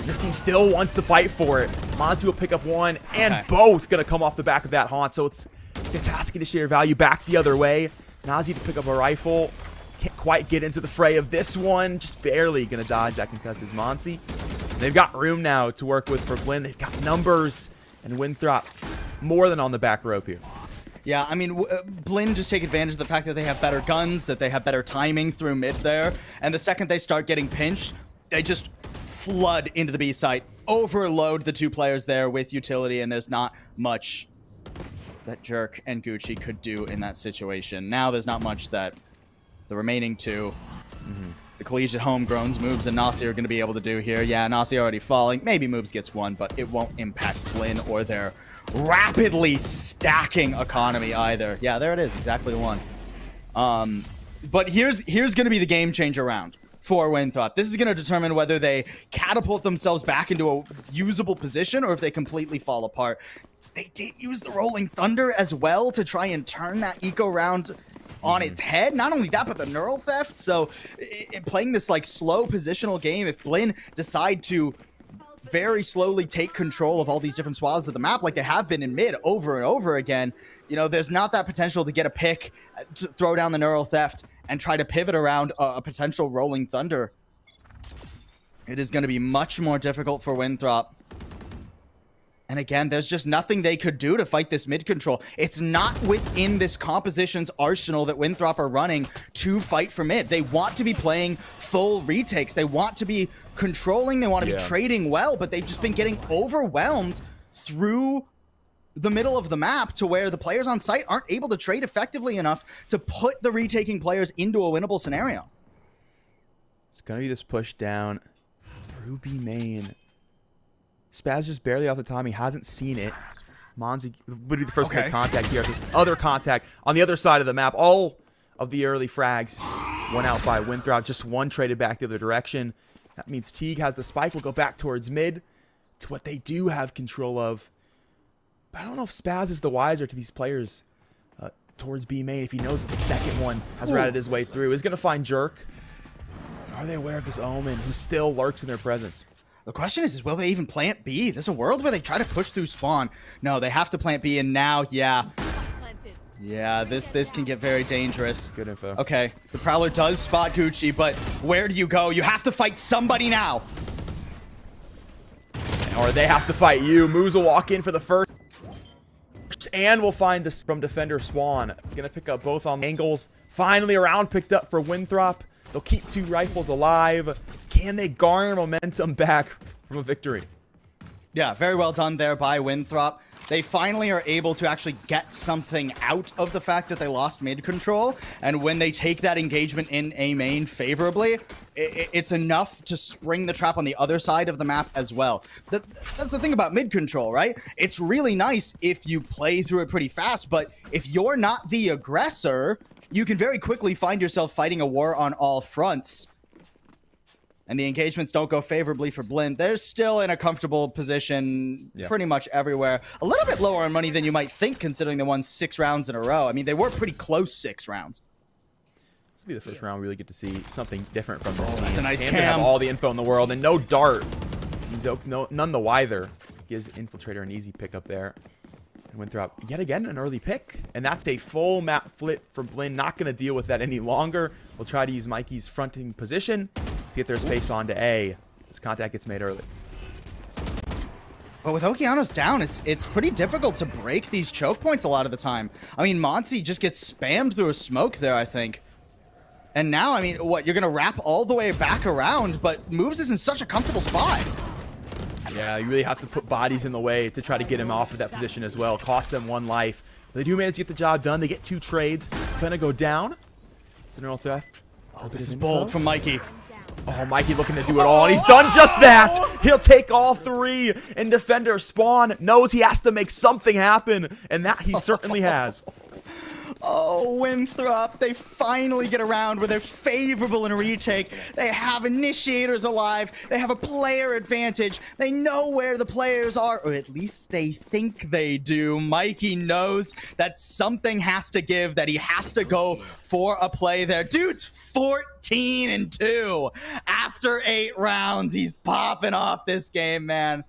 This team still wants to fight for it. Monty will pick up one, and both going to come off the back of that haunt, so it's fantastic to share value back the other way. Nazi to pick up a rifle. Can't quite get into the fray of this one. Just barely going to dodge that concusses Monsi. They've got room now to work with for Blinn. They've got numbers, and Winthrop more than on the back rope here. Yeah, I mean, Blinn just take advantage of the fact that they have better guns, that they have better timing through mid there. And the second they start getting pinched, they just flood into the B site, overload the 2 players there with utility, and there's not much that Jerk and Gucci could do in that situation. Now there's not much that the remaining 2, the collegiate homegrowns, Moobs and Nasi are going to be able to do here. Yeah, Nasi already falling. Maybe Moobs gets 1, but it won't impact Blinn or their rapidly stacking economy either. Yeah, there it is. Exactly 1. But here's going to be the game changer round for Winthrop. This is going to determine whether they catapult themselves back into a usable position or if they completely fall apart. They did use the Rolling Thunder as well to try and turn that eco round on its head. Not only that, but the neural theft. So playing this like slow positional game, if Blinn decide to very slowly take control of all these different swaths of the map like they have been in mid over and over again, you know, there's not that potential to get a pick, to throw down the neural theft, and try to pivot around a potential Rolling Thunder. It is going to be much more difficult for Winthrop. And again, there's just nothing they could do to fight this mid control. It's not within this composition's arsenal that Winthrop are running to fight for mid. They want to be playing full retakes. They want to be controlling. They want to be trading well, but they've just been getting overwhelmed through the middle of the map to where the players on site aren't able to trade effectively enough to put the retaking players into a winnable scenario. It's going to be this push down through B main. Spaz just barely off the time. He hasn't seen it. Monzi would be the first to make contact here. This other contact on the other side of the map. All of the early frags went out by Winthrop. Just 1 traded back the other direction. That means Teague has the spike. Will go back towards mid to what they do have control of. But I don't know if Spaz is the wiser to these players towards B main if he knows that the second one has ratted his way through. He's going to find Jerk. Are they aware of this Omen who still lurks in their presence? The question is will they even plant B? There's a world where they try to push through spawn. No, they have to plant B, and now, yeah, this can get very dangerous. Good info. Okay, the Prowler does spot Gucci, but where do you go? You have to fight somebody now. Or they have to fight you. Moose will walk in for the first. And we'll find this from Defender Swan. Gonna pick up both on angles. Finally, a round picked up for Winthrop. They'll keep 2 rifles alive. Can they garner momentum back from a victory? Yeah, very well done there by Winthrop. They finally are able to actually get something out of the fact that they lost mid control. And when they take that engagement in A main favorably, it's enough to spring the trap on the other side of the map as well. That's the thing about mid control, right? It's really nice if you play through it pretty fast, but if you're not the aggressor, you can very quickly find yourself fighting a war on all fronts. And the engagements don't go favorably for Blind. They're still in a comfortable position pretty much everywhere. A little bit lower on money than you might think, considering they won 6 rounds in a row. I mean, they were pretty close 6 rounds. This will be the first round we really get to see something different from this team. That's a nice Cam cam. have all the info in the world, and no dart. None the wiser. Gives Infiltrator an easy pick up there. And Winthrop, yet again, an early pick. And that's a full map flip for Blinn. Not going to deal with that any longer. We'll try to use Mikey's fronting position to get their space onto A. This contact gets made early. But with Okeanos down, it's pretty difficult to break these choke points a lot of the time. I mean, Monty just gets spammed through a smoke there, I think. And now, I mean, what, you're going to wrap all the way back around, but Moves is in such a comfortable spot. Yeah, you really have to put bodies in the way to try to get him off of that position as well. Cost them 1 life. But they do manage to get the job done. They get 2 trades. Gonna go down. It's an earl theft. Oh, this is bold from Mikey. Oh, Mikey looking to do it all, and he's done just that. He'll take all 3, and Defender Spawn knows he has to make something happen, and that he certainly has. Oh, Winthrop, they finally get around where they're favorable in a retake. They have initiators alive. They have a player advantage. They know where the players are, or at least they think they do. Mikey knows that something has to give, that he has to go for a play there. Dude's 14-2. After 8 rounds, he's popping off this game, man.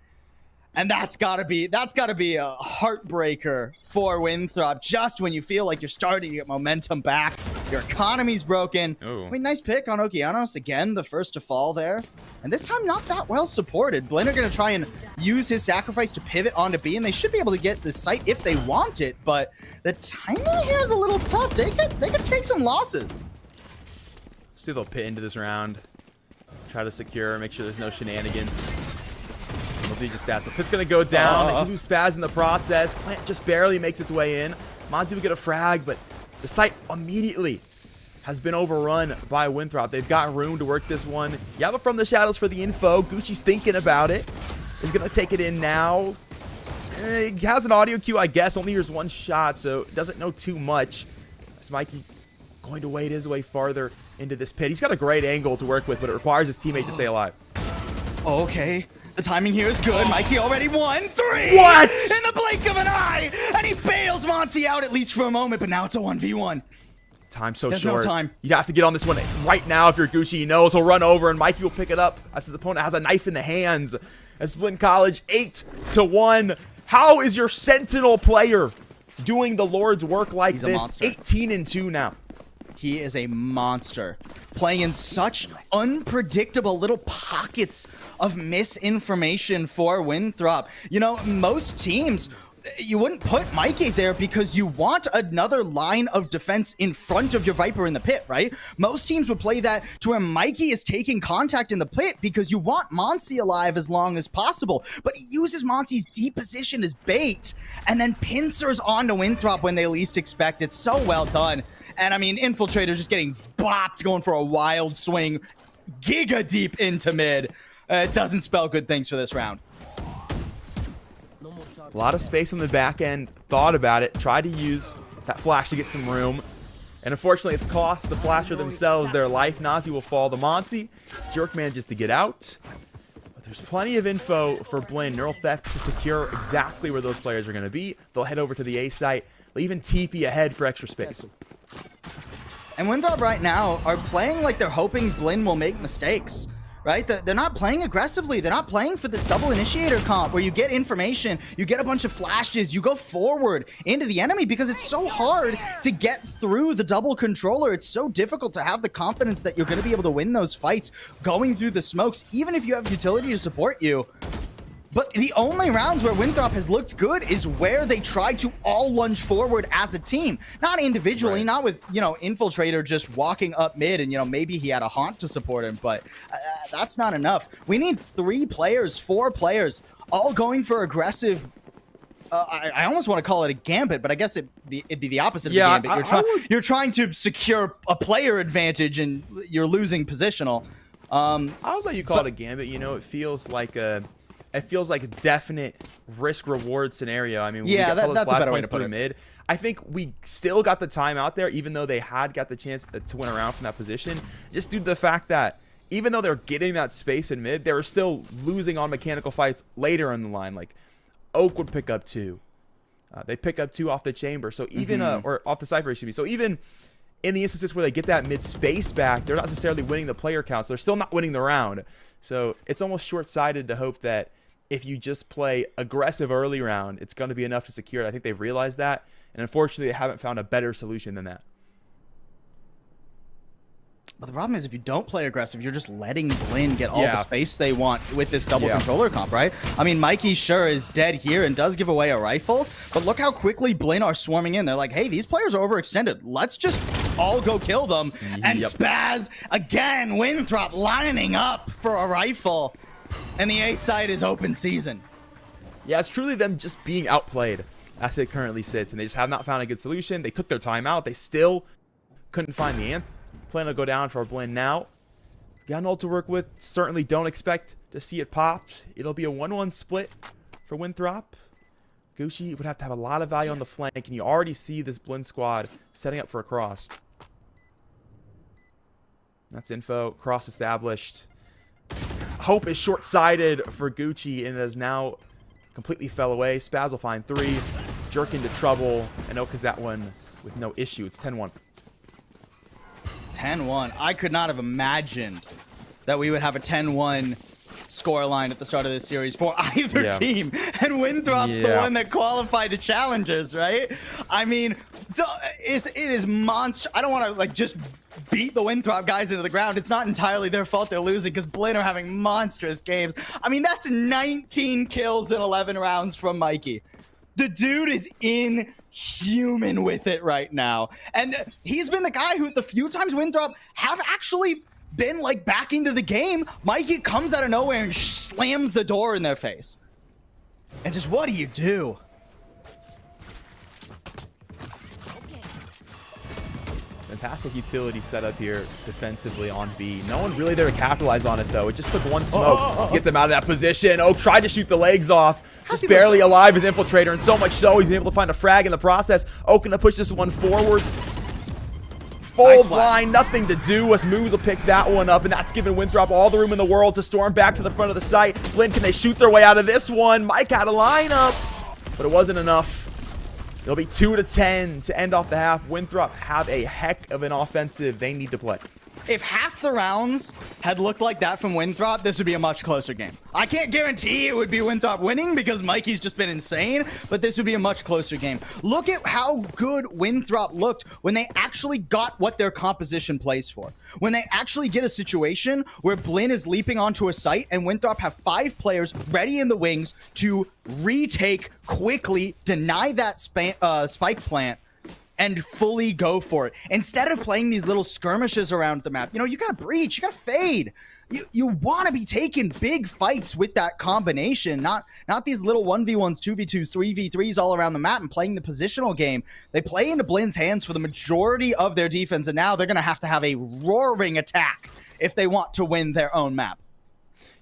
And that's gotta be a heartbreaker for Winthrop. Just when you feel like you're starting to get momentum back, your economy's broken. Ooh. I mean, nice pick on Okeanos. Again, the first to fall there. And this time, not that well supported. Blinn are gonna try and use his sacrifice to pivot onto B, and they should be able to get the site if they want it. But the timing here is a little tough. They could take some losses. See, they'll pit into this round. Try to secure, make sure there's no shenanigans. Just stats. So Pit's gonna go down. They lose Spaz in the process. Plant just barely makes its way in. Monty will get a frag, but the site immediately has been overrun by Winthrop. They've got room to work this one. Yaba from the shadows for the info. Gucci's thinking about it. He's gonna take it in now. He has an audio cue, I guess. Only hears 1 shot, so doesn't know too much. Is Mikey going to wade his way farther into this pit? He's got a great angle to work with, but it requires his teammate to stay alive. Okay. The timing here is good. Mikey already won 3! What? In the blink of an eye! And he bails Monty out at least for a moment, but now it's a 1v1. Time so There's short. no time. You have to get on this one right now if you're Gucci. He knows he'll run over, and Mikey will pick it up as his opponent has a knife in the hands. As Blinn College 8-1. How is your Sentinel player doing the Lord's work like He's a this? monster. 18-2 now. He is a monster, playing in such unpredictable little pockets of misinformation for Winthrop. You know, most teams, you wouldn't put Mikey there because you want another line of defense in front of your Viper in the pit, right? Most teams would play that to where Mikey is taking contact in the pit because you want Monty alive as long as possible. But he uses Monty's deep position as bait and then pincers onto Winthrop when they least expect it. So well done. And I mean, Infiltrator's just getting bopped, going for a wild swing, giga deep into mid. It doesn't spell good things for this round. A lot of space on the back end. Thought about it. Tried to use that flash to get some room. And unfortunately, it's cost the Flasher themselves their life. Nazi will fall. The Monty. Jerk manages to get out. But there's plenty of info for Blinn. Neural Theft to secure exactly where those players are going to be. They'll head over to the A site. They'll even TP ahead for extra space. And Winthrop right now are playing like they're hoping Blinn will make mistakes. Right? They're not playing aggressively. They're not playing for this double initiator comp where you get information, you get a bunch of flashes, you go forward into the enemy because it's so hard to get through the double controller. It's so difficult to have the confidence that you're going to be able to win those fights going through the smokes, even if you have utility to support you. But the only rounds where Winthrop has looked good is where they try to all lunge forward as a team. Not individually, not with, Infiltrator just walking up mid and, maybe he had a haunt to support him, but that's not enough. We need 3 players, 4 players, all going for aggressive. I almost want to call it a gambit, but I guess it'd be the opposite of a gambit. You're trying to secure a player advantage and you're losing positional. I would let you call it a gambit. It feels like a definite risk-reward scenario. I mean, we got all those flash points through mid. I think we still got the time out there, even though they had got the chance to win around from that position, just due to the fact that even though they're getting that space in mid, they were still losing on mechanical fights later in the line. Like, Oak would pick up 2. They pick up 2 off the chamber, so even or off the Cypher, excuse me. So even in the instances where they get that mid space back, they're not necessarily winning the player count, so they're still not winning the round. So it's almost short-sighted to hope that if you just play aggressive early round, it's going to be enough to secure it. I think they've realized that, and unfortunately, they haven't found a better solution than that. But the problem is, if you don't play aggressive, you're just letting Blinn get all the space they want with this double controller comp, right? I mean, Mikey sure is dead here and does give away a rifle, but look how quickly Blinn are swarming in. They're like, hey, these players are overextended. Let's just all go kill them. And Spaz, again, Winthrop lining up for a rifle. And the A side is open season. Yeah, it's truly them just being outplayed as it currently sits, and they just have not found a good solution. They took their time out. They still couldn't find the Anth. Plan to go down for Blinn now. Got an ult to work with. Certainly don't expect to see it popped. It'll be a 1-1 split for Winthrop. Gucci would have to have a lot of value on the flank, and you already see this Blinn squad setting up for a cross. That's info. Cross established. Hope is short-sighted for Gucci, and it has now completely fell away. Spaz will find 3. Jerk into trouble, and Oak has that one with no issue. It's 10-1. 10-1. I could not have imagined that we would have a 10-1 scoreline at the start of this series for either team. And Winthrop's the one that qualified to challengers, right? I mean, it is monster. I don't want to just beat the Winthrop guys into the ground. It's not entirely their fault they're losing because Blinn are having monstrous games. I mean, that's 19 kills in 11 rounds from Mikey. The dude is inhuman with it right now. And he's been the guy who, the few times Winthrop have actually been back into the game, Mikey comes out of nowhere and slams the door in their face. And just, what do you do? Fantastic utility setup here defensively on B. No one really there to capitalize on it, though. It just took one smoke to get them out of that position. Oak tried to shoot the legs off. Just barely alive as Infiltrator, and so much so he's been able to find a frag in the process. Oak gonna push this one forward. Full blind, nothing to do. As Moves will pick that one up, and that's giving Winthrop all the room in the world to storm back to the front of the site. Blinn, can they shoot their way out of this one? Mike had a lineup, but it wasn't enough. It'll be 2-10 to end off the half. Winthrop have a heck of an offensive they need to play. If half the rounds had looked like that from Winthrop, this would be a much closer game. I can't guarantee it would be Winthrop winning because Mikey's just been insane, but this would be a much closer game. Look at how good Winthrop looked when they actually got what their composition plays for. When they actually get a situation where Blinn is leaping onto a site and Winthrop have 5 players ready in the wings to retake quickly, deny that spike plant, and fully go for it. Instead of playing these little skirmishes around the map, you gotta breach, you gotta fade. You want to be taking big fights with that combination, not these little 1v1s, 2v2s, 3v3s all around the map and playing the positional game. They play into Blinn's hands for the majority of their defense, and now they're gonna have to have a roaring attack if they want to win their own map.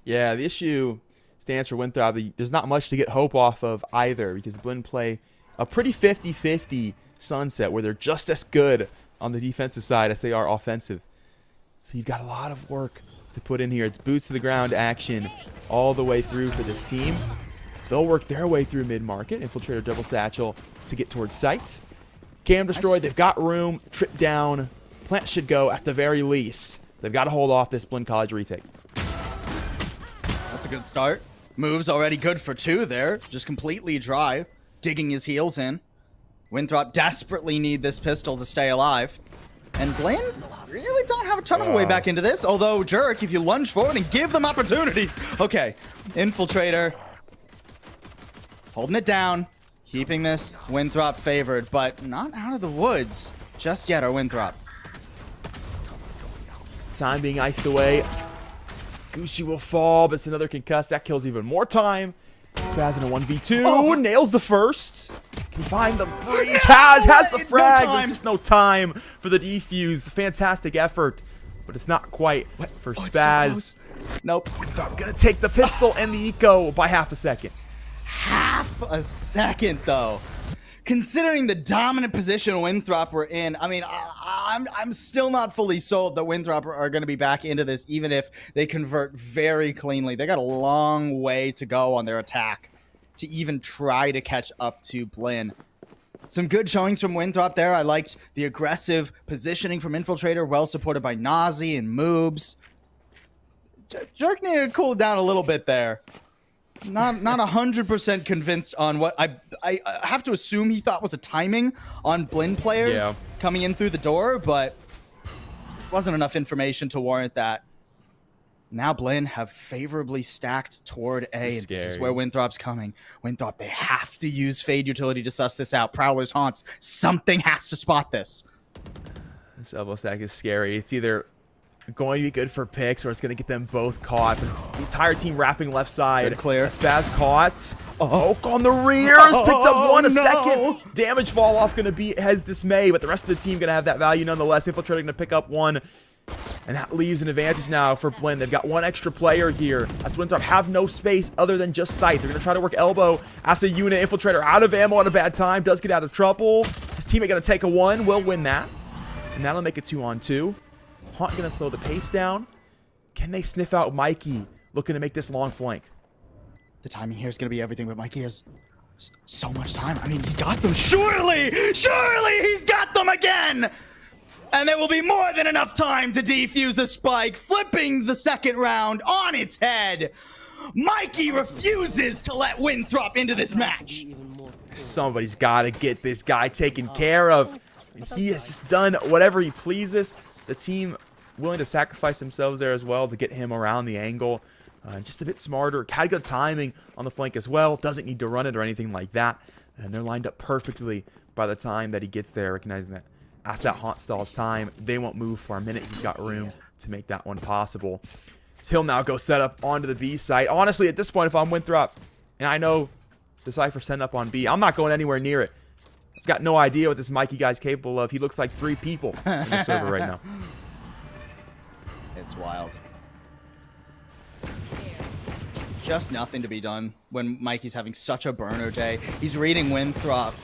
Yeah, the issue stands for Winthrop. There's not much to get hope off of either because Blinn play a pretty 50-50 Sunset where they're just as good on the defensive side as they are offensive. So you've got a lot of work to put in here. It's boots to the ground action all the way through for this team. They'll work their way through mid-market. Infiltrator double satchel to get towards site. Cam destroyed. They've got room. Trip down. Plant should go at the very least. They've got to hold off this Blinn College retake. That's a good start. Moves already good for 2 there. Just completely dry. Digging his heels in. Winthrop desperately need this pistol to stay alive. And Blinn really don't have a ton of way back into this. Although, Jerk, if you lunge forward and give them opportunities. Okay, Infiltrator. Holding it down. Keeping this Winthrop favored, but not out of the woods just yet, are Winthrop. Time being iced away. Gucci will fall, but it's another concuss. That kills even more time. Spaz in a 1v2. Nails the first. Can find the breach. Has the frag. There's just no time for the defuse. Fantastic effort, but it's not quite for Spaz. So nope. I'm going to take the pistol and the eco by half a second. Half a second, though. Considering the dominant position Winthrop were in, I mean, I'm still not fully sold that Winthrop are going to be back into this, even if they convert very cleanly. They got a long way to go on their attack to even try to catch up to Blinn. Some good showings from Winthrop there. I liked the aggressive positioning from Infiltrator, well supported by Nazi and Moobs. Jerk needed to cool down a little bit there. Not 100% convinced on what I have to assume he thought was a timing on Blinn players coming in through the door, but wasn't enough information to warrant that. Now Blinn have favorably stacked toward A, and this is where Winthrop's coming. Winthrop, they have to use Fade Utility to suss this out. Prowler's Haunts, something has to spot this. This elbow stack is scary. It's either going to be good for picks or it's going to get them both caught, but it's the entire team wrapping left side. Good clear. Spaz caught. Oak on the rears. Picked up one a second. Damage fall off going to be Hez Dismay, but the rest of the team going to have that value nonetheless. Infiltrator going to pick up one. And that leaves an advantage now for Blinn. They've got one extra player here. As Winthrop have no space other than just sight. They're going to try to work elbow as a unit. Infiltrator out of ammo at a bad time. Does get out of trouble. His teammate going to take a 1. Will win that. And that'll make it 2-on-2. Haunt going to slow the pace down. Can they sniff out Mikey looking to make this long flank? The timing here is going to be everything, but Mikey has so much time. I mean, he's got them. Surely he's got them again. And there will be more than enough time to defuse a spike, flipping the second round on its head. Mikey refuses to let Winthrop into this match. Somebody's got to get this guy taken care of. And he has just done whatever he pleases. The team willing to sacrifice themselves there as well to get him around the angle. Just a bit smarter. Had good timing on the flank as well. Doesn't need to run it or anything like that. And they're lined up perfectly by the time that he gets there, recognizing that as that Haunt stalls time, they won't move for a minute. He's got room to make that one possible. So he'll now go set up onto the B site. Honestly, at this point, if I'm Winthrop, and I know the Cypher sent up on B, I'm not going anywhere near it. I've got no idea what this Mikey guy's capable of. He looks like 3 people on the server right now. It's wild. Just nothing to be done when Mikey's having such a burner day. He's reading Winthrop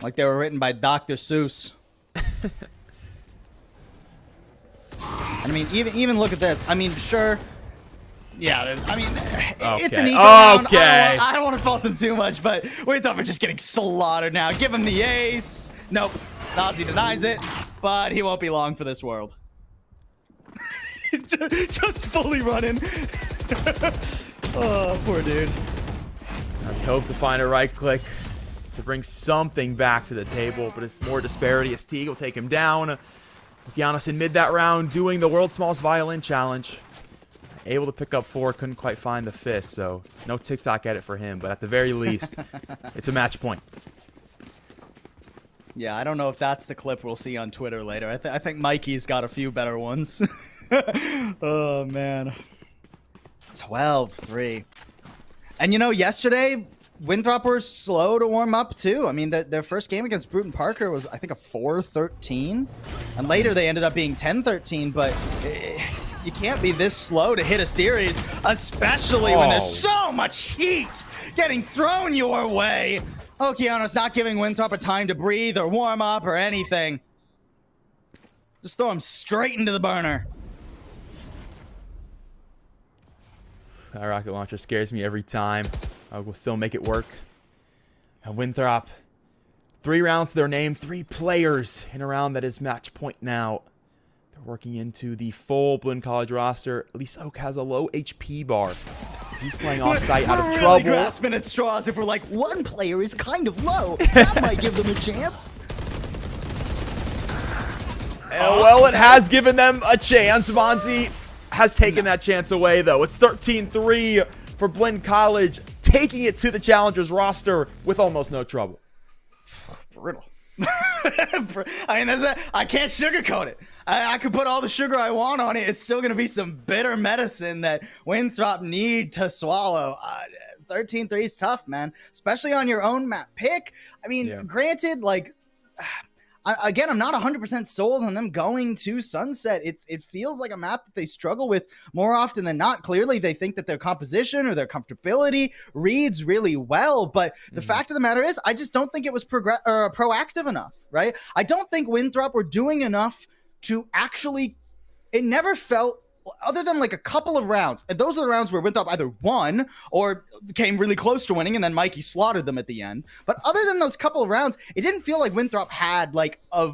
like they were written by Dr. Seuss. I mean, even look at this. I mean, sure. Yeah, I mean, it's an eco round. I don't want to fault him too much, but Winthrop are just getting slaughtered now. Give him the ace. Nope. Nazi denies it, but he won't be long for this world. He's just fully running. Oh, poor dude. Let's hope to find a right click to bring something back to the table, but it's more disparity as Teague will take him down. Giannis in mid that round doing the world's smallest violin challenge. Able to pick up 4, couldn't quite find the 5th, so no TikTok edit for him, but at the very least, it's a match point. Yeah, I don't know if that's the clip we'll see on Twitter later. I think Mikey's got a few better ones. Oh, man. 12-3. And, you know, yesterday, Winthrop were slow to warm up, too. I mean, their first game against Bruton Parker was, I think, a 4-13. And later, they ended up being 10-13, but you can't be this slow to hit a series, especially when there's so much heat getting thrown your way. Okeano's not giving Winthrop a time to breathe or warm up or anything. Just throw him straight into the burner. That rocket launcher scares me every time. We'll still make it work. And Winthrop, 3 rounds to their name, 3 players in a round that is match point now. They're working into the full Blinn College roster. At least Oak has a low HP bar. He's playing off-site out of really trouble. Grasping at straws if we're like, one player is kind of low. That might give them a chance. Well, it has given them a chance. Monzi has taken that chance away, though. It's 13-3 for Blinn College, taking it to the Challengers roster with almost no trouble. Brutal. I mean, I can't sugarcoat it. I could put all the sugar I want on it. It's still going to be some bitter medicine that Winthrop need to swallow. 13-3 is tough, man, especially on your own map pick. I mean, granted, like, again, I'm not 100% sold on them going to Sunset. It feels like a map that they struggle with more often than not. Clearly, they think that their composition or their comfortability reads really well. But the fact of the matter is, I just don't think it was proactive enough, right? I don't think Winthrop were doing enough to actually – it never felt – other than like a couple of rounds, and those are the rounds where Winthrop either won or came really close to winning, and then Mikey slaughtered them at the end. But other than those couple of rounds, it didn't feel like Winthrop had like a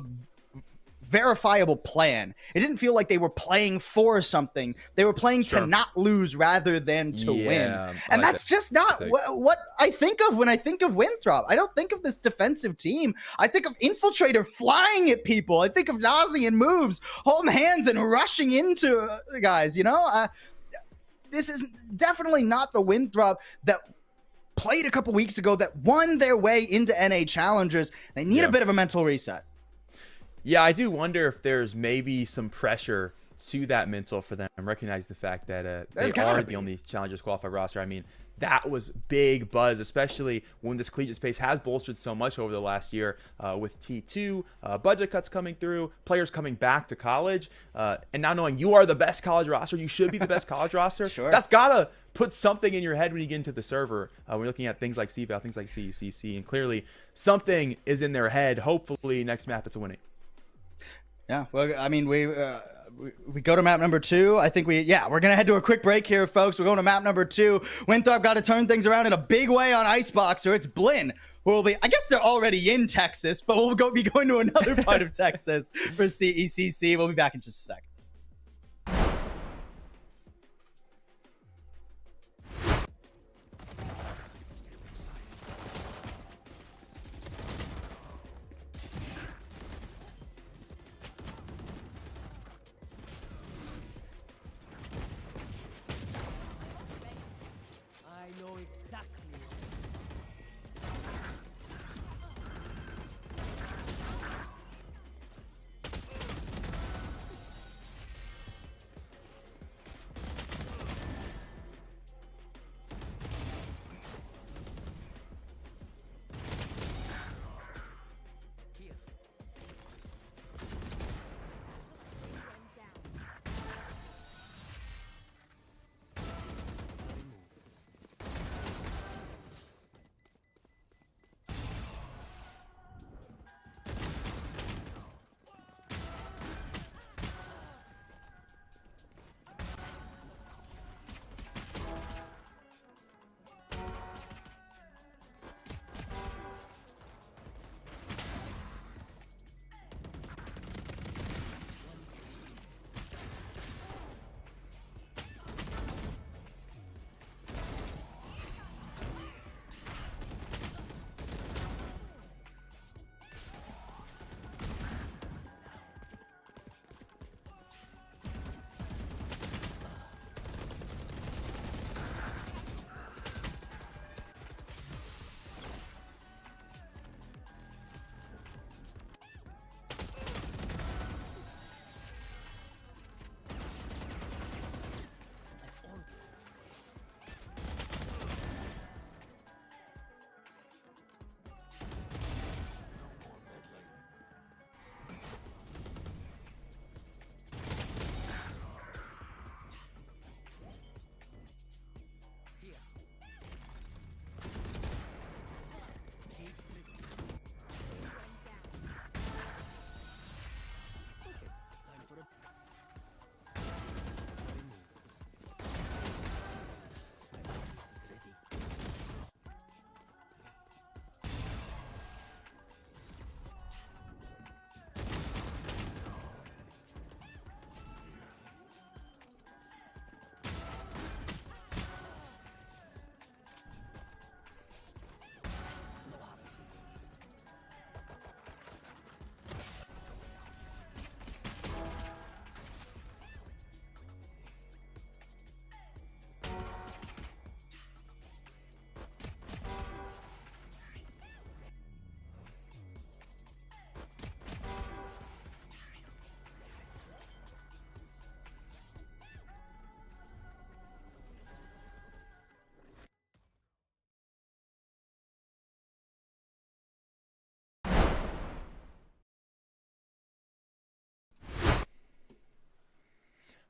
verifiable plan. It didn't feel like they were playing for something. They were playing to not lose rather than to win. And that's just not what I think of when I think of Winthrop. I don't think of this defensive team. I think of Infiltrator flying at people. I think of Nazi and Moves holding hands and rushing into guys, you know? This is definitely not the Winthrop that played a couple weeks ago that won their way into NA Challengers. They need a bit of a mental reset. Yeah, I do wonder if there's maybe some pressure to that mental for them. Recognize the fact that they are the only Challengers qualified roster. I mean, that was big buzz, especially when this collegiate space has bolstered so much over the last year with T2, budget cuts coming through, players coming back to college, and now knowing you are the best college roster, you should be the best college roster. That's got to put something in your head when you get into the server. We're looking at things like CVAL, things like CECC, and clearly something is in their head. Hopefully next map it's a winning. Yeah, well, I mean, we go to map number 2. I think we're going to head to a quick break here, folks. We're going to map number 2. Winthrop got to turn things around in a big way on Iceboxer. It's Blinn, who will be, I guess they're already in Texas, but we'll be going to another part of Texas for CECC. We'll be back in just a second.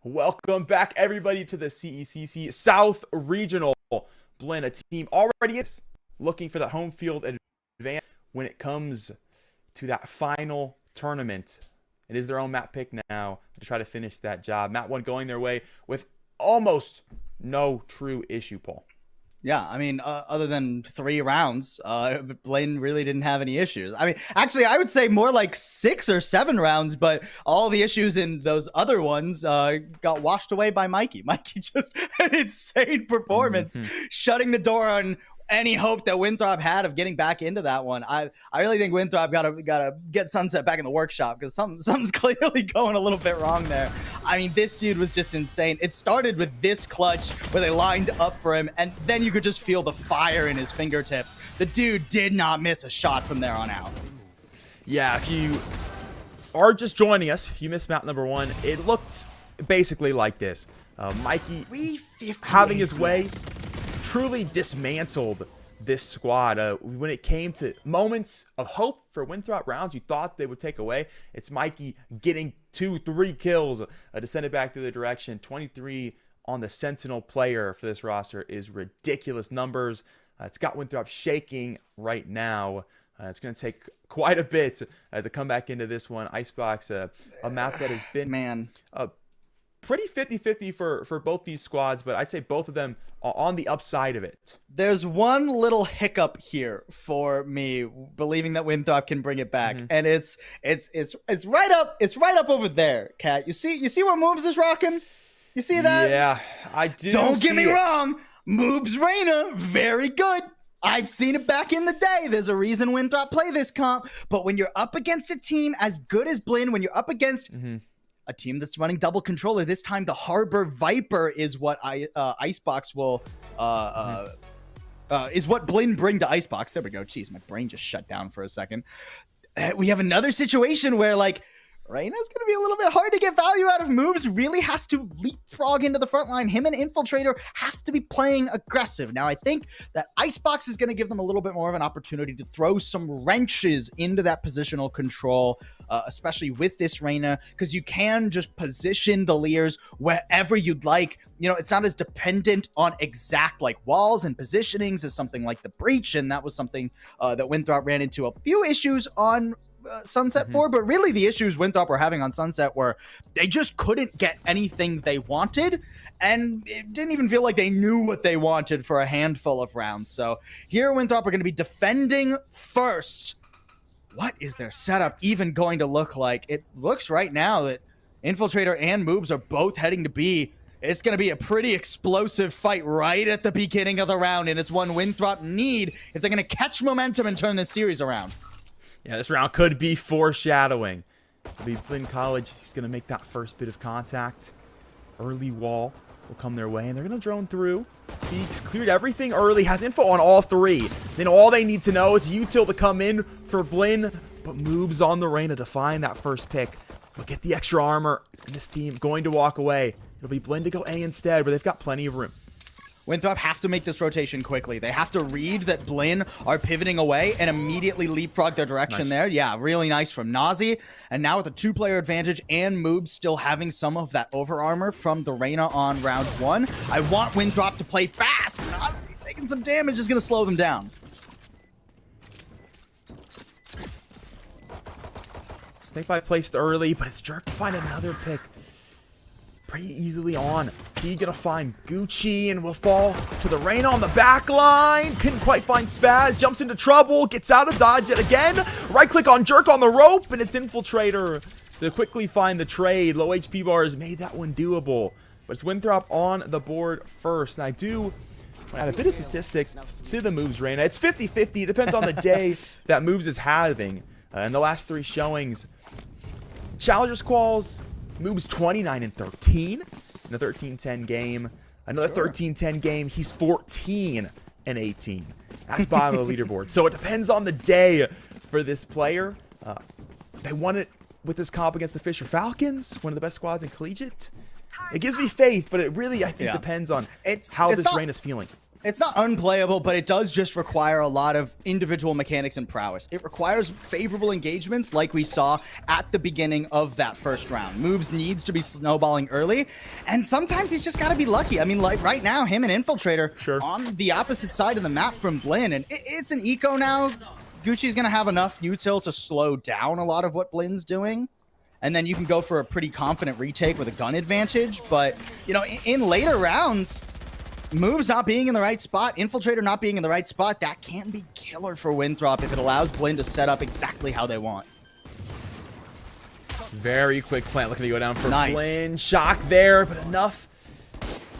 Welcome back, everybody, to the CECC South Regional. Blinn, a team already is looking for the home field advantage when it comes to that final tournament. It is their own map pick now to try to finish that job. Map 1 going their way with almost no true issue, Paul. Yeah, I mean, other than 3 rounds, Blinn really didn't have any issues. I mean, actually, I would say more like 6 or 7 rounds, but all the issues in those other ones got washed away by Mikey. Mikey just an insane performance, shutting the door on any hope that Winthrop had of getting back into that one. I really think Winthrop gotta get Sunset back in the workshop, because something's clearly going a little bit wrong there. I mean, this dude was just insane. It started with this clutch where they lined up for him, and then you could just feel the fire in his fingertips. The dude did not miss a shot from there on out. Yeah, if you are just joining us, you missed map number 1. It looked basically like this. Mikey having his way truly dismantled this squad. When it came to moments of hope for Winthrop, rounds you thought they would take away, it's Mikey getting 2-3 kills to send it back to the direction. 23 on the Sentinel player for this roster is ridiculous numbers. It's got Winthrop shaking right now. It's going to take quite a bit to come back into this one. Icebox, a map that has been pretty 50-50 for both these squads, but I'd say both of them are on the upside of it. There's one little hiccup here for me, believing that Winthrop can bring it back, and it's right up over there, Kat. You see where Moobs is rocking? You see that? Yeah, I do. Don't get me wrong, Moobs Reyna, very good. I've seen it back in the day. There's a reason Winthrop play this comp, but when you're up against a team as good as Blinn, when you're up against a team that's running double controller, this time the Harbor Viper is what Icebox will is what Blinn bring to Icebox. There we go. Jeez, my brain just shut down for a second. We have another situation where, like, Reyna's going to be a little bit hard to get value out of. Moves really has to leapfrog into the front line. Him and Infiltrator have to be playing aggressive. Now, I think that Icebox is going to give them a little bit more of an opportunity to throw some wrenches into that positional control, especially with this Reyna, because you can just position the Leers wherever you'd like. You know, it's not as dependent on exact like walls and positionings as something like the Breach, and that was something that Winthrop ran into a few issues on Sunset for, but really the issues Winthrop were having on Sunset were they just couldn't get anything they wanted, and it didn't even feel like they knew what they wanted for a handful of rounds. So here Winthrop are going to be defending first. What is their setup even going to look like? It looks right now that Infiltrator and Moobs are both heading to B. It's going to be a pretty explosive fight right at the beginning of the round, and it's one Winthrop need if they're going to catch momentum and turn this series around. Yeah, this round could be foreshadowing. It'll be Blinn College who's going to make that first bit of contact. Early wall will come their way, and they're going to drone through. Peaks cleared everything early, has info on all 3. Then all they need to know is util to come in for Blinn, but moves on the Reyna to find that first pick. They'll get the extra armor, and this team going to walk away. It'll be Blinn to go A instead, but they've got plenty of room. Winthrop have to make this rotation quickly. They have to read that Blinn are pivoting away and immediately leapfrog their direction there. Yeah, really nice from Nazi. And now with a 2-player advantage and Moobs still having some of that over armor from the Reyna on round 1, I want Winthrop to play fast. Nazi taking some damage is going to slow them down. Snakebite placed early, but it's Jerk to find another pick pretty easily on. T gonna find Gucci and will fall to the Reyna on the back line. Couldn't quite find Spaz. Jumps into trouble. Gets out of dodge yet again. Right click on Jerk on the rope, and it's Infiltrator to quickly find the trade. Low HP bars made that one doable. But it's Winthrop on the board first. And I do add a bit of statistics to the Moves Reyna. It's 50-50. It depends on the day that Moves is having. In the last 3 showings, Challengers Quals, Moves 29-13 in a 13-10 game. Another 13-10 game, he's 14-18. That's bottom of the leaderboard. So it depends on the day for this player. They won it with this comp against the Fisher Falcons, one of the best squads in collegiate. It gives me faith, but it really, I think, depends on how this Reyna's feeling. it's not unplayable, but it does just require a lot of individual mechanics and prowess. It requires favorable engagements like we saw at the beginning of that first round. Moves needs to be snowballing early, and sometimes he's just got to be lucky. I mean, like right now, him and Infiltrator on the opposite side of the map from Blinn, and it's an eco now. Gucci's going to have enough util to slow down a lot of what Blinn's doing. And then you can go for a pretty confident retake with a gun advantage. But, you know, in later rounds, Moves not being in the right spot, Infiltrator not being in the right spot, that can be killer for Winthrop if it allows Blinn to set up exactly how they want. Very quick plant looking to go down for Blinn. Shock there, but enough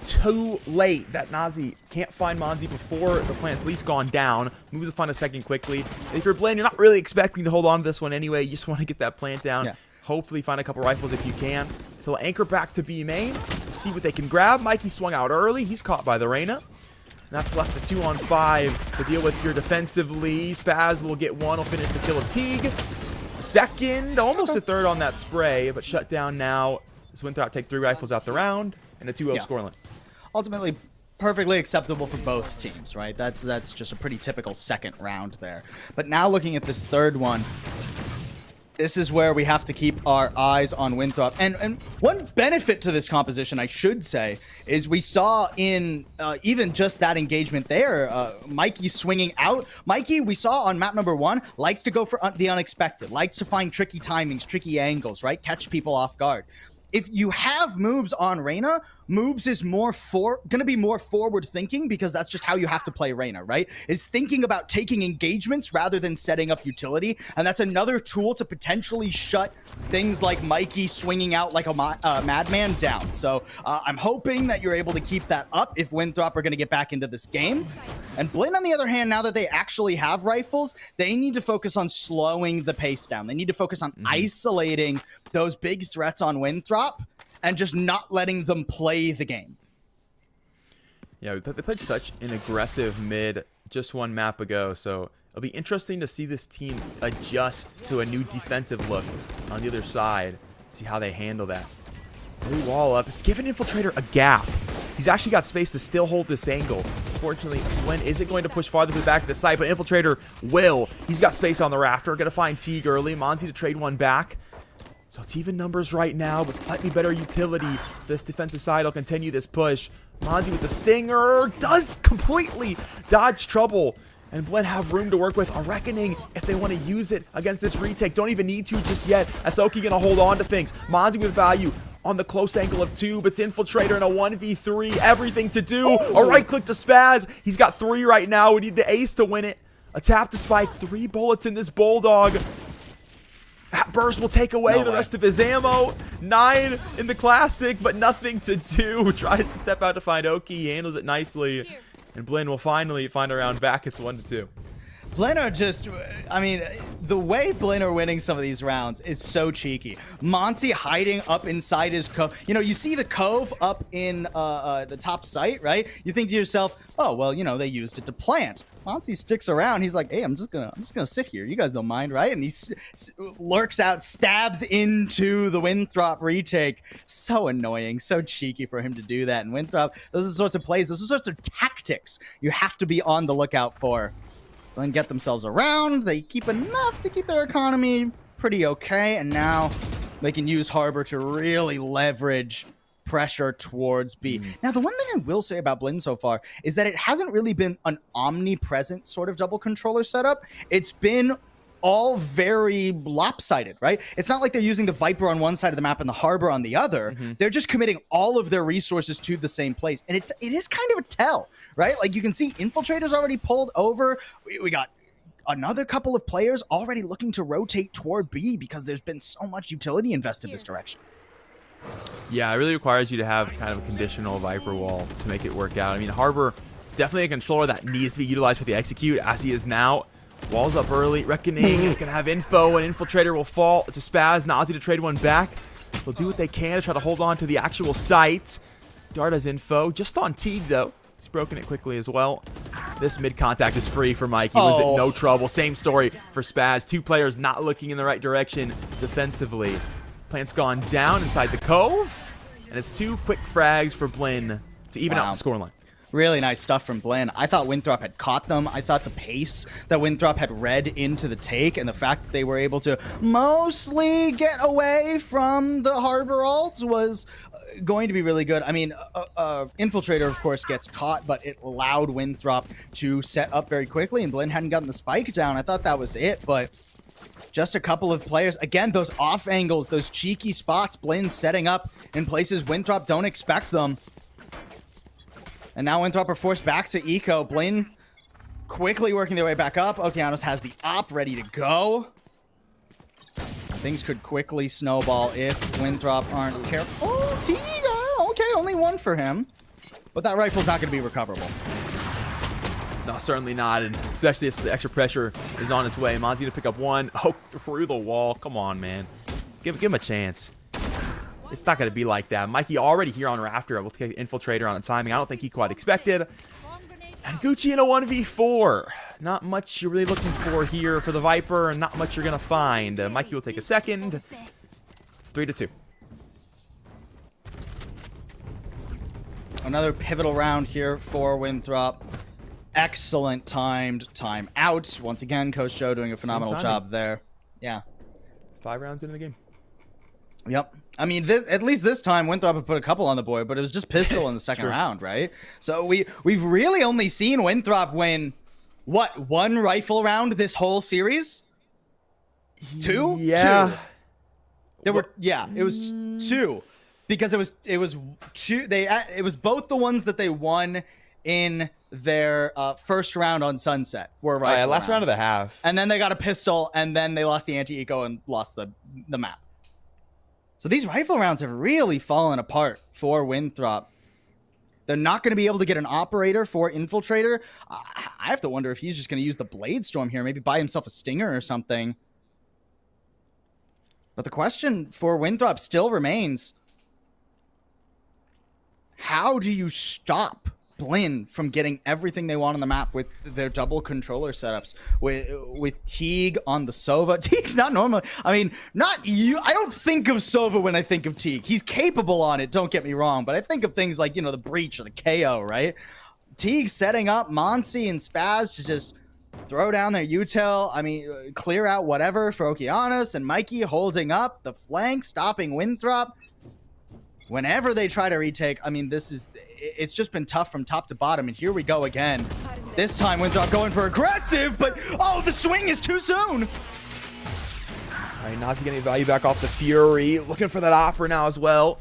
too late that Nazi can't find Monzi before the plant's at least gone down. Moves to find a second quickly. And if you're Blinn, you're not really expecting to hold on to this one anyway. You just want to get that plant down. Yeah. Hopefully find a couple rifles if you can. So they'll anchor back to B main. See what they can grab. Mikey swung out early. He's caught by the Reyna. And that's left a 2-on-5 to deal with here defensively. Spaz will get one. Will finish the kill of Teague. Second, almost a third on that spray, but shut down now. This Winthrop take 3 rifles out the round and a 2-0 scoreline. Ultimately, perfectly acceptable for both teams, right? That's just a pretty typical second round there. But now looking at this third one, this is where we have to keep our eyes on Winthrop. And one benefit to this composition, I should say, is we saw in even just that engagement there, Mikey swinging out. Mikey, we saw on map number 1, likes to go for the unexpected, likes to find tricky timings, tricky angles, right? Catch people off guard. If you have Moves on Reyna, Moves is going to be more forward thinking because that's just how you have to play Reyna, right? Is thinking about taking engagements rather than setting up utility. And that's another tool to potentially shut things like Mikey swinging out like a madman down. So I'm hoping that you're able to keep that up if Winthrop are going to get back into this game. And Blinn, on the other hand, now that they actually have rifles, they need to focus on slowing the pace down. They need to focus on isolating those big threats on Winthrop and just not letting them play the game. Yeah, they played such an aggressive mid just one map ago, so it'll be interesting to see this team adjust to a new defensive look on the other side, see how they handle that. Blue wall up. It's giving Infiltrator a gap. He's actually got space to still hold this angle. Unfortunately, Blinn isn't going to push farther to the back of the site, but Infiltrator will. He's got space on the rafter. Going to find Teague early. Monzi to trade one back. So it's even numbers right now, but slightly better utility. This defensive side will continue this push. Monzi with the stinger does completely dodge trouble. And Blinn have room to work with. A reckoning if they want to use it against this retake. Don't even need to just yet. Asoki going to hold on to things. Monzi with value on the close angle of 2, but it's Infiltrator in a 1v3. Everything to do. A right click to Spaz. He's got 3 right now. We need the ace to win it. A tap to Spike. 3 bullets in this Bulldog. That burst will take away the rest of his ammo. 9 in the classic, but nothing to do. Tries to step out to find Oki. He handles it nicely. And Blinn will finally find a round back. It's 1-2. Blinn are just, I mean, the way Blinn are winning some of these rounds is so cheeky. Monsi hiding up inside his cove. You know, you see the cove up in the top site, right? You think to yourself, oh, well, you know, they used it to plant. Monsi sticks around. He's like, hey, I'm just gonna sit here. You guys don't mind, right? And he lurks out, stabs into the Winthrop retake. So annoying, so cheeky for him to do that. And Winthrop, those are the sorts of plays, those are the sorts of tactics you have to be on the lookout for. Then get themselves around. They keep enough to keep their economy pretty okay. And now they can use Harbor to really leverage pressure towards B. Now, the one thing I will say about Blinn so far is that it hasn't really been an omnipresent sort of double controller setup. It's been all very lopsided, right? It's not like they're using the Viper on one side of the map and the Harbor on the other. They're just committing all of their resources to the same place. And it is kind of a tell, right? Like you can see Infiltrator's already pulled over. We got another couple of players already looking to rotate toward B because there's been so much utility invested this direction. Yeah, it really requires you to have kind of a conditional Viper wall to make it work out. I mean, Harbor, definitely a controller that needs to be utilized for the execute as he is now. Walls up early. Reckoning can have info, and Infiltrator will fall to Spaz. Nazi to trade one back. They'll do what they can to try to hold on to the actual site. Darda's info. Just on Teague, though. He's broken it quickly as well. This mid-contact is free for Mike. He was in no trouble. Same story for Spaz. 2 players not looking in the right direction defensively. Plant's gone down inside the cove. And it's 2 quick frags for Blinn to even out the scoreline. Really nice stuff from Blinn. I thought Winthrop had caught them. I thought the pace that Winthrop had read into the take and the fact that they were able to mostly get away from the Harbor ults was going to be really good. I mean, Infiltrator, of course, gets caught, but it allowed Winthrop to set up very quickly, and Blinn hadn't gotten the spike down. I thought that was it, but just a couple of players. Again, those off angles, those cheeky spots, Blinn setting up in places Winthrop don't expect them. And now Winthrop are forced back to eco. Blinn quickly working their way back up. Okeanos has the op ready to go. Things could quickly snowball if Winthrop aren't careful. Teague, okay, only one for him. But that rifle's not going to be recoverable. No, certainly not, and especially as the extra pressure is on its way. Mon's going to pick up one. Oh, through the wall. Come on, man. Give him a chance. It's not going to be like that. Mikey already here on Rafter. We'll take Infiltrator on the timing. I don't think he quite expected. And Gucci in a 1v4. Not much you're really looking for here for the Viper, and not much you're going to find. Mikey will take a second. It's 3-2. Another pivotal round here for Winthrop. Excellent timed time out. Once again, Coach Joe doing a phenomenal job there. Yeah. 5 rounds into the game. Yep. I mean, at least this time, Winthrop had put a couple on the board, but it was just pistol in the second round, right? So we've really only seen Winthrop win, what, 1 rifle round this whole series? 2? Yeah. 2. There were, yeah, it was 2. Because it was 2, it was both the ones that they won in their first round on Sunset were rifle last round of the half. And then they got a pistol, and then they lost the anti-eco and lost the map. So these rifle rounds have really fallen apart for Winthrop. They're not going to be able to get an operator for Infiltrator. I have to wonder if he's just going to use the Blade Storm here, maybe buy himself a Stinger or something. But the question for Winthrop still remains, how do you stop Blinn from getting everything they want on the map with their double controller setups, with Teague on the Sova? Teague, not normally. I mean, not you. I don't think of Sova when I think of Teague. He's capable on it, don't get me wrong, but I think of things like, the Breach or the KO, right? Teague setting up Monsi and Spaz to just throw down their util. I mean, clear out whatever for Okeanos, and Mikey holding up the flank, stopping Winthrop. Whenever they try to retake, I mean, it's just been tough from top to bottom, and here we go again. This time, Winthrop going for aggressive, but, oh, the swing is too soon! All right, Nazi getting value back off the Fury. Looking for that offer now as well.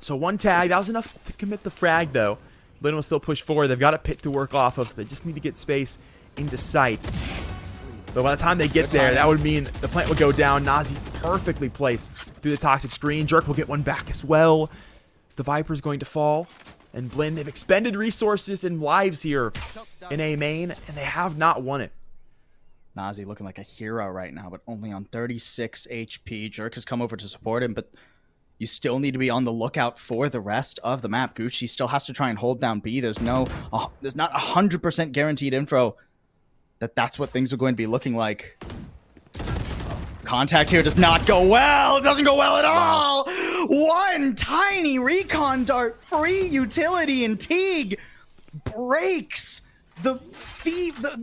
So 1 tag. That was enough to commit the frag, though. Blinn will still push forward. They've got a pit to work off of, so they just need to get space into sight. But by the time they get there, that would mean the plant would go down. Nazi perfectly placed through the toxic screen. Jerk will get one back as well. As the Viper's going to fall. And Blinn, they've expended resources and lives here in A main, and they have not won it. Nazi looking like a hero right now, but only on 36 HP. Jerk has come over to support him, but you still need to be on the lookout for the rest of the map. Gucci still has to try and hold down B. There's not 100% guaranteed info that that's what things are going to be looking like. Contact here does not go well. It doesn't go well at all. One tiny recon dart, free utility, and Teague breaks the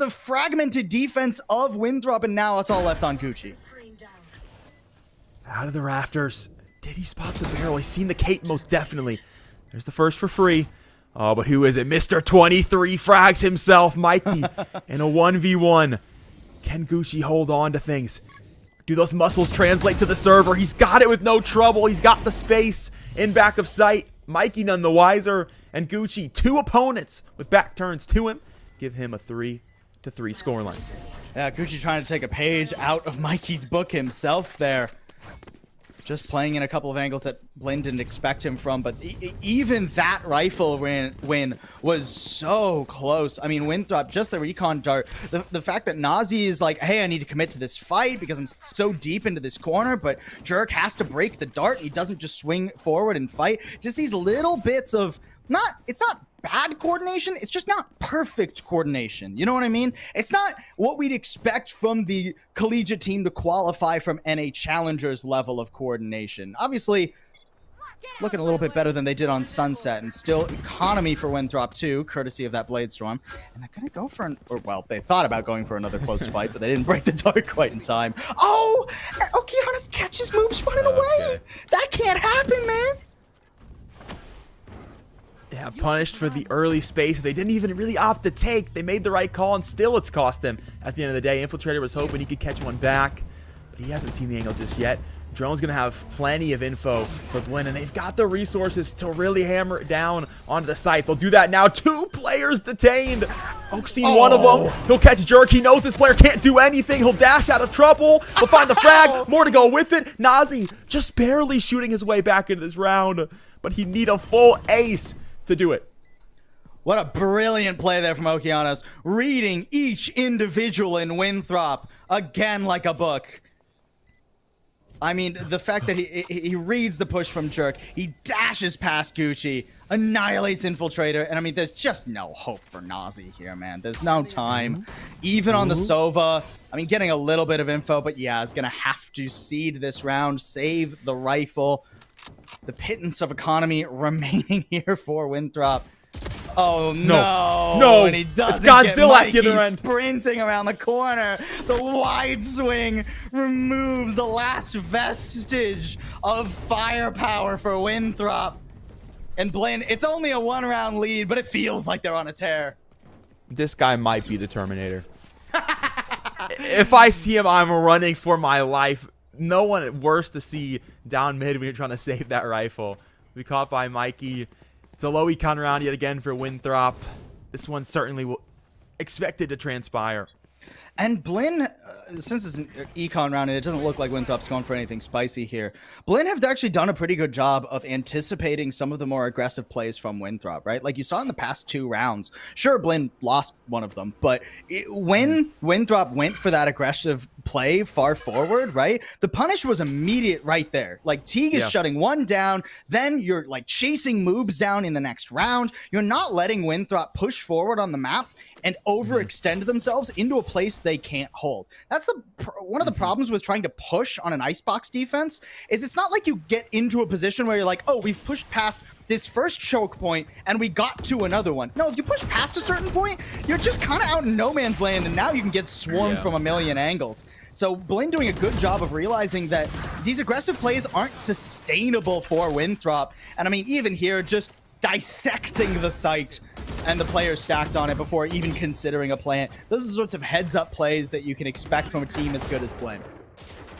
fragmented defense of Winthrop, and now it's all left on Gucci. Out of the rafters. Did he spot the barrel? He's seen the cape most definitely. There's the first for free. Oh, but who is it? Mr. 23 frags himself, Mikey, in a 1v1. Can Gucci hold on to things? Do those muscles translate to the server? He's got it with no trouble. He's got the space in back of sight. Mikey none the wiser. And Gucci, 2 opponents with back turns to him. Give him a 3-3 scoreline. Yeah, Gucci trying to take a page out of Mikey's book himself there. Just playing in a couple of angles that Blinn didn't expect him from, but even that rifle win was so close. I mean, Winthrop, just the recon dart. The fact that Nazi is like, hey, I need to commit to this fight because I'm so deep into this corner, but Jerk has to break the dart. He doesn't just swing forward and fight. Just these little bits of, it's not bad coordination, it's just not perfect coordination. You know what I mean? It's not what we'd expect from the collegiate team to qualify from NA Challengers level of coordination. Obviously, looking a little bit better than they did on Sunset, and still economy for Winthrop too, courtesy of that Blade Storm. And they're gonna go for well, they thought about going for another close fight, but they didn't break the dart quite in time. Oh, Okeanos catches moves running away. That can't happen, man. Yeah, punished for the early space. They didn't even really opt to take. They made the right call, and still it's cost them at the end of the day. Infiltrator was hoping he could catch one back, but he hasn't seen the angle just yet. Drone's going to have plenty of info for Blinn, and they've got the resources to really hammer it down onto the site. They'll do that now. 2 players detained. Oak's seen one of them. He'll catch Jerk. He knows this player can't do anything. He'll dash out of trouble. He'll find the frag. More to go with it. Nazi just barely shooting his way back into this round, but he'd need a full ace to do it. What a brilliant play there from Okeanos. Reading each individual in Winthrop again like a book. I mean, the fact that he reads the push from Jerk, he dashes past Gucci, annihilates Infiltrator, and I mean, there's just no hope for Nazi here, man. There's no time. Even on the Sova, I mean, getting a little bit of info, but yeah, is going to have to cede this round, save the rifle. The pittance of economy remaining here for Winthrop. Oh no! And he does. It's Godzilla at the other end. Sprinting around the corner. The wide swing removes the last vestige of firepower for Winthrop. And Blinn, it's only a 1-round lead, but it feels like they're on a tear. This guy might be the Terminator. If I see him, I'm running for my life. No one worse to see down mid when you're trying to save that rifle. We caught by Mikey. It's a low econ round yet again for Winthrop. This one certainly expected to transpire. And Blinn, since it's an econ round and it doesn't look like Winthrop's going for anything spicy here, Blinn have actually done a pretty good job of anticipating some of the more aggressive plays from Winthrop, right? Like you saw in the past 2 rounds. Sure, Blinn lost one of them, but when Winthrop went for that aggressive play far forward, right? The punish was immediate right there. Like Teague is shutting one down, then you're like chasing moves down in the next round. You're not letting Winthrop push forward on the map and overextend themselves into a place they can't hold. That's one of the problems with trying to push on an icebox defense is it's not like you get into a position where you're like, oh, we've pushed past this first choke point and we got to another one. No, if you push past a certain point, you're just kind of out in no man's land, and now you can get swarmed from a million angles. So Blinn doing a good job of realizing that these aggressive plays aren't sustainable for Winthrop. And I mean, even here, just dissecting the site and the players stacked on it before even considering a plant. Those are the sorts of heads-up plays that you can expect from a team as good as Blinn.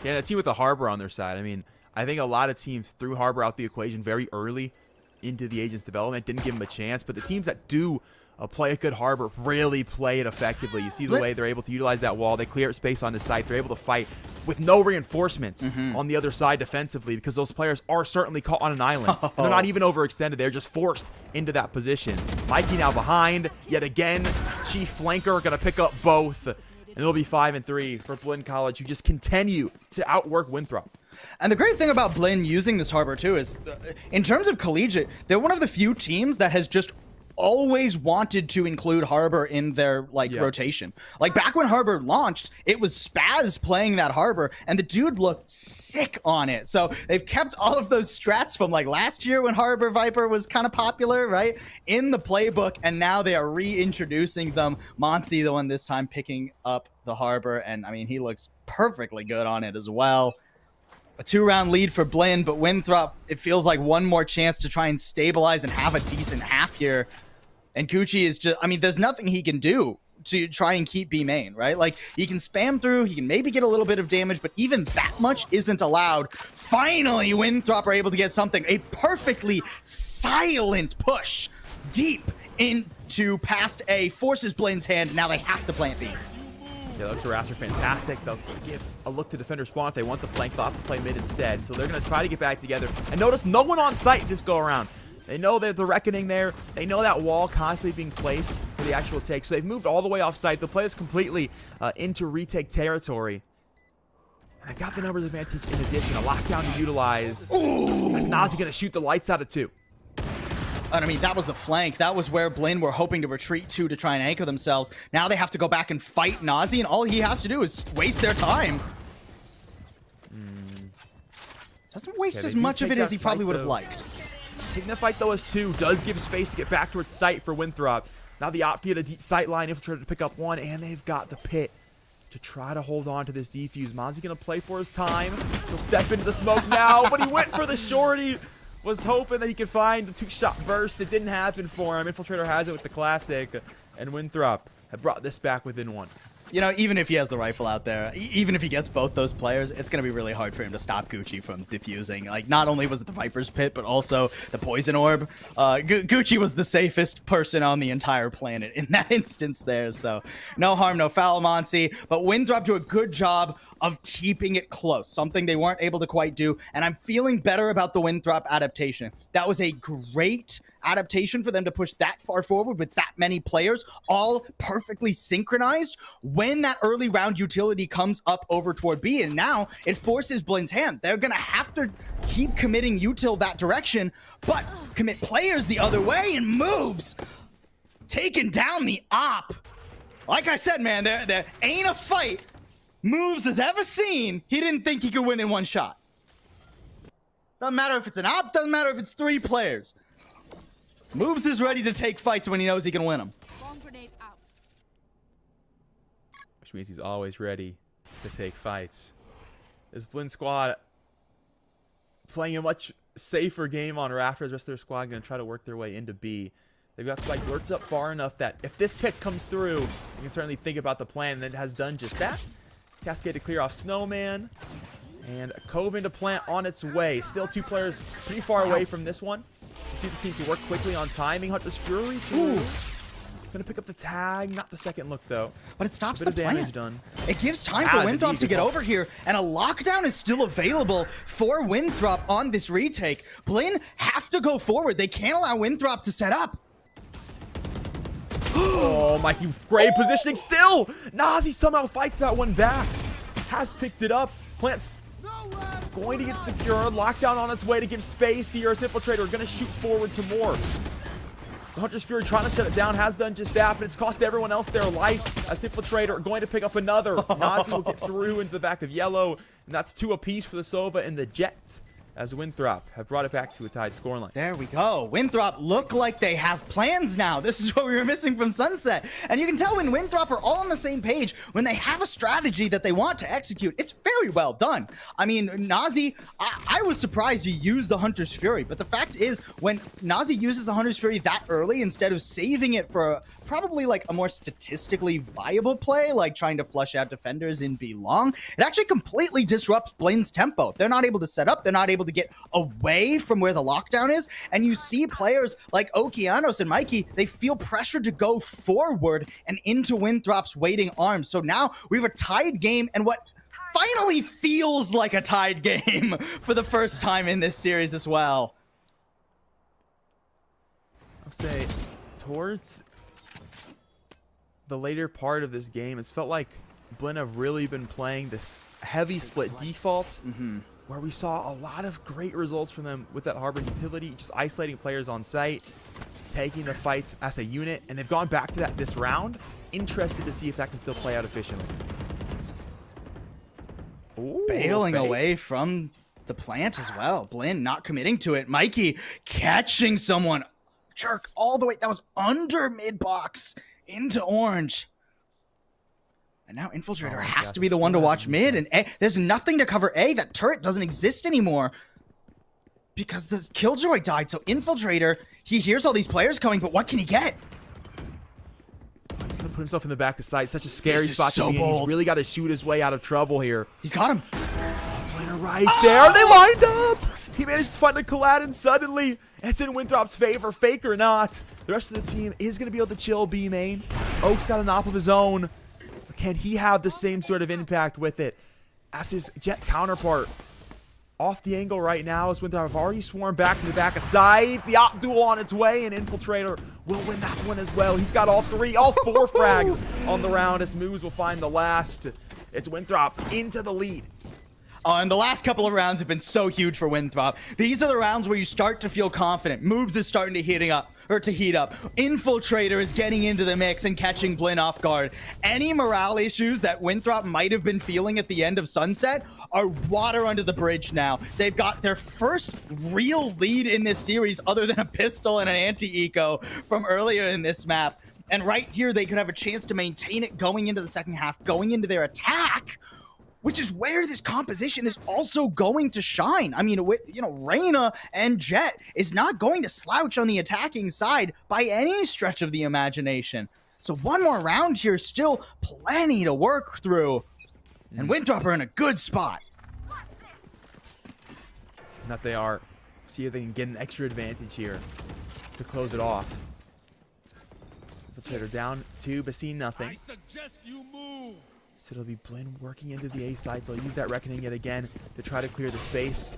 Yeah, a team with a Harbor on their side. I mean, I think a lot of teams threw Harbor out the equation very early into the Agents development, didn't give him a chance, but the teams that do play a good Harbor really play it effectively. You see the way they're able to utilize that wall. They clear space on the site. They're able to fight with no reinforcements on the other side defensively, because those players are certainly caught on an island. And they're not even overextended. They're just forced into that position. Mikey now behind. Yet again, Chief Flanker going to pick up both. And it'll be 5-3 for Blinn College, who just continue to outwork Winthrop. And the great thing about Blinn using this Harbor too is, in terms of collegiate, they're one of the few teams that has just always wanted to include Harbor in their rotation. Like back when Harbor launched, it was Spaz playing that Harbor, and the dude looked sick on it. So they've kept all of those strats from like last year when Harbor Viper was kind of popular, right, in the playbook, and now they are reintroducing them. Monsi, the one this time picking up the Harbor, and I mean, he looks perfectly good on it as well. A 2-round lead for Blinn, but Winthrop, it feels like one more chance to try and stabilize and have a decent half here. And Gucci is just, I mean, there's nothing he can do to try and keep B main, right? Like, he can spam through, he can maybe get a little bit of damage, but even that much isn't allowed. Finally, Winthrop are able to get something. A perfectly silent push deep into past A, forces Blinn's hand. Now they have to plant B. Yeah, looks to Raptor fantastic. They'll give a look to defender spawn if they want the flank off to play mid instead. So they're going to try to get back together. And notice no one on site this go around. They know that the reckoning there. They know that wall constantly being placed for the actual take. So they've moved all the way off site. They'll play this completely into retake territory. And they got the numbers advantage in addition. A lockdown to utilize. Ooh. As Nazi going to shoot the lights out of 2. And I mean, that was the flank. That was where Blinn were hoping to retreat to try and anchor themselves. Now they have to go back and fight Nazi, and all he has to do is waste their time. Doesn't waste as much of it as he probably would have liked. Taking the fight though as 2 does give space to get back towards site for Winthrop. Now the op get a deep sight line, Infiltrator to pick up 1, and they've got the pit to try to hold on to this defuse. Mozzie gonna play for his time. He'll step into the smoke now, but he went for the shorty. Was hoping that he could find the 2-shot burst. It didn't happen for him. Infiltrator has it with the classic, and Winthrop have brought this back within 1. You know, even if he has the rifle out there, even if he gets both those players, it's going to be really hard for him to stop Gucci from defusing. Like, not only was it the Viper's Pit, but also the Poison Orb. Gucci was the safest person on the entire planet in that instance there. So, no harm, no foul, Monsi. But Winthrop do a good job of keeping it close, something they weren't able to quite do. And I'm feeling better about the Winthrop adaptation. That was a great adaptation for them to push that far forward with that many players, all perfectly synchronized when that early round utility comes up over toward B. And now it forces Blind's hand. They're going to have to keep committing util that direction, but commit players the other way, and moves taking down the op. Like I said, man, there ain't a fight Moves has ever seen. He didn't think he could win in 1 shot. Doesn't matter if it's an op, doesn't matter if it's 3 players. Moves is ready to take fights when he knows he can win them. Which means he's always ready to take fights. This Blind squad playing a much safer game on Rafters. The rest of their squad going to try to work their way into B. They've got Spike lurked up far enough that if this pick comes through, you can certainly think about the plan, and it has done just that. Cascade to clear off Snowman. And Coven to plant on its way. Still 2 players pretty far away from this one. You see the team can work quickly on timing. Hunter's Fury too. Gonna pick up the tag. Not the second look though. But it stops the plan. damage done. It gives time for Winthrop to get over here, and a lockdown is still available for Winthrop on this retake. Blinn have to go forward. They can't allow Winthrop to set up. Oh, Mikey, great positioning still. Nazi somehow fights that one back. Has picked it up. Plant's going to get secured. Lockdown on its way to give space here. As Infiltrator going to shoot forward to more. The Hunter's Fury trying to shut it down. Has done just that, but it's cost everyone else their life. As Infiltrator going to pick up another. Nazi will get through into the back of Yellow. And that's 2 apiece for the Sova and the Jet. As Winthrop have brought it back to a tied scoreline. There we go. Winthrop look like they have plans now. This is what we were missing from Sunset. And you can tell when Winthrop are all on the same page, when they have a strategy that they want to execute, it's very well done. I mean, Nazi, I was surprised he used the Hunter's Fury, but the fact is, when Nazi uses the Hunter's Fury that early, instead of saving it for probably like a more statistically viable play, like trying to flush out defenders in B long, it actually completely disrupts Blaine's tempo. They're not able to set up, they're not able to get away from where the lockdown is, and you see players like Okeanos and Mikey, they feel pressured to go forward and into Winthrop's waiting arms. So now we have a tied game, and what finally feels like a tied game for the first time in this series as well. I'll say towards the later part of this game, it's felt like Blinn have really been playing this heavy split default, where we saw a lot of great results from them with that Harbor utility, just isolating players on site, taking the fights as a unit, and they've gone back to that this round. Interested to see if that can still play out efficiently. Ooh, bailing away from the plant as well. Blinn not committing to it. Mikey catching someone. Jerk all the way. That was under mid box into orange. And now Infiltrator has to be the one to watch mid. And A, there's nothing to cover A. That turret doesn't exist anymore because the Killjoy died. So Infiltrator, he hears all these players coming, but what can he get? He's going to put himself in the back of sight. Such a scary spot so to be in. bold. He's really got to shoot his way out of trouble here. He's got him. Player right there. They lined up. He managed to find the Collad, and suddenly it's in Winthrop's favor, fake or not. The rest of the team is going to be able to chill B main. Oak's got an op of his own. But can he have the same sort of impact with it as his Jet counterpart? Off the angle right now as Winthrop have already swarmed back to the back of side. The op duel on its way, and Infiltrator will win that one as well. He's got all 4 frags on the round as Moves will find the last. It's Winthrop into the lead. And the last couple of rounds have been so huge for Winthrop. These are the rounds where you start to feel confident. Moves is starting to heating up. to heat up. Infiltrator is getting into the mix and catching Blinn off guard. Any morale issues that Winthrop might have been feeling at the end of Sunset are water under the bridge now. They've got their first real lead in this series other than a pistol and an anti-eco from earlier in this map. And right here, they could have a chance to maintain it going into the second half, going into their attack, which is where this composition is also going to shine. I mean, Reyna and Jet is not going to slouch on the attacking side by any stretch of the imagination. So one more round here, still plenty to work through. And Winthrop are in a good spot. That they are. See if they can get an extra advantage here to close it off. Infiltrator down 2, but see nothing. I suggest you move. So it'll be Blinn working into the A side. They'll use that Reckoning yet again to try to clear the space.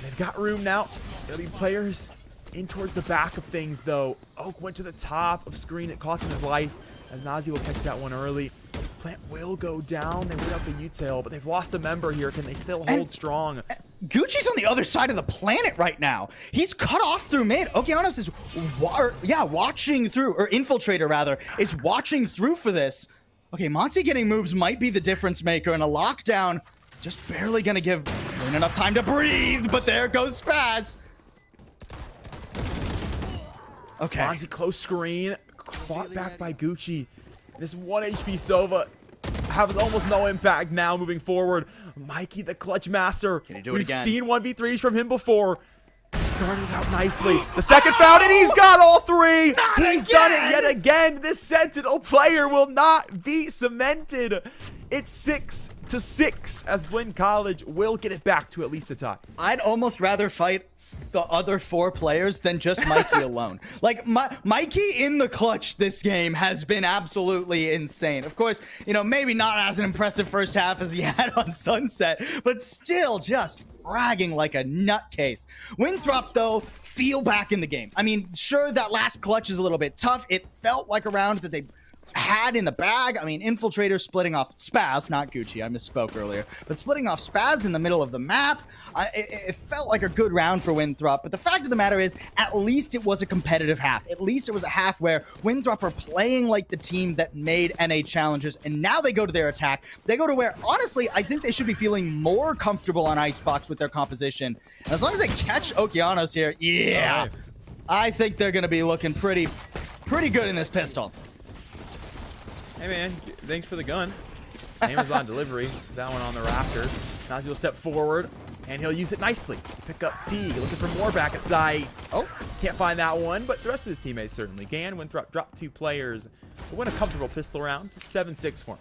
They've got room now. There'll be players in towards the back of things, though. Oak went to the top of screen. It cost him his life, as Nazi will catch that one early. Plant will go down. They went up the U-tail, but they've lost a member here. Can they still hold strong? Gucci's on the other side of the planet right now. He's cut off through mid. Okeanos is, watching through, or Infiltrator rather, is watching through for this. Okay, Monty getting moves might be the difference maker, and a lockdown just barely gonna give Blinn enough time to breathe, but there goes Spaz. Okay. Monty close screen, fought back by Gucci. This 1 HP Sova has almost no impact now moving forward. Mikey, the clutch master. Can he do it We've again? seen 1v3s from him before. He started out nicely. The second found, and he's got all 3. He's done it yet again. This Sentinel player will not be cemented. It's 6-6 as Blinn College will get it back to at least a tie. I'd almost rather fight the other 4 players than just Mikey alone. Like, Mikey in the clutch this game has been absolutely insane. Of course, maybe not as an impressive first half as he had on Sunset, but still just fragging like a nutcase. Winthrop, though, feel back in the game. I mean, sure, that last clutch is a little bit tough. It felt like a round that they had in the bag. I mean, Infiltrator splitting off Spaz, not Gucci, I misspoke earlier, but splitting off Spaz in the middle of the map. It felt like a good round for Winthrop, but the fact of the matter is, at least it was a competitive half. At least it was a half where Winthrop are playing like the team that made NA challenges, and now they go to their attack. They go to where, honestly, I think they should be feeling more comfortable on Icebox with their composition. And as long as they catch Okeanos here, yeah, right. I think they're going to be looking pretty good in this pistol. Hey man, thanks for the gun. Amazon delivery. That one on the rafters. Nazi will step forward, and he'll use it nicely. Pick up T, looking for more back at sights. Oh, can't find that one, but the rest of his teammates certainly can. Winthrop dropped 2 players. We'll win a comfortable pistol round. It's 7-6 for him.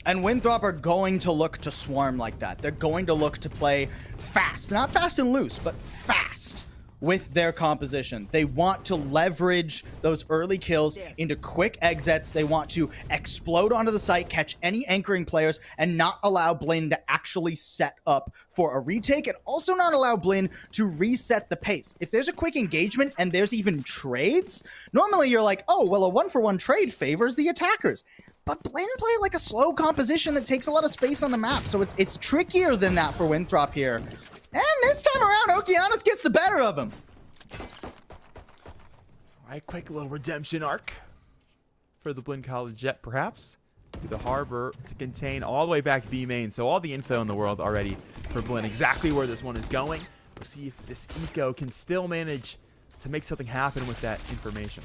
And Winthrop are going to look to swarm like that. They're going to look to play fast. Not fast and loose, but fast with their composition. They want to leverage those early kills into quick exits. They want to explode onto the site, catch any anchoring players, and not allow Blinn to actually set up for a retake, and also not allow Blinn to reset the pace. If there's a quick engagement and there's even trades, normally you're like, oh, well, a 1-for-1 trade favors the attackers. But Blinn play like a slow composition that takes a lot of space on the map, so it's trickier than that for Winthrop here. And this time around, Okeanos gets the better of him. All right, quick little redemption arc for the Blinn College Jet, perhaps. To the harbor to contain all the way back B main. So all the info in the world already for Blinn. Exactly where this one is going. We'll see if this eco can still manage to make something happen with that information.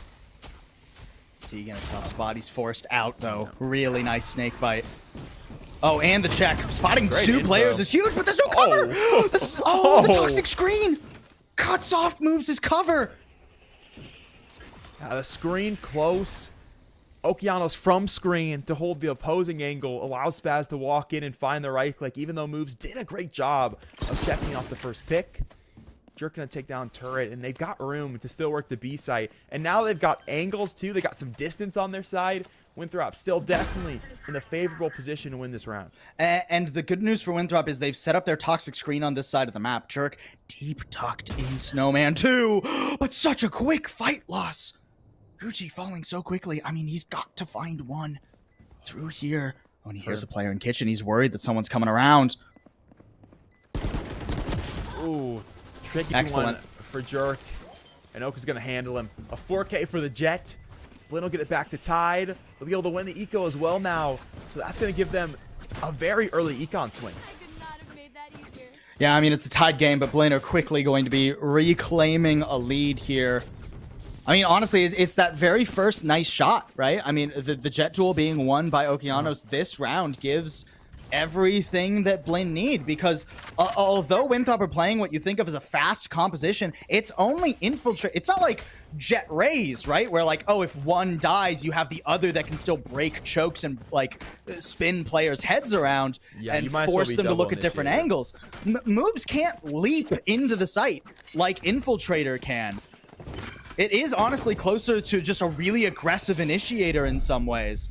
Tegan, a tough spot. He's forced out, though. Really nice snake bite. Oh, and the check. Spotting Great 2 info. players is huge, but there's no cover. The toxic screen cuts off Moves' cover. The screen close. Okeanos from screen to hold the opposing angle, allows Spaz to walk in and find the right click, even though Moves did a great job of checking off the first pick. Jerk gonna take down turret, and they've got room to still work the B site. And now they've got angles too. They got some distance on their side. Winthrop still definitely in a favorable position to win this round. And the good news for Winthrop is they've set up their toxic screen on this side of the map. Jerk deep tucked in Snowman too, but such a quick fight loss. Gucci falling so quickly. I mean, he's got to find one through here. When he hears a player in kitchen, he's worried that someone's coming around. Ooh, tricky Excellent one for Jerk. And Oka's going to handle him. A 4K for the Jet. Blinn will get it back to Tide. They'll be able to win the eco as well now. So that's going to give them a very early econ swing. Yeah, I mean, it's a tied game, but Blinn are quickly going to be reclaiming a lead here. I mean, honestly, it's that very first nice shot, right? I mean, the Jet duel being won by Okeanos this round gives everything that Blinn need, because although Winthrop are playing what you think of as a fast composition, it's only infiltrate. It's not like Jet Rays, right? Where like, oh, if one dies, you have the other that can still break chokes and like spin players' heads around and force them to look at different angles. Moobs can't leap into the site like Infiltrator can. It is honestly closer to just a really aggressive initiator in some ways.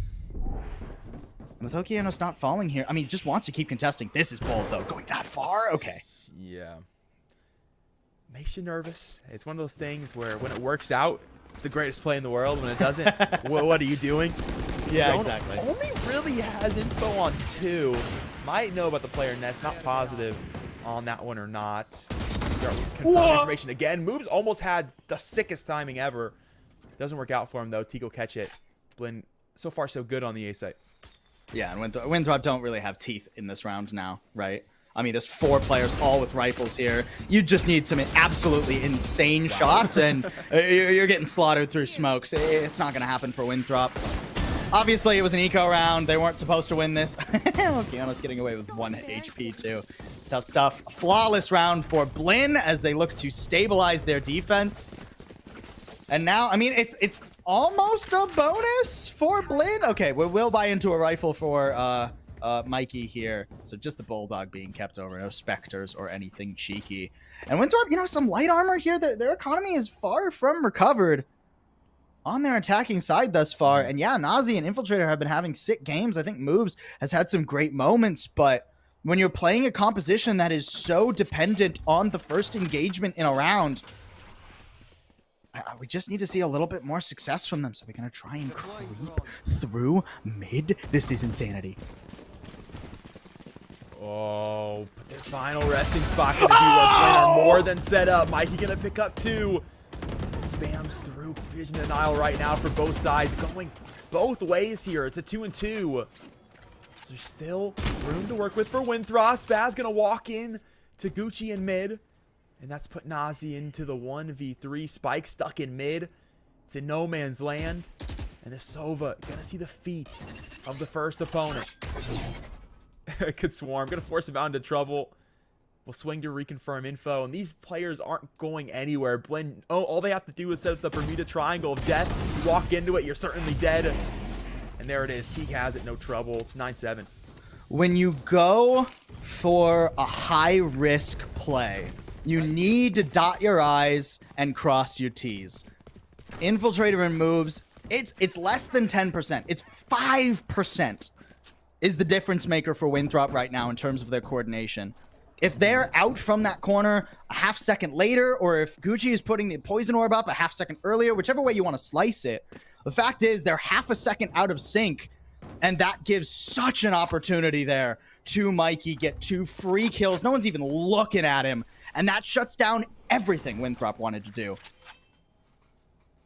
With Okeanos not falling here, I mean, just wants to keep contesting. This is bold, though. Going that far? Okay. Yeah. Makes you nervous. It's one of those things where when it works out, it's the greatest play in the world. When it doesn't, what are you doing? Yeah, Zone exactly. Only really has info on 2. Might know about the player nest. Not positive on that one or not. Confirm information again. Moves almost had the sickest timing ever. Doesn't work out for him, though. Tigo catch it. Blinn, so far so good on the A site. Yeah, and Winthrop don't really have teeth in this round now, right? I mean, there's 4 players all with rifles here. You just need some absolutely insane shots, and you're getting slaughtered through smokes. It's not going to happen for Winthrop. Obviously, it was an eco round. They weren't supposed to win this. Okeanos getting away with 1 HP, too. Tough stuff. Flawless round for Blinn as they look to stabilize their defense. And now, I mean, it's almost a bonus for Blinn. Okay, we'll buy into a rifle for Mikey here. So just the Bulldog being kept over. No Spectres or anything cheeky. And Winthrop, you know, some light armor here. Their economy is far from recovered on their attacking side thus far. And yeah, Nazi and Infiltrator have been having sick games. I think Moobs has had some great moments, but when you're playing a composition that is so dependent on the first engagement in a round, we just need to see a little bit more success from them. So they're going to try and creep through mid. This is insanity. Oh, but their final resting spot going to be what's winner. More than set up. Mikey going to pick up 2. Spams through vision denial right now for both sides. Going both ways here. It's a 2-2. So there's still room to work with for Winthrop. Spaz going to walk in to Gucci in mid. And that's put Nazi into the 1v3. Spike stuck in mid. It's in no man's land. And the Sova gonna see the feet of the first opponent. Could swarm. Gonna force him out into trouble. We'll swing to reconfirm info. And these players aren't going anywhere. Blinn, all they have to do is set up the Bermuda Triangle of Death. You walk into it, you're certainly dead. And there it is. Teague has it, no trouble. It's 9-7. When you go for a high-risk play, you need to dot your I's and cross your T's. Infiltrator and Moves, it's less than 10%. It's 5% is the difference maker for Winthrop right now in terms of their coordination. If they're out from that corner a half second later, or if Gucci is putting the poison orb up a half second earlier, whichever way you want to slice it, the fact is they're half a second out of sync, and that gives such an opportunity there to Mikey get 2 free kills. No one's even looking at him. And that shuts down everything Winthrop wanted to do.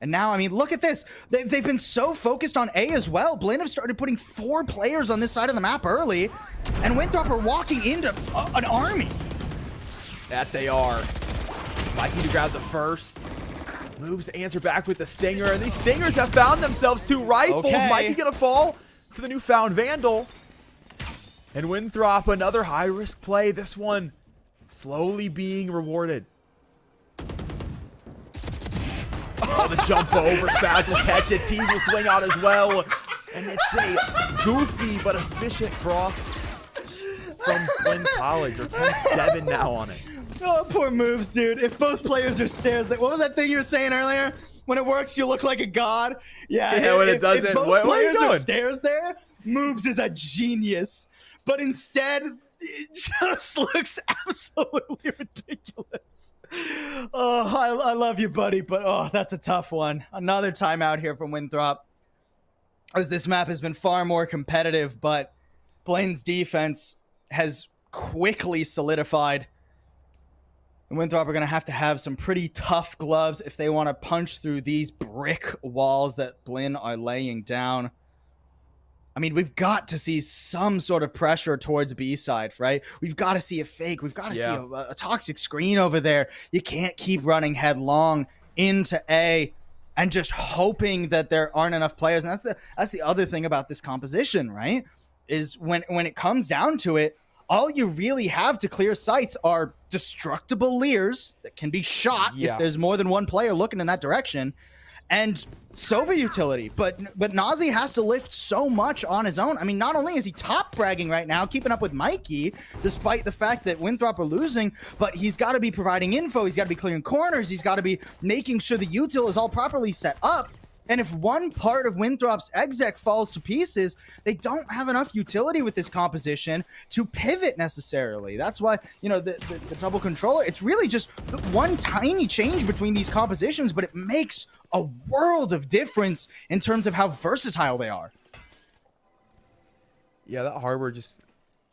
And now, I mean, look at this. They've been so focused on A as well. Blinn have started putting 4 players on this side of the map early. And Winthrop are walking into an army. That they are. Mikey to grab the first. Moves to answer back with the Stinger. And these Stingers have found themselves 2 rifles. Okay. Mikey gonna fall to the newfound Vandal. And Winthrop, another high-risk play. This one slowly being rewarded. Oh, the jump over. Spaz will catch it. Team will swing out as well. And it's a goofy but efficient cross from Blinn College. They're 10-7 now on it. Oh, poor Moves, dude. If both players are stairs, what was that thing you were saying earlier? When it works, you look like a god. Yeah, when it doesn't, if both what are you players doing? are stairs there, Moves is a genius. But instead, it just looks absolutely ridiculous. Oh, I love you, buddy, but oh, that's a tough one. Another timeout here from Winthrop, as this map has been far more competitive, but Blaine's defense has quickly solidified And Winthrop are going to have some pretty tough gloves if they want to punch through these brick walls that Blinn are laying down. I mean, we've got to see some sort of pressure towards B side, right? We've got to see a fake. We've got to see a toxic screen over there. You can't keep running headlong into A and just hoping that there aren't enough players. And that's the other thing about this composition, right? Is when it comes down to it, all you really have to clear sites are destructible Lears that can be shot if there's more than one player looking in that direction, and Sova utility. But Nazi has to lift so much on his own. I mean, not only is he top fragging right now, keeping up with Mikey, despite the fact that Winthrop are losing, but he's got to be providing info. He's got to be clearing corners. He's got to be making sure the util is all properly set up. And if one part of Winthrop's exec falls to pieces, they don't have enough utility with this composition to pivot necessarily. That's why, you know, the double controller, it's really just one tiny change between these compositions, but it makes a world of difference in terms of how versatile they are. Yeah, that hardware just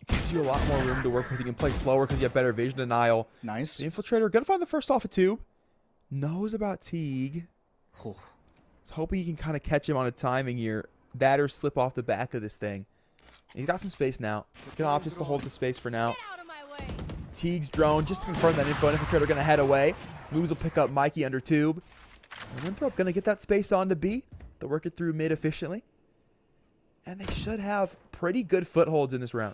gives you a lot more room to work with. You can play slower because you have better vision denial. Nice. The Infiltrator gonna find the first off a tube. Knows about Teague. Hoping he can kind of catch him on a timing here. That or slip off the back of this thing. And he's got some space now. Gonna opt just to hold the space for now. Teague's drone just to confirm that info. Infiltrator gonna head away. Moves will pick up Mikey under tube. And Winthrop gonna get that space on to B. They'll work it through mid efficiently. And they should have pretty good footholds in this round.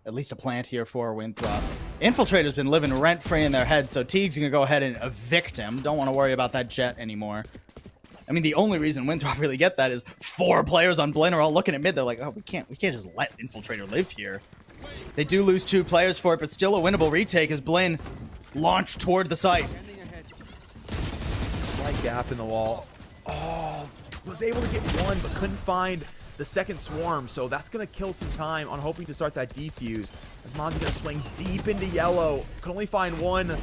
At least a plant here for Winthrop. Infiltrator's been living rent-free in their head, so Teague's going to go ahead and evict him. Don't want to worry about that jet anymore. I mean, the only reason Winthrop really get that is 4 players on Blinn are all looking at mid. They're like, oh, we can't just let Infiltrator live here. They do lose 2 players for it, but still a winnable retake as Blinn launched toward the site. Slight gap in the wall. Oh, was able to get one, but couldn't find the second swarm, so that's going to kill some time on hoping to start that defuse. As Monzi going to swing deep into yellow. Can only find one. The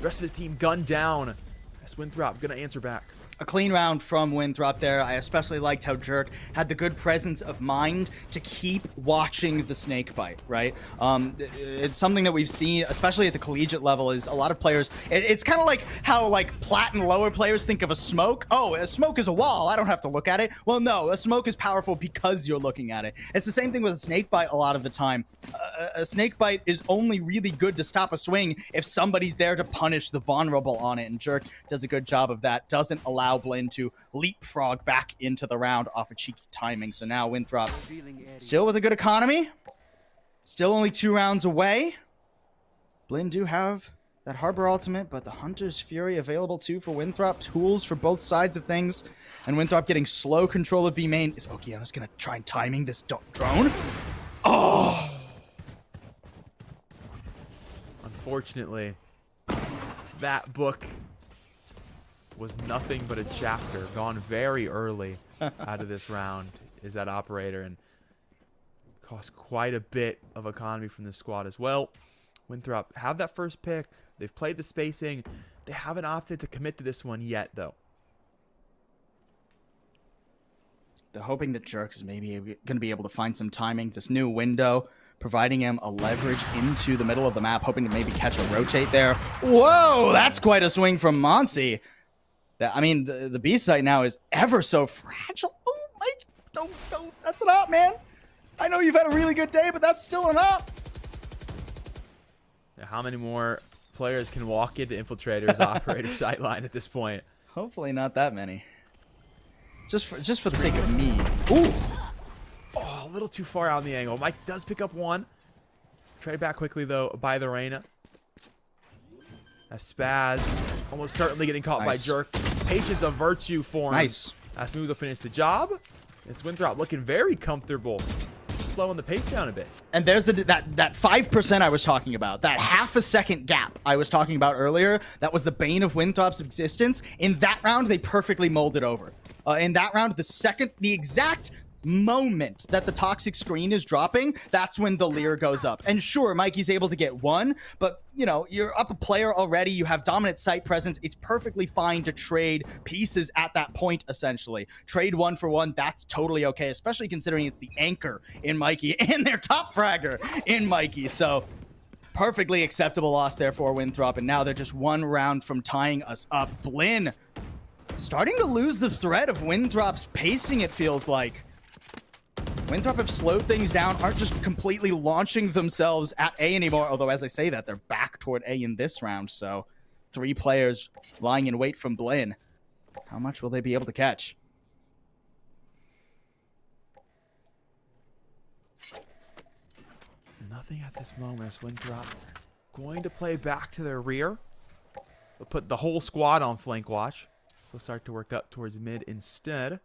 rest of his team gunned down. As Winthrop going to answer back. A clean round from Winthrop there. I especially liked how Jerk had the good presence of mind to keep watching the snake bite, right? It's something that we've seen, especially at the collegiate level, is a lot of players, it's kind of like how like plat and lower players think of a smoke. Oh, a smoke is a wall. I don't have to look at it. Well, no, a smoke is powerful because you're looking at it. It's the same thing with a snake bite a lot of the time. A snake bite is only really good to stop a swing if somebody's there to punish the vulnerable on it, and Jerk does a good job of that. Doesn't allow Blinn to leapfrog back into the round off a cheeky timing. So now Winthrop still with a good economy. Still only 2 rounds away. Blinn do have that Harbor ultimate, but the Hunter's Fury available too for Winthrop. Tools for both sides of things. And Winthrop getting slow control of B main. Is Okeanos going to try and timing this drone? Oh! Unfortunately, that book was nothing but a chapter. Gone very early out of this round is that operator, and cost quite a bit of economy from this squad as well. Winthrop have that first pick. They've played the spacing. They haven't opted to commit to this one yet, though. They're hoping that Jerk is maybe going to be able to find some timing. This new window providing him a leverage into the middle of the map, hoping to maybe catch a rotate there. Whoa, that's quite a swing from Monsi. I mean, the B site now is ever so fragile. Oh, Mike, don't, that's an op, man. I know you've had a really good day, but that's still an op. How many more players can walk into Infiltrator's operator sideline at this point? Hopefully not that many. Just for the sake of me. Ooh. Oh, a little too far out in the angle. Mike does pick up one. Trade back quickly, though, by the Reyna. As Spaz almost certainly getting caught by Jerk. Patience of virtue for him. Nice. As Smooth will finish the job. It's Winthrop looking very comfortable. Just slowing the pace down a bit. And there's that 5% I was talking about. That half a second gap I was talking about earlier. That was the bane of Winthrop's existence. In that round, they perfectly molded over. In that round, the exact moment that the toxic screen is dropping, that's when the Lear goes up. And sure, Mikey's able to get one, but you know, you're up a player already, you have dominant site presence, it's perfectly fine to trade pieces at that point, essentially. Trade 1 for 1, that's totally okay, especially considering it's the anchor in Mikey and their top fragger in Mikey. So Perfectly acceptable loss there for Winthrop, and now they're just one round from tying us up. Blinn starting to lose the thread of Winthrop's pacing, it feels like. Winthrop have slowed things down, aren't just completely launching themselves at A anymore, although as I say that, they're back toward A in this round, so 3 players lying in wait from Blinn. How much will they be able to catch? Nothing at this moment as Winthrop going to play back to their rear. They'll put the whole squad on flank watch. So they'll start to work up towards mid instead.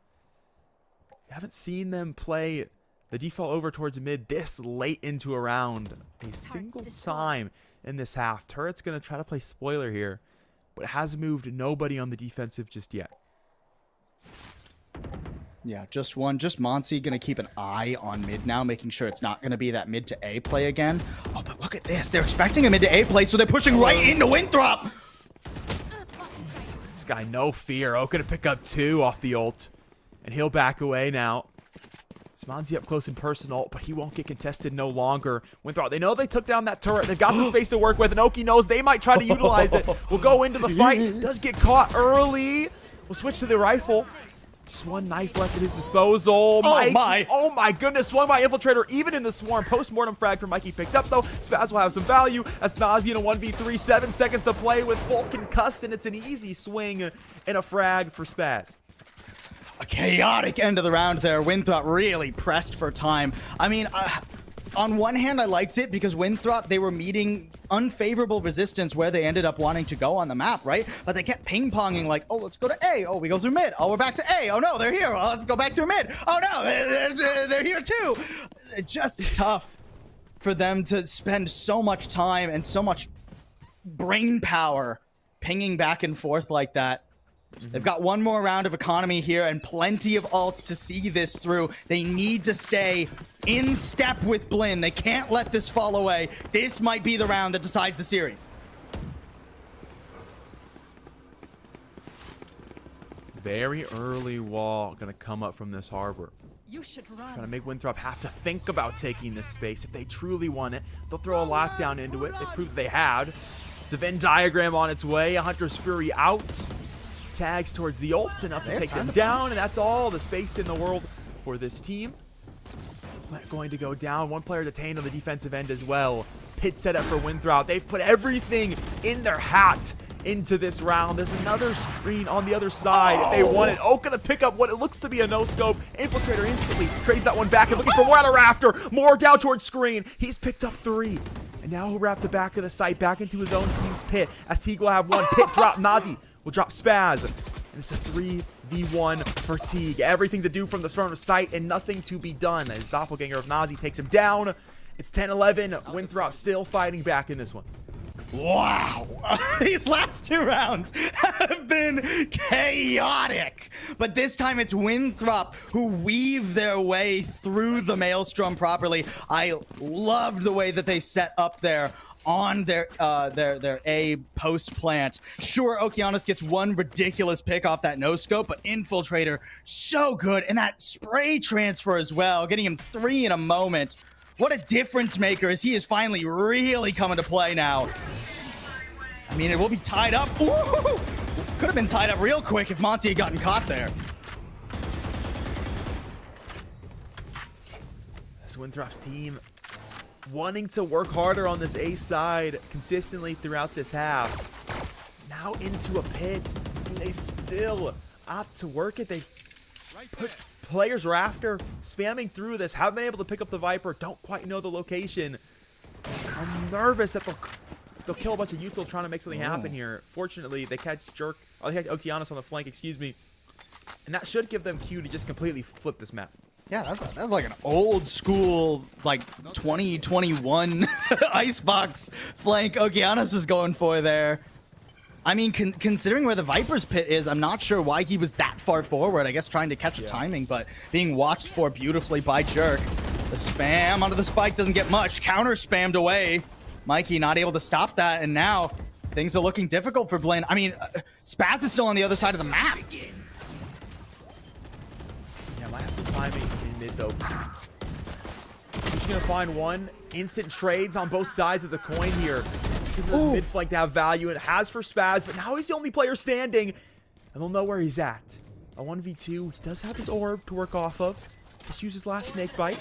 Haven't seen them play the default over towards mid this late into a round a single time in this half. Turret's going to try to play spoiler here, but has moved nobody on the defensive just yet. Yeah, just one. Just Monsi going to keep an eye on mid now, making sure it's not going to be that mid to A play again. Oh, but look at this. They're expecting a mid to A play, so they're pushing right into Winthrop. This guy, no fear. Oh, going to pick up 2 off the ult. And he'll back away now. Smonzi up close and personal, but he won't get contested no longer. Winthrop, they know they took down that turret. They've got some space to work with, and Oki knows they might try to utilize it. We'll go into the fight. Does get caught early. We'll switch to the rifle. Just one knife left at his disposal. Oh my goodness, swung by Infiltrator even in the swarm. Post-mortem frag for Mikey picked up though. Spaz will have some value as Nazi in a 1v3, 7 seconds to play with full concussed, and it's an easy swing and a frag for Spaz. A chaotic end of the round there. Winthrop really pressed for time. I mean, on one hand, I liked it because Winthrop, they were meeting unfavorable resistance where they ended up wanting to go on the map, right? But they kept ping-ponging like, oh, let's go to A. Oh, we go through mid. Oh, we're back to A. Oh, no, they're here. Oh, let's go back through mid. Oh, no, they're here too. It's just tough for them to spend so much time and so much brain power pinging back and forth like that. They've got one more round of economy here and plenty of ults to see this through. They need to stay in step with Blinn. They can't let this fall away. This might be the round that decides the series. Very early wall gonna come up from this harbor. You should run. Trying to make Winthrop have to think about taking this space. If they truly want it, they'll throw a lockdown into it. They proved they had. It's a Venn diagram on its way. A Hunter's Fury out. Tags towards the ult, enough to take them down, and that's all the space in the world for this team. Going to go down. One player detained on the defensive end as well. Pit set up for Winthrop. They've put everything in their hat into this round. There's another screen on the other side if they want it. Oh, gonna pick up what it looks to be a no-scope. Infiltrator instantly trades that one back and looking for more at a rafter. More down towards screen. He's picked up 3. And now he'll wrap the back of the site back into his own team's pit. As Teague will have 1. Pit drop. Nazi will drop Spaz. And it's a 3v1 for Teague. Everything to do from the front of sight and nothing to be done as Doppelganger of Nazi takes him down. It's 10-11. Winthrop still fighting back in this one. Wow. These last 2 rounds have been chaotic. But this time it's Winthrop who weave their way through the Maelstrom properly. I loved the way that they set up there on their A post plant. Sure, Okeanos gets 1 ridiculous pick off that no scope, but Infiltrator so good, and that spray transfer as well, getting him 3 in a moment. What a difference maker as he is finally really coming to play now. I mean, it will be tied up. Ooh, could have been tied up real quick if Monty had gotten caught there. This Winthrop's team wanting to work harder on this A side consistently throughout this half. Now into a pit, and they still opt to work it. They put players rafter, spamming through this, haven't been able to pick up the Viper, don't quite know the location. I'm nervous that they'll kill a bunch of util trying to make something happen here. Fortunately, they catch they catch Okeanos on the flank, excuse me. And that should give them Q to just completely flip this map. Yeah, that's like an old school, like 2021 Icebox flank Okeanos was going for there. I mean, considering where the Viper's pit is, I'm not sure why he was that far forward. I guess trying to catch a timing, but being watched for beautifully by Jerk. The spam onto the spike doesn't get much. Counter spammed away. Mikey not able to stop that, and now things are looking difficult for Blinn. I mean, Spaz is still on the other side of the map. Yeah, might have some timing in mid though. He's going to find one. Instant trades on both sides of the coin here. Gives this mid flank to have value. It has for Spaz, but now he's the only player standing. And they'll know where he's at. A 1v2. He does have his orb to work off of. Just use his last snake bite.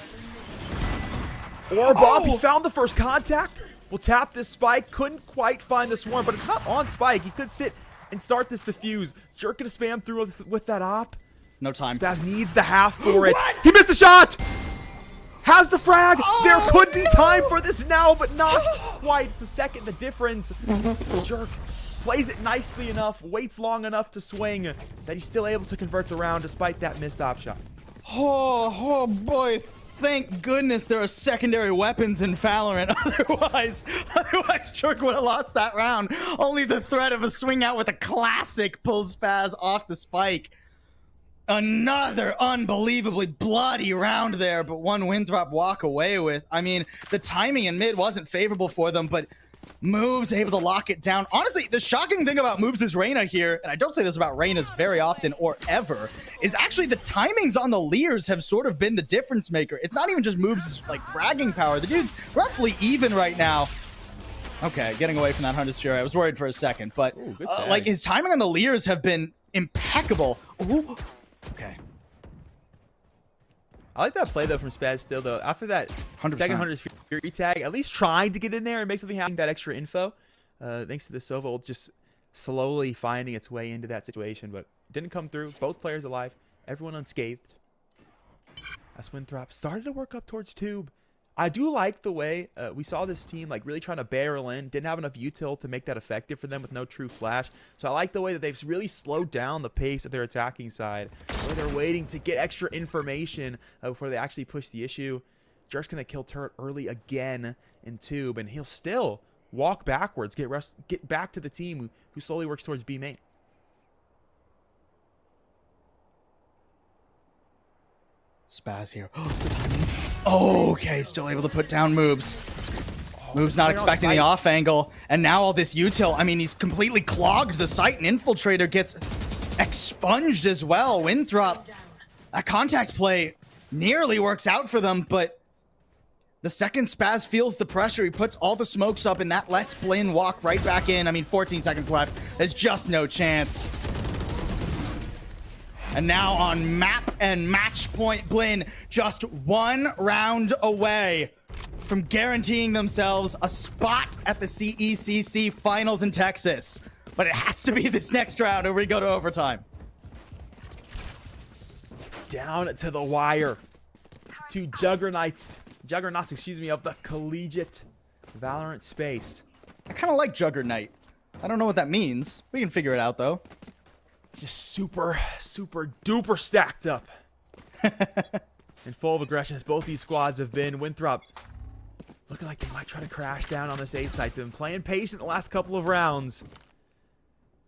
Orb up. He's found the first contact. We'll tap this spike. Couldn't quite find the swarm, but it's not on spike. He could sit and start this defuse. Jerk gonna spam through with that op. No time. Spaz needs the half for it. He missed the shot! Has the frag! There could be time for this now, but not quite. It's a second the difference. Jerk plays it nicely enough, waits long enough to swing, that he's still able to convert the round despite that missed op shot. Oh boy. Thank goodness there are secondary weapons in Valorant. Otherwise, Jerk would have lost that round. Only the threat of a swing out with a classic pulls Spaz off the spike. Another unbelievably bloody round there, but one Winthrop walk away with. I mean, the timing in mid wasn't favorable for them, but Moves able to lock it down. Honestly, the shocking thing about Moves' Reyna here, and I don't say this about Reyna's very often or ever, is actually the timings on the Leers have sort of been the difference maker. It's not even just Moves' like fragging power. The dude's roughly even right now. Okay, getting away from that Hunter's Fury. I was worried for a second, but like his timing on the Leers have been impeccable. Ooh. Okay. I like that play, though, from Spaz still, though. After that 100%. second Hunter's Fury tag, at least trying to get in there and make something happen, that extra info, thanks to the Sova just slowly finding its way into that situation, but didn't come through. Both players alive. Everyone unscathed. As Winthrop started to work up towards Tube. I do like the way we saw this team like really trying to barrel in. Didn't have enough util to make that effective for them with no true flash. So I like the way that they've really slowed down the pace of their attacking side, where they're waiting to get extra information before they actually push the issue. Jerk's going to kill Turret early again in Tube, and he'll still walk backwards, get back to the team who slowly works towards B main. Spaz here. Okay, still able to put down Moves. Moves not expecting the off angle, and now all this util. I mean, he's completely clogged the site, and Infiltrator gets expunged as well. Winthrop, a contact play nearly works out for them, but the second Spaz feels the pressure, he puts all the smokes up, and that lets Blinn walk right back in. I mean, 14 seconds left. There's just no chance. And now on map and match point, Blinn just one round away from guaranteeing themselves a spot at the CECC finals in Texas. But it has to be this next round or we go to overtime. Down to the wire. Two juggernauts, excuse me, of the collegiate Valorant space. I kind of like Juggernaut. I don't know what that means. We can figure it out though. Just super duper stacked up. And full of aggression as both these squads have been. Winthrop looking like they might try to crash down on this A site. They've been playing patient the last couple of rounds.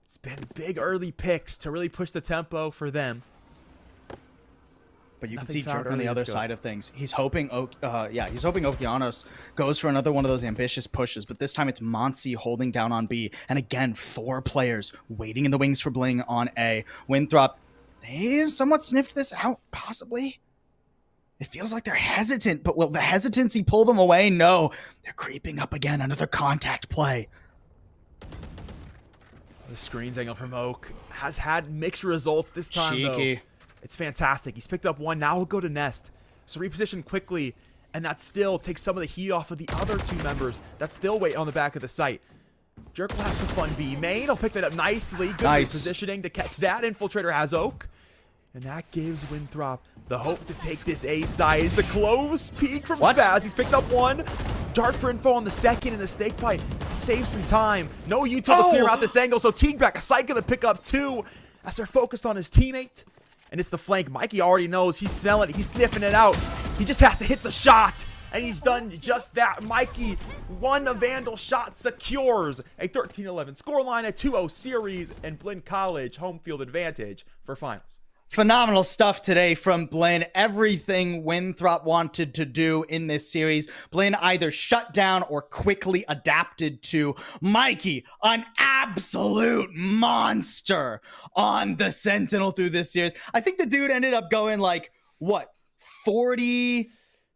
It's been big early picks to really push the tempo for them. But you can see Jerk on the other side of things. He's hoping, he's hoping Okeanos goes for another one of those ambitious pushes. But this time it's Monsi holding down on B. And again, 4 players waiting in the wings for Bling on A. Winthrop, they've somewhat sniffed this out, possibly. It feels like they're hesitant, but will the hesitancy pull them away? No, they're creeping up again. Another contact play. The screens angle from Oak has had mixed results this time, Cheeky. though. It's fantastic. He's picked up one. Now he'll go to Nest. So reposition quickly, and that still takes some of the heat off of the other 2 members that still wait on the back of the site. Jerk will have some fun B main. He'll pick that up nicely. Good repositioning to catch that. Infiltrator has Oak. And that gives Winthrop the hope to take this A side. It's a close peek from Spaz. He's picked up one. Dart for info on the second, and a snake bite. Save some time. No util to clear out this angle, so Teamback, a side gonna pick up 2 as they're focused on his teammate. And it's the flank. Mikey already knows. He's smelling it. He's sniffing it out. He just has to hit the shot. And he's done just that. Mikey, one Vandal shot secures a 13-11 scoreline, a 2-0 series, and Blinn College home field advantage for finals. Phenomenal stuff today from Blinn. Everything Winthrop wanted to do in this series, Blinn either shut down or quickly adapted to. Mikey, an absolute monster on the Sentinel through this series. I think the dude ended up going like, what, 40,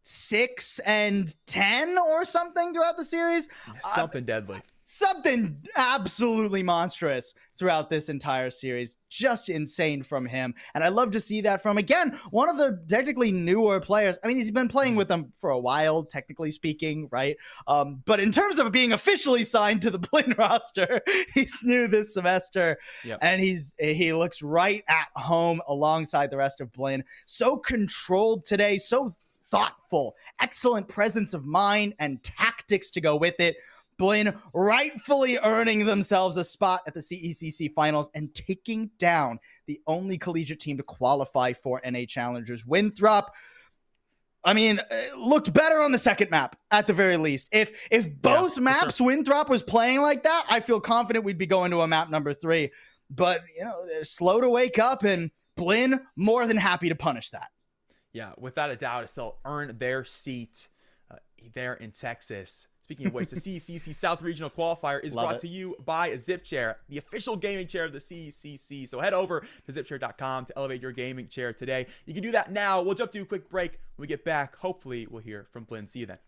6-10 or something throughout the series. Something deadly. Something absolutely monstrous throughout this entire series. Just insane from him. And I love to see that from, again, one of the technically newer players. I mean, he's been playing with them for a while, technically speaking, right? But in terms of being officially signed to the Blinn roster, he's new this semester. Yep. And he looks right at home alongside the rest of Blinn. So controlled today, so thoughtful, excellent presence of mind and tactics to go with it. Blinn rightfully earning themselves a spot at the CECC finals and taking down the only collegiate team to qualify for NA Challengers. Winthrop, I mean, looked better on the second map at the very least. If both maps Winthrop was playing like that, I feel confident we'd be going to a map number 3. But, you know, they're slow to wake up, and Blinn more than happy to punish that. Yeah, without a doubt, it's still earned their seat there in Texas. Speaking of which, the CECC South Regional Qualifier is brought to you by ZipChair, the official gaming chair of the CECC. So head over to zipchair.com to elevate your gaming chair today. You can do that now. We'll jump to a quick break. When we get back, hopefully we'll hear from Blinn. See you then.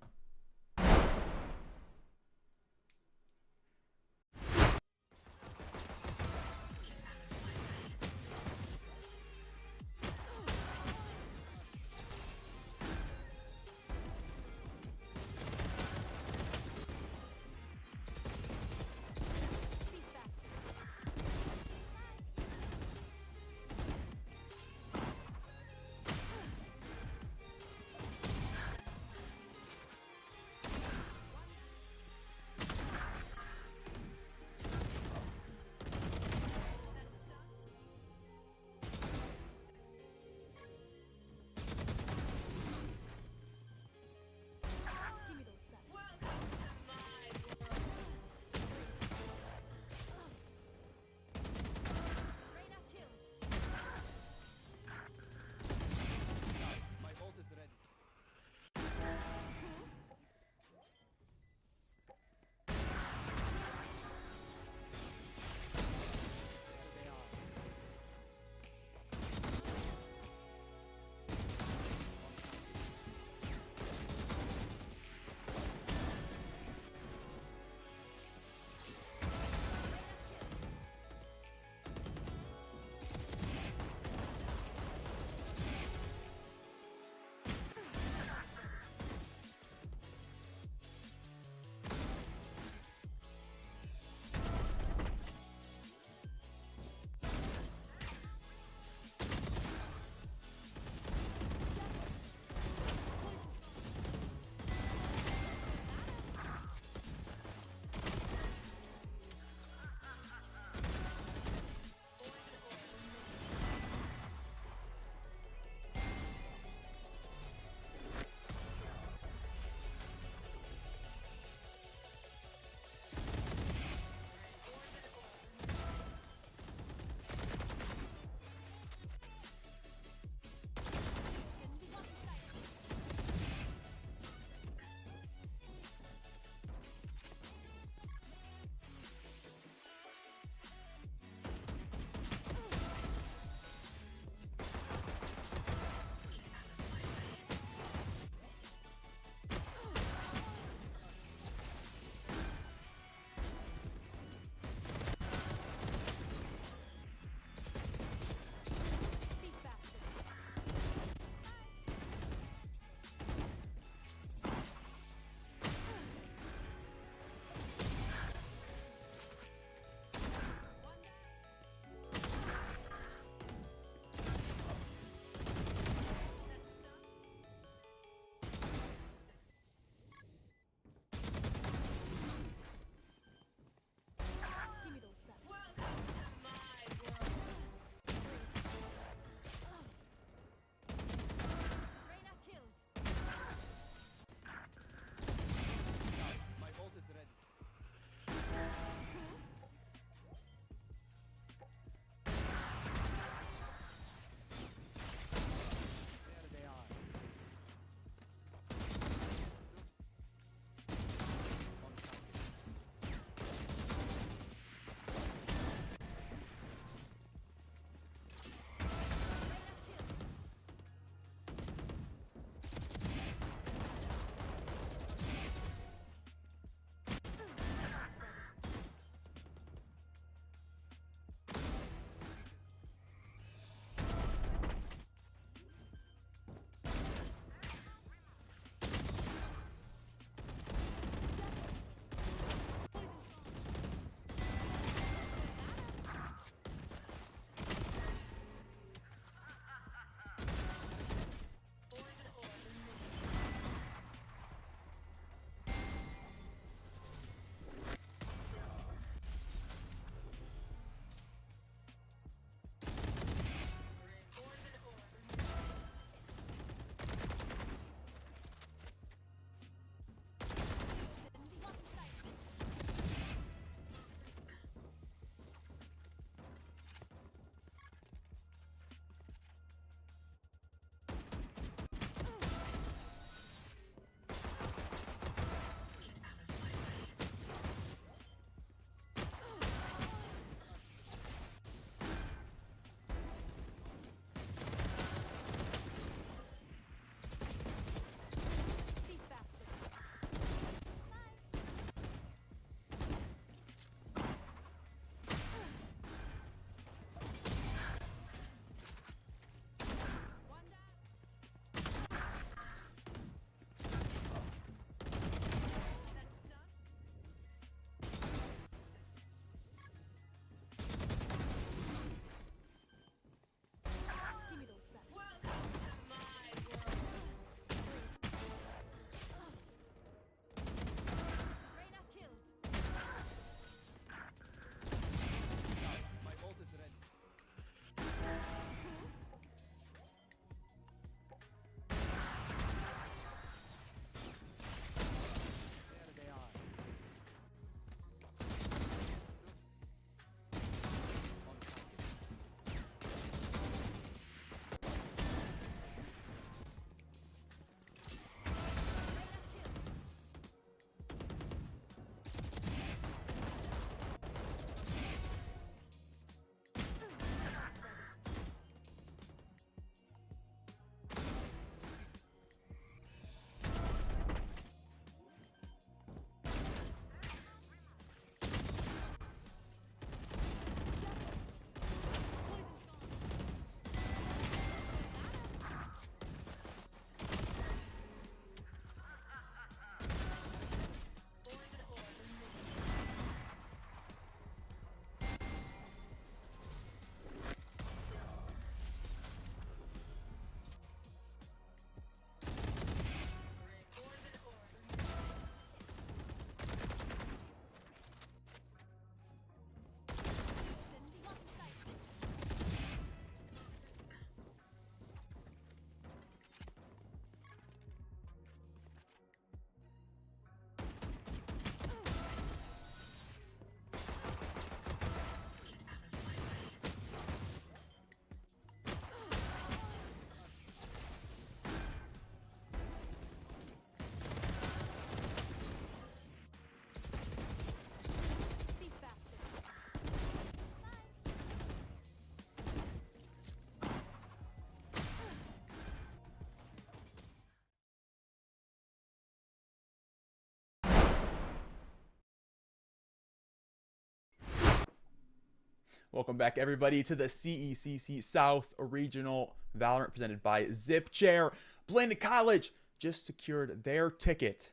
Welcome back, everybody, to the CECC South Regional Valorant presented by Zip Chair. Blaine College just secured their ticket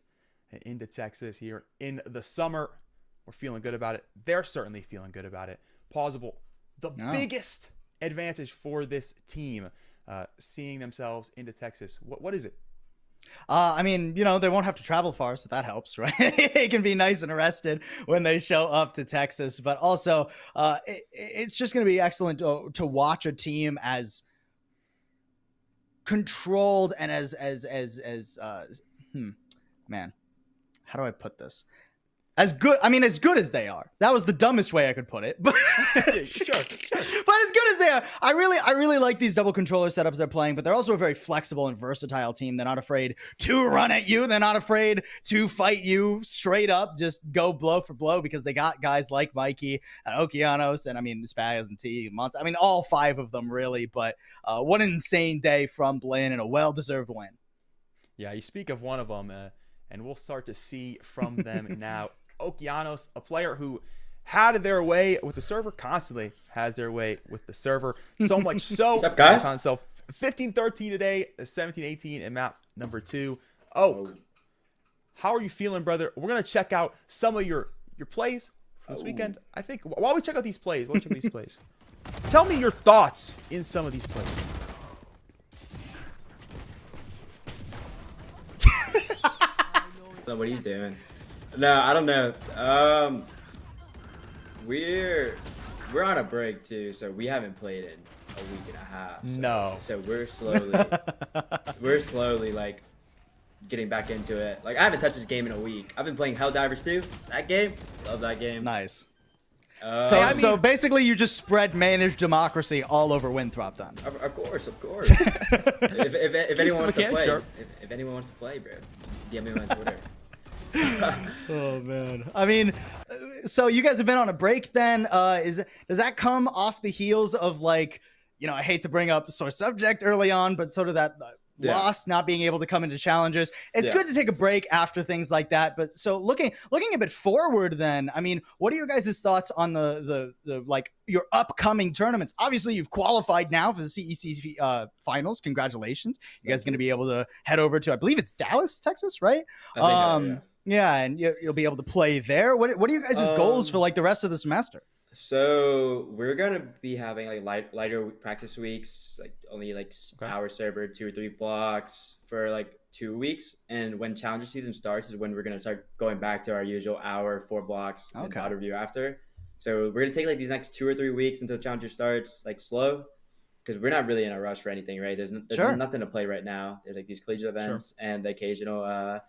into Texas here in the summer. We're feeling good about it. They're certainly feeling good about it. Plausible. The biggest advantage for this team seeing themselves into Texas. What is it? I mean, you know, they won't have to travel far, so that helps, right? It can be nice and rested when they show up to Texas, but also it's just going to be excellent to watch a team as controlled and as man, how do I put this? As good as they are. That was the dumbest way I could put it. But Sure. But as good as they are, I really like these double controller setups they're playing, but they're also a very flexible and versatile team. They're not afraid to run at you. They're not afraid to fight you straight up, just go blow for blow, because they got guys like Mikey and Okeanos and, I mean, Spaz and T, Monts. I mean, all five of them, really. But what an insane day from Blaine and a well-deserved win. Yeah, you speak of one of them, and we'll start to see from them now. Okeanos, a player who had their way with the server, constantly has their way with the server. So much so, What's up, guys? found himself 15-13 today, 17-18 in map number 2. Oak, how are you feeling, brother? We're going to check out some of your plays for this weekend. I think while we check out these plays, tell me your thoughts in some of these plays. What he's doing. No, I don't know. We're on a break too, so we haven't played in a week and a half. So, No. So we're slowly like getting back into it. Like, I haven't touched this game in a week. I've been playing Helldivers 2. That game, love that game. Nice. So So basically, you just spread managed democracy all over Winthrop, then. of course. if anyone wants to play, sharp. if anyone wants to play, bro, DM me on Twitter. Oh man, I mean, so you guys have been on a break then. Does that come off the heels of, like, you know, I hate to bring up a sore subject early on, but sort of that loss, not being able to come into challengers. It's good to take a break after things like that. But so looking a bit forward, then, I mean, what are your guys' thoughts on the like your upcoming tournaments? Obviously, you've qualified now for the CECC finals. Congratulations! You guys are going to be able to head over to, I believe it's Dallas, Texas, right? I think so, yeah, and you'll be able to play there. What are you guys' goals for, like, the rest of the semester? So we're gonna be having like lighter practice weeks, like only like hour server, 2 or 3 blocks for like 2 weeks. And when challenger season starts is when we're gonna start going back to our usual hour, 4 blocks, and bot review after. So we're gonna take like these next 2 or 3 weeks until challenger starts, like slow, because we're not really in a rush for anything, right? There's nothing to play right now. There's like these collegiate events and the occasional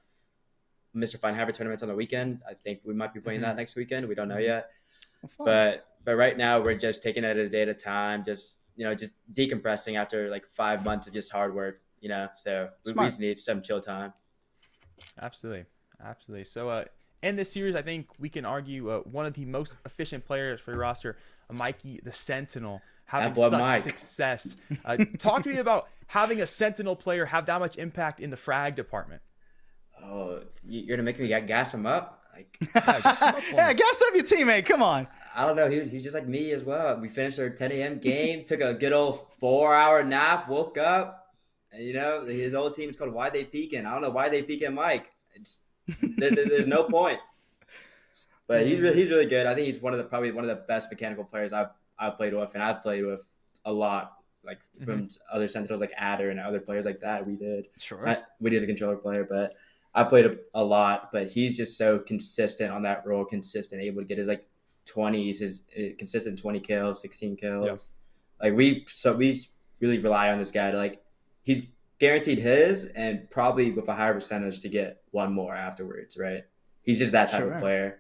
Mr. Finehaver tournaments on the weekend. I think we might be playing that next weekend. We don't know yet. But right now we're just taking it a day at a time, just decompressing after like 5 months of just hard work, so we just need some chill time. Absolutely. So in this series, I think we can argue one of the most efficient players for your roster, Mikey the Sentinel, having such success. Talk to me about having a Sentinel player have that much impact in the frag department. Oh, you're gonna make me gas him up? Like, gas up your teammate. Come on. I don't know. He's just like me as well. We finished our 10 a.m. game, took a good old 4-hour nap, woke up, and his old team is called Why They Peeking. I don't know why they peeking Mike. There's no point. But he's really good. I think he's probably one of the best mechanical players I've played with, and I've played with a lot, like from other Sentinels like Adder and other players like that. We did. Sure. We did as a controller player, but I played a lot. But he's just so consistent on that role, able to get his like 20s, his consistent 20 kills, 16 kills. Like we really rely on this guy to, like, he's guaranteed his and probably with a higher percentage to get one more afterwards, right? He's just that type of player.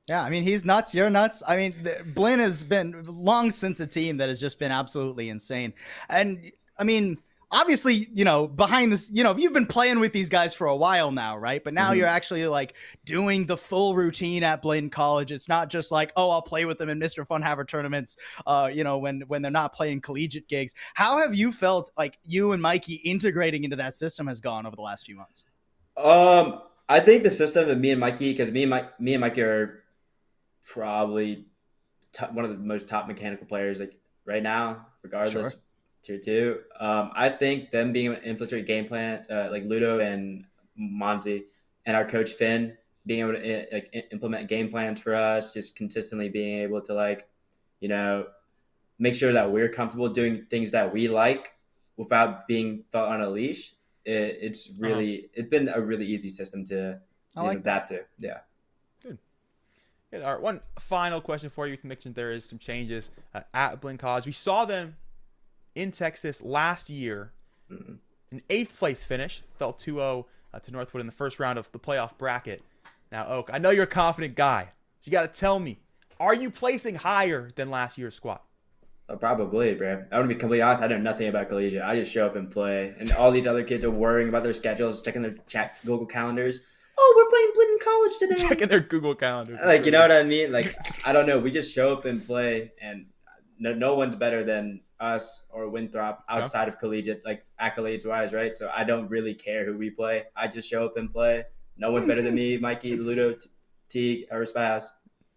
Yeah, I mean, he's nuts. You're nuts. I mean, Blinn has been long since a team that has just been absolutely insane. And I mean, obviously, behind this, you've been playing with these guys for a while now, right? But now you're actually like doing the full routine at Blaine College. It's not just like, oh, I'll play with them in Mr. Funhaver tournaments, when they're not playing collegiate gigs. How have you felt like you and Mikey integrating into that system has gone over the last few months? I think the system of me and Mikey, because me and Mikey are probably one of the most top mechanical players like right now, regardless. Sure. Tier 2. I think them being able to infiltrate game plan, like Ludo and Monty, and our coach Finn being able to implement game plans for us, just consistently being able to like, you know, make sure that we're comfortable doing things that we like without being felt on a leash. It's been a really easy system to adapt to. Yeah. Good. All right, one final question for you. You mentioned there is some changes at Blinn College. We saw them in Texas last year. An 8th place finish, fell 2-0 to Northwood in the first round of the playoff bracket. Now, Oak, I know you're a confident guy. So you got to tell me, are you placing higher than last year's squad? Probably, bro. I want to be completely honest. I know nothing about collegiate. I just show up and play. And all these other kids are worrying about their schedules, checking their Google calendars. Oh, we're playing Blinn College today. Checking their Google calendars. Like, you know what I mean? Like, I don't know. We just show up and play, and no one's better than us or Winthrop outside of collegiate, like accolades-wise, right? So I don't really care who we play. I just show up and play. No one's better than me, Mikey, Ludo, Teague, or Spaz.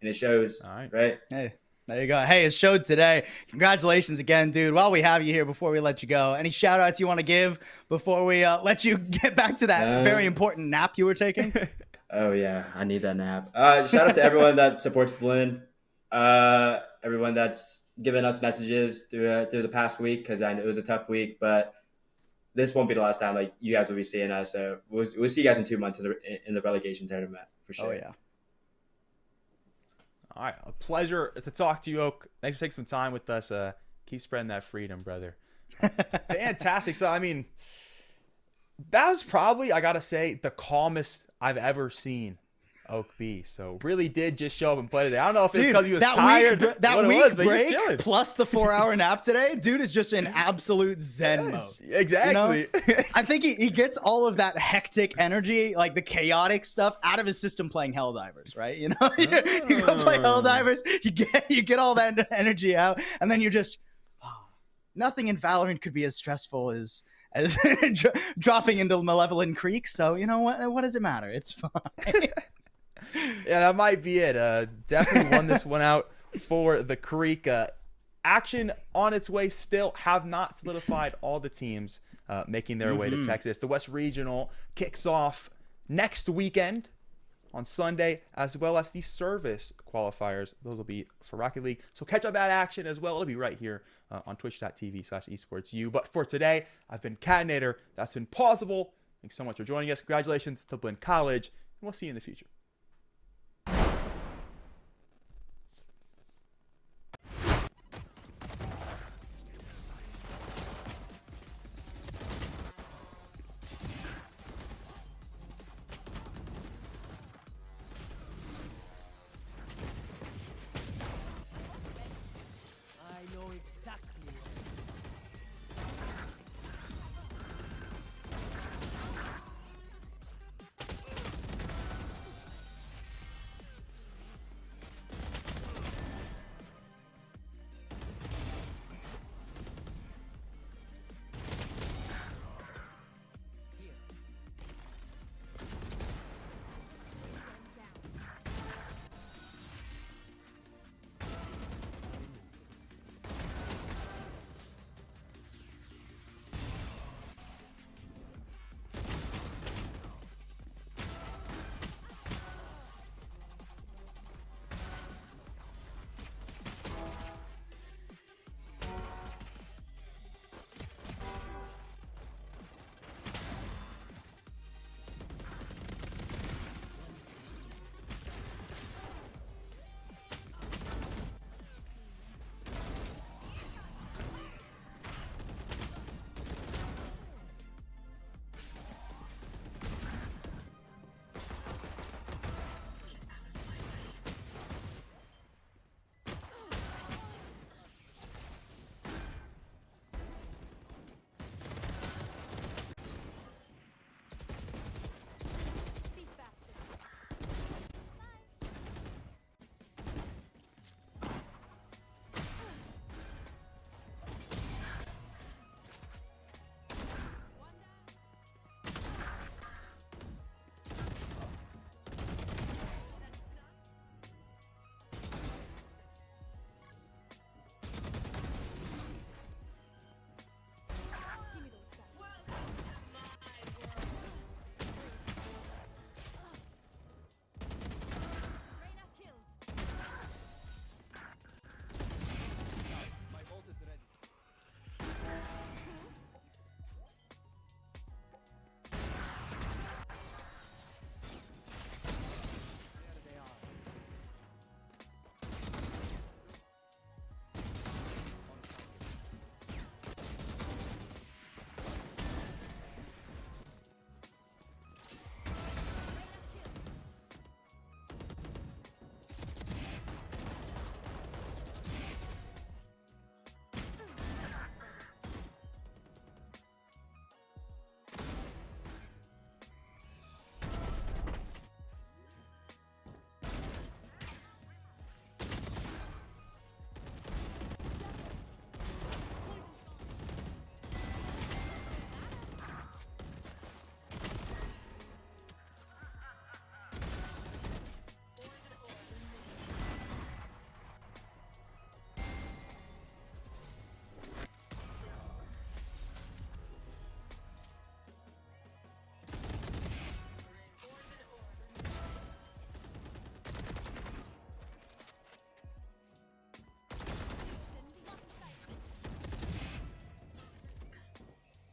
And it shows, right? Hey, there you go. Hey, it showed today. Congratulations again, dude. While we have you here, before we let you go, any shout outs you want to give before we let you get back to that very important nap you were taking? Oh, yeah. I need that nap. Shout out to everyone that supports Blinn. Everyone that's given us messages through the past week, because I know it was a tough week, but this won't be the last time like you guys will be seeing us. So we'll see you guys in 2 months in the relegation tournament for sure. Oh, yeah. All right, a pleasure to talk to you, Oak. Thanks for taking some time with us. Keep spreading that freedom, brother. Fantastic. So, I mean, that was probably, I got to say, the calmest I've ever seen Oak be. So, really did just show up and play today. I don't know if it's because he was tired. That week break plus the 4-hour nap today, dude is just in absolute zen mode. Exactly. You know? I think he gets all of that hectic energy, like the chaotic stuff, out of his system playing Helldivers, right? You know, you go play Helldivers, you get all that energy out, and then you're just nothing in Valorant could be as stressful as dropping into Malevolent Creek. So you know what does it matter? It's fine. Yeah, that might be it. Definitely won this one out for the Creek. Action on its way still. Have not solidified all the teams making their way to Texas. The West Regional kicks off next weekend on Sunday, as well as the service qualifiers. Those will be for Rocket League. So catch up that action as well. It'll be right here on twitch.tv/esportsu. But for today, I've been Catinator. That's been Plausible. Thanks so much for joining us. Congratulations to Blinn College, and we'll see you in the future.